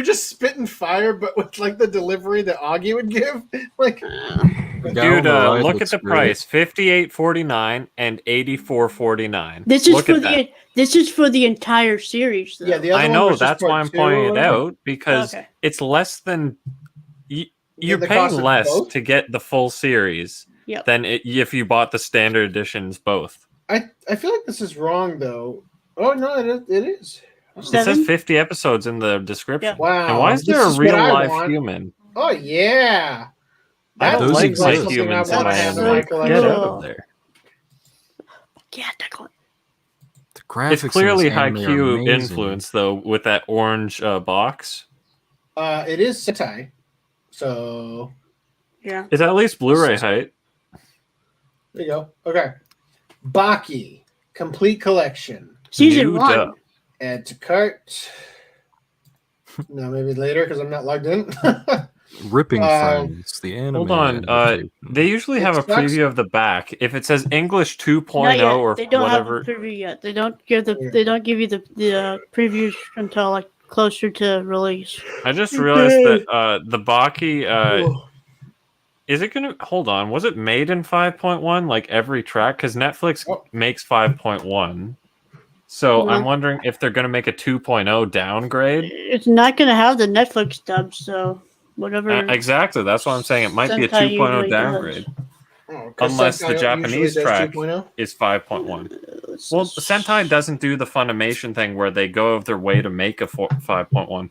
just spitting fire, but with like the delivery that Augie would give. Like, The guy Dude, on the right look at looks the great. price: $58.49 and $84.49. this is Look for at that. this is for the entire series. Though. yeah, the other I one know was just that's why part I'm 2 or pointing it whatever. out because Okay. it's less than you're the paying cost of less both? to get the full series Yep. than if you bought the standard editions both. I feel like this is wrong though. Oh no, it is. It Seven? says 50 episodes in the description. Yeah. Wow. And why is this there a what real I life want. human? Oh yeah. I don't That Those like seems my exist. something humans in wanna my have in anime. my Get collection. out of there. Yeah, Declan. The graphics It's in clearly this high anime are Q amazing. influence though with that orange box. It is Sentai. So Yeah. It's at least Blu-ray height. there you go. Okay. Baki Complete Collection. Season New 1. duck. Add to cart. No, maybe later because I'm not logged in. Ripping Friends, the anime. Hold on. They usually have a It sucks. preview of the back. If it says English 2.0 Not yet. or They don't whatever. have a preview yet. They don't give Yeah. the previews until like closer to release. I just realized that the Baki Oh. is it gonna hold on? Was it made in 5.1 like every track? Because Netflix Oh. makes 5.1. So No. I'm wondering if they're gonna make a 2.0 downgrade. It's not going to have the Netflix dub, so whatever. Exactly, that's what I'm saying. It might be a Sentai 2.0 usually downgrade. Oh, 'cause Unless the Sentai Japanese usually does track 2.0? is 5.1. Well, Sentai doesn't do the Funimation thing where they go of their way to make a 5.1.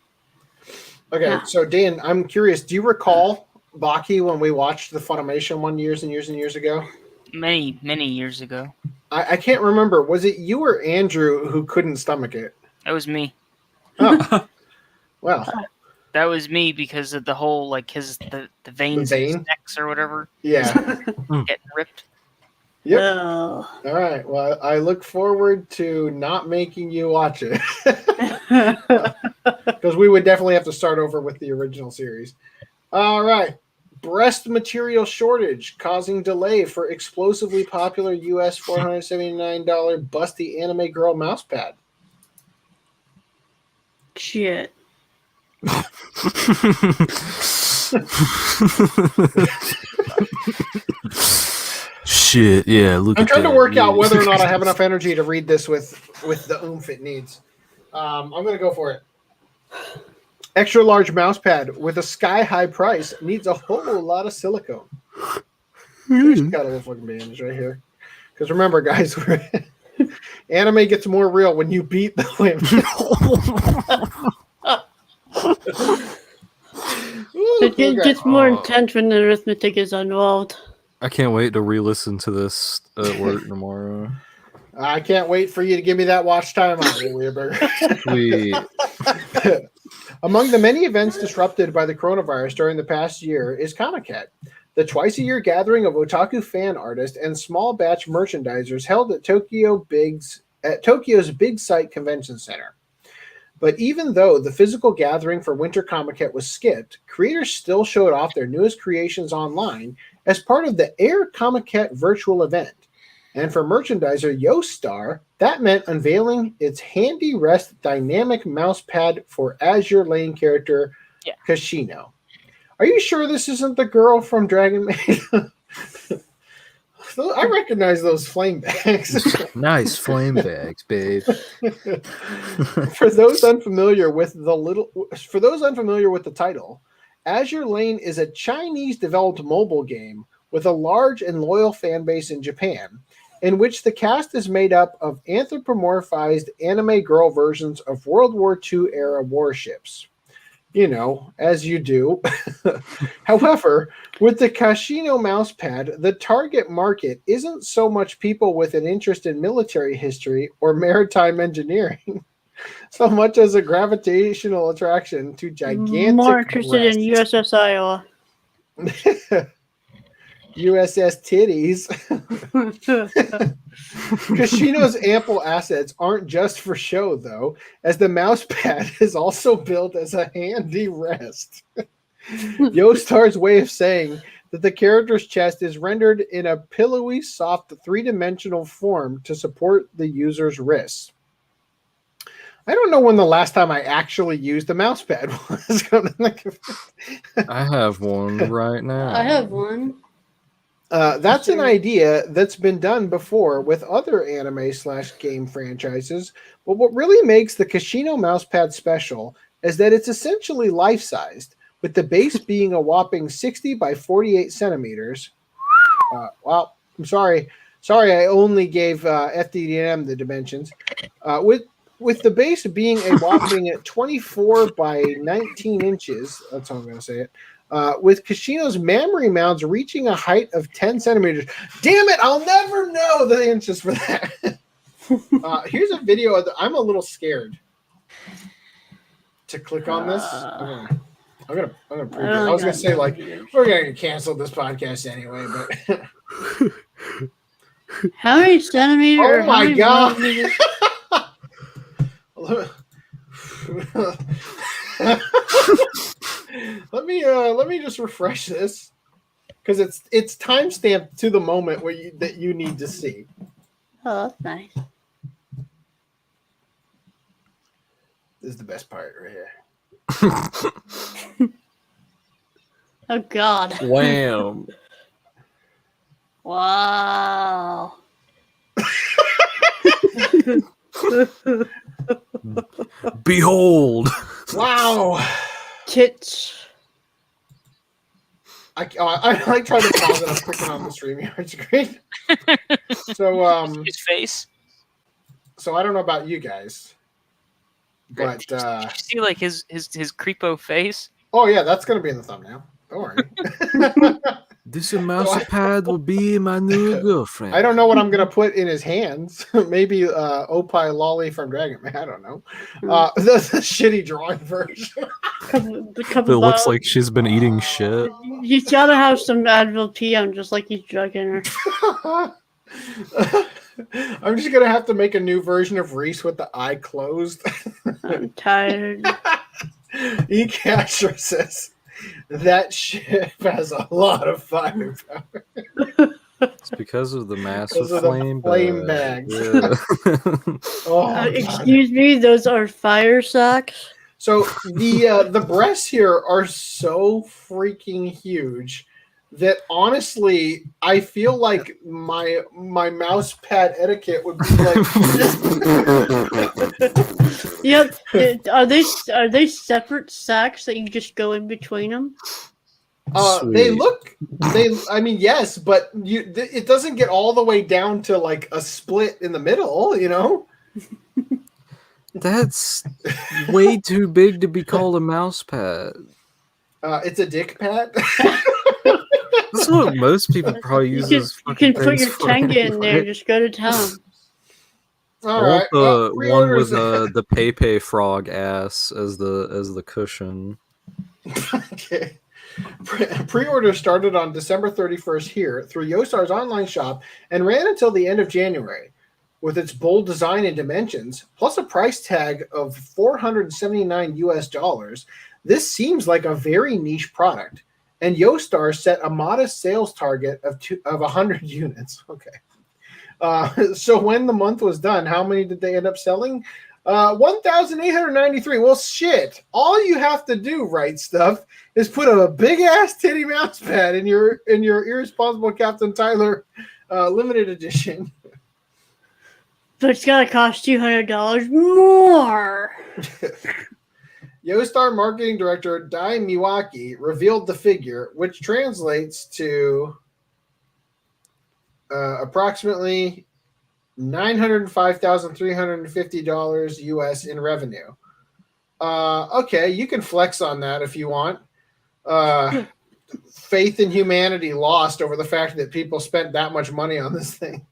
Okay, Yeah. so Dan, I'm curious. Do you recall Baki when we watched the Funimation one years and years ago? Many years ago. I can't remember. Was it you or Andrew who couldn't stomach it? That was me. Oh, well, That was me because of the whole like the veins The in his vein? necks or whatever yeah. getting ripped. Yep. Oh. All right. Well, I look forward to not making you watch it because we would definitely have to start over with the original series. All right. Breast material shortage causing delay for explosively popular US $479 busty anime girl mousepad. Shit. Shit, yeah. Look. I'm trying to work out whether or not I have enough energy to read this with the oomph it needs. I'm going to go for it. Extra large mouse pad with a sky high price needs a whole lot of silicone. Just got a little fucking bandage right here. Because remember, guys, anime gets more real when you beat the women. It gets more intense when the arithmetic is involved. I can't wait to re-listen to this at work tomorrow. I can't wait for you to give me that watch time on it, Weirberg. Sweet. Among the many events disrupted by the coronavirus during the past year is Comic-Con, the twice-a-year gathering of otaku fan artists and small batch merchandisers held at Tokyo's Big Sight Convention Center. But even though the physical gathering for Winter Comic-Con was skipped, creators still showed off their newest creations online as part of the Air Comic-Con virtual event. And for merchandiser Yostar, that meant unveiling its handy rest dynamic mouse pad for Azure Lane character Kashino. Are you sure this isn't the girl from Dragon Maid? I recognize those flame bags. Nice flame bags, babe. For those unfamiliar with the title, Azure Lane is a Chinese-developed mobile game with a large and loyal fan base in Japan, in which the cast is made up of anthropomorphized anime girl versions of World War II era warships. You know, as you do. However, with the Kashino mousepad, the target market isn't so much people with an interest in military history or maritime engineering, so much as a gravitational attraction to gigantic More interested in breasts. USS Iowa. USS titties. Kashino's ample assets aren't just for show, though, as the mousepad is also built as a handy rest. Yostar's way of saying that the character's chest is rendered in a pillowy, soft, three-dimensional form to support the user's wrists. I don't know when the last time I actually used a mousepad was. I have one right now. I have one. That's an idea that's been done before with other anime/game franchises, but what really makes the Kashino mousepad special is that it's essentially life-sized, with the base being a whopping 60 by 48 centimeters. Well, I'm sorry. I only gave FDDNM the dimensions. With the base being a whopping 24 by 19 inches, that's how I'm going to say it, with Kashino's mammary mounds reaching a height of 10 centimeters. Damn it, I'll never know the inches for that. Here's a video. I'm a little scared to click on this. I'm gonna prove it. I was gonna say, like, we're gonna cancel this podcast anyway, but How many centimeters? oh my god. Let me just refresh this because it's timestamped to the moment that you need to see. Oh, that's nice. This is the best part right here. Oh God. Wham. Wow. Behold. Wow. Tits. I like trying to pause it. I'm clicking on the StreamYard screen. So His face. so I don't know about you guys, but Did you see like his creepo face? oh yeah, that's gonna be in the thumbnail. Don't worry. This mouse pad will be my new girlfriend. I don't know what I'm gonna put in his hands. Maybe Opie Lolly from Dragon Man. I don't know. That's a shitty drawing version. It looks like she's been eating shit. He's gotta have some Advil PM, just like he's drugging her. I'm just gonna have to make a new version of Reese with the eye closed. I'm tired. E-Casher says that ship has a lot of firepower. It's because of the massive Because of the flame bags. Yeah. Oh, God. Excuse me, those are fire socks. So the breasts here are so freaking huge that honestly, I feel like my mouse pad etiquette would be like. Yep. Are they separate sacks that you just go in between them? They I mean, yes, but it doesn't get all the way down to like a split in the middle, you know? That's way too big to be called a mouse pad. It's a dick pad. That's what most people probably use. You can put your Tenga in there. Just go to town. All I right. want the one with pre-orders- the Pepe frog ass as the cushion. Okay. Pre-order started on December 31st here through Yostar's online shop and ran until the end of January. With its bold design and dimensions, plus a price tag of $479 US, this seems like a very niche product. And Yostar set a modest sales target of 100 units. Okay. So when the month was done, how many did they end up selling? 1,893. Well, shit. All you have to do, right stuff, is put a big ass titty mouse pad in your Irresponsible Captain Tyler limited edition. But it's gotta cost $200 more. Yostar marketing director Dai Miwaki revealed the figure, which translates to approximately $905,350 US in revenue. Okay, you can flex on that if you want. Faith in humanity lost over the fact that people spent that much money on this thing.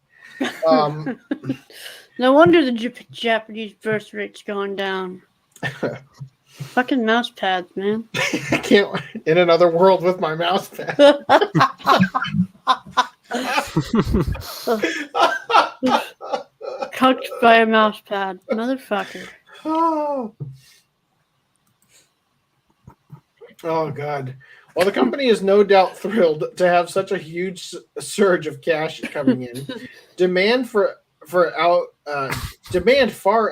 No wonder the Japanese birth rate's going down. Fucking mouse pads, man. I can't in another world with my mouse pad. Cooked by a mouse pad. Motherfucker. Oh God. Well, the company is no doubt thrilled to have such a huge surge of cash coming in. Demand far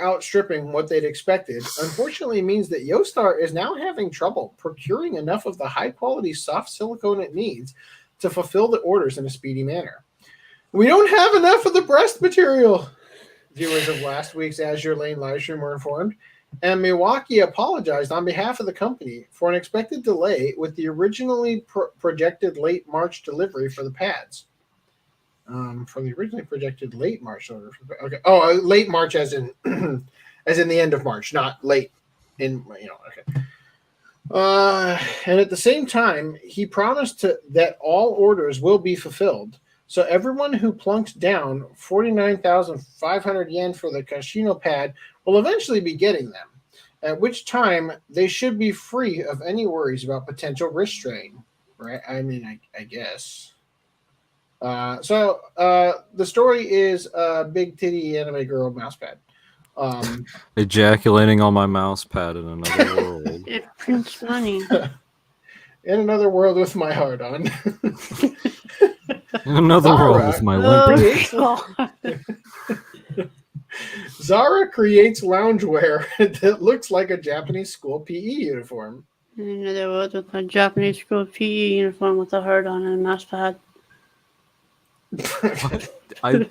outstripping what they'd expected, unfortunately means that Yostar is now having trouble procuring enough of the high-quality soft silicone it needs to fulfill the orders in a speedy manner. We don't have enough of the breast material, viewers of last week's Azure Lane livestream were informed, and Milwaukee apologized on behalf of the company for an expected delay with the originally projected late March delivery for the pads. From the originally projected late March order. Okay. Oh, late March as in as in the end of March, not late in okay. And at the same time, he promised that all orders will be fulfilled. So everyone who plunks down 49,500 yen for the Kashino pad will eventually be getting them, at which time they should be free of any worries about potential wrist strain. Right? I mean, I guess. So the story is a big titty anime girl mousepad. Ejaculating on my mouse pad in another world. It prints money. In another world with my heart on. In another world with my limp. God. Zara creates loungewear that looks like a Japanese school PE uniform. In another world with my Japanese school PE uniform with a heart on and a mouse pad. You're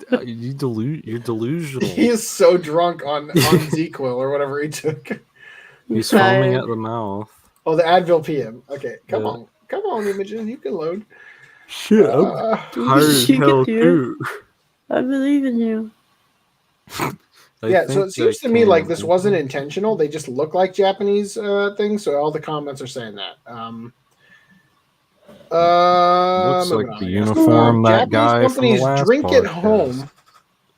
delusional. He is so drunk on ZQuil or whatever he took. He's foaming at the mouth. Oh, the Advil PM. Okay, come Yeah. on. Come on, Imogen. You can load. Shit, I'm tired as You hell can do too. I believe in you. Yeah, so it seems to me like this wasn't intentional. They just look like Japanese things, so all the comments are saying that. Looks like the uniform that Japanese guy from the companies last drink at podcast. home.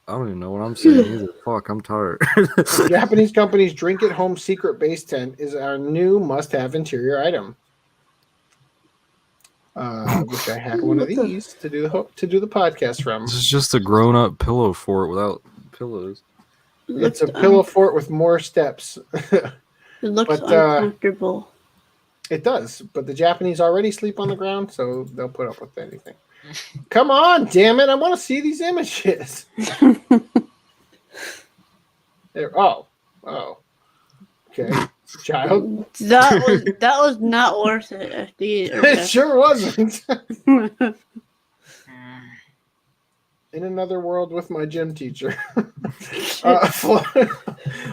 I don't even know what I'm saying either. Fuck, I'm tired. Japanese companies drink at home secret base tent is our new must-have interior item. Wish I had one of these to do the podcast from. This is just a grown-up pillow fort without pillows. It's a pillow fort with more steps. It looks But, uncomfortable. It does, but the Japanese already sleep on the ground, so they'll put up with anything. Come on, damn it! I want to see these images. There. Oh, okay, child. That was not worth it. It sure wasn't. In another world with my gym teacher.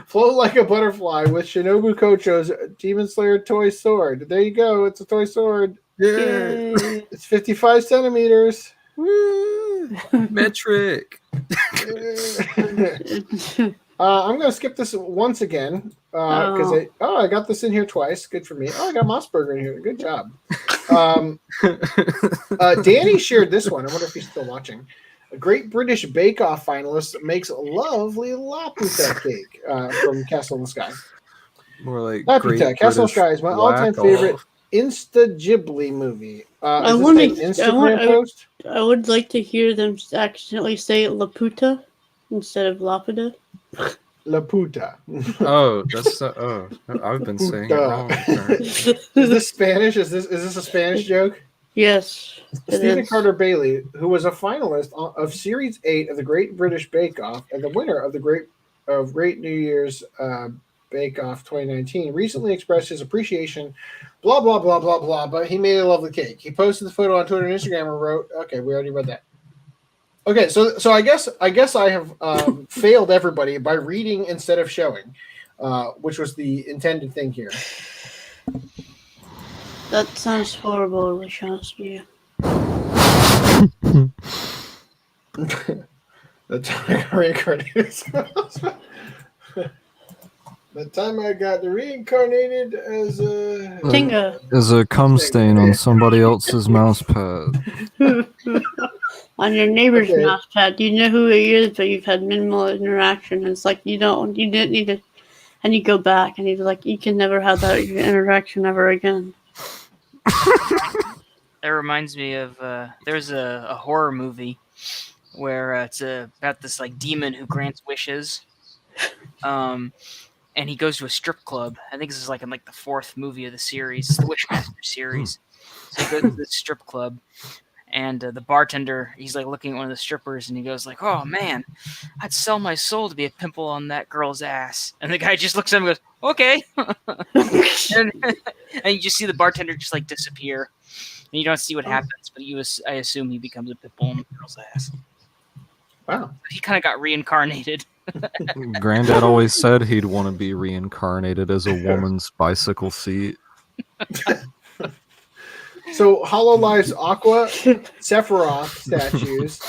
Flow like a butterfly with Shinobu Kocho's Demon Slayer toy sword. There you go. It's a toy sword. Yay. It's 55 centimeters. Woo! Metric. I'm going to skip this once again because I got this in here twice. Good for me. Oh, I got Mossberger in here. Good job. Danny shared this one. I wonder if he's still watching. A Great British Bake Off finalist makes a lovely Laputa cake from Castle in the Sky. More like Laputa, Castle in the Sky is my all-time favorite Insta Ghibli movie. I Is would this an Instagram post? I would like to hear them accidentally say Laputa instead of Laputa. Laputa. Oh, that's I've been saying it wrong. Is this Spanish? Is this a Spanish joke? Yes. Stephen Carter Bailey, who was a finalist of Series 8 of the Great British Bake Off and the winner of the Great New Year's Bake Off 2019, recently expressed his appreciation, blah, blah, blah, blah, blah, but he made a lovely cake. He posted the photo on Twitter and Instagram and wrote, okay, we already read that. Okay, so I guess I have failed everybody by reading instead of showing, which was the intended thing here. That sounds horrible, to be honest with you. The time I got reincarnated. The time I got reincarnated as a Tinga. As a cum stain on somebody else's mouse pad. On your neighbor's Okay. mouse pad. You know who he is, but you've had minimal interaction. It's like you didn't need to, and you go back and he's like, you can never have that interaction ever again. That reminds me of there's a horror movie where it's about this like demon who grants wishes, and he goes to a strip club. I think this is like in like the fourth movie of the series, the Wishmaster series. So he goes to this strip club, and the bartender, he's like looking at one of the strippers, and he goes like, "Oh man, I'd sell my soul to be a pimple on that girl's ass." And the guy just looks at him and goes, "Okay," and you just see the bartender just like disappear. And you don't see what happens, but I assume he becomes a pimple on the girl's ass. wow. He kind of got reincarnated. Granddad always said he'd want to be reincarnated as a woman's bicycle seat. So HoloLife's Aqua Sephiroth statues.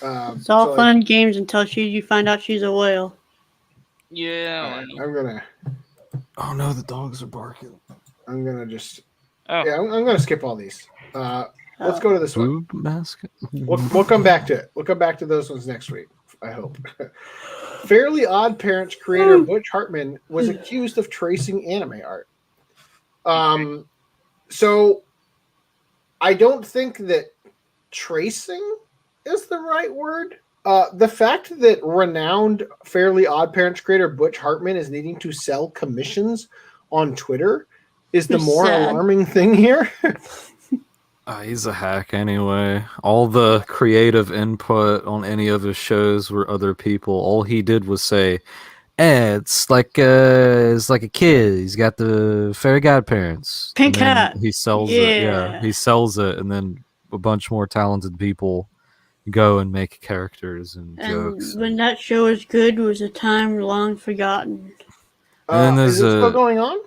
It's all fun and games until you find out she's a whale. Yeah. I'm gonna Oh no, the dogs are barking. just Oh. yeah. I'm gonna skip all these. Let's go to this one. Boob basket? We'll come back to it. We'll come back to those ones next week. I hope. Fairly Odd Parents creator Butch Hartman was accused of tracing anime art. So I don't think that tracing is the right word. The fact that renowned Fairly Odd Parents creator Butch Hartman is needing to sell commissions on Twitter is the It's more sad. alarming thing here. He's a hack anyway. All the creative input on any of his shows were other people. All he did was say, it's like a kid. He's got the fairy godparents. Pink And then hat. He sells it. Yeah, Yeah. he sells it, and then a bunch more talented people go and make characters and jokes. And when that show is good, was a time long forgotten. And then Is it there's still going on?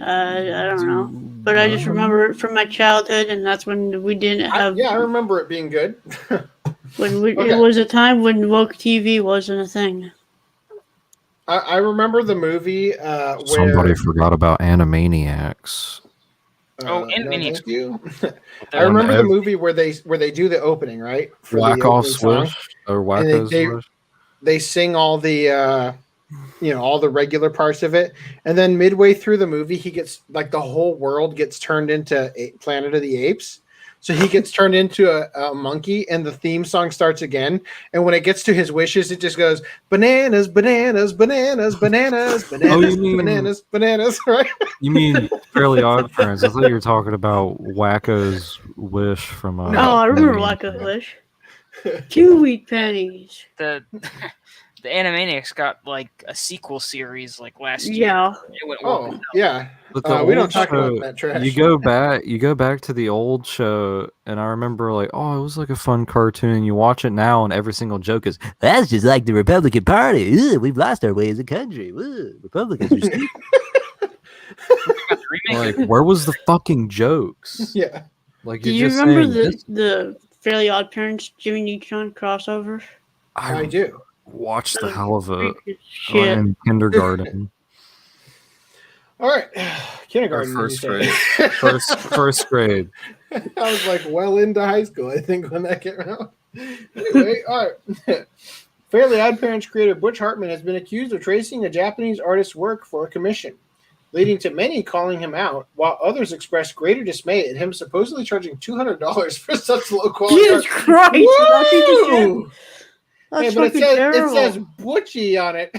I don't know, but I just remember it from my childhood, and that's when we didn't have. I remember it being good. Okay. It was a time when woke TV wasn't a thing. I remember the movie where Somebody forgot about Animaniacs. Oh, Animaniacs. thank you. I remember the movie where they do the opening, right? For the Whack off opening song. Swish or And Wacko they- Swish. They sing all the all the regular parts of it, and then midway through the movie he gets like the whole world gets turned into Planet of the Apes, so he gets turned into a monkey, and the theme song starts again, and when it gets to his wishes it just goes bananas, bananas, bananas, bananas, bananas, mean- bananas, bananas, right? You mean Fairly Odd Parents? I thought you were talking about Wacko's Wish from. Oh, I remember Wacko Wish. 2 wheat pennies. The Animaniacs got like a sequel series like last year. Yeah. It went Oh yeah, But the we don't old talk show, about that trash. You go back to the old show, and I remember like, oh, it was like a fun cartoon. You watch it now, and every single joke is, that's just like the Republican Party. Ugh, we've lost our way as a country. Ugh, Republicans are stupid. Got the remake. Like, where was the fucking jokes? Yeah. Like, Do you're you just remember saying, the Fairly Odd Parents Jimmy Neutron crossover? I do. watched the hell of it Shit. in kindergarten. All right, Or kindergarten. first did you grade. say? First grade. I was like well into high school, I think, when that came out. Anyway, all right. Fairly Odd Parents creator Butch Hartman has been accused of tracing a Japanese artist's work for a commission, leading to many calling him out, while others expressed greater dismay at him supposedly charging $200 for such low quality Jesus art. Christ! That's just shit. Woo! That's Hey, but fucking it terrible. says Butchie on it.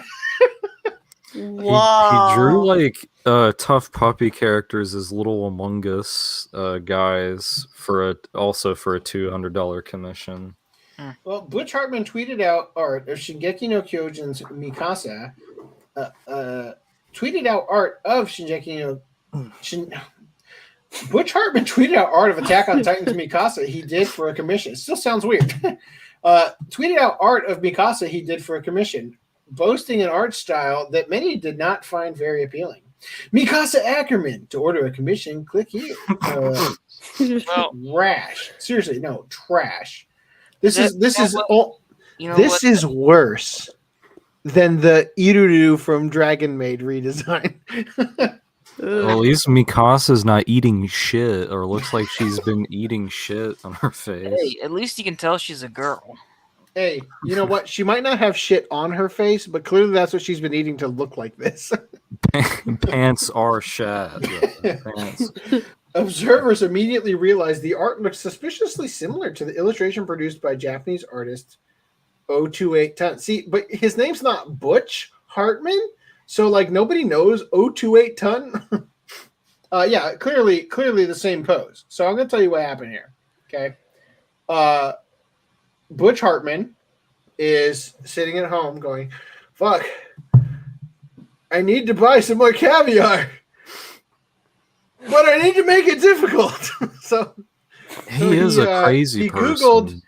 Wow. He drew like tough puppy characters as little Among Us guys for a $200 commission. Well, Butch Hartman tweeted out art of Shingeki no Kyojin's Mikasa. Tweeted out art of Shingeki no. Butch Hartman tweeted out art of Attack on Titan's Mikasa he did for a commission. It still sounds weird. Tweeted out art of Mikasa he did for a commission, boasting an art style that many did not find very appealing. Mikasa Ackerman, to order a commission, click here. Well, Trash. Seriously, no, trash. This That- is this well, is well, all. you know This what? is worse than the Iruru from Dragon Maid redesign. Well, at least Mikasa's not eating shit, or looks like she's been eating shit on her face. Hey, at least you can tell she's a girl. Hey, you know what? She might not have shit on her face, but clearly that's what she's been eating to look like this. Pants are shad. Pants. Observers immediately realized the art looked suspiciously similar to the illustration produced by Japanese artist 028 Ton. See, but his name's not Butch Hartman, so like nobody knows 028 Ton. Yeah, clearly the same pose. So I'm gonna tell you what happened here. Okay. Butch Hartman is sitting at home going, fuck, I need to buy some more caviar. But I need to make it difficult. So He is a crazy he person. Googled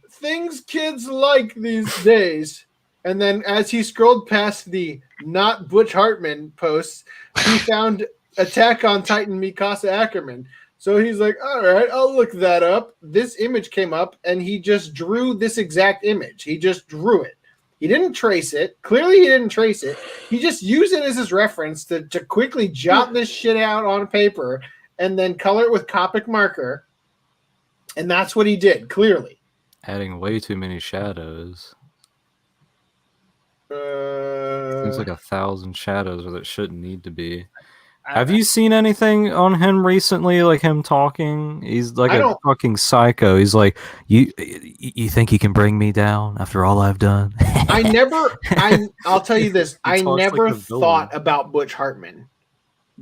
things kids like these days. And then as he scrolled past the not Butch Hartman posts, he found Attack on Titan Mikasa Ackerman. So he's like, all right, I'll look that up. This image came up and he just drew this exact image. He just drew it. He didn't trace it. Clearly he didn't trace it. He just used it as his reference to quickly jot this shit out on paper and then color it with Copic marker. And that's what he did, clearly. Adding way too many shadows. Seems like 1,000 shadows where it shouldn't need to be. Have you seen anything on him recently? Like him talking? He's like I a don't- fucking psycho. He's like, you think you can bring me down after all I've done? I'll tell you this. I talks like never a villain. thought about Butch Hartman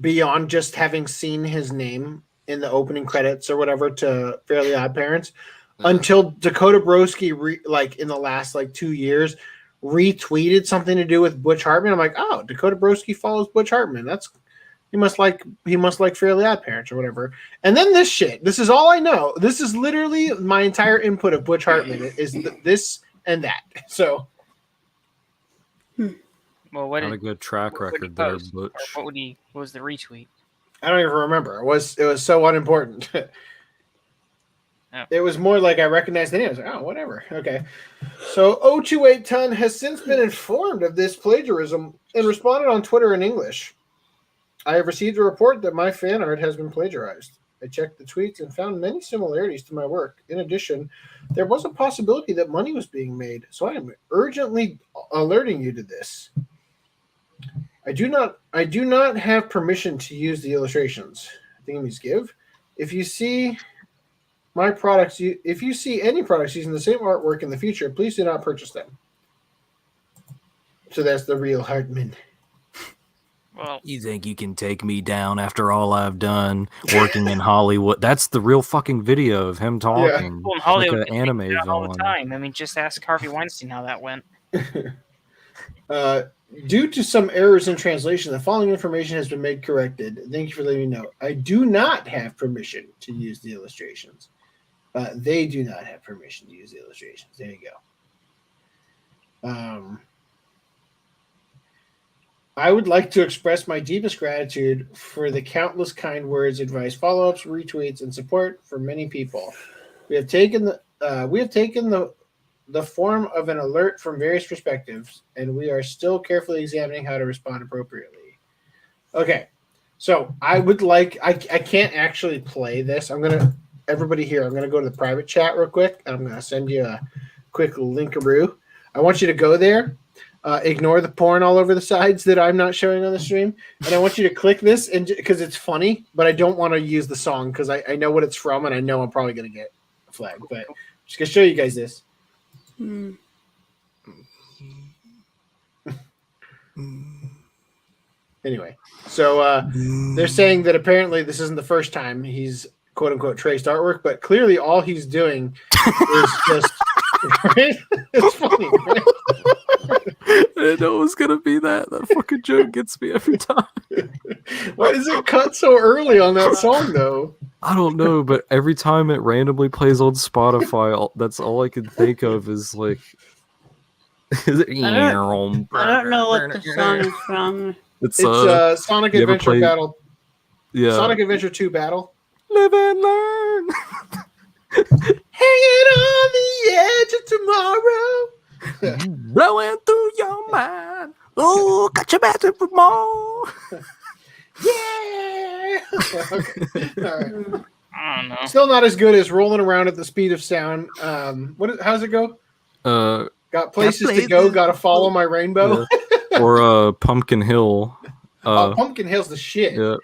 beyond just having seen his name in the opening credits or whatever to Fairly Odd Parents until Dakota Broski, like in the last like 2 years, retweeted something to do with Butch Hartman. I'm like, oh, Dakota Broski follows Butch Hartman. He must like Fairly Odd Parents or whatever. And then this shit. This is all I know. This is literally my entire input of Butch Hartman is this and that. So. Well, what Not a did, good track what would he record there, post? Or Butch. what was the retweet? I don't even remember. It was so unimportant. Oh. It was more like I recognized the name. I was like, oh, whatever. Okay. So 028 Ton has since been informed of this plagiarism and responded on Twitter in English. I have received a report that my fan art has been plagiarized. I checked the tweets and found many similarities to my work. In addition, there was a possibility that money was being made, so I am urgently alerting you to this. I do not have permission to use the illustrations. Thingies give. If you see any products using the same artwork in the future, please do not purchase them. So that's the real Hartman. Well, You think you can take me down after all I've done working in Hollywood? That's the real fucking video of him talking. well, in Hollywood, like they an anime do that all the villain. time. I mean, just ask Harvey Weinstein how that went. Due to some errors in translation, the following information has been made corrected. Thank you for letting me know. I do not have permission to use the illustrations. They do not have permission to use the illustrations. There you go. I would like to express my deepest gratitude for the countless kind words, advice, follow-ups, retweets, and support from many people. We have taken the form of an alert from various perspectives, and we are still carefully examining how to respond appropriately. Okay, so I can't actually play this. Everybody here, I'm gonna go to the private chat real quick, and I'm gonna send you a quick linkaroo. I want you to go there. Ignore the porn all over the sides that I'm not showing on the stream, and I want you to click this, and because it's funny, but I don't want to use the song because I know what it's from, and I know I'm probably gonna get flagged. But I'm just gonna show you guys this. Anyway, so they're saying that apparently this isn't the first time he's quote unquote traced artwork, but clearly all he's doing is just right? It's funny, right? I know it was gonna be that. That fucking joke gets me every time. Why does it cut so early on that song though? I don't know, but every time it randomly plays on Spotify, that's all I can think of is like. I don't know what the song is from. It's Sonic you ever Adventure played- Battle. Yeah. Sonic Adventure 2 Battle. Live and learn. Hanging on the edge of tomorrow. Blowing through your mind. Oh, got your bathroom for more. Yeah. Okay. All right. I don't know. Still not as good as rolling around at the speed of sound. How's it go? Got places to go. Got to follow my rainbow. Yeah. Or Pumpkin Hill. Pumpkin Hill's the shit. Yeah.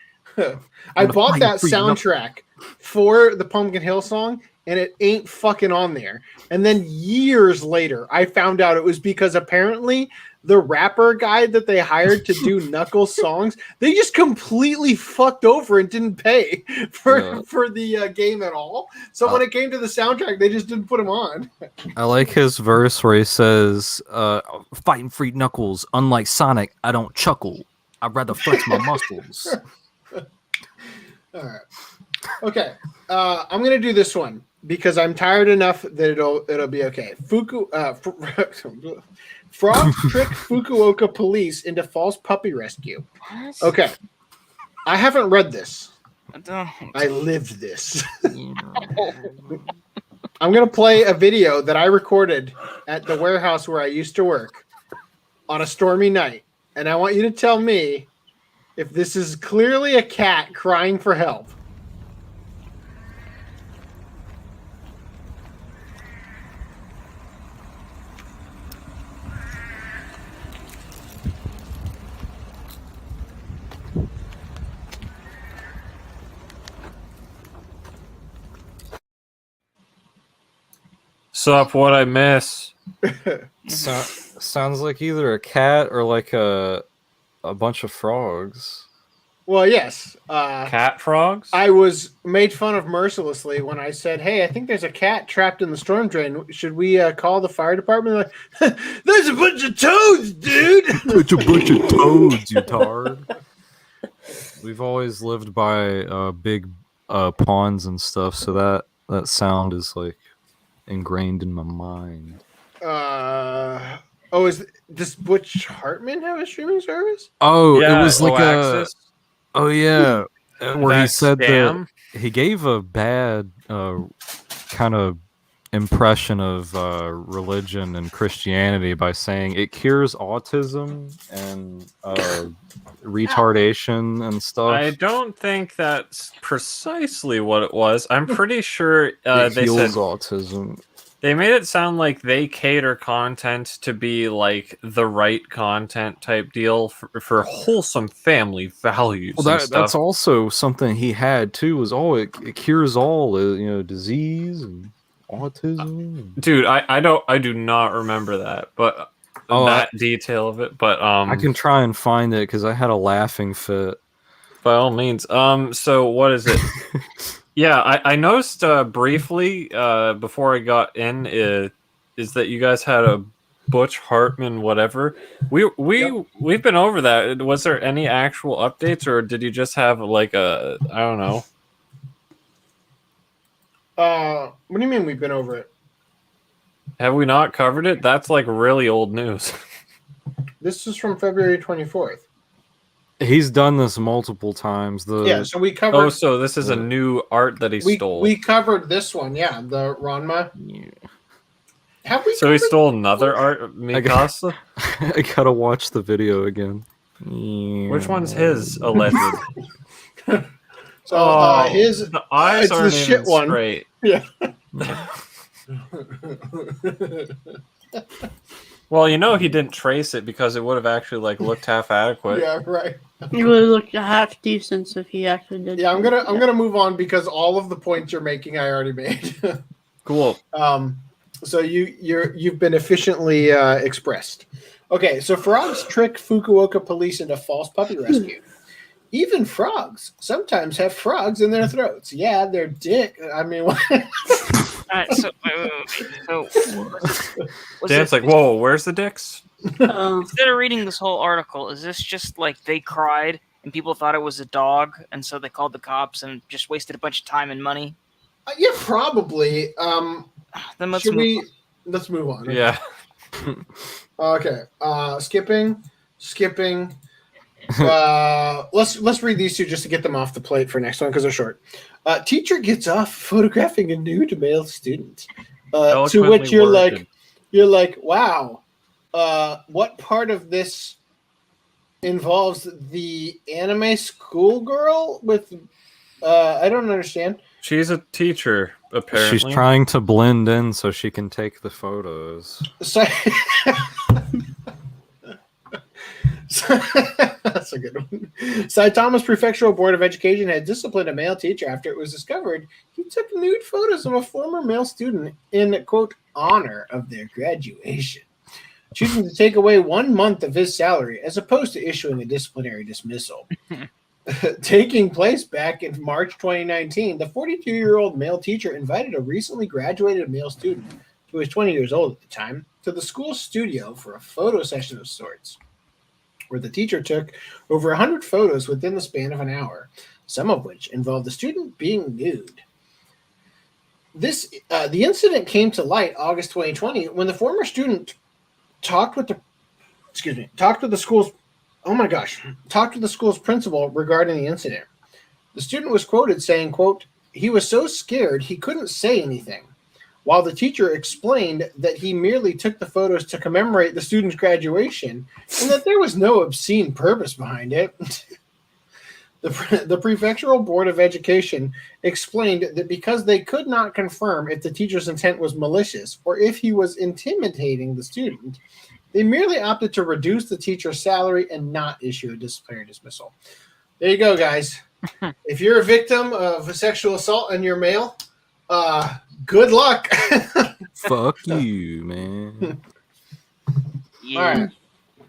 I bought find that free soundtrack for the Pumpkin Hill song, and it ain't fucking on there. And then years later, I found out it was because apparently the rapper guy that they hired to do Knuckles songs, they just completely fucked over and didn't pay for the game at all. So when it came to the soundtrack, they just didn't put him on. I like his verse where he says, fighting free Knuckles, unlike Sonic, I don't chuckle. I'd rather flex my muscles. All right. Okay. I'm gonna do this one because I'm tired enough that it'll be okay. Frog trick Fukuoka police into false puppy rescue. What? Okay. I haven't read this. I don't. I lived this. I'm gonna play a video that I recorded at the warehouse where I used to work on a stormy night, and I want you to tell me if this is clearly a cat crying for help. Sup, what I miss? Sounds like either a cat or like a bunch of frogs. Well, yes. Cat frogs? I was made fun of mercilessly when I said, "Hey, I think there's a cat trapped in the storm drain. Should we call the fire department?" Like, there's a bunch of toads, dude. Such a bunch of toads, you tard. We've always lived by big ponds and stuff, so that sound is like ingrained in my mind. Does Butch Hartman have a streaming service? Oh, Yeah, it was like Oaxis. Oh yeah, where he That said scam? that he gave a bad kind of impression of religion and Christianity by saying it cures autism and retardation and stuff. I don't think that's precisely what it was. I'm pretty sure It they heals said autism. they made it sound like they cater content to be like the right content type deal for wholesome family values. Well, and stuff. that's also something he had too. Was it cures all disease and autism. Dude, I do not remember that, but that detail of it. But I can try and find it because I had a laughing fit. by all means. So what is it? Yeah, I noticed briefly before I got in is that you guys had a Butch Hartman whatever. We've been over that. Was there any actual updates, or did you just have like a I don't know? What do you mean we've been over it? Have we not covered it? That's like really old news. This is from February 24th. He's done this multiple times. Yeah, so we covered. Oh, so this is a new art that he stole. We covered this one, yeah, the Ranma. Have we? So he stole another art, Mikasa? I gotta watch the video again. Which one's his, alleged? So his the eyes it's the aren't shit even one. straight. Yeah. Well, he didn't trace it because it would have actually like looked half adequate. Yeah, right. It would look half decent if he actually did. Yeah, I'm gonna move on because all of the points you're making I already made. Cool. So you've been efficiently expressed. Okay, so frogs trick Fukuoka police into false puppy rescue. Even frogs sometimes have frogs in their throats. Yeah, their dick. I mean, what? All right, so, Dan's like, whoa, where's the dicks? instead of reading this whole article, is this just like they cried and people thought it was a dog, and so they called the cops and just wasted a bunch of time and money? Yeah, probably. Then let's Let's move on. Yeah. Okay. Skipping. Let's read these two just to get them off the plate for next one because they're short. Teacher gets off photographing a nude male student. To which you're like, wow. What part of this involves the anime schoolgirl with? I don't understand. She's a teacher, apparently. She's trying to blend in so she can take the photos. So, that's a good one. Saitama's Prefectural Board of Education had disciplined a male teacher after it was discovered he took nude photos of a former male student in, quote, honor of their graduation, choosing to take away 1 month of his salary as opposed to issuing a disciplinary dismissal. Taking place back in March 2019, the 42-year-old male teacher invited a recently graduated male student, who was 20 years old at the time, to the school studio for a photo session of sorts, where the teacher took over 100 photos within the span of an hour, some of which involved the student being nude. The incident came to light August 2020 when the former student talked with the school's principal regarding the incident. The student was quoted saying, quote, he was so scared he couldn't say anything, while the teacher explained that he merely took the photos to commemorate the student's graduation and that there was no obscene purpose behind it. The Prefectural Board of Education explained that because they could not confirm if the teacher's intent was malicious or if he was intimidating the student, they merely opted to reduce the teacher's salary and not issue a disciplinary dismissal. There you go, guys. If you're a victim of a sexual assault and you're male, Good luck. Fuck you, man. Yeah, All right,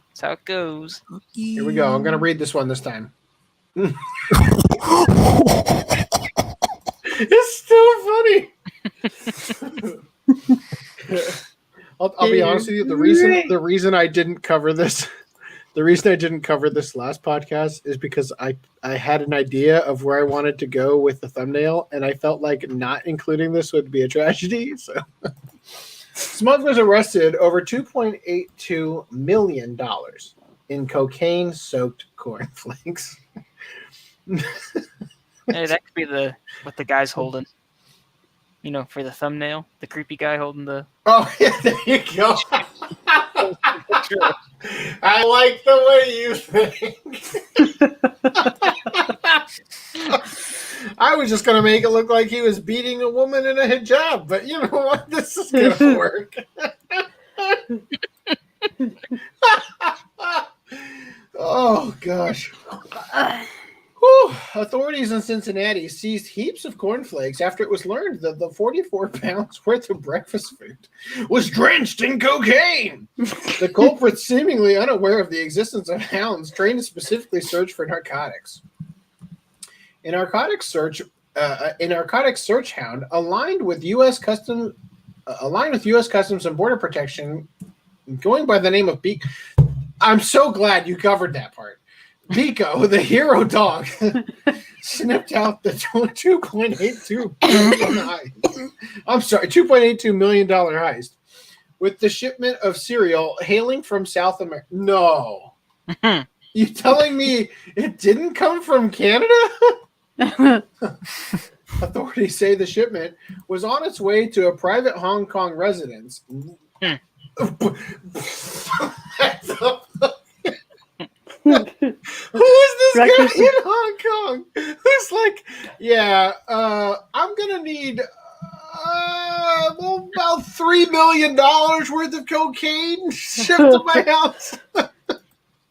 that's how it goes. here we go. I'm gonna read this one this time. It's still funny. I'll be honest with you. The reason I didn't cover this, the reason I didn't cover this last podcast is because I had an idea of where I wanted to go with the thumbnail, and I felt like not including this would be a tragedy. So, smugglers arrested over $2.82 million in cocaine-soaked cornflakes. Hey, that could be what the guy's holding. You know, for the thumbnail, the creepy guy holding the. Oh yeah, there you go. I like the way you think. I was just gonna make it look like he was beating a woman in a hijab, but you know what? This is gonna work. Oh gosh. Whew. Authorities in Cincinnati seized heaps of cornflakes after it was learned that the 44 pounds worth of breakfast food was drenched in cocaine. The culprits, seemingly unaware of the existence of hounds trained to specifically search for narcotics. An narcotics search hound aligned with U.S. Customs and Border Protection, going by the name of Beak. I'm so glad you covered that part. Pico, the hero dog, snipped out the $2.82 million heist with the shipment of cereal hailing from South America. No. You telling me it didn't come from Canada? Authorities say the shipment was on its way to a private Hong Kong residence. Who is this guy in Hong Kong who's like, yeah, I'm gonna need about $3 million worth of cocaine shipped to my house?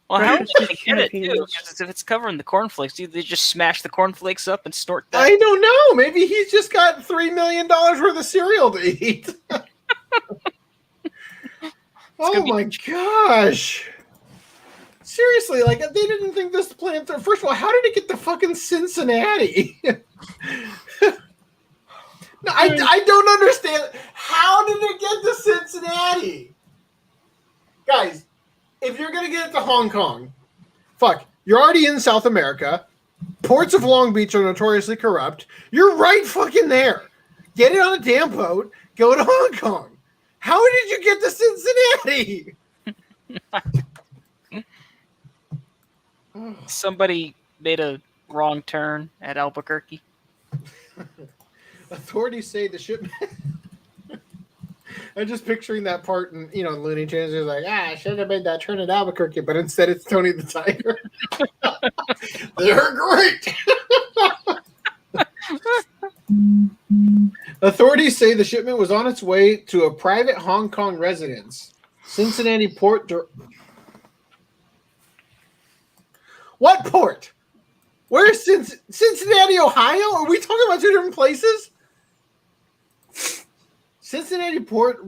Well, how are you going to get it, too? Because if it's covering the cornflakes, do they just smash the cornflakes up and snort that? I don't know. Maybe he's just got $3 million worth of cereal to eat. Oh my gosh. Seriously, like, they didn't think this plan through. First of all, how did it get to fucking Cincinnati? No, I don't understand. How did it get to Cincinnati? Guys, if you're going to get it to Hong Kong, you're already in South America. Ports of Long Beach are notoriously corrupt. You're right fucking there. Get it on a damn boat. Go to Hong Kong. How did you get to Cincinnati? Somebody made a wrong turn at Albuquerque. Authorities say the shipment. I'm just picturing that part in, Looney Tunes is like, I should have made that turn at Albuquerque, but instead it's Tony the Tiger. They're great. Authorities say the shipment was on its way to a private Hong Kong residence. Cincinnati port. What port? Where's Cincinnati, Ohio? Are we talking about two different places? Cincinnati Port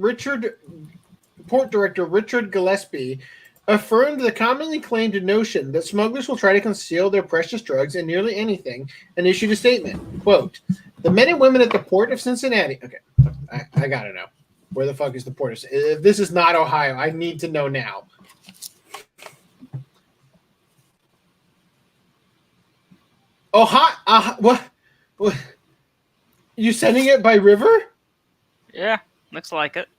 Director Richard Gillespie affirmed the commonly claimed notion that smugglers will try to conceal their precious drugs in nearly anything and issued a statement. Quote, the men and women at the port of Cincinnati. Okay, I gotta know. Where the fuck is the port? If this is not Ohio, I need to know now. What? You sending it by river? Yeah, looks like it.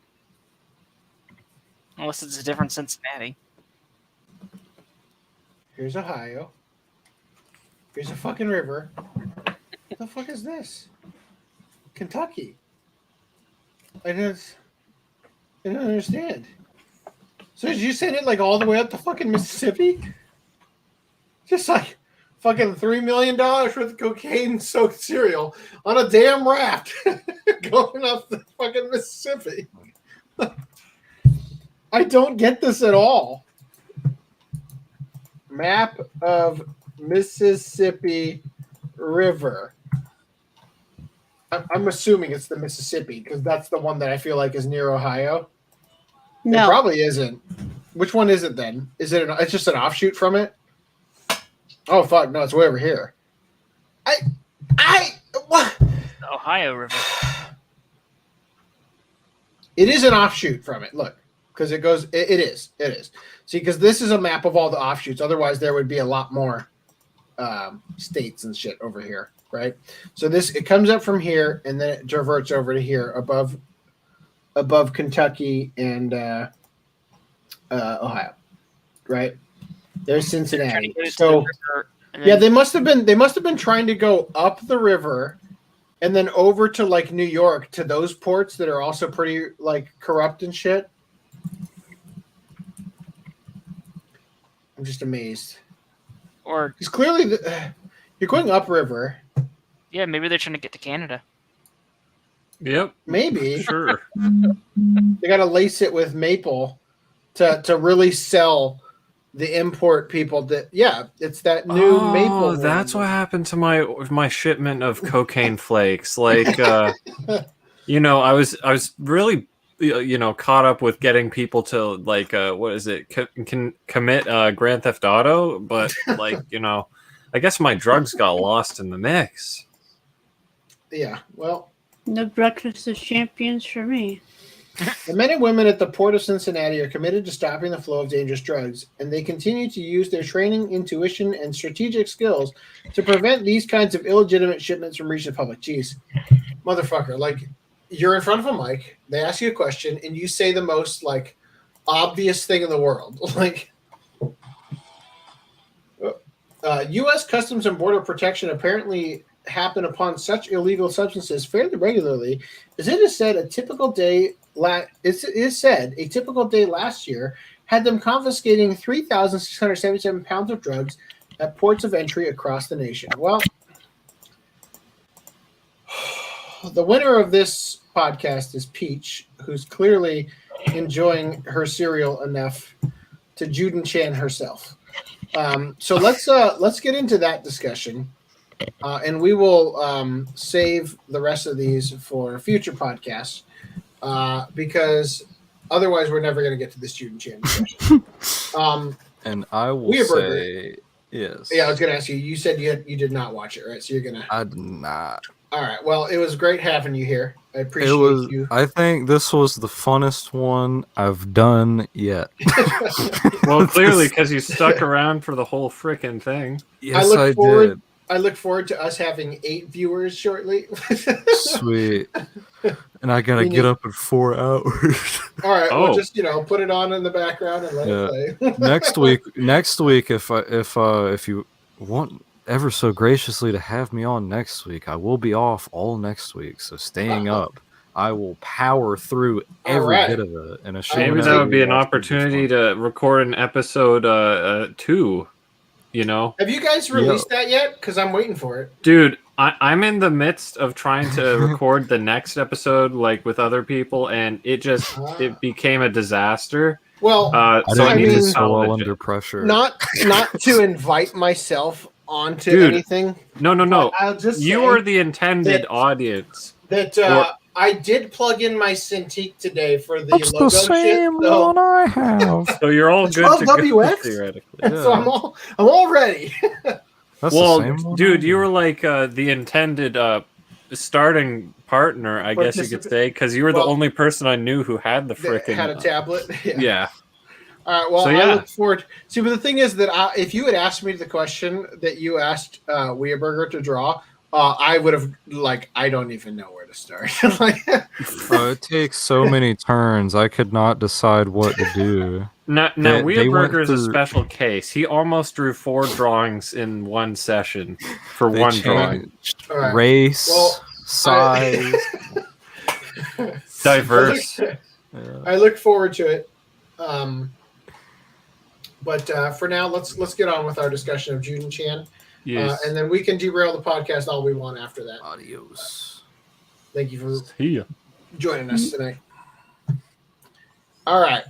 Unless it's a different Cincinnati. Here's Ohio. Here's a fucking river. What the fuck is this? Kentucky. I don't understand. So did you send it like all the way up to fucking Mississippi? Just like fucking $3 million worth of cocaine-soaked cereal on a damn raft going up the fucking Mississippi. I don't get this at all. Map of Mississippi River. I'm assuming it's the Mississippi because that's the one that I feel like is near Ohio. It No, probably isn't. Which one is it then? Is it? It's just an offshoot from it. Oh fuck! No, it's way over here. What? The Ohio River. It is an offshoot from it. Look, because it goes. It is. See, because this is a map of all the offshoots. Otherwise, there would be a lot more states and shit over here, right? So it comes up from here and then it diverts over to here above Kentucky and Ohio, right? There's Cincinnati. So yeah, they must have been trying to go up the river and then over to like New York to those ports that are also pretty like corrupt and shit. I'm just amazed. Or Because clearly you're going upriver. yeah, maybe they're trying to get to Canada. Yep. Maybe Sure. they got to lace it with maple to really sell the import people. That it's that new maple. Oh, that's what happened to my shipment of cocaine flakes. Like, you know, I was really, you know, caught up with getting people to like, what is it? Can commit Grand Theft Auto, but like, you know, I guess my drugs got lost in the mix. Yeah, well, no breakfast of champions for me. the men and women at the port of Cincinnati are committed to stopping the flow of dangerous drugs, and they continue to use their training, intuition, and strategic skills to prevent these kinds of illegitimate shipments from reaching the public. Jeez, motherfucker, like, you're in front of a mic, they ask you a question, and you say the most, like, obvious thing in the world. Like, U.S. Customs and Border Protection apparently happen upon such illegal substances fairly regularly, as it is said a typical day last year had them confiscating 3,677 pounds of drugs at ports of entry across the nation. Well, the winner of this podcast is Peach, who's clearly enjoying her cereal enough to Juden Chan herself. So let's get into that discussion, and we will save the rest of these for future podcasts, because otherwise we're never going to get to this Juden Chan discussion. And I will Weirburger. say yes. Yeah, I was going to ask you. You said you did not watch it, right? So you're gonna. I did not. All right. Well, it was great having you here. I appreciate It was. you. I think this was the funnest one I've done yet. Well, clearly, because you stuck around for the whole frickin' thing. Yes, I I look I look forward to us having 8 viewers shortly. did. Sweet. And I gotta get up in 4 hours. All right, Oh. we'll just put it on in the background and let it play. Next week, if you want ever so graciously to have me on next week, I will be off all next week. So staying up, I will power through every right. bit of it in a show. Maybe that would be an opportunity to record an episode 2. You know, Have you guys released that yet? Because I'm waiting for it. dude, I'm in the midst of trying to record the next episode, like with other people, and it became a disaster. Well, So I need to mean, so salvage it. under pressure. not to invite myself onto Dude, anything. No. but I'll just You say are the intended that- audience. that I did plug in my Cintiq today for the That's logo the same shit. So, one I have. So you're all The good to go 12WX? theoretically. so I'm all ready. That's Well, the same one dude, I you have. were like the intended starting partner, I guess you could say, because you were the Well, only person I knew who had the That frickin' had a tablet. yeah. All right. Well, So, I yeah. look forward. See, but the thing is that if you had asked me the question that you asked Weeberger to draw, I would have I don't even know where to start. It takes so many turns. I could not decide what to do. Now They went Weeberger is a through- special case. He almost drew 4 drawings in one session for They one drawing. changed All right. race, Well, size. Diverse. I look forward to it. But for now, let's get on with our discussion of Juden Chan, Yes. and then we can derail the podcast all we want after that. Adios. Thank you for See ya. joining us tonight. All right.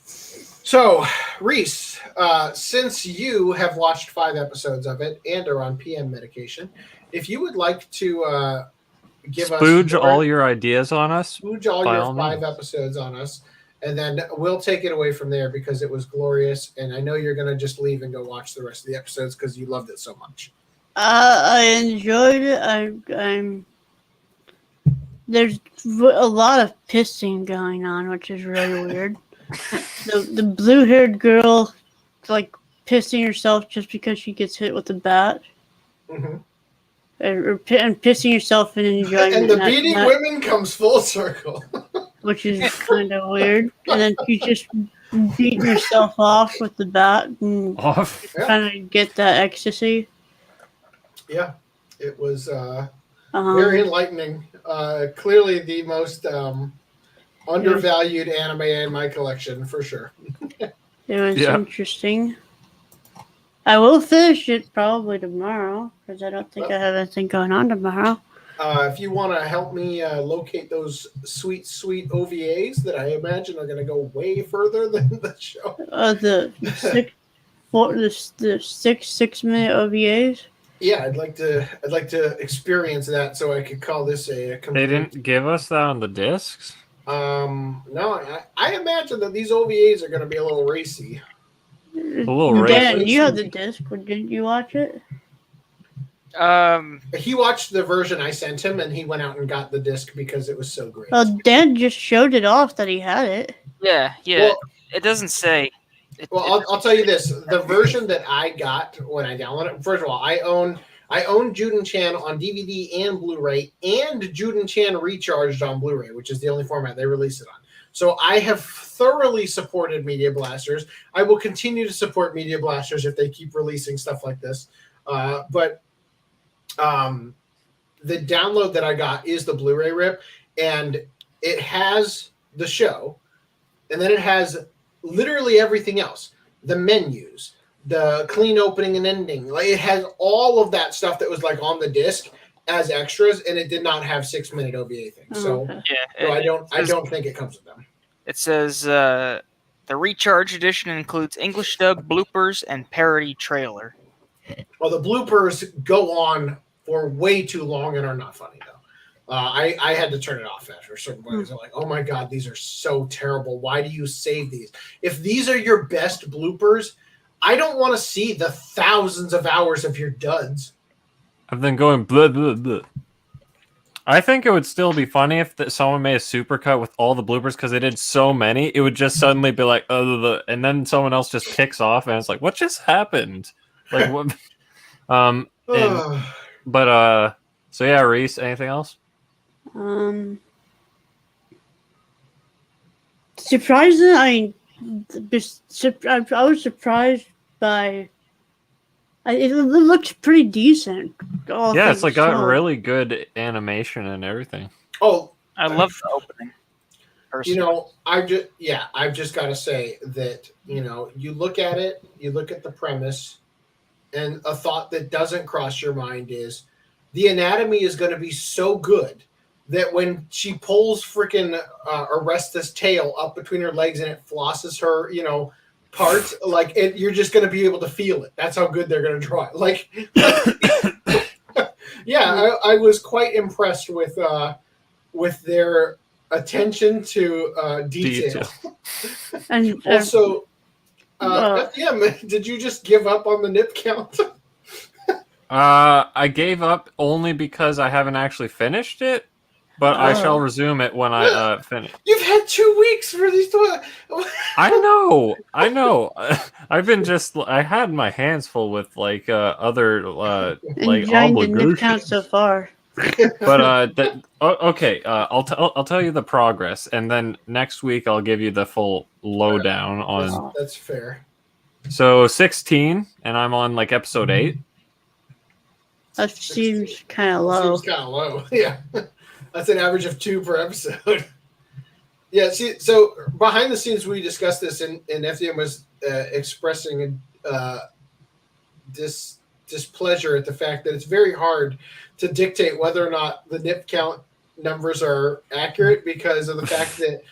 So, Reese, since you have watched 5 episodes of it and are on PM medication, if you would like to give Spooge us all your ideas on us. spooge all by your all 5 means. episodes on us, and then we'll take it away from there because it was glorious. And I know you're gonna just leave and go watch the rest of the episodes because you loved it so much. I enjoyed it. I'm. There's a lot of pissing going on, which is really weird. The blue-haired girl, like pissing herself just because she gets hit with a bat, Mm-hmm. and pissing herself and enjoying And the that- beating that- women comes full circle. which is kind of weird. And then she's just beating herself off with the bat and Off. trying to get that ecstasy. Yeah, it was very enlightening. Clearly the most undervalued anime in my collection, for sure. It was Yeah. interesting. I will finish it probably tomorrow because I don't think I have anything going on tomorrow. If you want to help me locate those sweet, sweet OVAs that I imagine are going to go way further than the show. The 6-minute OVAs. Yeah, I'd like to experience that so I could call this a They complete. didn't give us that on the discs. No, I imagine that these OVAs are going to be a little racy. A little Dan, racist. you have the disc. Didn't you watch it? He watched the version I sent him, and he went out and got the disc because it was so great. Well, Dan just showed it off that he had it. Yeah. Well, It doesn't say. Well, I'll tell you this: the version that I got when I downloaded it. First of all, I own Juden Chan on DVD and Blu-ray, and Juden Chan Recharged on Blu-ray, which is the only format they release it on. So I have thoroughly supported Media Blasters. I will continue to support Media Blasters if they keep releasing stuff like this. But the download that I got is the Blu-ray rip, and it has the show, and then it has literally everything else: the menus, the clean opening and ending. Like, it has all of that stuff that was like on the disc as extras, and it did not have 6-minute OVA things. So, Okay. so I don't think it comes with them. It says the Recharge edition includes English dub, bloopers, and parody trailer. Well, the bloopers go on for way too long and are not funny though. I had to turn it off after a certain point. I'm like, oh my god, these are so terrible. Why do you save these? If these are your best bloopers, I don't want to see the thousands of hours of your duds. I've been going blah blah blah. I think it would still be funny if someone made a supercut with all the bloopers because they did so many. It would just suddenly be like, and then someone else just kicks off, and it's like, what just happened? Like what? So yeah, Reese. Anything else? Surprisingly, I was surprised by. It looked pretty decent. Yeah, it's like got really good animation and everything. Oh, I love the opening. Personally. you know, I've just got to say that, you know, you look at it, you look at the premise, and a thought that doesn't cross your mind is the anatomy is going to be so good that when she pulls freaking Arresta's tail up between her legs and it flosses her, you know, part, like you're just going to be able to feel it. That's how good they're going to draw it. Like, yeah, I was quite impressed with their attention to detail. And Also, did you just give up on the nip count? I gave up only because I haven't actually finished it, but I shall resume it when I finish. You've had 2 weeks for these. I know. I had my hands full with like other like enjoying the nip obligations. count so far. But okay. I'll tell you the progress, and then next week I'll give you the full lowdown on. That's fair. So 16, and I'm on like episode 8. That seems kind of low. Seems kind of low. Yeah, that's an average of 2 per episode. Yeah. See, so behind the scenes, we discussed this, and FDM was expressing displeasure at the fact that it's very hard to dictate whether or not the nip count numbers are accurate because of the fact that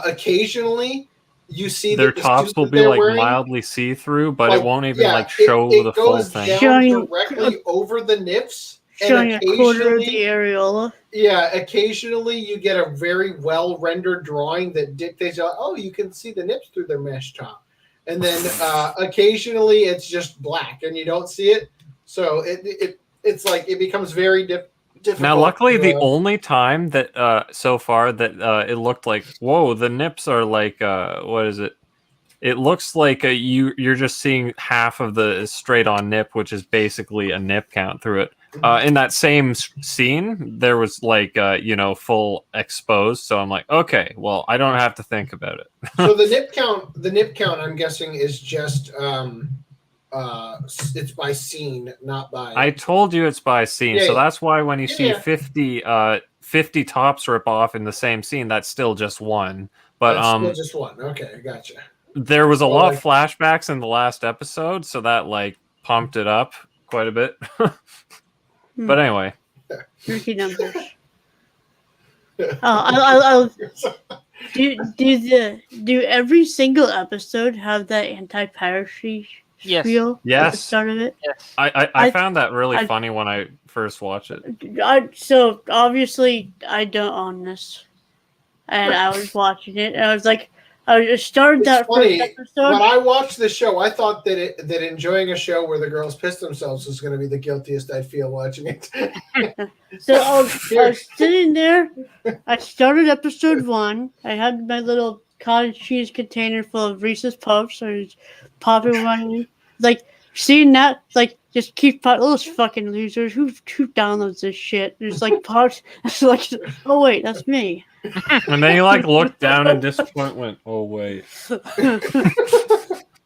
occasionally you see Their that the tops suit will that be they're like wearing, mildly see through, but like, it won't even yeah, like show it the full goes thing. down Showing- directly over the nips, showing a quarter of the occasionally- areola. Yeah, occasionally you get a very well rendered drawing that dictates, oh, you can see the nips through their mesh top, and then occasionally it's just black and you don't see it. So it's like it becomes very difficult. Now, luckily, the only time that so far that it looked like, whoa, the nips are like, what is it? It looks like you're just seeing half of the straight on nip, which is basically a nip count through it. In that same scene, there was like full exposed. So I'm like, okay, well, I don't have to think about it. So the nip count, I'm guessing, is just it's by scene, not by. I told you it's by scene, Yeah, so yeah. that's why when you see Yeah. 50 tops rip off in the same scene, that's still just one. But That's still just one. Okay, gotcha. there was a Well, lot like- of flashbacks in the last episode, so that like pumped it up quite a bit. But anyway, Tricky numbers. I'll do every single episode have that anti-piracy Yes. spiel at the yes, start of it? Yes. I I- found that really I- funny when I first watched it. So obviously I don't own this, and I was watching it, and I was like, I started It's that funny, first episode. When I watched the show, I thought that enjoying a show where the girls piss themselves was going to be the guiltiest I'd feel watching it. So I was sitting there. I started episode 1. I had my little cottage cheese container full of Reese's Puffs. I was popping one in. Like, seeing that, like, just keep those fucking losers. Who downloads this shit? There's like pops. It's like, oh wait, that's me. And then you like looked down in disappointment. Oh wait,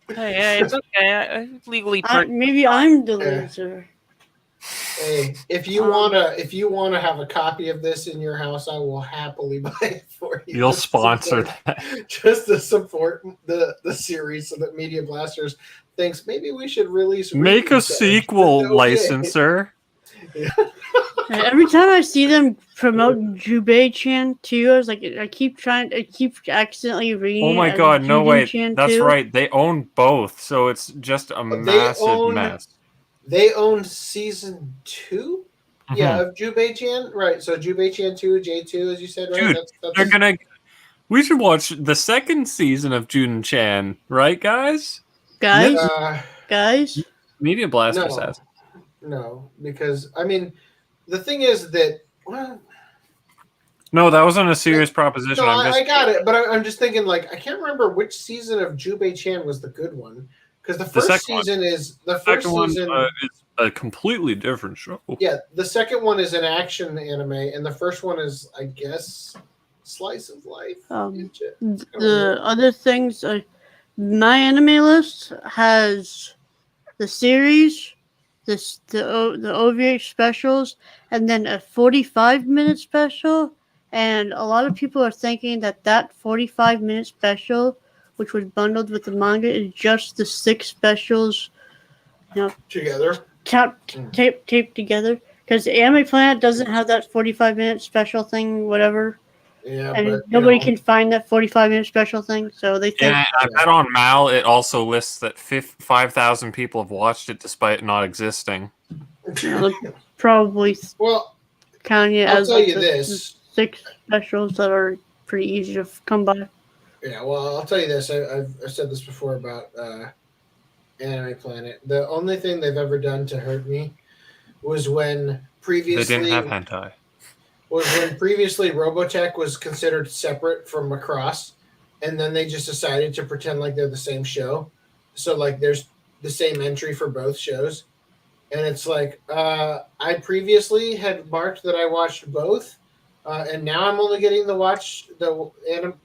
Hey, it's okay. I legally Maybe I'm the loser. Hey, if you wanna have a copy of this in your house, I will happily buy it for you. you'll Just to sponsor support- that. just to support the series, so that Media Blasters thinks maybe we should release. Make a repeats of it. sequel, Okay. licenser. Every time I see them promote Jubei-chan too, I was like, I keep accidentally reading. Oh my it as god, no wait, Juden-chan that's too. right. They own both, so it's just a massive own- mess. They own season 2. Yeah, Mhm. of Jubei-chan, right? So Jubei-chan 2, J2, as you said, right? Dude, that's They're gonna. We should watch the second season of Juden-chan, right, guys? Guys, uh, Media Blasters No. has. no, because I mean, the thing is that No, that wasn't a serious proposition. no, I'm just. I got it, but I'm just thinking, like, I can't remember which season of Jubei-chan was the good one, because the first second one. season is the first Second one season. is a completely different show. Yeah, the second one is an action anime, and the first one is, I guess, slice of life. the other things, my anime list has the series, the OVA specials, and then a 45-minute special. And a lot of people are thinking that 45-minute special, which was bundled with the manga, is just the 6 specials, Together. taped together. Because Anime Planet doesn't have that 45-minute special thing, whatever. Yeah, And but nobody can find that 45-minute special thing, so they think. Yeah, I bet on Mal it also lists that 5,000 people have watched it despite it not existing. Probably Well, counting it I'll as tell like you the this. 6 specials that are pretty easy to come by. Yeah, well, I'll tell you this. I've said this before about Anime Planet. The only thing they've ever done to hurt me was when previously They didn't have hentai. previously Robotech was considered separate from Macross, and then they just decided to pretend like they're the same show. So like there's the same entry for both shows. And it's like I previously had marked that I watched both, and now I'm only getting the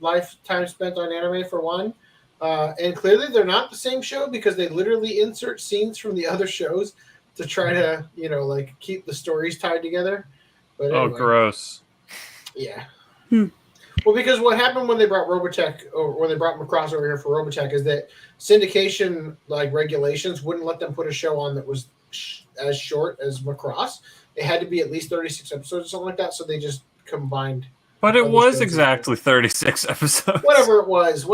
lifetime spent on anime for one. And clearly they're not the same show because they literally insert scenes from the other shows to try to, like keep the stories tied together. But Oh, anyway, gross. yeah. Hmm. Well, because what happened when they brought Robotech, or when they brought Macross over here for Robotech, is that syndication regulations wouldn't let them put a show on that was as short as Macross. It had to be at least 36 episodes or something like that. So they just combined But it Other was shows exactly 36 episodes. whatever it was,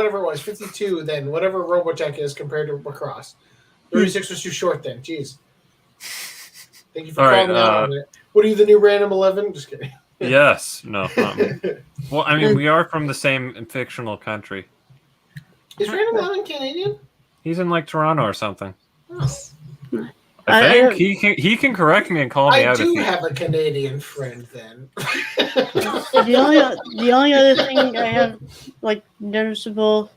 52. Then whatever Robotech is compared to Macross, 36 was too short. Then, jeez. Thank you for All right, calling me out on it. What are you, the new Random 11? Just kidding. Yes. No. Not me. Well, I mean, we are from the same fictional country. Is Random 11 Canadian? He's in like Toronto or something. Oh. I think he can correct me and call me I out. do have a Canadian friend then. The only other thing I have like noticeable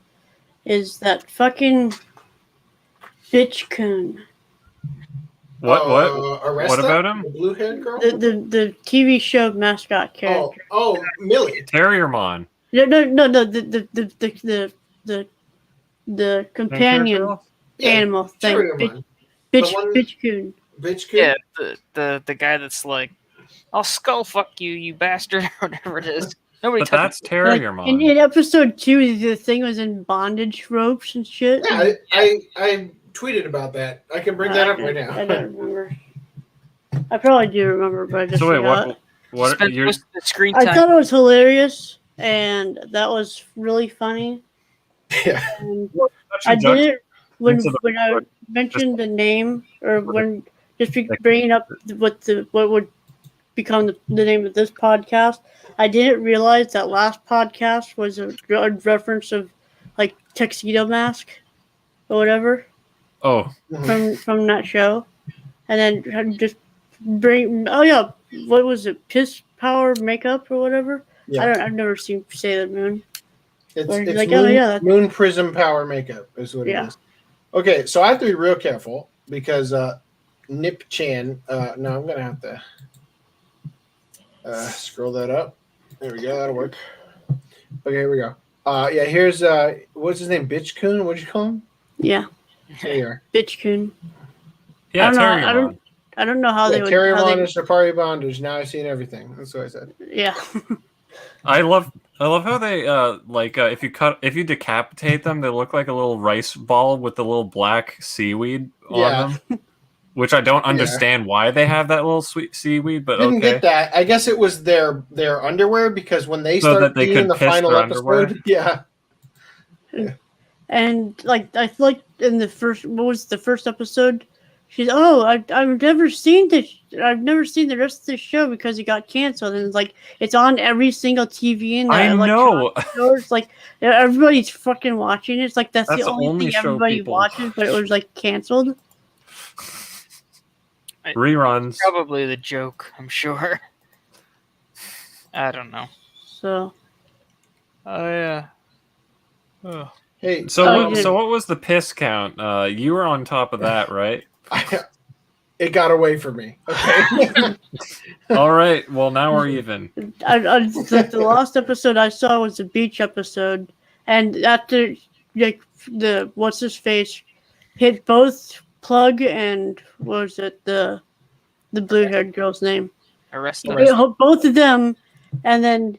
is that fucking bitch coon. What Arresta? about him? The blue head girl? The TV show mascot character. Oh, Millie. Terriermon. No, the companion animal thing. Terriermon. Bitch coon. Bitch coon? Yeah, the guy that's like, I'll skull fuck you, you bastard, or whatever it is. Nobody But that's Like, Terriermon. in episode 2, the thing was in bondage ropes and shit. Yeah, I tweeted about that. I can bring that up right now. I don't remember. I probably do remember, but I just So wait, forgot. what Spent you're most of the screen I time. thought it was hilarious, and that was really funny. Yeah. And I did it when I mentioned the name, or when bringing up what would become the name of this podcast. I didn't realize that last podcast was a reference of like Tuxedo Mask or whatever Oh, from that show, and then just what was it, piss power makeup or whatever? Yeah. I've never seen Sailor Moon. It's like, moon, moon Prism Power Makeup is what it is. Okay, so I have to be real careful because Nip-chan, no, I'm going to have to scroll that up. There we go, that'll work. Okay, here we go. Yeah, here's, what's his name, Bitch Coon? What'd you call him? Yeah. There you are. Bitch coon. yeah, I Terriermon. don't know how they would. Terriermon and Safari Bondage. Now I've seen everything. That's what I said. Yeah. I love how they if you decapitate them, they look like a little rice ball with the little black seaweed on them. Which I don't understand why they have that little sweet seaweed, but Didn't get that. I guess it was their underwear because when they started being in the final episode, And like I feel like in the first, what was the first episode? She's I've never seen this. I've never seen the rest of the show because it got canceled, and it's like it's on every single TV in there. I know. Stores. Like everybody's fucking watching it. It's like that's the only thing show everybody people watches, but it was like canceled. Reruns. Probably the joke, I'm sure. I don't know. So. Oh yeah. Oh. Hey, so what was the piss count? You were on top of that, right? It got away from me. Okay. All right. Well, now we're even. The last episode I saw was the beach episode, and after like the what's his face hit both Plug and what was it the blue haired girl's name? Arresta. Both of them, and then.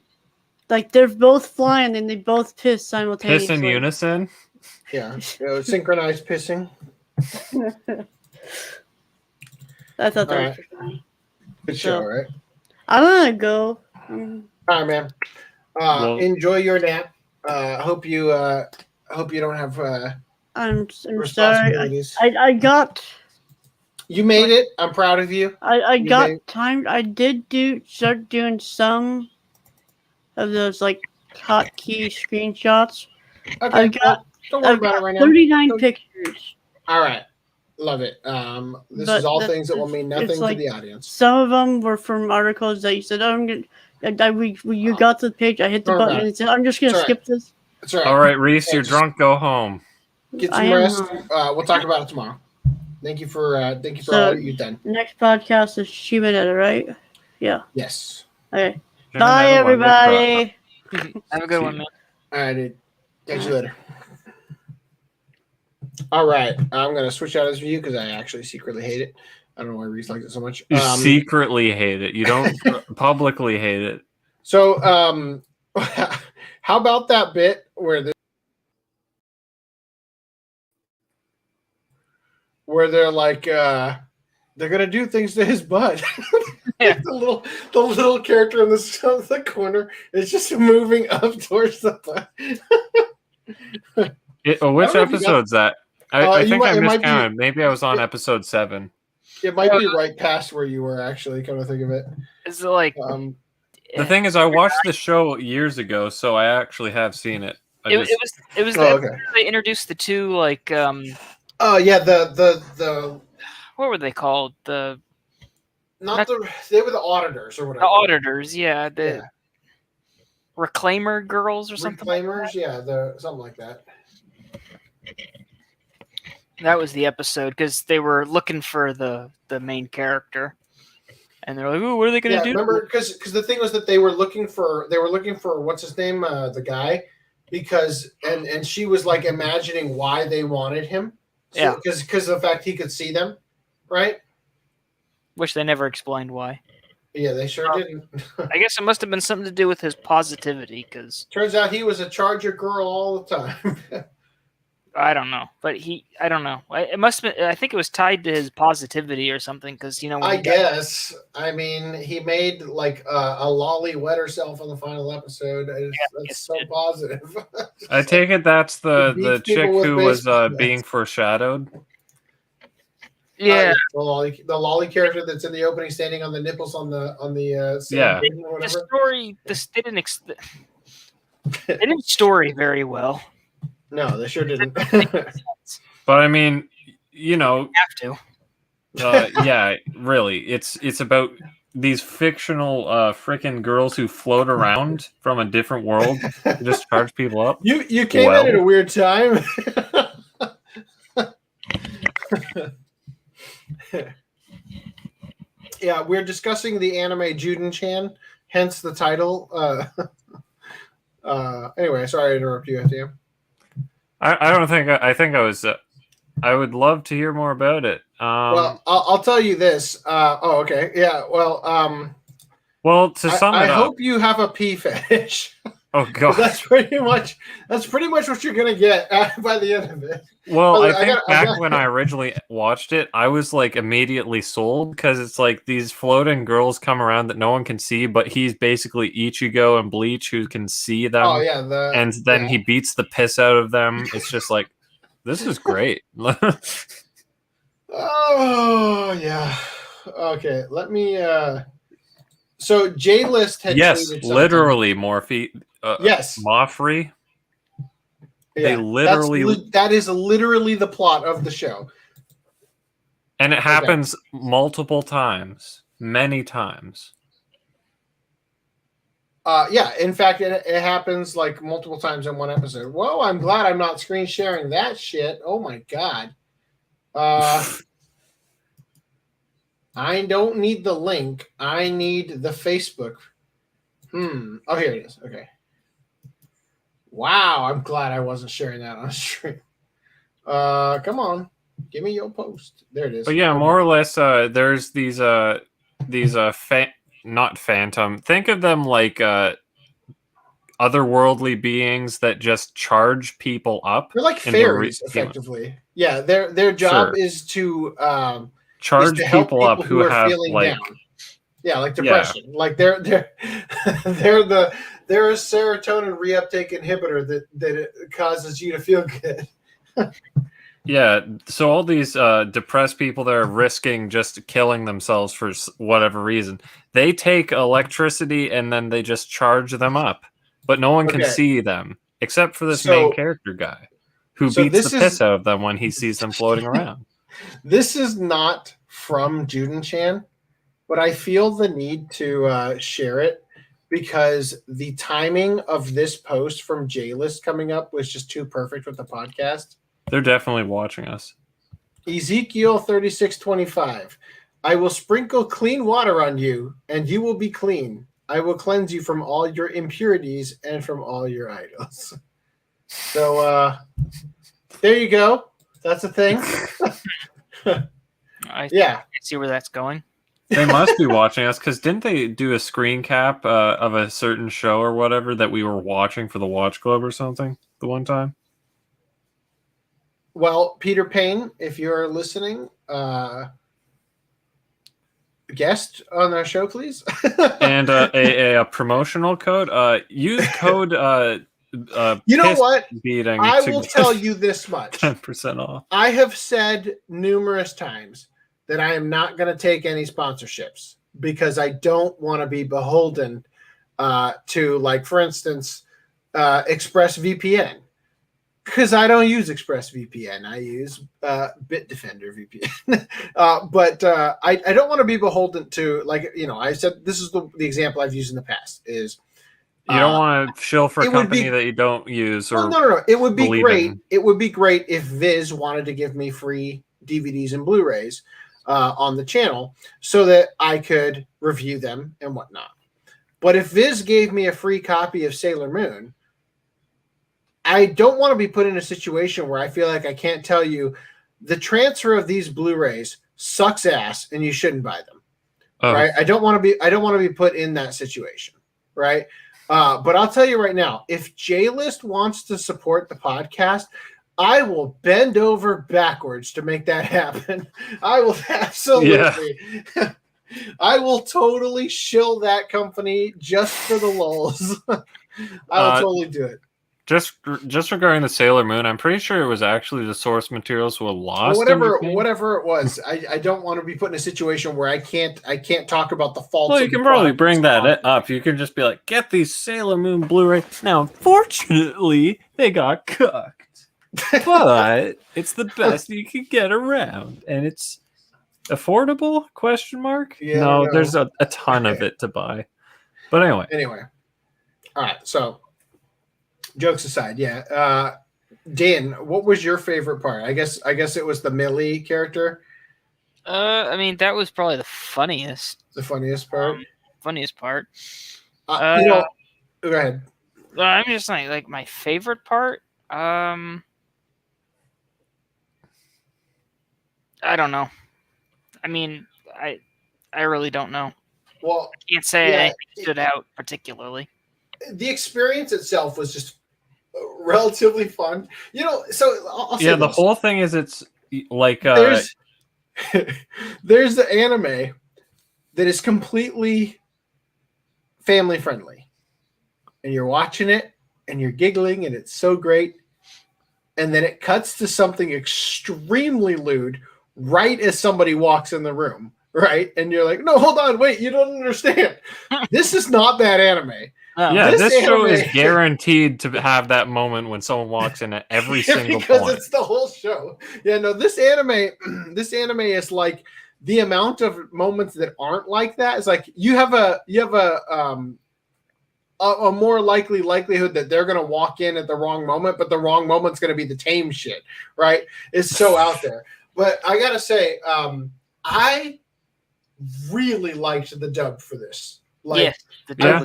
Like they're both flying and they both piss simultaneously. Piss in unison? Yeah. Synchronized pissing. I thought that was funny. Good show, right? I'm gonna go. All right, man. Enjoy your nap. Hope you don't have I'm sorry. responsibilities. I got. You made it. I'm proud of you. I got time. I did start doing some of those like hotkey screenshots. Okay, don't worry about it right now. 39 pictures. All right, love it. This is all things that will mean nothing to the audience. Some of them were from articles that you said, "Oh, I'm gonna." You got to the page. I hit the button and said, "I'm just gonna skip this." That's right. All right, Reese, you're drunk. Go home. Get some rest. We'll talk about it tomorrow. Thank you for all that you've done. Next podcast is Shibaneta, right? Yeah. Yes. Okay. Bye, everybody. Have a good one, man. All right, dude. Catch you later. All right, I'm gonna switch out this view because I actually secretly hate it. I don't know why Reese likes it so much. You secretly hate it. You don't publicly hate it. So, how about that bit where they're like they're gonna do things to his butt. Yeah. the little character in the corner is just moving up towards the butt. Which episode's that? I think I it might miscounted. Maybe I was on episode 7. It might be right past where you were actually. Come to think of it. Is it like The thing is, I watched the show years ago, so I actually have seen it. it was the Oh, okay. episode they introduced the two like Oh yeah, the what were they called? They they were the auditors or whatever. auditors, yeah, the Yeah. reclaimer girls or something. Reclaimers, yeah, something like that. That was the episode because they were looking for the main character, and they're like, "Ooh, what are they gonna do?" Remember, because the thing was that they were looking for what's his name, the guy, because and she was like imagining why they wanted him. So, Yeah. because of the fact he could see them, right? Which they never explained why. Yeah, they sure didn't. I guess it must have been something to do with his positivity, because Turns out he was a Charger girl all the time. I don't know, but I don't know. It must have been. I think it was tied to his positivity or something, because when I he guess. I mean, he made like a lolly wet herself on the final episode. That's so positive. I take it that's the beats chick people with who was baseball being foreshadowed. Yeah, the lolly character that's in the opening, standing on the nipples on the Yeah. thing or the whatever. story. They didn't story very well. No, they sure didn't. But I mean, Have to. yeah, really, it's about these fictional freaking girls who float around from a different world and just charge people up. You came in at a weird time. Yeah, we're discussing the anime Juden-chan, hence the title. Anyway, sorry to interrupt you, FDM. I don't think I think I was. I would love to hear more about it. Well, I'll tell you this. Okay. Yeah. Well, well, to sum I it up, hope you have a pee fetish. oh god. That's pretty much what you're gonna get by the end of it. Well, I I think got- when I originally watched it, I was like immediately sold because it's like these floating girls come around that no one can see, but he's basically Ichigo and Bleach who can see them. Oh yeah, And then he beats the piss out of them. It's just like, this is great. Oh yeah. Okay, let me. So J List had Yes, tweeted something. literally Morphe. Yes. Moffrey. Yeah, They literally, that is literally the plot of the show. and it happens multiple times, many times. Yeah, in fact, it happens like multiple times in one episode. Whoa, I'm glad I'm not screen sharing that shit. Oh my god. I don't need the link. I need the Facebook. Oh, here it is. Okay. Wow, I'm glad I wasn't sharing that on stream. Come on. Give me your post. There it is. But yeah, more or less, there's these not phantom. Think of them like otherworldly beings that just charge people up. They're like into fairies, effectively. Yeah, their job is to charge is to help people up who are have feeling like down. Yeah, like depression. Like they're they're a serotonin reuptake inhibitor that it causes you to feel good. yeah. So all these depressed people that are risking just killing themselves for whatever reason, they take electricity and then they just charge them up, but no one can see them except for this main character guy who beats the piss out of them when he sees them floating around. This is not from Juden-chan, but I feel the need to share it because the timing of this post from J-List coming up was just too perfect with the podcast. They're definitely watching us. Ezekiel 36:25. I will sprinkle clean water on you, and you will be clean. I will cleanse you from all your impurities and from all your idols. So there you go. That's a thing. I see where that's going. They must be watching us because didn't they do a screen cap of a certain show or whatever that we were watching for the Watch Club or something the one time? Well, Peter Payne, if you're listening, guest on our show, please. And a promotional code. Use code. You know what? Beating. I will tell you this much: 10% off. I have said numerous times that I am not going to take any sponsorships because I don't want to be beholden to, like, for instance, ExpressVPN. Because I don't use ExpressVPN. I use Bitdefender VPN. But I don't want to be beholden to, like, I said, this is the example I've used in the past is You don't want to shill for a it would company be- that you don't use. Or no. It would be believe great. in. It would be great if Viz wanted to give me free DVDs and Blu-rays on the channel so that I could review them and whatnot. But if Viz gave me a free copy of Sailor Moon, I don't want to be put in a situation where I feel like I can't tell you the transfer of these Blu-rays sucks ass and you shouldn't buy them. Oh. Right? I don't want to be put in that situation. Right? But I'll tell you right now, if J-List wants to support the podcast, I will bend over backwards to make that happen. I will absolutely. Yeah. I will totally shill that company just for the lulz. I will totally do it. Just regarding the Sailor Moon, I'm pretty sure it was actually the source materials were lost. Whatever it was, I don't want to be put in a situation where I can't talk about the faults. Well, you can probably bring that up. You can just be like, get these Sailor Moon Blu-ray. Now, unfortunately, they got cooked, but it's the best you can get around, and it's affordable? Question mark? Yeah, no, there's a ton of it to buy. But anyway, all right. So. Jokes aside, yeah. Dan, what was your favorite part? I guess it was the Millie character. I mean, that was probably the funniest. The funniest part. Funniest part. Go ahead. I'm just like my favorite part. I don't know. I mean, I really don't know. Well, I can't say anything stood out particularly. The experience itself was just relatively fun. So I'll say the this. whole thing is it's like there's the anime that is completely family friendly, and you're watching it and you're giggling and it's so great, and then it cuts to something extremely lewd right as somebody walks in the room, right? And you're like, no, hold on, wait, you don't understand. This is not that anime. Yeah, this show is guaranteed to have that moment when someone walks in at every single because point. It's the whole show. Yeah, no, this anime is like the amount of moments that aren't like that is like you have a more likelihood that they're gonna walk in at the wrong moment, but the wrong moment's gonna be the tame shit, right? It's so out there. But I gotta say, I really liked the dub for this. I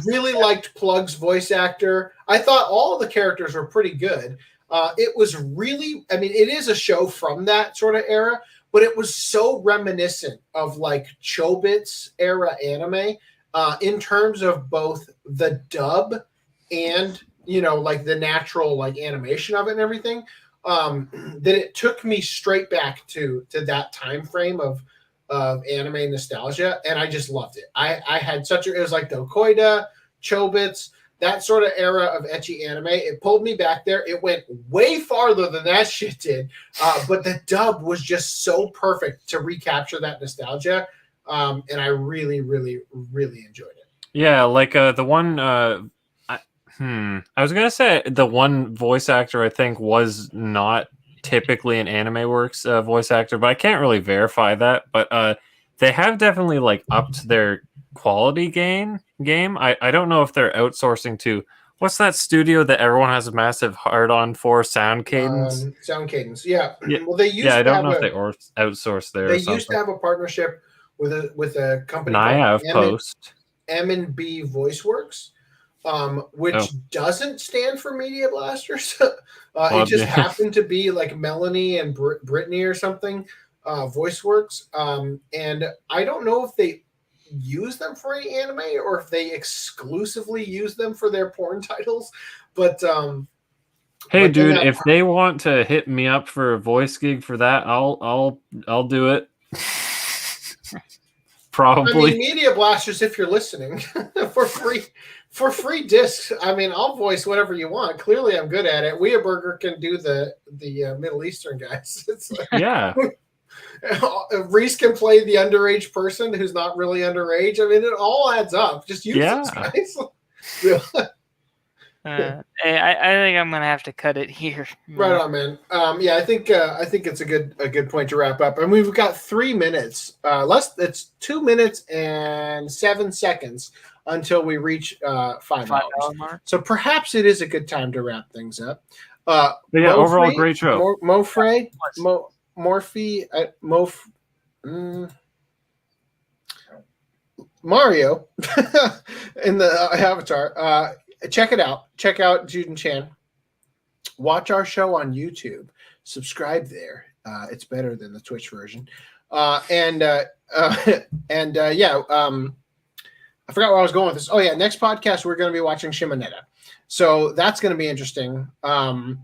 really liked Plug's voice actor. I thought all the characters were pretty good. It was really, I mean, it is a show from that sort of era, but it was so reminiscent of like Chobits era anime in terms of both the dub and, like the natural like animation of it and everything, that it took me straight back to that time frame of anime nostalgia, and I just loved it. I had it was like the Koida, Chobits, that sort of era of ecchi anime. It pulled me back there. It went way farther than that shit did, but the dub was just so perfect to recapture that nostalgia, and I really, really, really enjoyed it. Yeah, like the one I was gonna say the one voice actor I think was not typically an Anime Works voice actor, but I can't really verify that. But they have definitely like upped their quality game. I don't know if they're outsourcing to what's that studio that everyone has a massive hard on for, Sound Cadence. Sound Cadence, yeah. Yeah. Well, they used. I to don't know have if they outsource there. They used to have a partnership with a company Naya called Post M&B VoiceWorks. Which doesn't stand for Media Blasters. It just happened to be like Melanie and Brittany or something, VoiceWorks. And I don't know if they use them for any anime or if they exclusively use them for their porn titles. But hey, dude, if they want to hit me up for a voice gig for that, I'll do it. Probably. I mean, Media Blasters, if you're listening, for free discs. I mean, I'll voice whatever you want. Clearly, I'm good at it. Weeaburger can do the Middle Eastern guys. It's like, yeah. Reese can play the underage person who's not really underage. I mean, it all adds up. Just use Yeah. this, guys. I think I'm gonna have to cut it here. Right on, man. Yeah, I think it's a good point to wrap up, and we've got 3 minutes. It's 2 minutes and 7 seconds until we reach $5. Mark. So perhaps it is a good time to wrap things up. But yeah, overall, great show. Mario in the avatar. Check it out. Check out Juden Chan. Watch our show on YouTube. Subscribe there. It's better than the Twitch version. I forgot where I was going with this. Oh yeah, next podcast we're going to be watching Shimoneta. So that's going to be interesting. I'll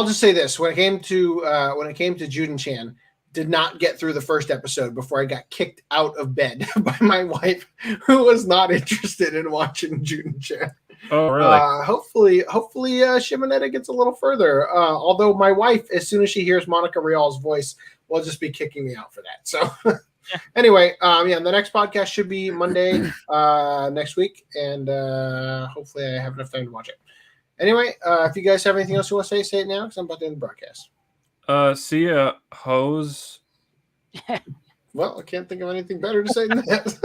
just say this: when it came to Juden Chan, did not get through the first episode before I got kicked out of bed by my wife, who was not interested in watching Juden Chan. Oh, really? Hopefully, Shimoneta gets a little further. Although my wife, as soon as she hears Monica Rial's voice, will just be kicking me out for that. So, anyway, the next podcast should be Monday next week, and hopefully I have enough time to watch it. Anyway, if you guys have anything else you want to say it now, because I'm about to end the broadcast. See ya, hoes. Well, I can't think of anything better to say than that.